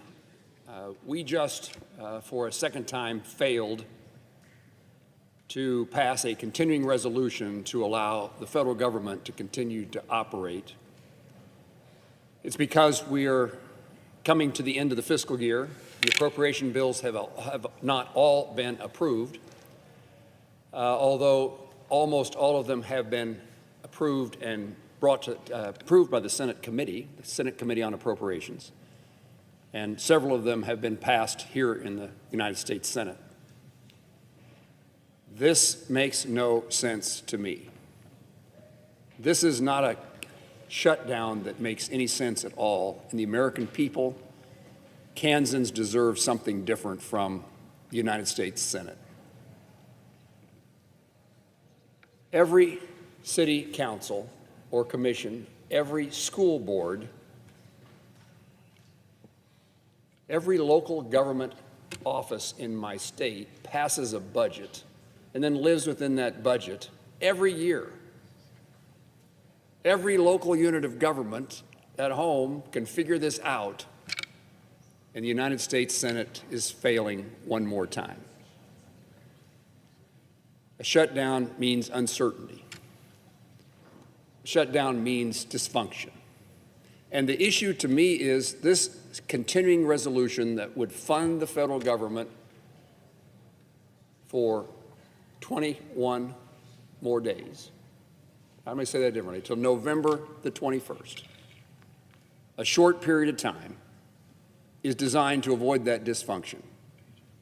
We just, for a second time, failed to pass a continuing resolution to allow the federal government to continue to operate. It's because we are coming to the end of the fiscal year. The appropriation bills have not all been approved, although almost all of them have been approved and brought to, approved by the Senate Committee on Appropriations, and several of them have been passed here in the United States Senate. This makes no sense to me. This is not a shutdown that makes any sense at all, and the American people, Kansans, deserve something different from the United States Senate. Every city council or commission, every school board, every local government office in my state passes a budget and then lives within that budget every year. Every local unit of government at home can figure this out, and the United States Senate is failing one more time. A shutdown means uncertainty. Shutdown means dysfunction. And the issue to me is this continuing resolution that would fund the federal government for 21 more days. I'm going to say that differently, till November the 21st. A short period of time is designed to avoid that dysfunction,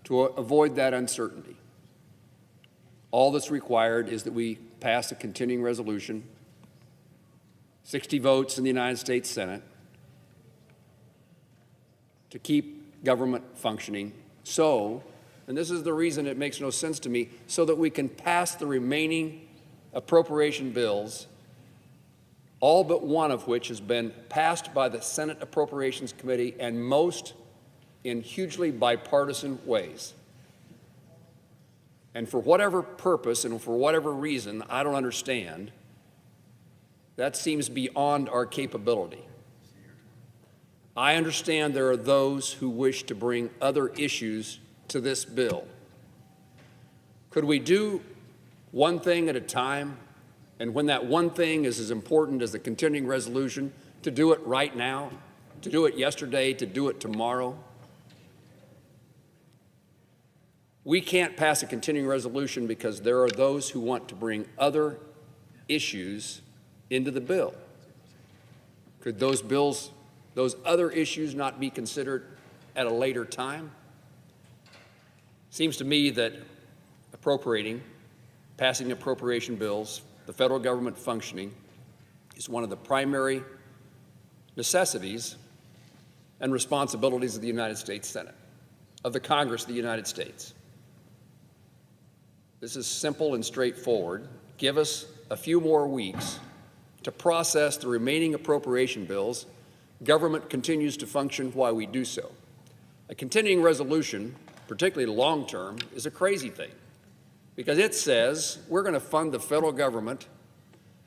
to avoid that uncertainty. All that's required is that we pass a continuing resolution, 60 votes in the United States Senate, to keep government functioning so, and this is the reason it makes no sense to me, so that we can pass the remaining appropriation bills, all but one of which has been passed by the Senate Appropriations Committee, and most in hugely bipartisan ways. And for whatever purpose and for whatever reason I don't understand, that seems beyond our capability. I understand there are those who wish to bring other issues to this bill. Could we do one thing at a time, and when that one thing is as important as the continuing resolution, to do it right now, to do it yesterday, to do it tomorrow? We can't pass a continuing resolution because there are those who want to bring other issues into the bill. Could those other issues not be considered at a later time? Seems to me that passing appropriation bills, the federal government functioning, is one of the primary necessities and responsibilities of the United States Senate, of the Congress of the United States. This is simple and straightforward. Give us a few more weeks to process the remaining appropriation bills. Government continues to function while we do so. A continuing resolution, particularly long-term, is a crazy thing because it says we're going to fund the federal government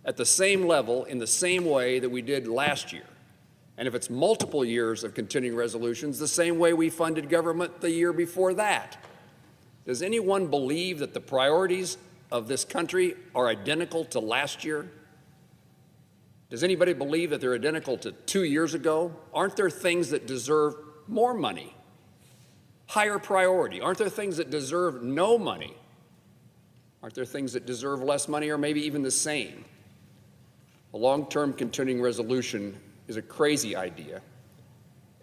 at the same level in the same way that we did last year. And if it's multiple years of continuing resolutions, the same way we funded government the year before that. Does anyone believe that the priorities of this country are identical to last year? Does anybody believe that they're identical to 2 years ago? Aren't there things that deserve more money? Higher priority? Aren't there things that deserve no money? Aren't there things that deserve less money or maybe even the same? A long-term continuing resolution is a crazy idea,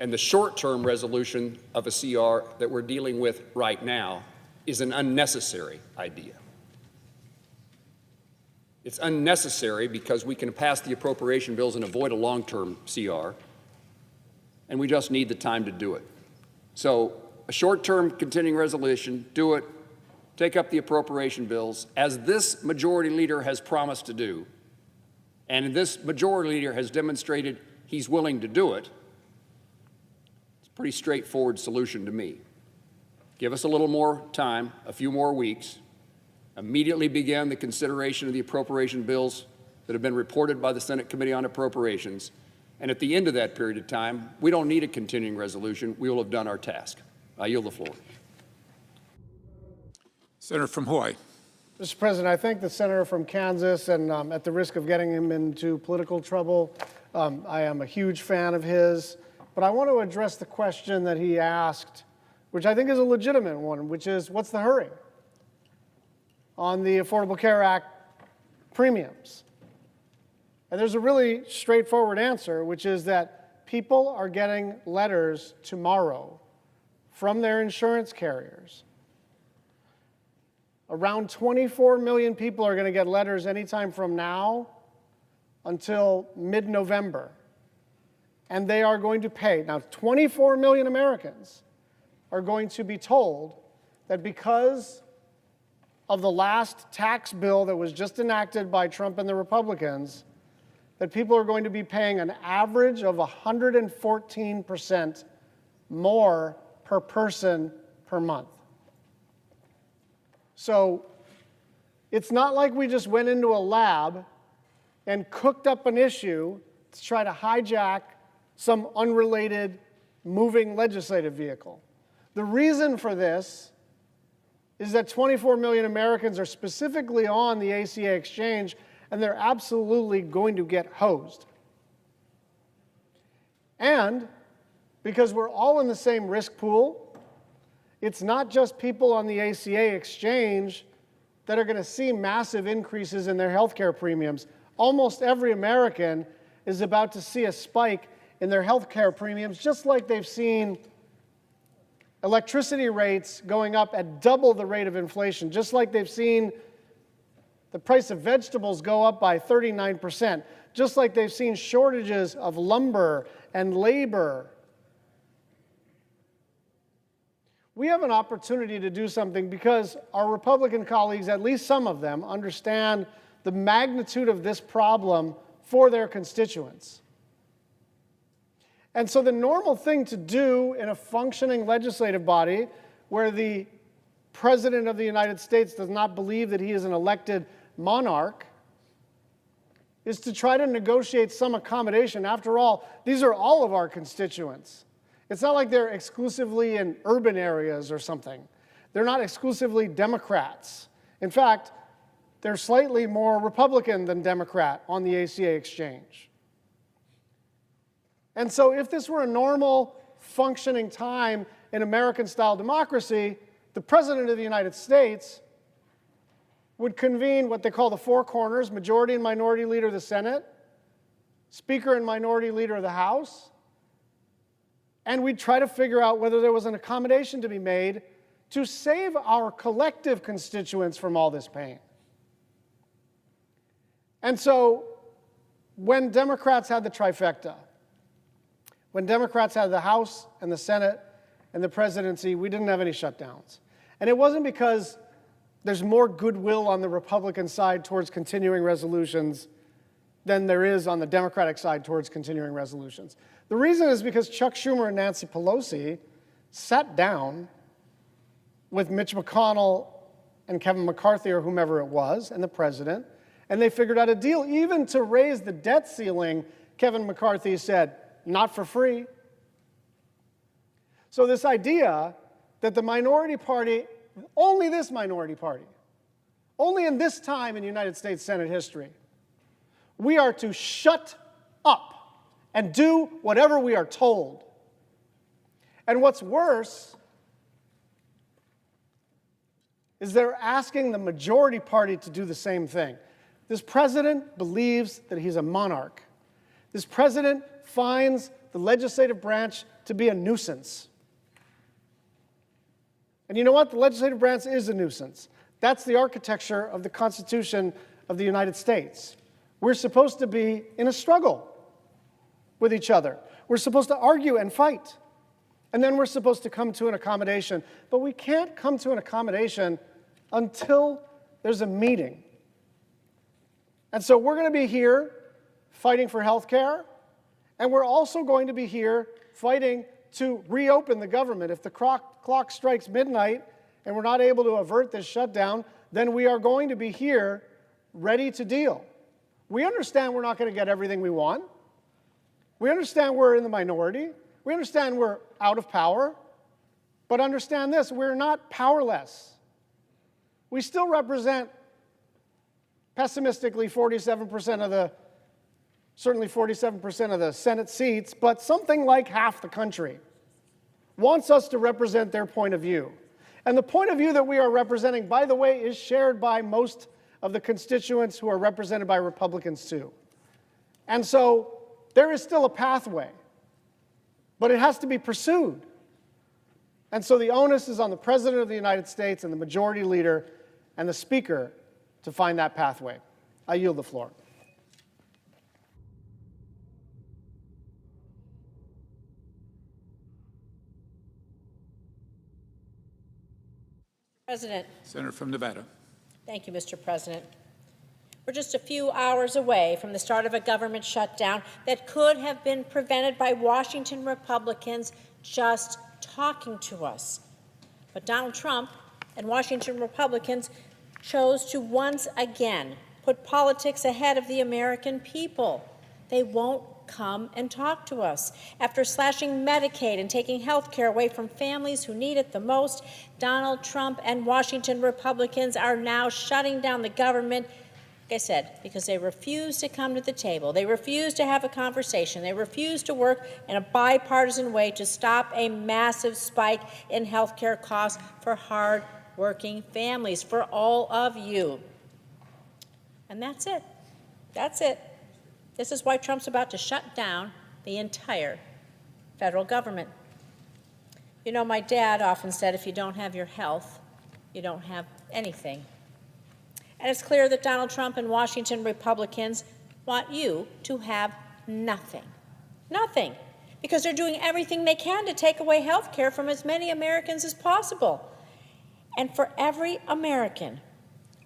and the short-term resolution of a CR that we're dealing with right now is an unnecessary idea. It's unnecessary because we can pass the appropriation bills and avoid a long-term CR, and we just need the time to do it. So a short-term continuing resolution, do it, take up the appropriation bills, as this majority leader has promised to do, and this majority leader has demonstrated he's willing to do it. It's a pretty straightforward solution to me. Give us a little more time, a few more weeks, immediately begin the consideration of the appropriation bills that have been reported by the Senate Committee on Appropriations, and at the end of that period of time, we don't need a continuing resolution. We will have done our task. I yield the floor. Senator from Hawaii. Mr. President, I thank the senator from Kansas, and at the risk of getting him into political trouble, I am a huge fan of his. But I want to address the question that he asked, which I think is a legitimate one, which is, what's the hurry on the Affordable Care Act premiums? And there's a really straightforward answer, which is that people are getting letters tomorrow from their insurance carriers. Around 24 million people are going to get letters anytime from now until mid-November. And they are going to pay. Now, 24 million Americans are going to be told that because of the last tax bill that was just enacted by Trump and the Republicans, that people are going to be paying an average of 114% more per person per month. So it's not like we just went into a lab and cooked up an issue to try to hijack some unrelated moving legislative vehicle. The reason for this is that 24 million Americans are specifically on the ACA exchange, and they're absolutely going to get hosed. And because we're all in the same risk pool, it's not just people on the ACA exchange that are going to see massive increases in their health care premiums. Almost every American is about to see a spike in their health care premiums, just like they've seen electricity rates going up at double the rate of inflation, just like they've seen the price of vegetables go up by 39%, just like they've seen shortages of lumber and labor. We have an opportunity to do something because our Republican colleagues, at least some of them, understand the magnitude of this problem for their constituents. And so the normal thing to do in a functioning legislative body where the President of the United States does not believe that he is an elected monarch is to try to negotiate some accommodation. After all, these are all of our constituents. It's not like they're exclusively in urban areas or something. They're not exclusively Democrats. In fact, they're slightly more Republican than Democrat on the ACA exchange. And so if this were a normal, functioning time in American-style democracy, the President of the United States would convene what they call the four corners, majority and minority leader of the Senate, Speaker and minority leader of the House, and we'd try to figure out whether there was an accommodation to be made to save our collective constituents from all this pain. And so when Democrats had the trifecta, When Democrats had the House and the Senate and the presidency, we didn't have any shutdowns. And it wasn't because there's more goodwill on the Republican side towards continuing resolutions than there is on the Democratic side towards continuing resolutions. The reason is because Chuck Schumer and Nancy Pelosi sat down with Mitch McConnell and Kevin McCarthy or whomever it was and the president, and they figured out a deal. Even to raise the debt ceiling, Kevin McCarthy said, not for free. So this idea that the minority party, only this minority party, only in this time in United States Senate history, we are to shut up and do whatever we are told. And what's worse is they're asking the majority party to do the same thing. This president believes that he's a monarch. This president finds the legislative branch to be a nuisance. And you know what? The legislative branch is a nuisance. That's the architecture of the Constitution of the United States. We're supposed to be in a struggle with each other. We're supposed to argue and fight. And then we're supposed to come to an accommodation. But we can't come to an accommodation until there's a meeting. And so we're going to be here fighting for health care, and we're also going to be here fighting to reopen the government. If the clock strikes midnight and we're not able to avert this shutdown, then we are going to be here ready to deal. We understand we're not going to get everything we want. We understand we're in the minority. We understand we're out of power. But understand this, we're not powerless. We still represent, pessimistically, 47% of the, certainly 47% of the Senate seats, but something like half the country wants us to represent their point of view. And the point of view that we are representing, by the way, is shared by most of the constituents who are represented by Republicans too. And so there is still a pathway, but it has to be pursued. And so the onus is on the President of the United States and the Majority Leader and the Speaker to find that pathway. I yield the floor. President. Senator from Nevada. Thank you, Mr. President. We're just a few hours away from the start of a government shutdown that could have been prevented by Washington Republicans just talking to us. But Donald Trump and Washington Republicans chose to once again put politics ahead of the American people. They won't come and talk to us. After slashing Medicaid and taking health care away from families who need it the most, Donald Trump and Washington Republicans are now shutting down the government, like I said, because they refuse to come to the table. They refuse to have a conversation. They refuse to work in a bipartisan way to stop a massive spike in health care costs for hard-working families, for all of you. And that's it. That's it. This is why Trump's about to shut down the entire federal government. You know, my dad often said, if you don't have your health, you don't have anything. And it's clear that Donald Trump and Washington Republicans want you to have nothing. Nothing. Because they're doing everything they can to take away health care from as many Americans as possible. And for every American,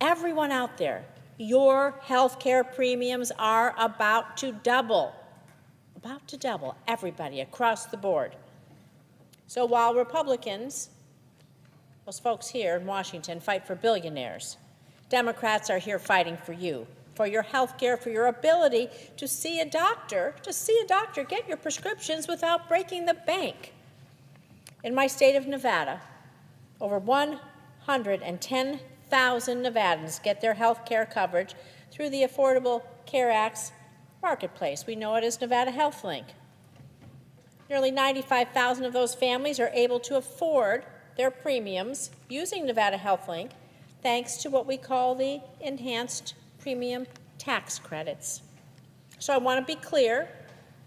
everyone out there, your health care premiums are about to double. About to double, everybody across the board. So while Republicans, those folks here in Washington, fight for billionaires, Democrats are here fighting for you, for your health care, for your ability to see a doctor, get your prescriptions without breaking the bank. In my state of Nevada, over 110,000 Nevadans get their health care coverage through the Affordable Care Act's marketplace. We know it as Nevada Health Link. Nearly 95,000 of those families are able to afford their premiums using Nevada Health Link, thanks to what we call the enhanced premium tax credits. So I want to be clear,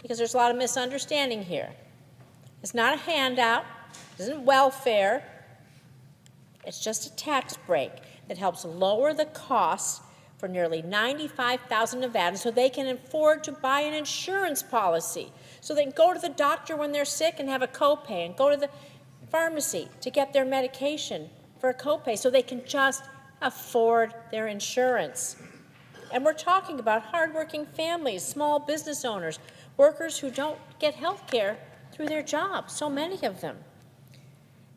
because there's a lot of misunderstanding here. It's not a handout, it isn't welfare, it's just a tax break that helps lower the costs for nearly 95,000 Nevadans so they can afford to buy an insurance policy, so they can go to the doctor when they're sick and have a copay, and go to the pharmacy to get their medication for a copay, so they can just afford their insurance. And we're talking about hardworking families, small business owners, workers who don't get health care through their jobs, so many of them.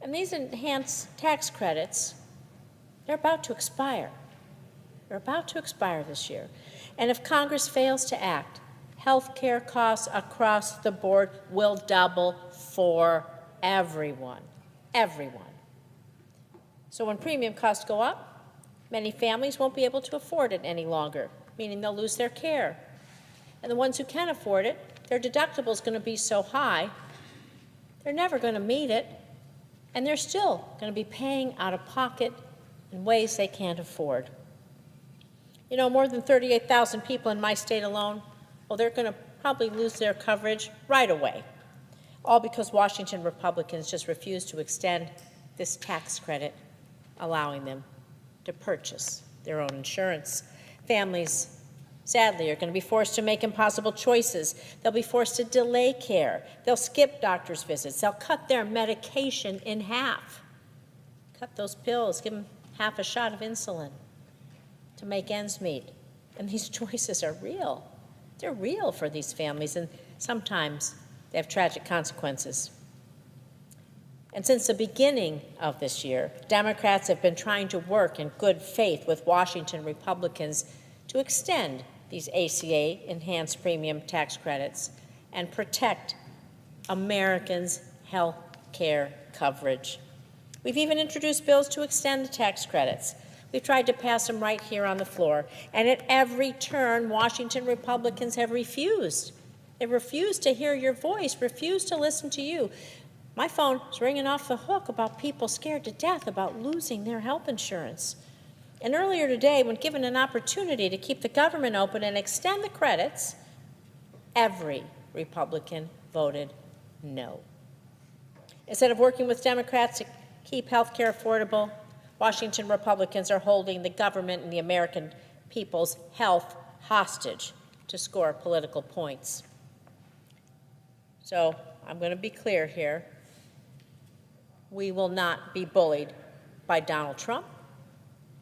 And these enhanced tax credits, they're about to expire. They're about to expire this year. And if Congress fails to act, health care costs across the board will double for everyone. Everyone. So when premium costs go up, many families won't be able to afford it any longer, meaning they'll lose their care. And the ones who can afford it, their deductible is going to be so high, they're never going to meet it, and they're still going to be paying out of pocket in ways they can't afford. You know, more than 38,000 people in my state alone, well, they're going to probably lose their coverage right away, all because Washington Republicans just refuse to extend this tax credit, allowing them to purchase their own insurance. Families, sadly, are going to be forced to make impossible choices. They'll be forced to delay care. They'll skip doctor's visits. They'll cut their medication in half. Cut those pills, give them half a shot of insulin to make ends meet. And these choices are real. They're real for these families, and sometimes they have tragic consequences. And since the beginning of this year, Democrats have been trying to work in good faith with Washington Republicans to extend these ACA enhanced premium tax credits and protect Americans' health care coverage. We've even introduced bills to extend the tax credits. We've tried to pass them right here on the floor, and at every turn, Washington Republicans have refused. They refuse to hear your voice, refuse to listen to you. My phone is ringing off the hook about people scared to death about losing their health insurance. And earlier today, when given an opportunity to keep the government open and extend the credits, every Republican voted no. Instead of working with Democrats to keep health care affordable, Washington Republicans are holding the government and the American people's health hostage to score political points. So I'm going to be clear here. We will not be bullied by Donald Trump,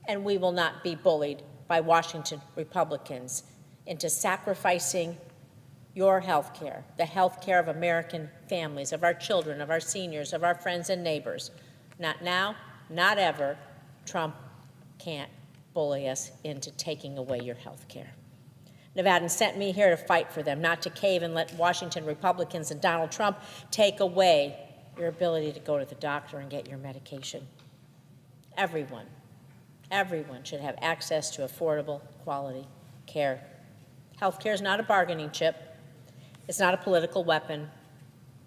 and we will not be bullied by Washington Republicans into sacrificing your health care, the health care of American families, of our children, of our seniors, of our friends and neighbors. Not now, not ever. Trump can't bully us into taking away your health care. Nevadans sent me here to fight for them, not to cave and let Washington Republicans and Donald Trump take away your ability to go to the doctor and get your medication. Everyone should have access to affordable, quality care. Health care is not a bargaining chip. It's not a political weapon.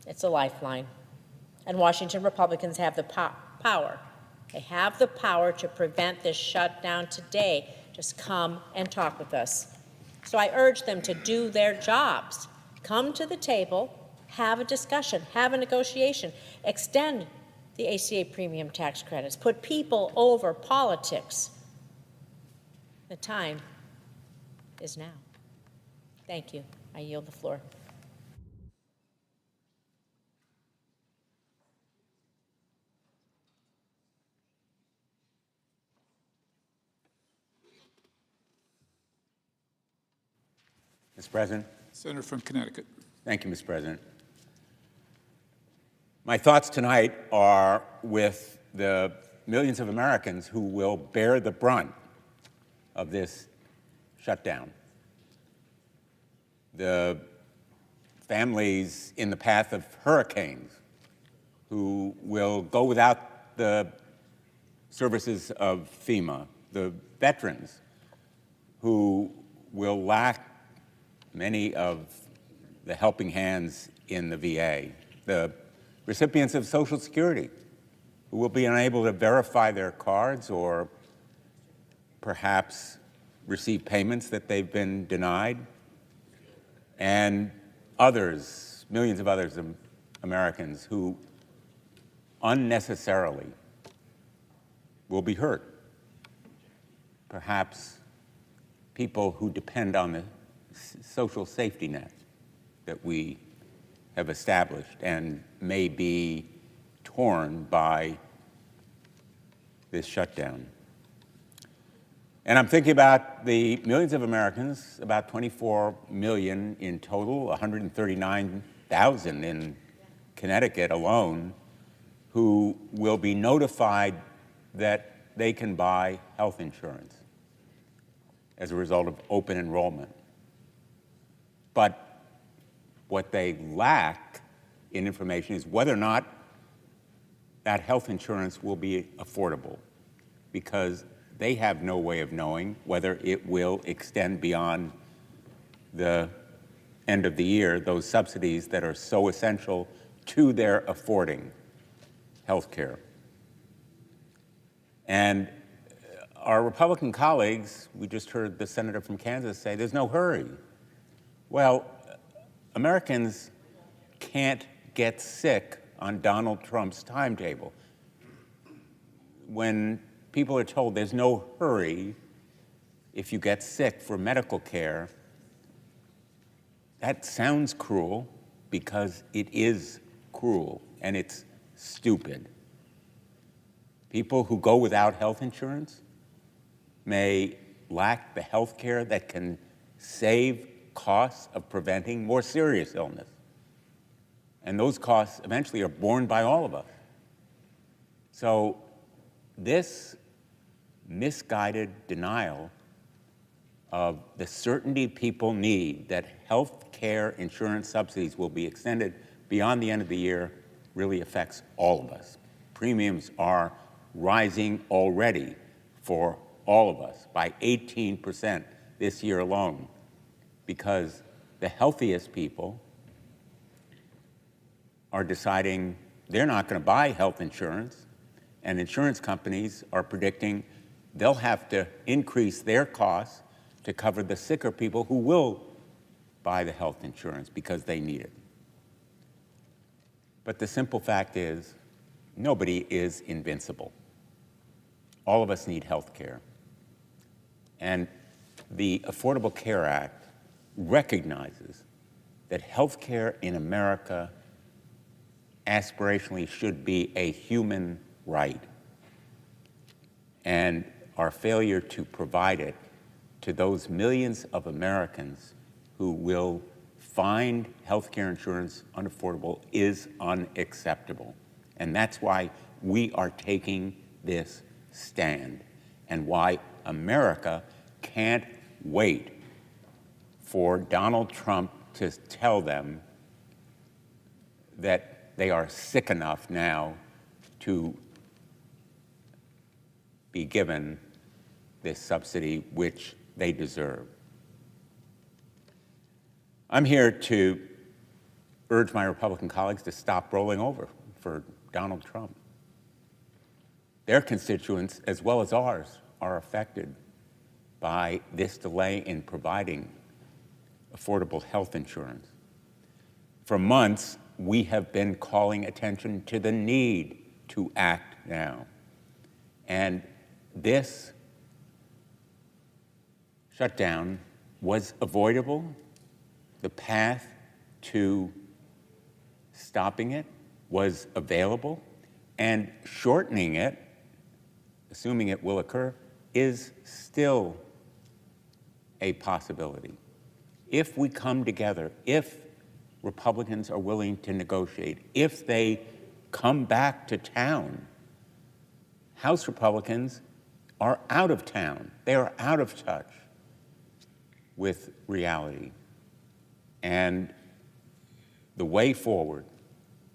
It's a lifeline. And Washington Republicans have the power. They have the power to prevent this shutdown today. Just come and talk with us. So I urge them to do their jobs. Come to the table, have a discussion, have a negotiation, extend the ACA premium tax credits, put people over politics. The time is now. Thank you. I yield the floor. Mr. President. Senator from Connecticut. Thank you, Mr. President. My thoughts tonight are with the millions of Americans who will bear the brunt of this shutdown. The families in the path of hurricanes who will go without the services of FEMA, the veterans who will lack many of the helping hands in the VA, the recipients of Social Security who will be unable to verify their cards or perhaps receive payments that they've been denied, and others, millions of others Americans who unnecessarily will be hurt, perhaps people who depend on the social safety net that we have established and may be torn by this shutdown. And I'm thinking about the millions of Americans, about 24 million in total, 139,000 in Connecticut alone, who will be notified that they can buy health insurance as a result of open enrollment. But what they lack in information is whether or not that health insurance will be affordable, because they have no way of knowing whether it will extend beyond the end of the year, those subsidies that are so essential to their affording health care. And our Republican colleagues, we just heard the senator from Kansas say, there's no hurry. Well, Americans can't get sick on Donald Trump's timetable. When people are told there's no hurry if you get sick for medical care, that sounds cruel because it is cruel and it's stupid. People who go without health insurance may lack the health care that can save costs of preventing more serious illness. And those costs eventually are borne by all of us. So this misguided denial of the certainty people need that health care insurance subsidies will be extended beyond the end of the year really affects all of us. Premiums are rising already for all of us by 18% this year alone, because the healthiest people are deciding they're not going to buy health insurance, and insurance companies are predicting they'll have to increase their costs to cover the sicker people who will buy the health insurance because they need it. But the simple fact is, nobody is invincible. All of us need health care. And the Affordable Care Act recognizes that health care in America aspirationally should be a human right. And our failure to provide it to those millions of Americans who will find health care insurance unaffordable is unacceptable. And that's why we are taking this stand, and why America can't wait for Donald Trump to tell them that they are sick enough now to be given this subsidy, which they deserve. I'm here to urge my Republican colleagues to stop rolling over for Donald Trump. Their constituents, as well as ours, are affected by this delay in providing affordable health insurance. For months, we have been calling attention to the need to act now. And this shutdown was avoidable. The path to stopping it was available, and shortening it, assuming it will occur, is still a possibility. If we come together, if Republicans are willing to negotiate, if they come back to town, House Republicans are out of town. They are out of touch with reality. And the way forward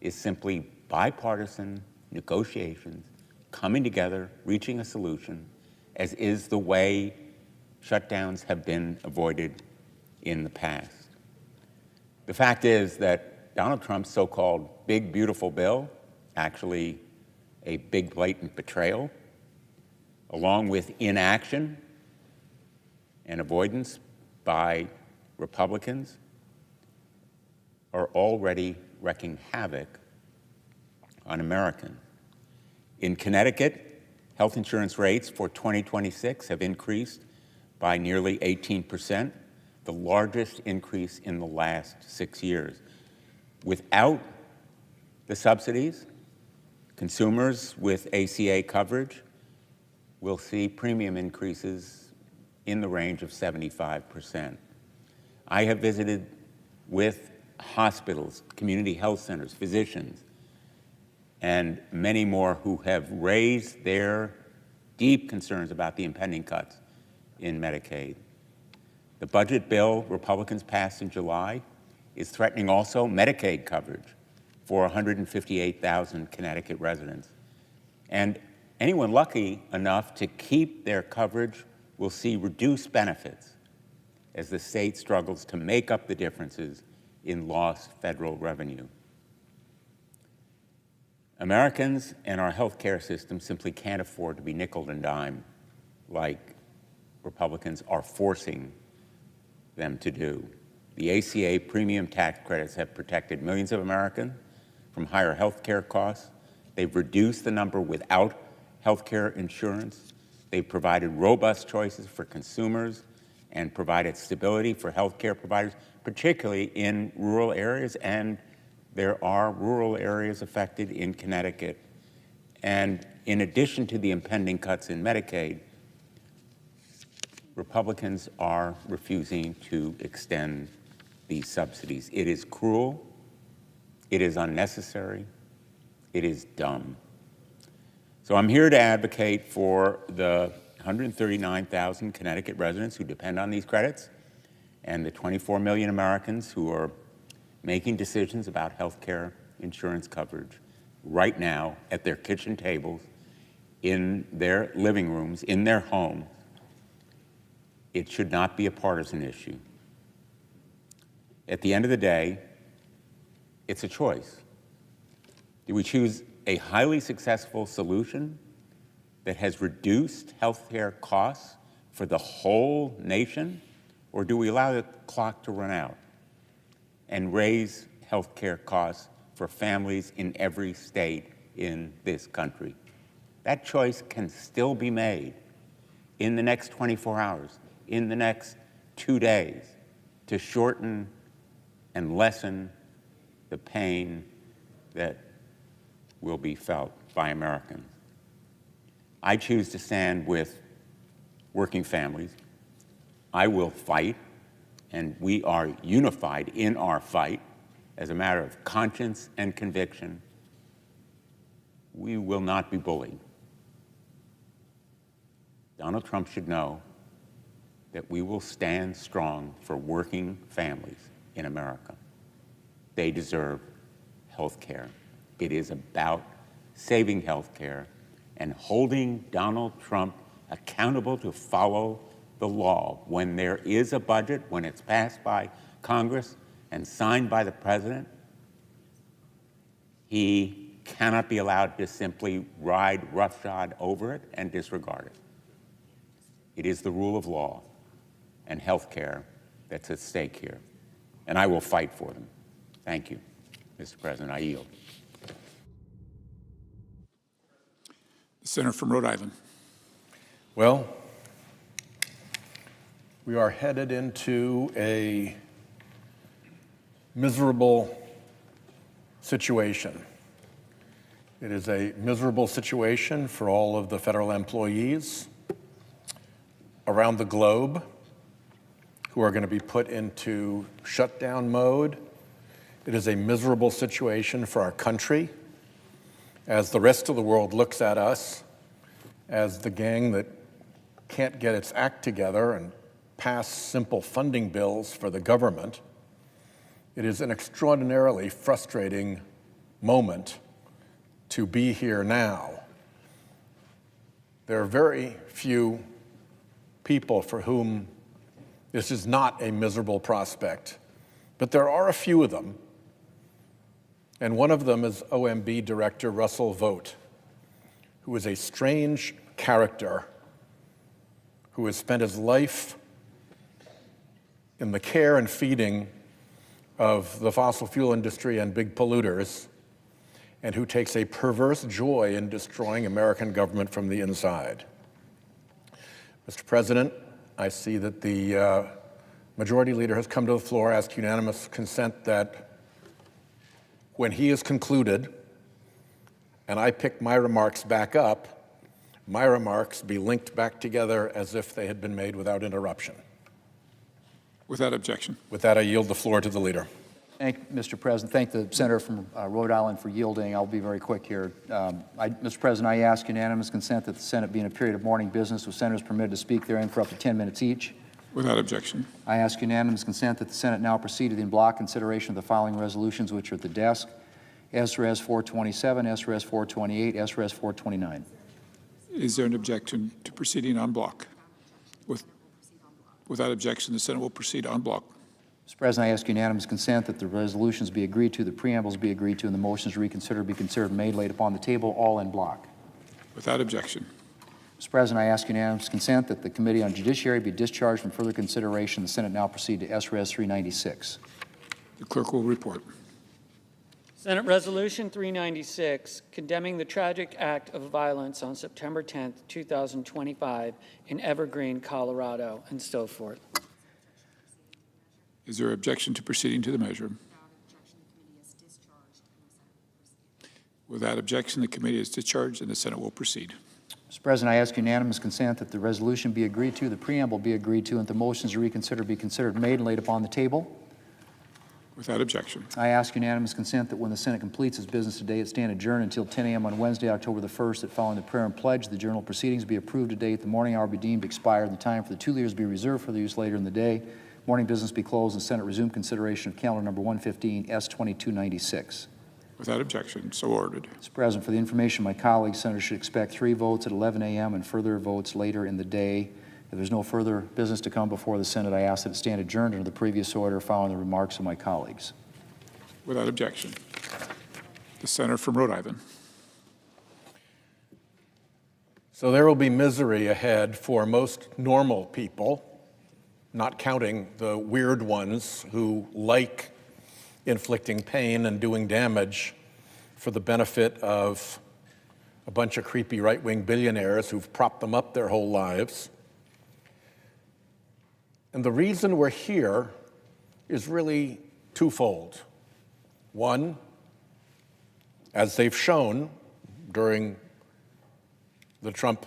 is simply bipartisan negotiations, coming together, reaching a solution, as is the way shutdowns have been avoided in the past. The fact is that Donald Trump's so-called big, beautiful bill, actually a big, blatant betrayal, along with inaction and avoidance by Republicans, are already wreaking havoc on Americans. In Connecticut, health insurance rates for 2026 have increased by nearly 18%, the largest increase in the last 6 years. Without the subsidies, consumers with ACA coverage will see premium increases in the range of 75%. I have visited with hospitals, community health centers, physicians, and many more who have raised their deep concerns about the impending cuts in Medicaid. The budget bill Republicans passed in July is threatening also Medicaid coverage for 158,000 Connecticut residents. And anyone lucky enough to keep their coverage will see reduced benefits as the state struggles to make up the differences in lost federal revenue. Americans and our health care system simply can't afford to be nickel and dime like Republicans are forcing them to do. The ACA premium tax credits have protected millions of Americans from higher health care costs. They've reduced the number without health care insurance. They've provided robust choices for consumers and provided stability for health care providers, particularly in rural areas, and there are rural areas affected in Connecticut. And in addition to the impending cuts in Medicaid, Republicans are refusing to extend these subsidies. It is cruel, it is unnecessary, it is dumb. So I'm here to advocate for the 139,000 Connecticut residents who depend on these credits and the 24 million Americans who are making decisions about health care insurance coverage right now at their kitchen tables, in their living rooms, in their homes. It should not be a partisan issue. At the end of the day, it's a choice. Do we choose a highly successful solution that has reduced health care costs for the whole nation, or do we allow the clock to run out and raise health care costs for families in every state in this country? That choice can still be made in the next 24 hours, in the next 2 days, to shorten and lessen the pain that will be felt by Americans. I choose to stand with working families. I will fight, and we are unified in our fight as a matter of conscience and conviction. We will not be bullied. Donald Trump should know that we will stand strong for working families in America. They deserve health care. It is about saving health care and holding Donald Trump accountable to follow the law. When there is a budget, when it's passed by Congress and signed by the President, he cannot be allowed to simply ride roughshod over it and disregard it. It is the rule of law and health care that's at stake here, and I will fight for them. Thank you, Mr. President. I yield. The senator from Rhode Island. Well, we are headed into a miserable situation. It is a miserable situation for all of the federal employees around the globe who are going to be put into shutdown mode. It is a miserable situation for our country as the rest of the world looks at us as the gang that can't get its act together and pass simple funding bills for the government. It is an extraordinarily frustrating moment to be here now. There are very few people for whom this is not a miserable prospect, but there are a few of them, and one of them is OMB Director Russell Vogt, who is a strange character who has spent his life in the care and feeding of the fossil fuel industry and big polluters, and who takes a perverse joy in destroying American government from the inside. Mr. President, I see that the Majority Leader has come to the floor, asked unanimous consent that when he is concluded and I pick my remarks back up, my remarks be linked back together as if they had been made without interruption. Without objection. With that, I yield the floor to the Leader. Thank you, Mr. President. Thank the Senator from Rhode Island for yielding. I'll be very quick here. Mr. President, I ask unanimous consent that the Senate be in a period of morning business with senators permitted to speak therein for up to 10 minutes each. Without objection. I ask unanimous consent that the Senate now proceed to the in-block consideration of the following resolutions which are at the desk. SRES 427, SRES 428, SRES 429. Is there an objection to proceeding en bloc? Without objection, the Senate will proceed en bloc. Mr. President, I ask unanimous consent that the resolutions be agreed to, the preambles be agreed to, and the motions to reconsider be considered and made, laid upon the table, all in block. Without objection. Mr. President, I ask unanimous consent that the Committee on Judiciary be discharged from further consideration. The Senate now proceed to SRES 396. The clerk will report. Senate Resolution 396, condemning the tragic act of violence on September 10th, 2025 in Evergreen, Colorado, and so forth. Is there objection to proceeding to the measure? Without objection, the committee is discharged and the Senate will proceed. Mr. President, I ask unanimous consent that the resolution be agreed to, the preamble be agreed to, and the motions to reconsider be considered, made, and laid upon the table. Without objection. I ask unanimous consent that when the Senate completes its business today, it stand adjourned until 10 a.m. on Wednesday, October the 1st, that following the prayer and pledge, the journal proceedings be approved today at the morning hour be deemed expired, and the time for the 2 leaders be reserved for their use later in the day. Morning business be closed, and Senate resume consideration of calendar number 115, S2296. Without objection, so ordered. Mr. President, for the information of my colleagues, senators should expect 3 votes at 11 a.m. and further votes later in the day. If there's no further business to come before the Senate, I ask that it stand adjourned under the previous order following the remarks of my colleagues. Without objection. The Senator from Rhode Island. So there will be misery ahead for most normal people, not counting the weird ones who like inflicting pain and doing damage for the benefit of a bunch of creepy right-wing billionaires who've propped them up their whole lives. And the reason we're here is really twofold. One, as they've shown during the Trump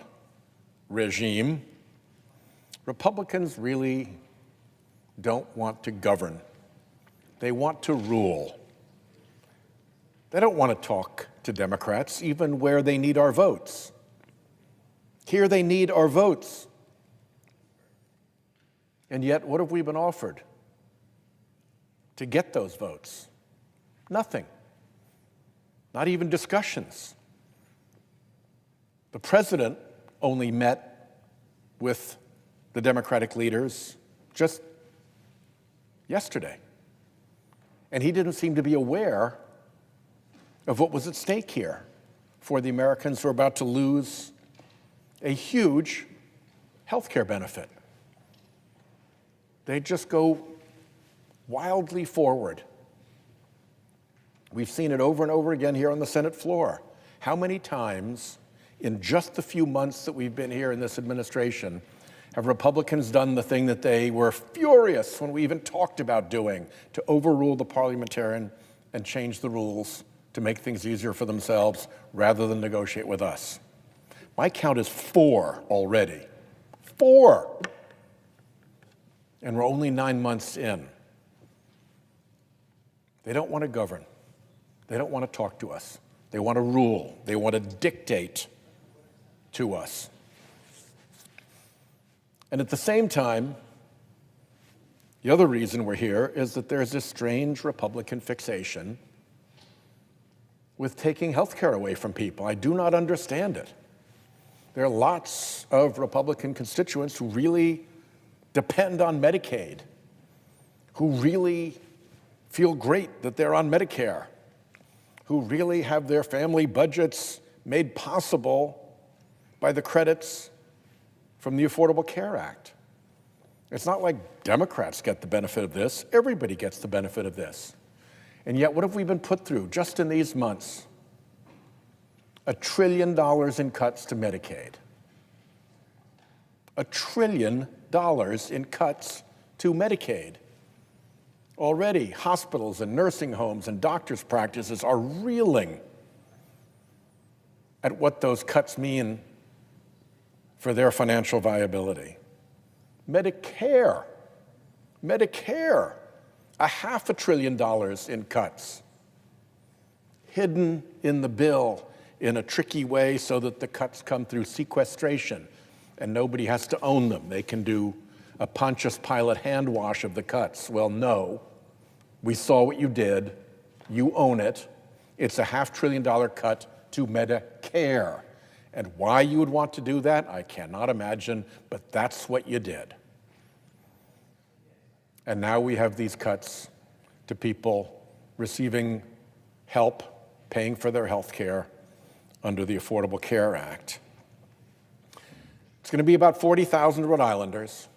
regime, Republicans really don't want to govern. They want to rule. They don't want to talk to Democrats, even where they need our votes. Here they need our votes. And yet, what have we been offered to get those votes? Nothing. Not even discussions. The president only met with the Democratic leaders just yesterday. And he didn't seem to be aware of what was at stake here for the Americans who are about to lose a huge health care benefit. They just go wildly forward. We've seen it over and over again here on the Senate floor. How many times in just the few months that we've been here in this administration have Republicans done the thing that they were furious when we even talked about doing, to overrule the parliamentarian and change the rules to make things easier for themselves rather than negotiate with us? My count is 4 already. 4! And we're only 9 months in. They don't want to govern. They don't want to talk to us. They want to rule. They want to dictate to us. And at the same time, the other reason we're here is that there's this strange Republican fixation with taking health care away from people. I do not understand it. There are lots of Republican constituents who really depend on Medicaid, who really feel great that they're on Medicare, who really have their family budgets made possible by the credits from the Affordable Care Act. It's not like Democrats get the benefit of this. Everybody gets the benefit of this. And yet, what have we been put through just in these months? $1 trillion in cuts to Medicaid. $1 trillion in cuts to Medicaid. Already, hospitals and nursing homes and doctors' practices are reeling at what those cuts mean for their financial viability. Medicare, $500 billion in cuts, hidden in the bill in a tricky way so that the cuts come through sequestration and nobody has to own them. They can do a Pontius Pilate hand wash of the cuts. Well, no, we saw what you did. You own it. It's a $500 billion cut to Medicare. And why you would want to do that, I cannot imagine, but that's what you did. And now we have these cuts to people receiving help, paying for their health care under the Affordable Care Act. It's going to be about 40,000 Rhode Islanders.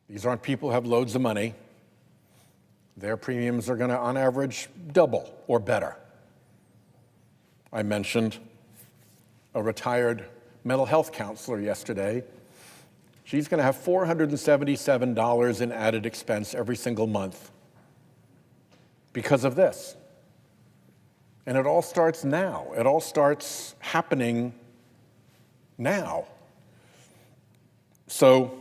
These aren't people who have loads of money. Their premiums are going to, on average, double or better. I mentioned a retired mental health counselor yesterday. She's going to have $477 in added expense every single month because of this. And it all starts now. It all starts happening now. So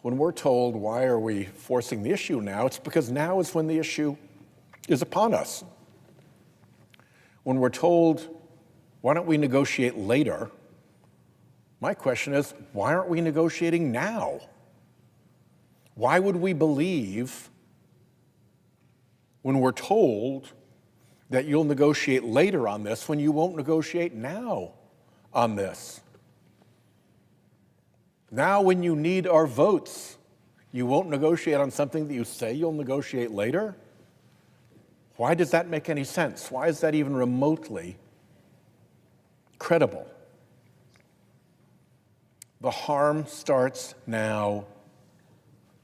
when we're told, why are we forcing the issue now? It's because now is when the issue is upon us. When we're told, why don't we negotiate later? My question is, why aren't we negotiating now? Why would we believe when we're told that you'll negotiate later on this when you won't negotiate now on this? Now when you need our votes, you won't negotiate on something that you say you'll negotiate later? Why does that make any sense? Why is that even remotely credible? The harm starts now.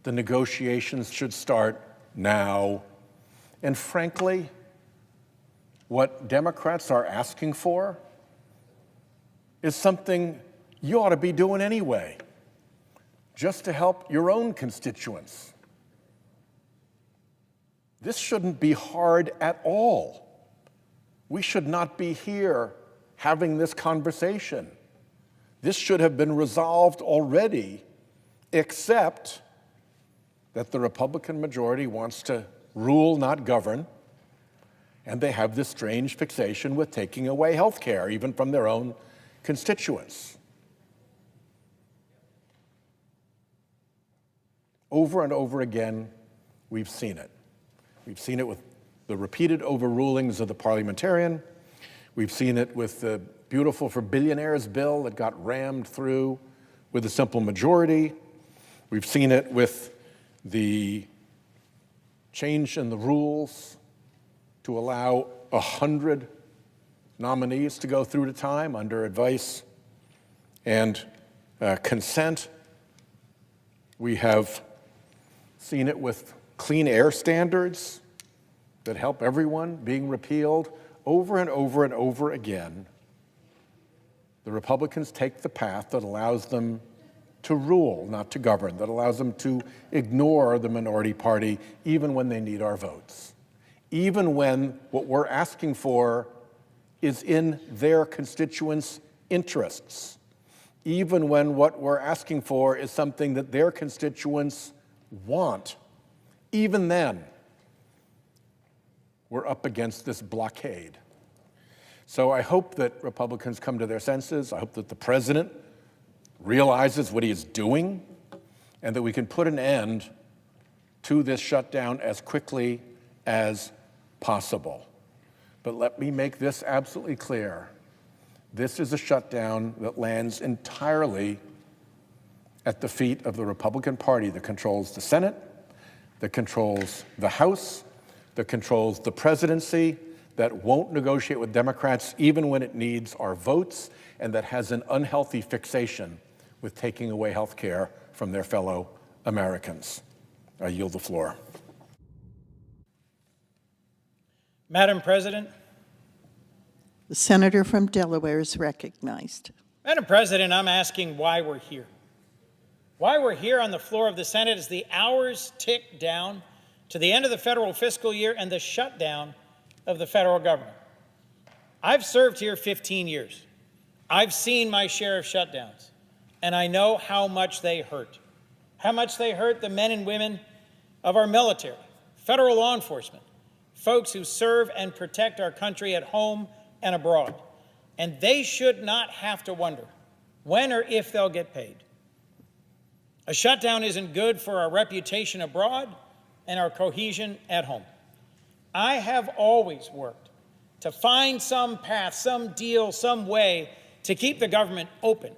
The negotiations should start now. And frankly, what Democrats are asking for is something you ought to be doing anyway, just to help your own constituents. This shouldn't be hard at all. We should not be here having this conversation. This should have been resolved already, except that the Republican majority wants to rule, not govern, and they have this strange fixation with taking away health care, even from their own constituents. Over and over again, we've seen it. We've seen it with the repeated overrulings of the parliamentarian. We've seen it with the Beautiful for Billionaires bill that got rammed through with a simple majority. We've seen it with the change in the rules to allow 100 nominees to go through at a time under advice and consent. We have seen it with clean air standards that help everyone being repealed over and over and over again. The Republicans take the path that allows them to rule, not to govern, that allows them to ignore the minority party even when they need our votes, even when what we're asking for is in their constituents' interests, even when what we're asking for is something that their constituents want. Even then, we're up against this blockade. So I hope that Republicans come to their senses. I hope that the president realizes what he is doing and that we can put an end to this shutdown as quickly as possible. But let me make this absolutely clear. This is a shutdown that lands entirely at the feet of the Republican Party that controls the Senate, that controls the House, that controls the presidency, that won't negotiate with Democrats even when it needs our votes, and that has an unhealthy fixation with taking away health care from their fellow Americans. I yield the floor. Madam President, The senator from Delaware is recognized. Madam President, I'm asking why we're here. Why we're here on the floor of the Senate as the hours tick down to the end of the federal fiscal year and the shutdown of the federal government. I've served here 15 years. I've seen my share of shutdowns, and I know how much they hurt. How much they hurt the men and women of our military, federal law enforcement, folks who serve and protect our country at home and abroad. And they should not have to wonder when or if they'll get paid. A shutdown isn't good for our reputation abroad and our cohesion at home. I have always worked to find some path, some deal, some way to keep the government open.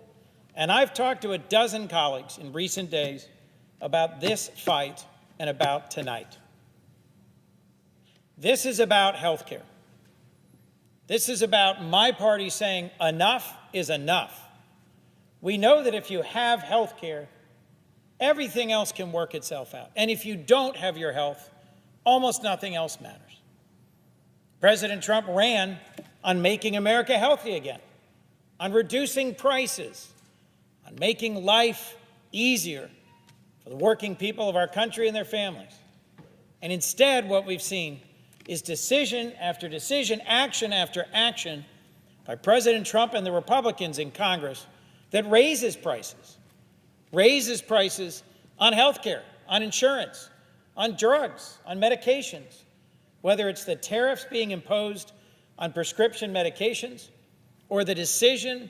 And I've talked to a dozen colleagues in recent days about this fight and about tonight. This is about health care. This is about my party saying enough is enough. We know that if you have health care, everything else can work itself out. And if you don't have your health, almost nothing else matters. President Trump ran on making America healthy again, on reducing prices, on making life easier for the working people of our country and their families. And instead, what we've seen is decision after decision, action after action by President Trump and the Republicans in Congress that raises prices on health care, on insurance, on drugs, on medications, whether it's the tariffs being imposed on prescription medications or the decision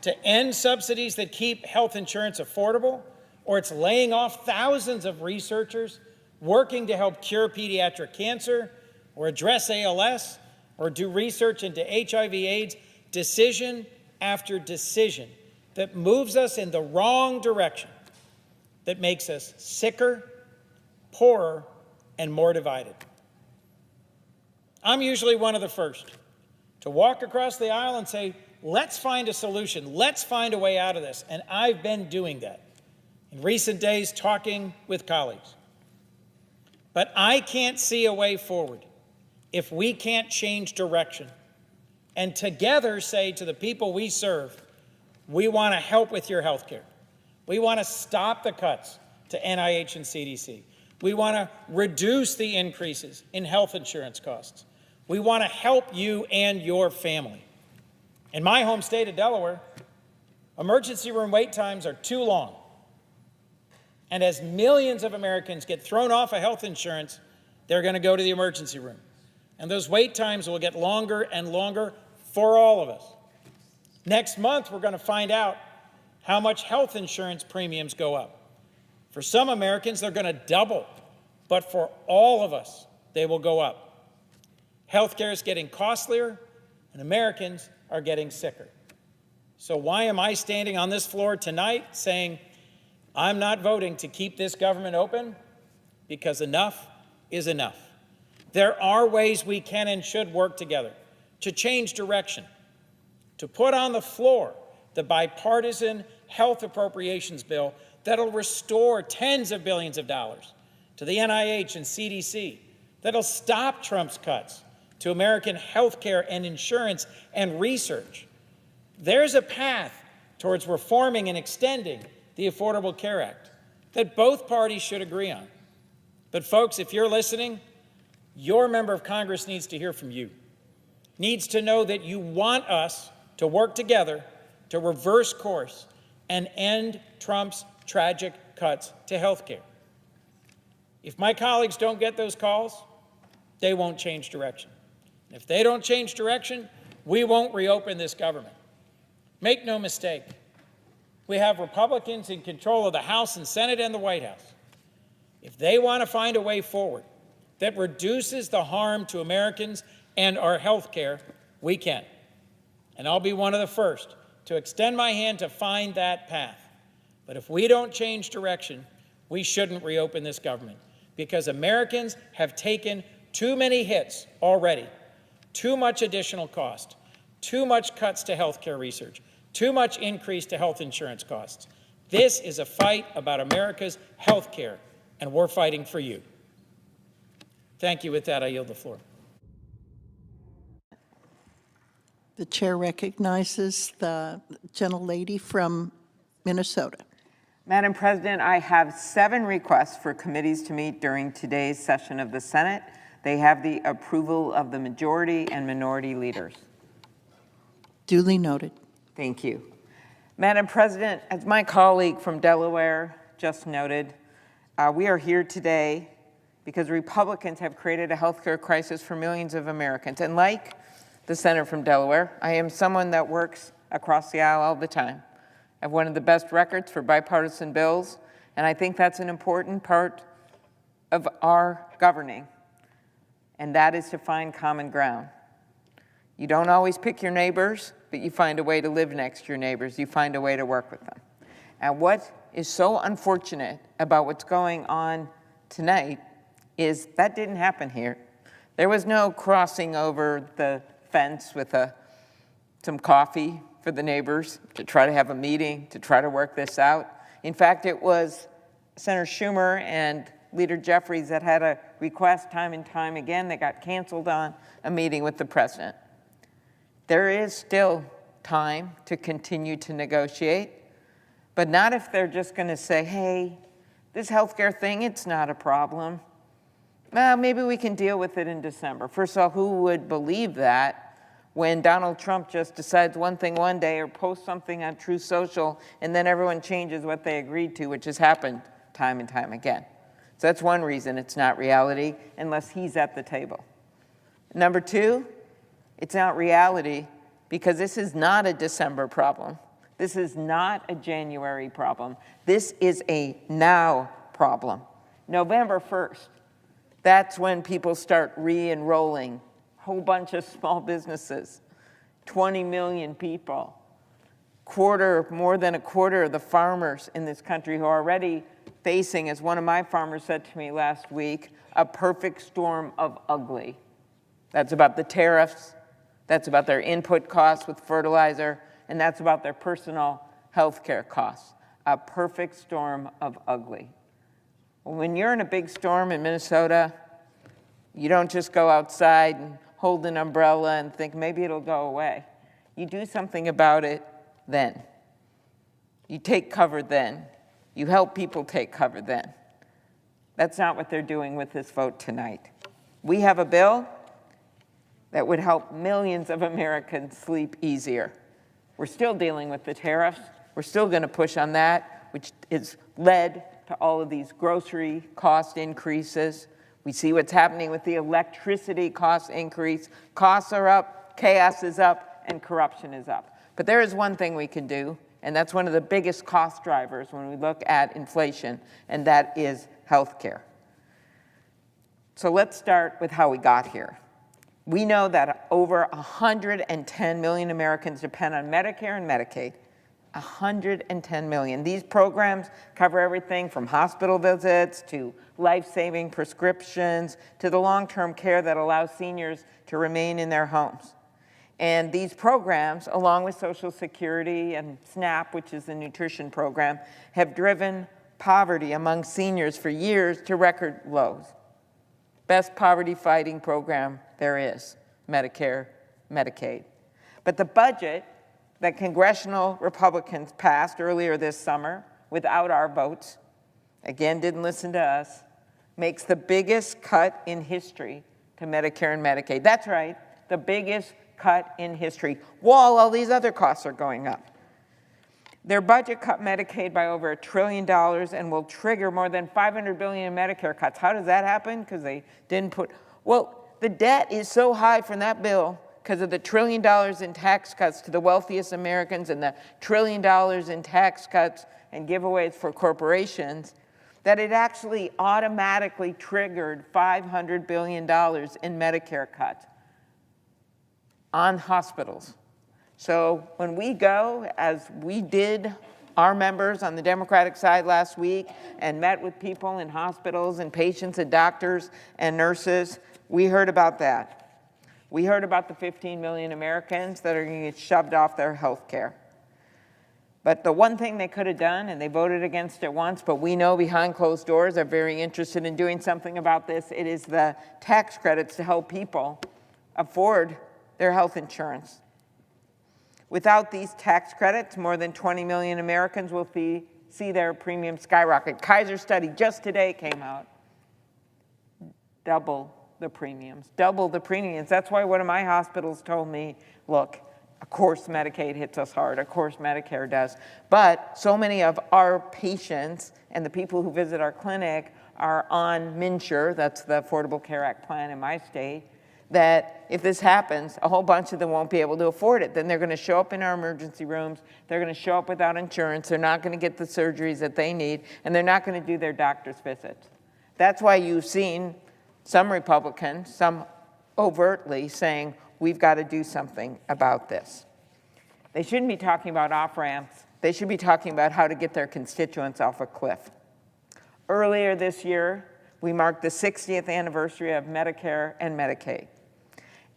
to end subsidies that keep health insurance affordable, or it's laying off thousands of researchers working to help cure pediatric cancer or address ALS or do research into HIV/AIDS, decision after decision that moves us in the wrong direction, that makes us sicker, poorer, and more divided. I'm usually one of the first to walk across the aisle and say, let's find a solution, let's find a way out of this, and I've been doing that in recent days, talking with colleagues. But I can't see a way forward if we can't change direction and together say to the people we serve, we want to help with your health care. We want to stop the cuts to NIH and CDC. We want to reduce the increases in health insurance costs. We want to help you and your family. In my home state of Delaware, emergency room wait times are too long. And as millions of Americans get thrown off of health insurance, they're going to go to the emergency room. And those wait times will get longer and longer for all of us. Next month, we're going to find out how much health insurance premiums go up. For some Americans, they're going to double, but for all of us, they will go up. Healthcare is getting costlier, and Americans are getting sicker. So why am I standing on this floor tonight saying I'm not voting to keep this government open? Because enough is enough. There are ways we can and should work together to change direction, to put on the floor the bipartisan health appropriations bill that'll restore tens of billions of dollars to the NIH and CDC, that'll stop Trump's cuts to American health care and insurance and research. There's a path towards reforming and extending the Affordable Care Act that both parties should agree on. But folks, if you're listening, your member of Congress needs to hear from you, needs to know that you want us to work together to reverse course and end Trump's tragic cuts to health care. If my colleagues don't get those calls, they won't change direction. If they don't change direction, we won't reopen this government. Make no mistake, we have Republicans in control of the House and Senate and the White House. If they want to find a way forward that reduces the harm to Americans and our health care, we can. And I'll be one of the first to extend my hand to find that path. But if we don't change direction, we shouldn't reopen this government, because Americans have taken too many hits already, too much additional cost, too much cuts to health care research, too much increase to health insurance costs. This is a fight about America's health care, and we're fighting for you. Thank you. With that, I yield the floor. The chair recognizes the gentlelady from Minnesota. Madam President, I have 7 requests for committees to meet during today's session of the Senate. They have the approval of the majority and minority leaders. Duly noted. Thank you. Madam President, as my colleague from Delaware just noted, we are here today because Republicans have created a healthcare crisis for millions of Americans. And like the senator from Delaware, I am someone that works across the aisle all the time. I have one of the best records for bipartisan bills, and I think that's an important part of our governing, and that is to find common ground. You don't always pick your neighbors, but you find a way to live next to your neighbors. You find a way to work with them. And what is so unfortunate about what's going on tonight is that didn't happen here. There was no crossing over the fence with some coffee for the neighbors to try to have a meeting, to try to work this out. In fact, it was Senator Schumer and Leader Jeffries that had a request time and time again that got canceled on a meeting with the president. There is still time to continue to negotiate, but not if they're just going to say, hey, this healthcare thing, it's not a problem. Well, maybe we can deal with it in December. First of all, who would believe that when Donald Trump just decides one thing one day or posts something on Truth Social and then everyone changes what they agreed to, which has happened time and time again. So that's one reason it's not reality unless he's at the table. Number 2, it's not reality because this is not a December problem. This is not a January problem. This is a now problem. November 1st, that's when people start re-enrolling. Whole bunch of small businesses, 20 million people. More than a quarter of the farmers in this country who are already facing, as one of my farmers said to me last week, a perfect storm of ugly. That's about the tariffs, that's about their input costs with fertilizer, and that's about their personal health care costs. A perfect storm of ugly. When you're in a big storm in Minnesota, you don't just go outside and hold an umbrella and think maybe it'll go away. You do something about it then. You take cover then. You help people take cover then. That's not what they're doing with this vote tonight. We have a bill that would help millions of Americans sleep easier. We're still dealing with the tariffs. We're still going to push on that, which has led to all of these grocery cost increases. We see what's happening with the electricity cost increase. Costs are up, chaos is up, and corruption is up. But there is one thing we can do, and that's one of the biggest cost drivers when we look at inflation, and that is health care. So let's start with how we got here. We know that over 110 million Americans depend on Medicare and Medicaid. 110 million. These programs cover everything from hospital visits to life-saving prescriptions to the long-term care that allows seniors to remain in their homes. And these programs, along with Social Security and SNAP, which is the nutrition program, have driven poverty among seniors for years to record lows. Best poverty-fighting program there is, Medicare, Medicaid. But the budget that congressional Republicans passed earlier this summer without our votes, again, didn't listen to us, makes the biggest cut in history to Medicare and Medicaid. That's right, the biggest cut in history, while all these other costs are going up. Their budget cut Medicaid by over $1 trillion and will trigger more than $500 billion in Medicare cuts. How does that happen? Because they didn't put, well, the debt is so high from that bill because of the $1 trillion in tax cuts to the wealthiest Americans and the $1 trillion in tax cuts and giveaways for corporations, that it actually automatically triggered $500 billion in Medicare cuts on hospitals. So when we go, as we did, our members on the Democratic side last week, and met with people in hospitals and patients and doctors and nurses, we heard about that. We heard about the 15 million Americans that are going to get shoved off their health care. But the one thing they could have done, and they voted against it once, but we know behind closed doors they're very interested in doing something about this, it is the tax credits to help people afford their health insurance. Without these tax credits, more than 20 million Americans will see their premiums skyrocket. Kaiser study just today came out. Double the premiums, double the premiums. That's why one of my hospitals told me, look, of course Medicaid hits us hard, of course Medicare does, but so many of our patients and the people who visit our clinic are on MNsure, that's the Affordable Care Act plan in my state, that if this happens, a whole bunch of them won't be able to afford it. Then they're going to show up in our emergency rooms, they're going to show up without insurance, they're not going to get the surgeries that they need, and they're not going to do their doctor's visits. That's why you've seen some Republicans, some overtly saying, we've got to do something about this. They shouldn't be talking about off-ramps. They should be talking about how to get their constituents off a cliff. Earlier this year, we marked the 60th anniversary of Medicare and Medicaid.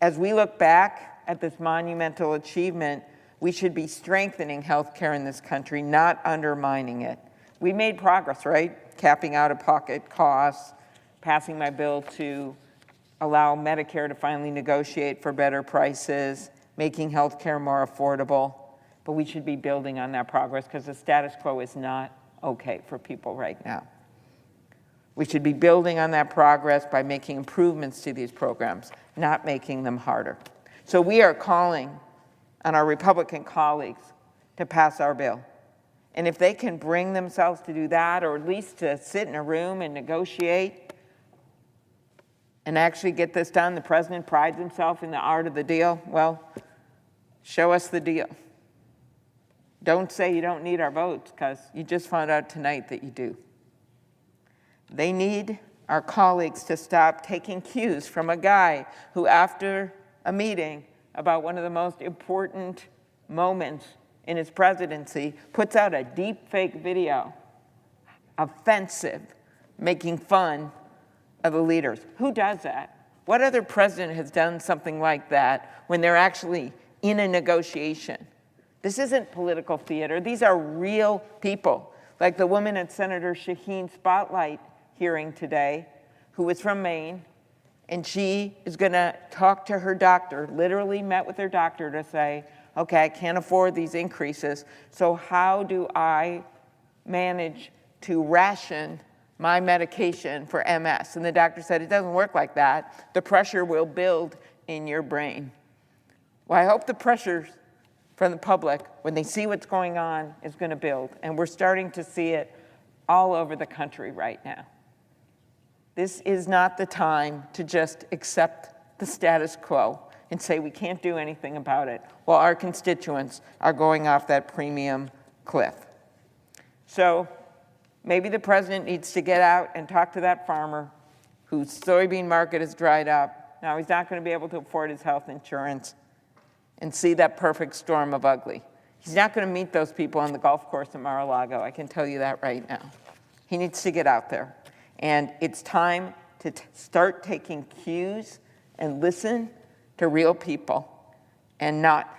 As we look back at this monumental achievement, we should be strengthening health care in this country, not undermining it. We made progress, right? Capping out-of-pocket costs, passing my bill to allow Medicare to finally negotiate for better prices, making health care more affordable. But we should be building on that progress because the status quo is not okay for people right now. We should be building on that progress by making improvements to these programs, not making them harder. So we are calling on our Republican colleagues to pass our bill. And if they can bring themselves to do that, or at least to sit in a room and negotiate and actually get this done, the president prides himself in the art of the deal, well, show us the deal. Don't say you don't need our votes, because you just found out tonight that you do. They need our colleagues to stop taking cues from a guy who, after a meeting about one of the most important moments in his presidency, puts out a deep fake video, offensive, making fun of the leaders. Who does that? What other president has done something like that when they're actually in a negotiation? This isn't political theater. These are real people, like the woman at Senator Shaheen's Spotlight hearing today, who was from Maine, and she is going to talk to her doctor, literally met with her doctor to say, okay, I can't afford these increases, so how do I manage to ration my medication for MS? And the doctor said, it doesn't work like that. The pressure will build in your brain. Well, I hope the pressure from the public, when they see what's going on, is going to build. And we're starting to see it all over the country right now. This is not the time to just accept the status quo and say we can't do anything about it while our constituents are going off that premium cliff. So maybe the president needs to get out and talk to that farmer whose soybean market has dried up. Now he's not going to be able to afford his health insurance, and see that perfect storm of ugly. He's not going to meet those people on the golf course at Mar-a-Lago. I can tell you that right now. He needs to get out there. And it's time to start taking cues and listen to real people and not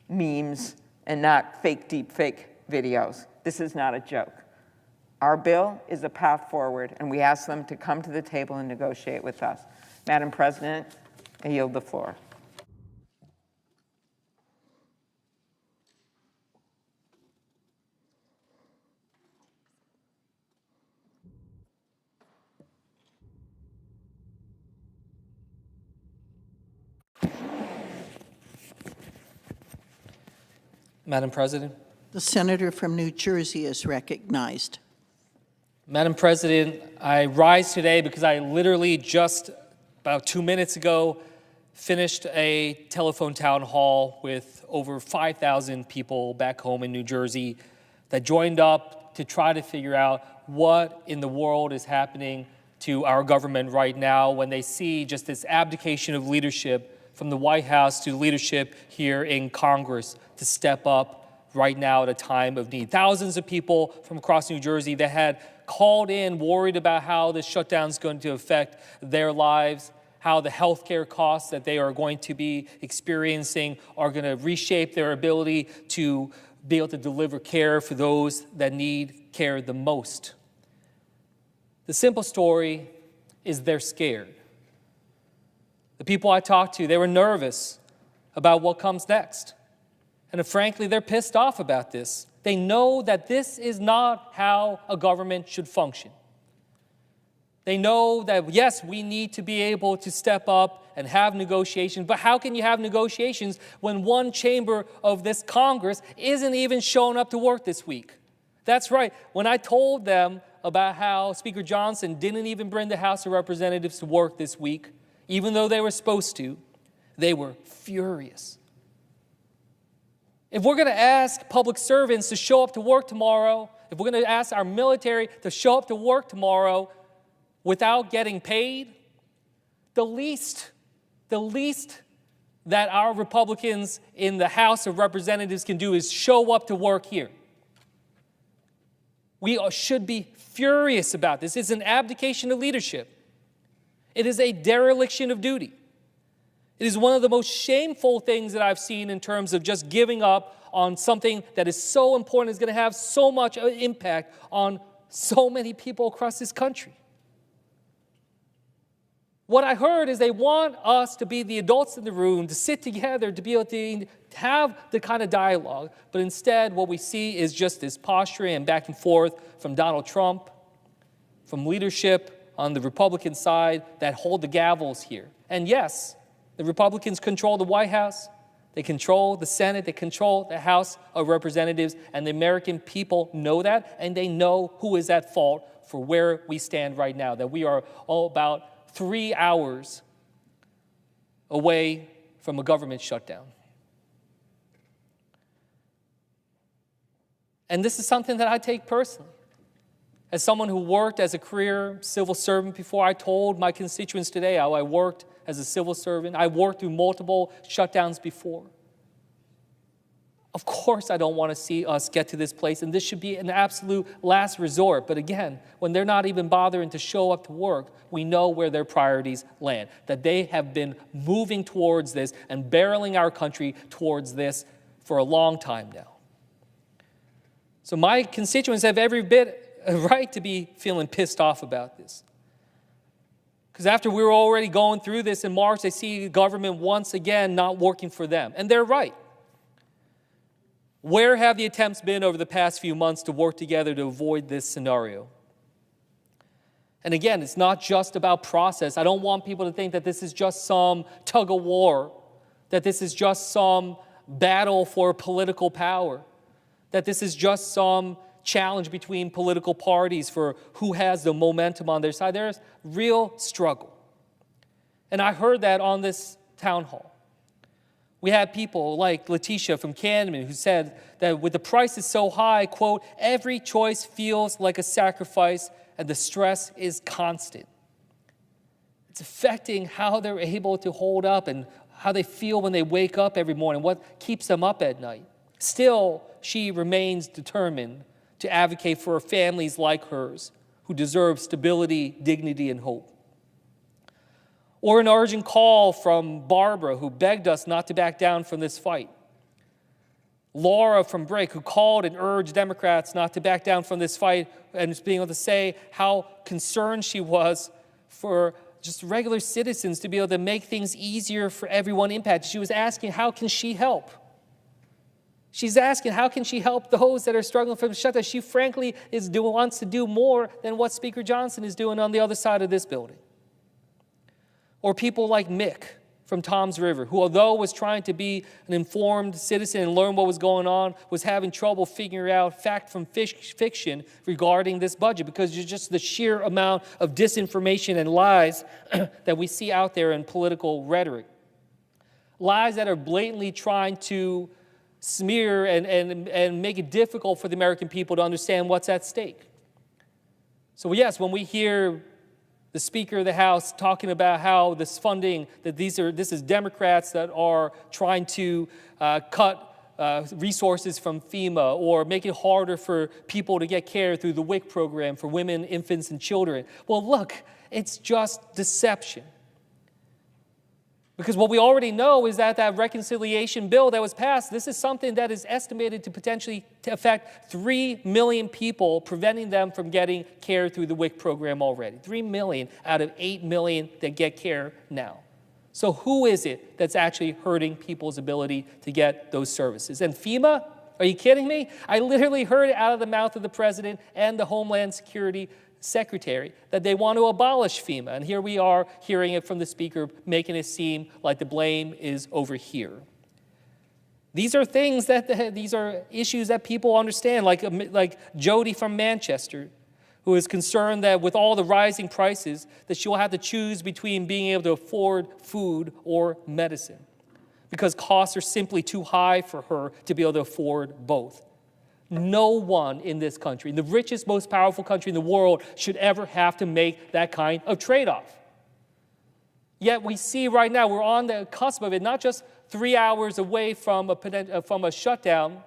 memes and not fake deep fake videos. This is not a joke. Our bill is a path forward, and we ask them to come to the table and negotiate with us. Madam President, I yield the floor. Madam President. The senator from New Jersey is recognized. Madam President, I rise today because I literally just about 2 minutes ago finished a telephone town hall with over 5,000 people back home in New Jersey that joined up to try to figure out what in the world is happening to our government right now when they see just this abdication of leadership from the White House to leadership here in Congress to step up right now at a time of need. Thousands of people from across New Jersey that had called in worried about how this shutdown is going to affect their lives, how the healthcare costs that they are going to be experiencing are going to reshape their ability to be able to deliver care for those that need care the most. The simple story is they're scared. The people I talked to, they were nervous about what comes next. And frankly, they're pissed off about this. They know that this is not how a government should function. They know that, yes, we need to be able to step up and have negotiations, but how can you have negotiations when one chamber of this Congress isn't even showing up to work this week? That's right. When I told them about how Speaker Johnson didn't even bring the House of Representatives to work this week, even though they were supposed to, they were furious. If we're going to ask public servants to show up to work tomorrow, if we're going to ask our military to show up to work tomorrow without getting paid, the least that our Republicans in the House of Representatives can do is show up to work here. We should be furious about this. It's an abdication of leadership. It is a dereliction of duty. It is one of the most shameful things that I've seen in terms of just giving up on something that is so important, is going to have so much impact on so many people across this country. What I heard is they want us to be the adults in the room, to sit together, to be able to have the kind of dialogue. But instead, what we see is just this posturing and back and forth from Donald Trump, from leadership on the Republican side that hold the gavels here. And yes, the Republicans control the White House, they control the Senate, they control the House of Representatives, and the American people know that, and they know who is at fault for where we stand right now, that we are all about 3 hours away from a government shutdown. And this is something that I take personally. As someone who worked as a career civil servant before, I told my constituents today how I worked as a civil servant. I worked through multiple shutdowns before. Of course, I don't want to see us get to this place, and this should be an absolute last resort. But again, when they're not even bothering to show up to work, we know where their priorities land, that they have been moving towards this and barreling our country towards this for a long time now. So my constituents have every bit a right to be feeling pissed off about this. Because after we were already going through this in March, they see government once again not working for them. And they're right. Where have the attempts been over the past few months to work together to avoid this scenario? And again, it's not just about process. I don't want people to think that this is just some tug of war, that this is just some battle for political power, that this is just some challenge between political parties for who has the momentum on their side. There's real struggle. And I heard that on this town hall. We had people like Letitia from Camden who said that with the prices so high, quote, every choice feels like a sacrifice and the stress is constant. It's affecting how they're able to hold up and how they feel when they wake up every morning, what keeps them up at night. Still, she remains determined to advocate for families like hers who deserve stability, dignity, and hope. Or an urgent call from Barbara, who begged us not to back down from this fight. Laura from Brick, who called and urged Democrats not to back down from this fight, and being able to say how concerned she was for just regular citizens to be able to make things easier for everyone impacted. She was asking, how can she help? She's asking, how can she help those that are struggling from the shutdown? She frankly wants to do more than what Speaker Johnson is doing on the other side of this building. Or people like Mick from Toms River, who although was trying to be an informed citizen and learn what was going on, was having trouble figuring out fact from fiction regarding this budget because it's just the sheer amount of disinformation and lies that we see out there in political rhetoric. Lies that are blatantly trying to smear and make it difficult for the American people to understand what's at stake. So yes, when we hear the Speaker of the House talking about how this funding, that this is Democrats that are trying to cut resources from FEMA or make it harder for people to get care through the WIC program for women, infants, and children. Well, look, it's just deception. Because what we already know is that that reconciliation bill that was passed, this is something that is estimated to potentially affect 3 million people, preventing them from getting care through the WIC program already. 3 million out of 8 million that get care now. So who is it that's actually hurting people's ability to get those services? And FEMA? Are you kidding me? I literally heard it out of the mouth of the president and the Homeland Security Secretary that they want to abolish FEMA. And here we are hearing it from the speaker, making it seem like the blame is over here. These are things these are issues that people understand, like Jody from Manchester, who is concerned that with all the rising prices, that she'll have to choose between being able to afford food or medicine, because costs are simply too high for her to be able to afford both. No one in this country, the richest, most powerful country in the world, should ever have to make that kind of trade-off. Yet we see right now, we're on the cusp of it, not just 3 hours away from a shutdown,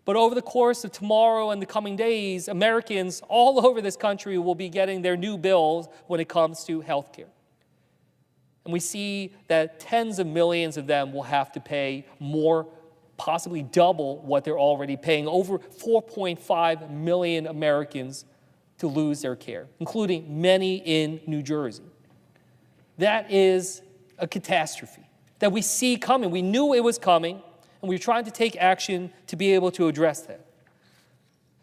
but over the course of tomorrow and the coming days, Americans all over this country will be getting their new bills when it comes to health care. And we see that tens of millions of them will have to pay more, possibly double what they're already paying. Over 4.5 million Americans to lose their care, including many in New Jersey. That is a catastrophe that we see coming. We knew it was coming, and we were trying to take action to be able to address that.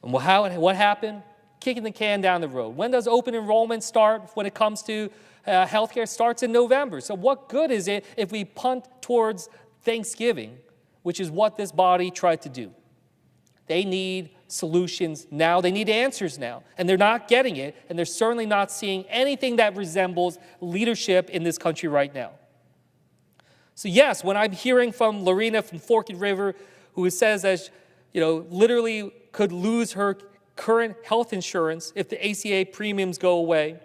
And what happened? Kicking the can down the road. When does open enrollment start when it comes to healthcare? Starts in November. So what good is it if we punt towards Thanksgiving, which is what this body tried to do? They need solutions now. They need answers now. And they're not getting it, and they're certainly not seeing anything that resembles leadership in this country right now. So yes, when I'm hearing from Lorena from Forked River, who says that, literally could lose her current health insurance if the ACA premiums go away,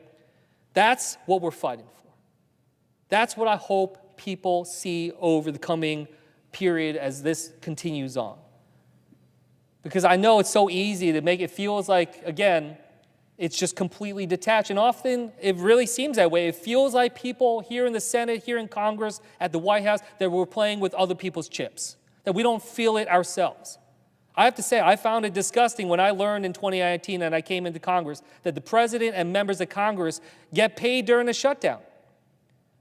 that's what we're fighting for. That's what I hope people see over the coming period as this continues on. Because I know it's so easy to make it feels like, again, it's just completely detached. And often it really seems that way. It feels like people here in the Senate, here in Congress, at the White House, that we're playing with other people's chips, that we don't feel it ourselves. I have to say, I found it disgusting when I learned in 2019 and I came into Congress that the president and members of Congress get paid during the shutdown,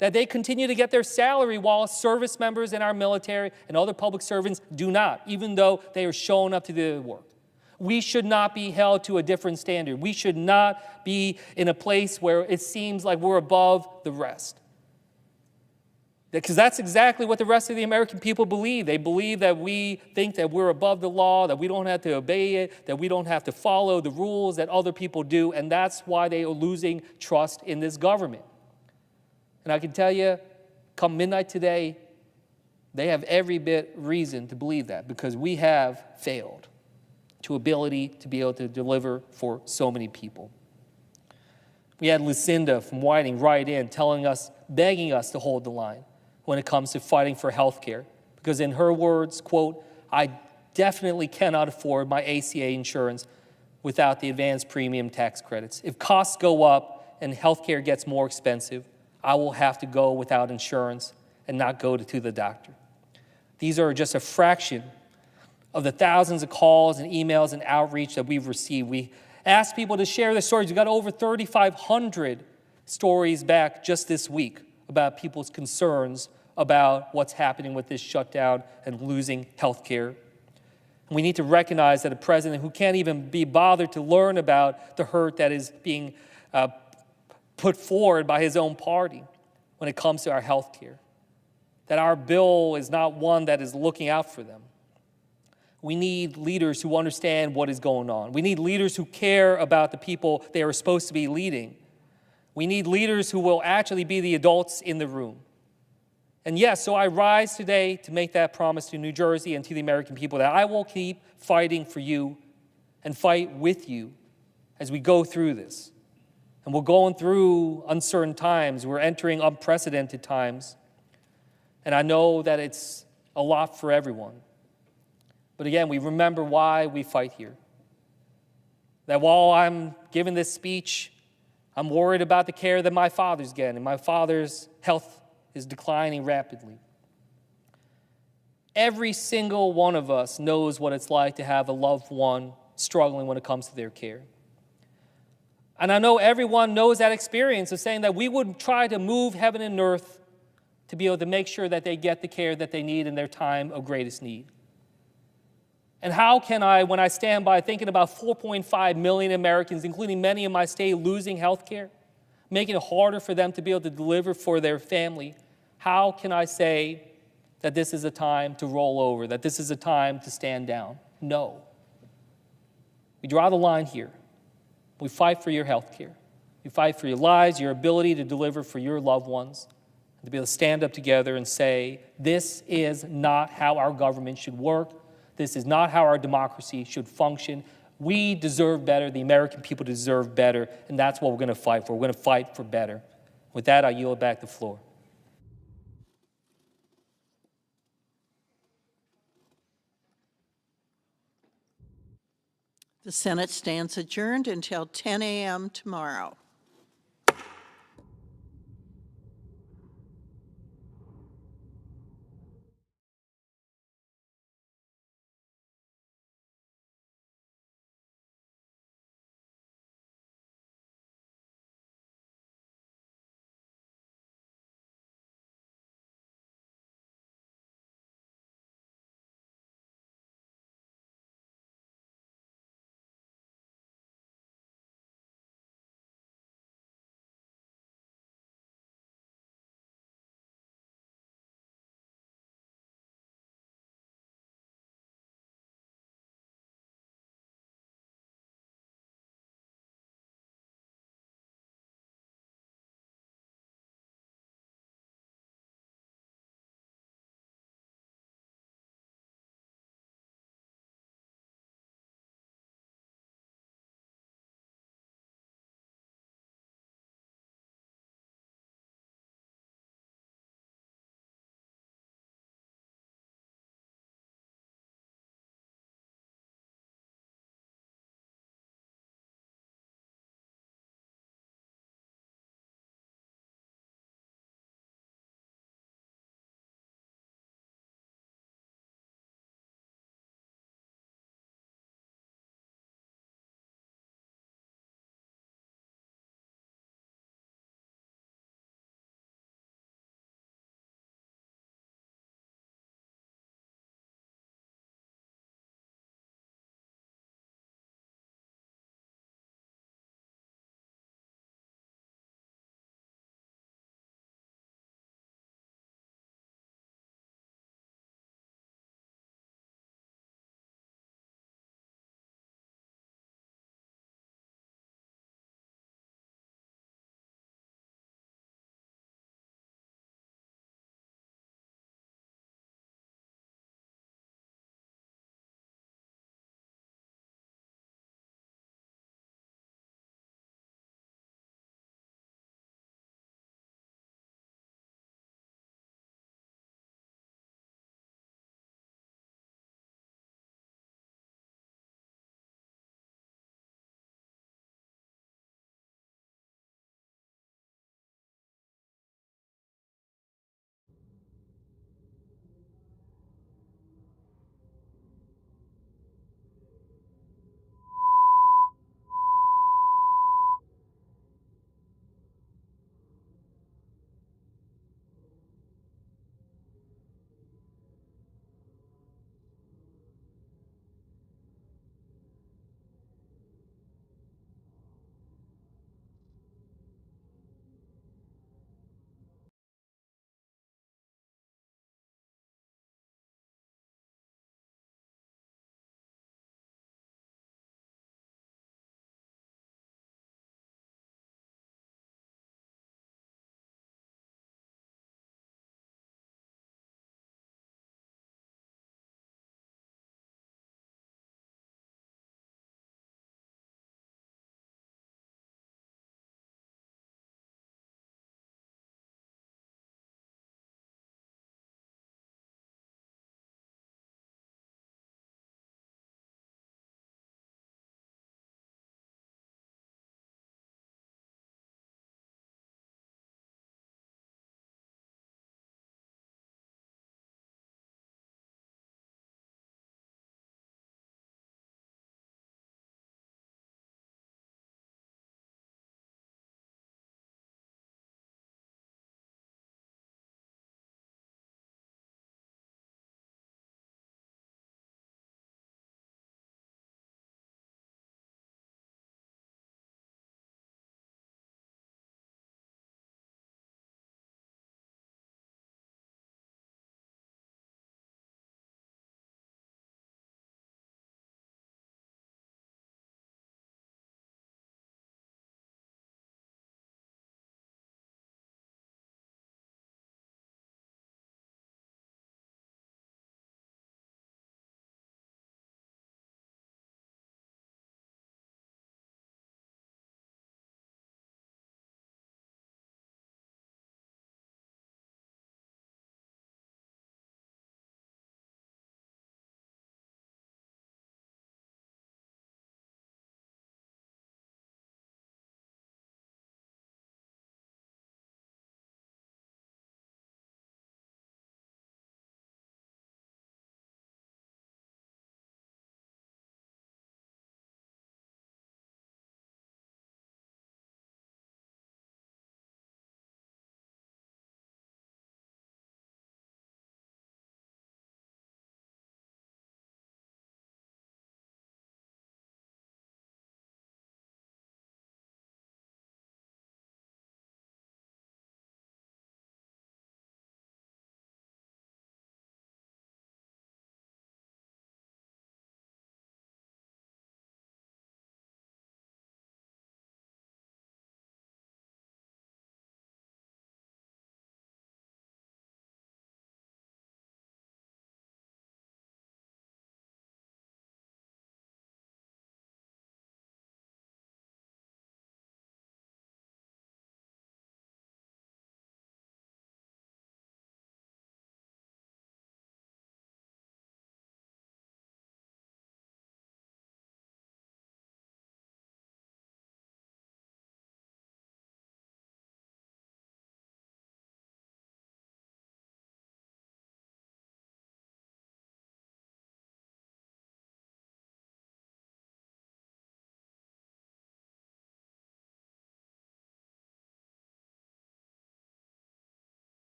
that they continue to get their salary while service members in our military and other public servants do not, even though they are showing up to do the work. We should not be held to a different standard. We should not be in a place where it seems like we're above the rest. Because that's exactly what the rest of the American people believe. They believe that we think that we're above the law, that we don't have to obey it, that we don't have to follow the rules that other people do, and that's why they are losing trust in this government. And I can tell you, come midnight today, they have every bit reason to believe that, because we have failed to ability to be able to deliver for so many people. We had Lucinda from Whiting write in telling us, begging us to hold the line when it comes to fighting for health care. Because in her words, quote, I definitely cannot afford my ACA insurance without the advanced premium tax credits. If costs go up and health care gets more expensive, I will have to go without insurance and not go to the doctor. These are just a fraction of the thousands of calls and emails and outreach that we've received. We asked people to share their stories. We got over 3,500 stories back just this week about people's concerns about what's happening with this shutdown and losing health care. And we need to recognize that a president who can't even be bothered to learn about the hurt that is being put forward by his own party when it comes to our health care, that our bill is not one that is looking out for them. We need leaders who understand what is going on. We need leaders who care about the people they are supposed to be leading. We need leaders who will actually be the adults in the room. And yes, so I rise today to make that promise to New Jersey and to the American people that I will keep fighting for you and fight with you as we go through this. And we're going through uncertain times. We're entering unprecedented times. And I know that it's a lot for everyone. But again, we remember why we fight here. That while I'm giving this speech, I'm worried about the care that my father's getting. My father's health is declining rapidly. Every single one of us knows what it's like to have a loved one struggling when it comes to their care. And I know everyone knows that experience of saying that we would try to move heaven and earth to be able to make sure that they get the care that they need in their time of greatest need? And how can I, when I stand by thinking about 4.5 million Americans, including many in my state, losing health care, making it harder for them to be able to deliver for their family, how can I say that this is a time to roll over, that this is a time to stand down? No. We draw the line here. We fight for your health care. We fight for your lives, your ability to deliver for your loved ones, and to be able to stand up together and say, this is not how our government should work. This is not how our democracy should function. We deserve better. The American people deserve better, and that's what we're going to fight for. We're going to fight for better. With that, I yield back the floor. The Senate stands adjourned until 10 a.m. tomorrow.